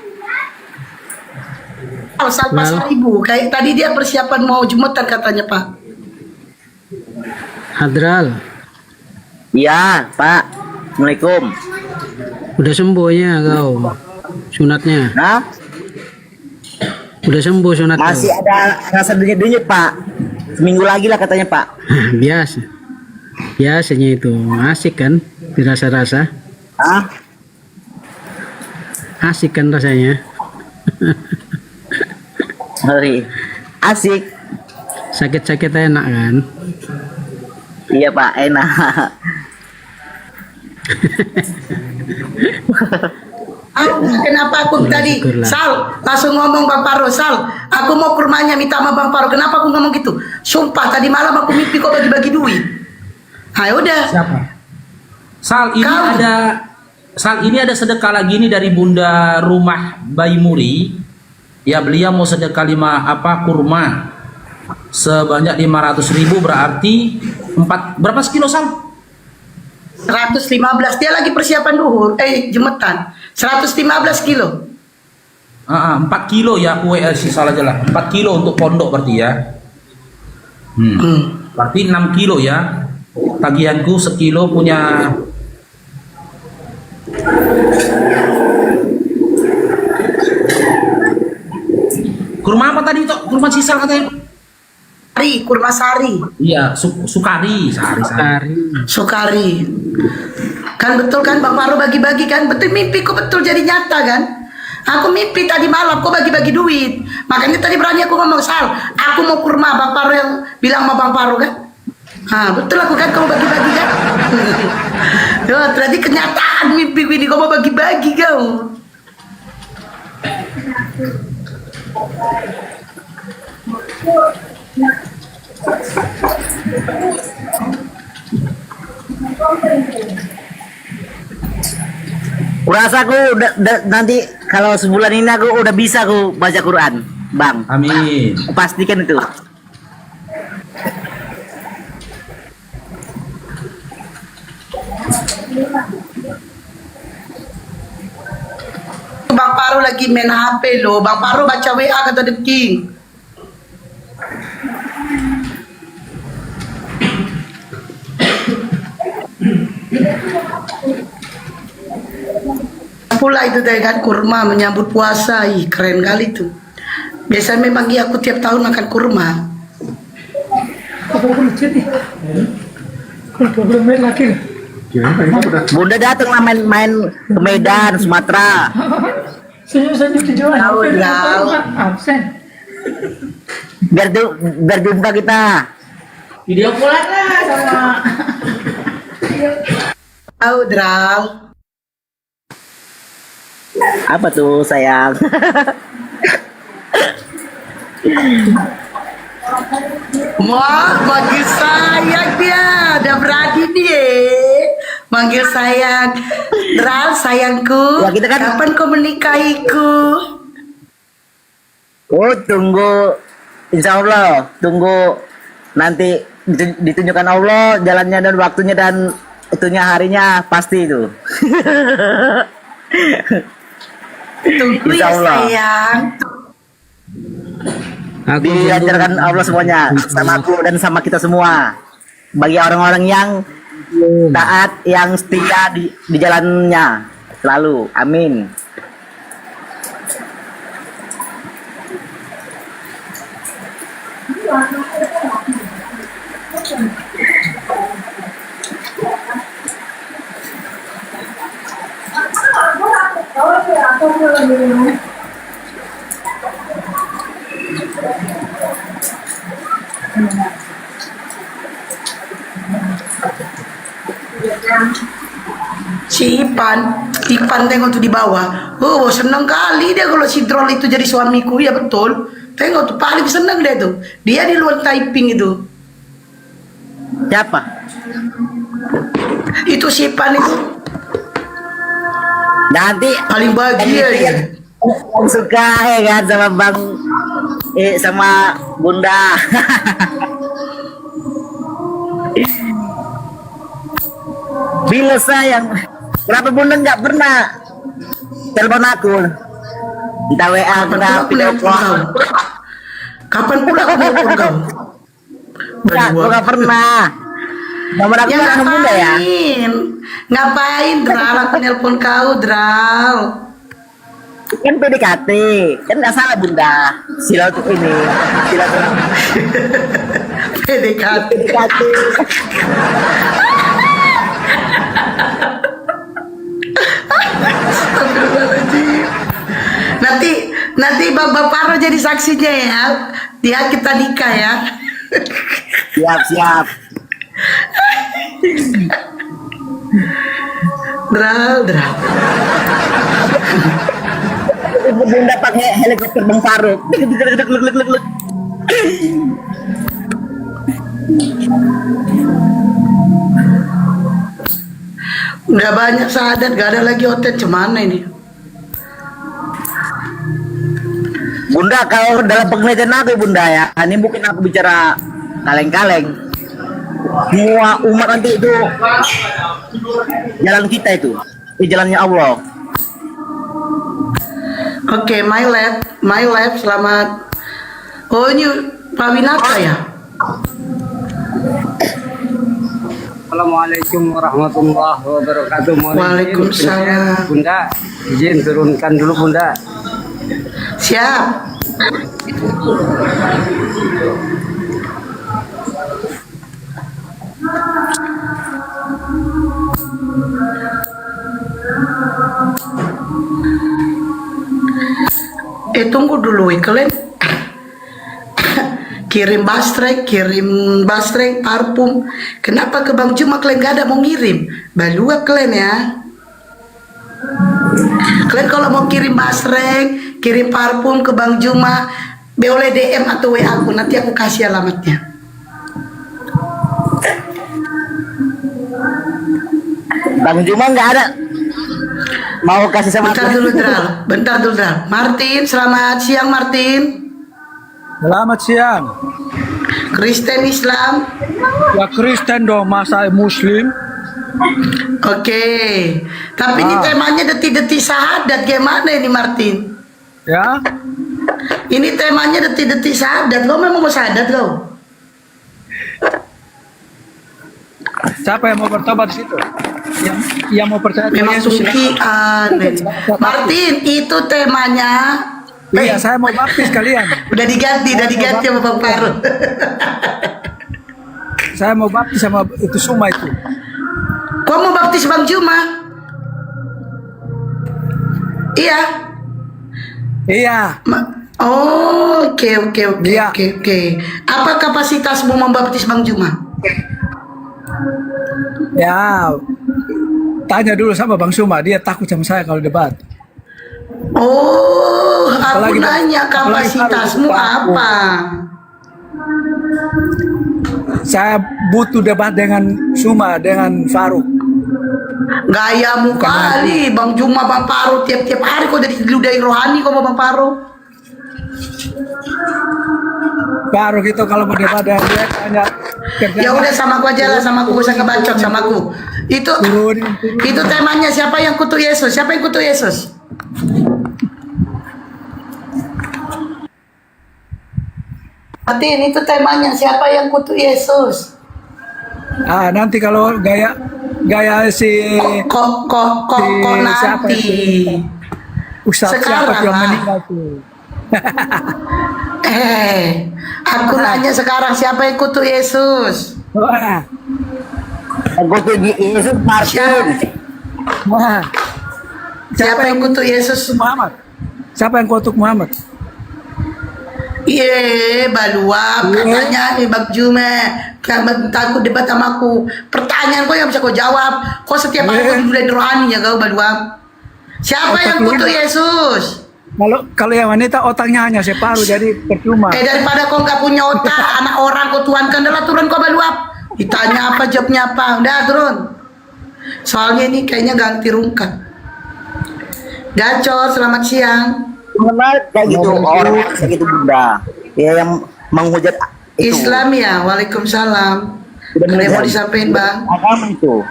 Sal Pasar Ibu. Kayak tadi dia persiapan mau Jumatan katanya Pak. Hadral. Iya Pak. Assalamualaikum. Udah sembuhnya kau sunatnya? Nah? Udah sembuh sunat. Masih ada rasa denyut-denyut Pak. Seminggu lagi lah katanya Pak. Biasanya itu asik kan? dirasa-rasa. Ah, Asik kan rasanya. sorry. Asik. Sakit-sakit enak kan? Iya Pak, enak. Kenapa aku tadi Sal langsung ngomong Bang Paro, Sal aku mau ke rumahnya minta sama Bang Paro. Kenapa aku ngomong gitu? Sumpah tadi malam aku mimpi kok bagi-bagi duit. Ayo udah. Siapa? Sal ini ada sedekah lagi nih dari Bunda Rumah Bayi Muri. Ya, beliau mau sedekah kurma sebanyak 500.000, berarti berapa sekilo, Sal? 115. Dia lagi persiapan duhur, Jumatan. 115 kilo. 4 kilo ya, aku salah aja lah. 4 kilo untuk pondok berarti ya. Berarti 6 kilo ya. Tagihanku sekilo punya. Kurma apa tadi Tok? Kurma sisal katanya? Kurma sari. Iya, Sukari. Kan betul kan Bang Paro bagi-bagi kan? Betul, mimpiku betul jadi nyata kan? Aku mimpi tadi malam kok bagi-bagi duit. Makanya tadi berani aku ngomong, Sal, aku mau kurma. Bang Paro yang bilang sama Bang Paro kan? Betul aku kan kau bagi-bagi kan? Berarti kenyataan mimpi ini kau mau bagi-bagi kau. Kurasa aku nanti kalau sebulan ini aku udah bisa aku baca Quran, Bang. Amin. Pastikan itu. Bang Paro lagi main HP loh. Bang Paro baca WA kata The King. Pula itu tadi kan kurma menyambut puasa. Keren kali tuh. Biasanya memang aku tiap tahun makan kurma. Bunda datang lah main ke Medan, Sumatera. Senyum-senyum di jalan. Absen. Biar jumpa kita. Video callan lah sama. Draw. Apa tuh sayang? Wah, manggil sayang dia. Udah berani nih. Manggil sayang. Dral, sayangku. Ya, kita kan... Kapan kau menikahiku? Oh, tunggu. Insya Allah. Tunggu nanti ditunjukkan Allah jalannya dan waktunya dan itunya harinya pasti itu. Tunggu ya sayang. Diajarkan Allah semuanya sama aku dan sama kita semua. Bagi orang-orang yang taat, yang setia di jalannya selalu. Amin. Si Ipan tengok tuh di bawah. Oh, seneng kali dia kalau si Drol itu jadi suamiku. Ya betul. Tengok tuh paling seneng dia tuh. Dia di luar typing itu. Siapa? Itu si Ipan itu. Nanti paling bahagia ya. Suka ya kan sama Bang sama Bunda. Bila sayang, kenapa Bunda nggak pernah telepon aku? Entah WA, entah video call. Kapan pula aku nelfon kau? Aku nggak pernah. Nomor aku kan Bunda ya. Ngapain Dral aku nelpon kau Dral? Kan PDKT, kan nggak salah Bunda. PDKT. Astagfirullahaladzim. Nanti Bang Paro jadi saksinya ya. Dia kita nikah ya. Siap. Dral. Bunda pakai helikopter Bang Faruk. Udah banyak syahadat, gak ada lagi otet, cemana ini? Bunda, kalau dalam penglihatan aku Bunda ya, ini bukan aku bicara kaleng-kaleng. Semua umat nanti itu jalan kita itu jalannya Allah. Oke, my lab, selamat. Oh ini Pak Winata ya? Assalamualaikum warahmatullahi wabarakatuh. Waalaikumsalam. Bunda, izin turunkan dulu Bunda. Siap. Tunggu dulu kalian. kirim bastrek, parfum. Kenapa ke Bang Juma kalian gak ada mau ngirim? Balua kalian ya. Kalian kalau mau kirim bastrek, kirim parfum ke Bang Juma, boleh DM atau WA aku, nanti aku kasih alamatnya. Bang Juma nggak ada. Mau kasih sama Bentar dulu Dral. Martin, selamat siang Martin. Selamat siang. Kristen Islam? Ya Kristen dong, masa Muslim? Oke. Tapi ini temanya detik-detik syahadat, gimana ini Martin? Ya. Ini temanya detik-detik syahadat. Lo memang mau syahadat lo? Siapa yang mau bertobat di situ? Yang mau percaya memang sukian. Martin, itu temanya. Iya, saya mau baptis kalian. Udah diganti sama Bang Paro. Saya mau baptis sama itu Suma itu. Kau mau baptis Bang Juma? Iya. Iya. Oh, oke. Apa kapasitasmu membaptis Bang Juma? Ya, tanya dulu sama Bang Suma, dia takut sama saya kalau debat. Oh, aku nanya kapasitasmu apa? Saya butuh debat dengan Suma, dengan Faruk. Gayamu kali, Bang Juma, Bang Paro tiap-tiap hari kau jadi ludahi rohani kau Bang Paro. Faruk itu kalau mau debat dengan dia tanya. Ya udah sama aku aja lah, sama aku usah ngebacot sama aku. Itu temanya siapa yang kutuk Yesus? Siapa yang kutuk Yesus? Martin, itu temanya siapa yang kutuk Yesus? Nanti kalau gaya si kok nanti Ustaz siapa yang meninggal tuh. Aku nanya sekarang siapa yang kutuk Yesus? Kutuk Yesus Martin. Siapa yang kutuk Yesus? Muhammad. Siapa yang kutuk Muhammad? Iya, baluap katanya nih Bang Juma. Kamu takut debat sama aku. Pertanyaan kau yang bisa kau jawab. Kau setiap hari kau udah rohani ya kau baluap. Siapa yang kutuk Yesus? Kalau yang wanita otaknya hanya separuh jadi percuma. Daripada kau nggak punya otak, anak orang kau tuankan, adalah turun kau baluap. Ditanya apa jawabnya apa, udah turun. Soalnya ini kayaknya ganti rungkat. Gacor, selamat siang. Menarik kayak gitu orang kayak gitu Bunda. Ya yang menghujat itu. Islam ya, waalaikumsalam. Kalian mau disampaikan Bang? Agama itu.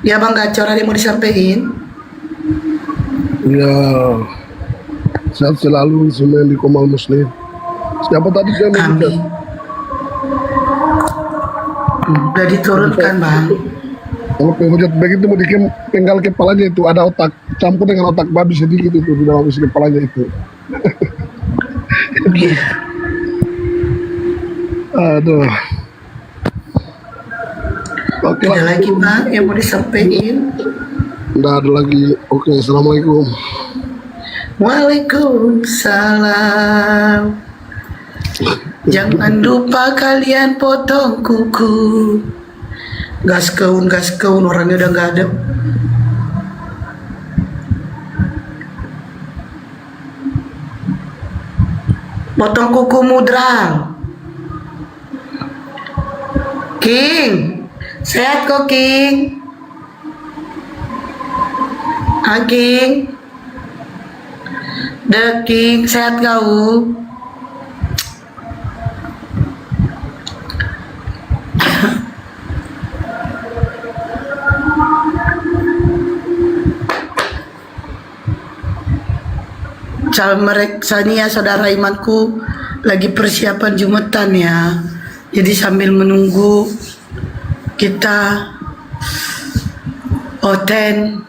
Ya Bang Gacor, ada yang mau disampaikan? Ya, sehat selalu semua yang di Komal Muslim. Siapa tadi yang mengucap? Udah diturunkan Bang. Kalau penghujat begitu mau dikem penggal kepalanya itu ada otak campur dengan otak babi sedikit itu di dalam isi kepalanya itu. Aduh. Oke Ada lah. lagi Pak yang mau disampaikan? Nggak ada lagi. Oke, assalamualaikum. Waalaikumsalam. Jangan lupa kalian potong kuku. Gas kaun orangnya udah nggak ada. Potong kuku mudral. King, sehat kok King? King, The King, sehat kau? Sania saudara imanku lagi persiapan Jumatan ya. Jadi sambil menunggu kita oten.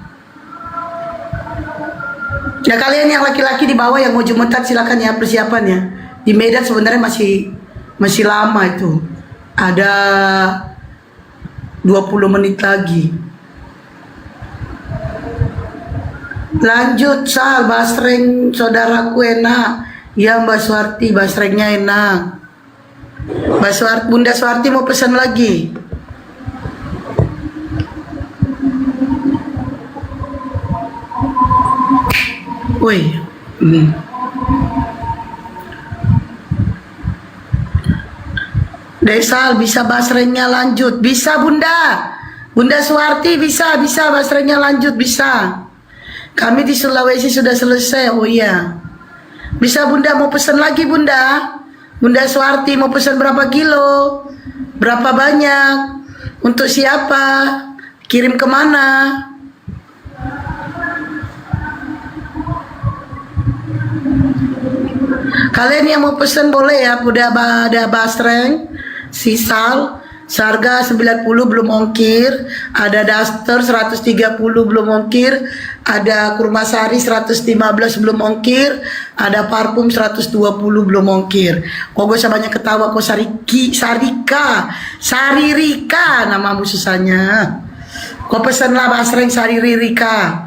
Ya kalian yang laki-laki di bawah yang mau Jumatan silakan ya persiapannya. Di Medan sebenarnya masih lama itu. Ada 20 menit lagi. Lanjut Sal, basreng saudaraku enak. Ya Mbak Suwarti, basrengnya enak. Bunda Suwarti mau pesan lagi. Woi. Desal bisa basrengnya lanjut. Bisa Bunda. Bunda Suwarti bisa basrengnya lanjut bisa. Kami di Sulawesi sudah selesai. Oh iya. Bisa Bunda mau pesan lagi Bunda? Bunda Suwarti mau pesan berapa kilo? Berapa banyak? Untuk siapa? Kirim kemana? Kalian yang mau pesan boleh ya. Udah ada basreng, sisal, seharga 90 belum ongkir, ada daster 130 belum ongkir, ada kurma sari 115 belum ongkir, ada parfum 120 belum ongkir. Kok gue banyak ketawa kok Saririka nama susahnya. Kok pesen lah basreng Saririka.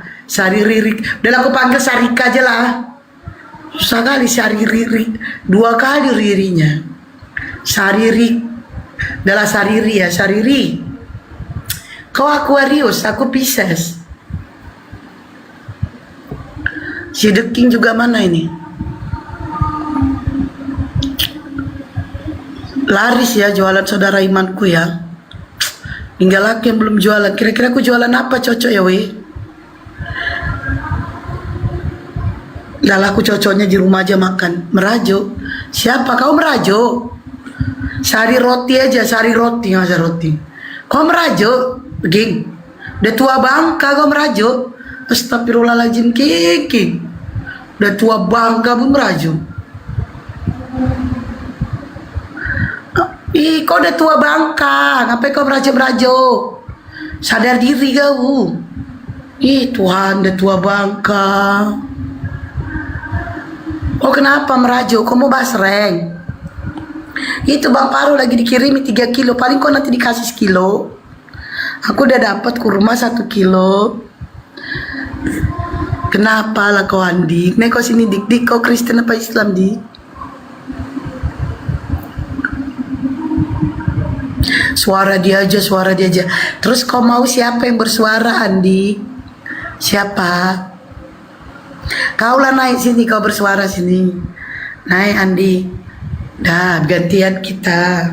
Udah aku panggil Sarika aja lah. Susah kali Sariri, 2 kali ririnya. Sariri. Adalah Sariri ya, Sariri. Kau Aquarius, aku Pisces. Si The King juga mana ini? Laris ya jualan saudara imanku ya. Tinggal aku yang belum jualan. Kira-kira aku jualan apa cocok ya weh? Lah aku cocoknya di rumah aja makan. Merajo. Siapa kau merajo? Sari roti aja, sari roti, masa roti. Kau merajo, King? Udah tua bangka kau merajo. Astagfirullahaladzim, King. Udah tua bangka pun merajo. Ih, kau udah tua bangka. Ngapain kau merajo-merajo? Sadar diri kau. Ih, Tuhan, udah tua bangka. Oh, kenapa merajo? Kau mau basreng? Itu Bang Paru lagi dikirimi 3 kilo. Paling kok nanti dikasih sekilo. Aku udah dapat kurma 1 kilo. Kenapa lah kau Andi? Nih kau sini dik kau Kristen apa Islam dik? Suara dia aja. Terus kau mau siapa yang bersuara Andi? Siapa? Kau lah naik sini, kau bersuara sini. Naik Andi. Dah gantian kita.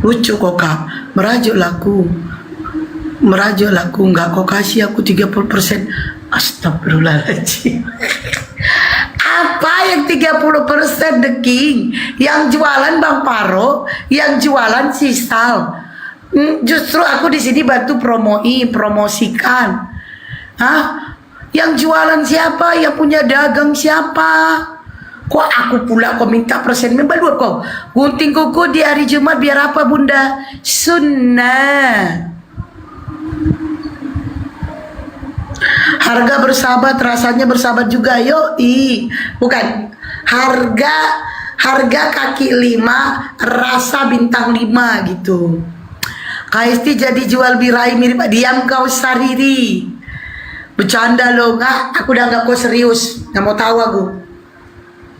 Lucu kok Kak. Merajuk laku. Enggak kau kasih aku 30%. Astagfirullahaladzim. Apa yang 30% The King? Yang jualan Bang Paro, yang jualan Sisal. Justru aku di sini bantu promosikan. Hah? Yang jualan siapa? Yang punya dagang siapa? Kok aku pula kau minta persen membalut kau? Gunting kuku di hari Jumat biar apa Bunda? Sunnah. Harga bersahabat, rasanya bersahabat juga. Yoi. Bukan. Harga harga kaki 5, rasa bintang 5 gitu. KST jadi jual birahi mirip, diam kau Sariri. Bercanda lo, nggak? Aku udah anggap kau serius, nggak mau tahu aku.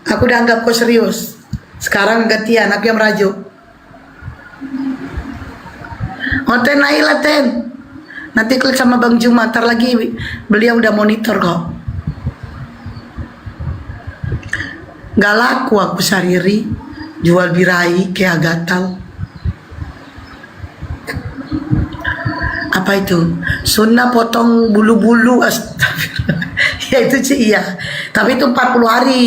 Aku udah anggap kau serius. Sekarang gantian, aku yang merajuk. Ten Naila Ten. Nanti klik sama Bang Juma, ntar lagi beliau udah monitor kok. Gak laku aku Sariri, jual birahi kayak gatal. Apa itu? Sunnah potong bulu-bulu, astagfirullah. Ya itu sih iya. Tapi itu 40 hari.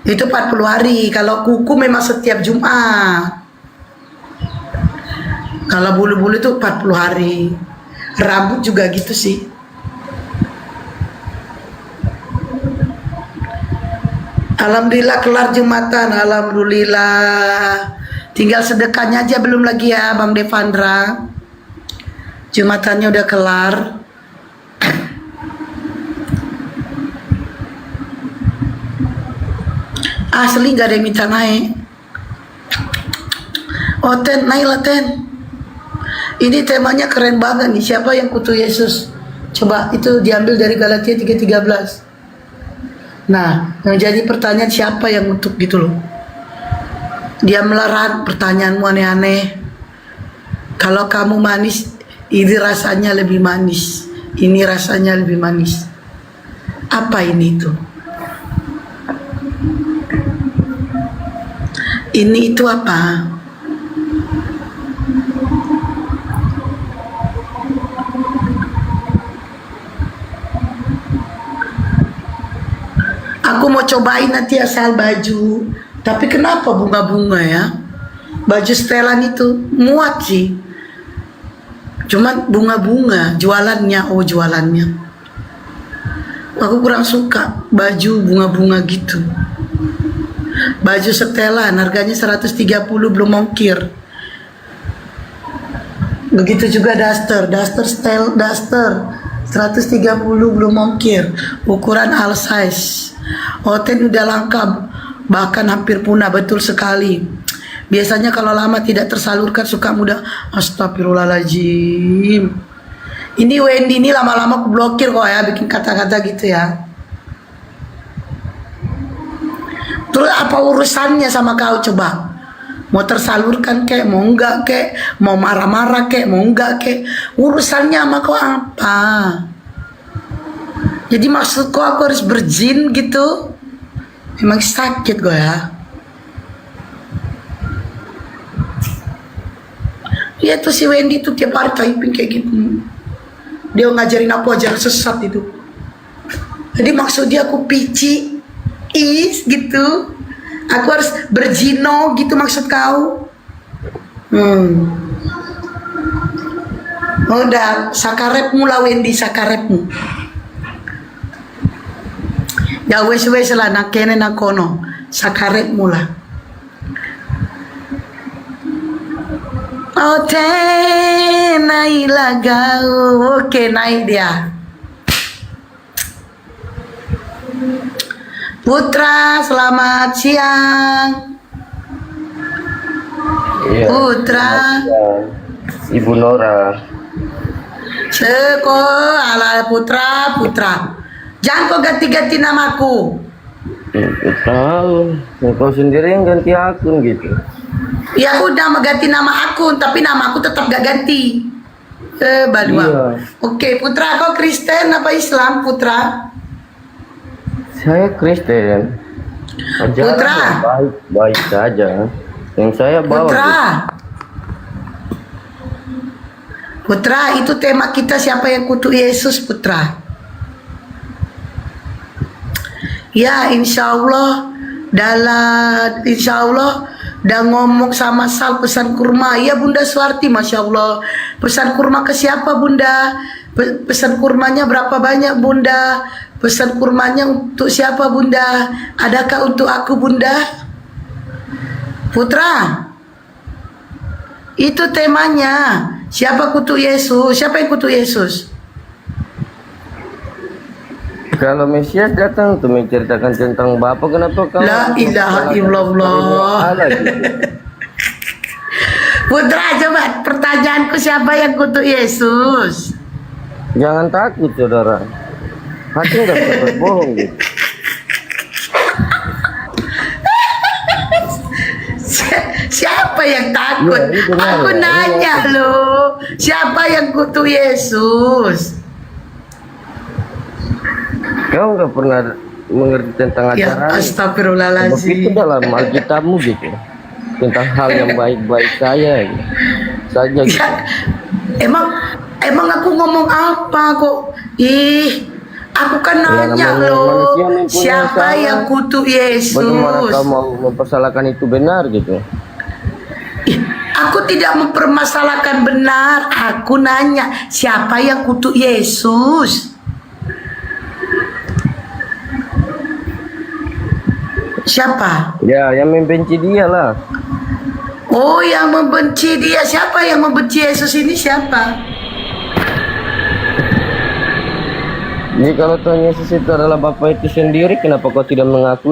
Itu 40 hari. Kalau kuku memang setiap Jumat. Kalau bulu-bulu itu 40 hari. Rambut juga gitu sih. Alhamdulillah kelar Jumatan. Alhamdulillah. Tinggal sedekahnya aja belum lagi ya Bang Devandra. Jumatannya udah kelar. Asli gak ada yang minta naik. Oh Ten, naiklah Ten. Ini temanya keren banget nih. Siapa yang kutu Yesus? Coba itu diambil dari Galatia 3:13. Nah, yang jadi pertanyaan siapa yang untuk gitu loh. Dia melarat, pertanyaanmu aneh-aneh. Kalau kamu manis, ini rasanya lebih manis. Ini rasanya lebih manis. Apa ini tuh? Ini itu apa? Aku mau cobain nanti asal baju. Tapi kenapa bunga-bunga ya? Baju setelan itu muat sih. Cuma bunga-bunga jualannya, oh jualannya. Aku kurang suka baju bunga-bunga gitu. Baju setelan harganya 130 belum ongkir. Begitu juga daster 130 belum ongkir. Ukuran all size. Oten udah langka, bahkan hampir punah, betul sekali. Biasanya kalau lama tidak tersalurkan suka mudah. Astagfirullahaladzim. Ini Wendy ini lama-lama aku blokir kok ya, bikin kata-kata gitu ya. Terus apa urusannya sama kau coba? Mau tersalurkan kek, mau enggak kek, mau marah-marah kek, mau enggak kek, urusannya sama kau apa? Jadi maksudku aku harus berjin gitu? Emang sakit gue ya. Ya tuh si Wendy tuh tiap hari typing kayak gitu. Dia ngajarin aku ajaran sesat itu. Jadi maksud dia aku pici gitu. Aku harus berjino gitu maksud kau. Udah sakarepmu lah Wendy, sakarepmu. Ya wes lah nak kene nak kono sakarepmu lah. Oh naik lagau. Oke naik dia. Putra selamat siang. Iya, Putra Ibu Nora. Seko ala Putra. Jangan kau ganti-ganti namaku. Tahu, kau sendiri yang ganti akun gitu. Ya udah mengganti nama akun, tapi nama aku tetap gak ganti. Badua. Iya. Oke, Putra, kau Kristen apa Islam, Putra? Saya Kristen. Ajaran Putra. baik saja. Yang saya bawa. Putra, itu tema kita siapa yang kutuk Yesus, Putra? Ya, insya Allah dan ngomong sama Sal pesan kurma. Ya Bunda Suwarti, Masya Allah. Pesan kurma ke siapa Bunda? Pesan kurmanya berapa banyak Bunda? Pesan kurmanya untuk siapa Bunda? Adakah untuk aku Bunda? Putra, itu temanya. Siapa kutuk Yesus? Siapa yang kutuk Yesus? Kalau Mesias datang tuh menceritakan tentang Bapa, kenapa kau? La ilaha illallah. Putra, coba pertanyaanku, siapa yang kutuk Yesus? Jangan takut saudara. Hati nggak bisa berbohong gitu. Siapa yang takut? Ya, benar, Aku ya. nanya loh, siapa yang kutuk Yesus? Kau nggak pernah mengerti tentang Ya ajaran. astagfirullahaladzim. Itu dalam Alkitabmu gitu. Tentang hal yang baik-baik saya gitu. Saja gitu. Ya, emang aku ngomong apa kok? Aku kan nanya namanya loh, manusia mempunyai siapa salah. yang kutuk Yesus? Bagaimana kau mau mempersalahkan itu benar gitu? Aku tidak mempermasalahkan benar. Aku nanya, siapa yang kutuk Yesus? Siapa? Ya, yang membenci dia lah. Oh, yang membenci dia. Siapa yang membenci Yesus ini? Siapa? Jadi kalau Tuhan Yesus itu adalah Bapa itu sendiri, kenapa kau tidak mengakui?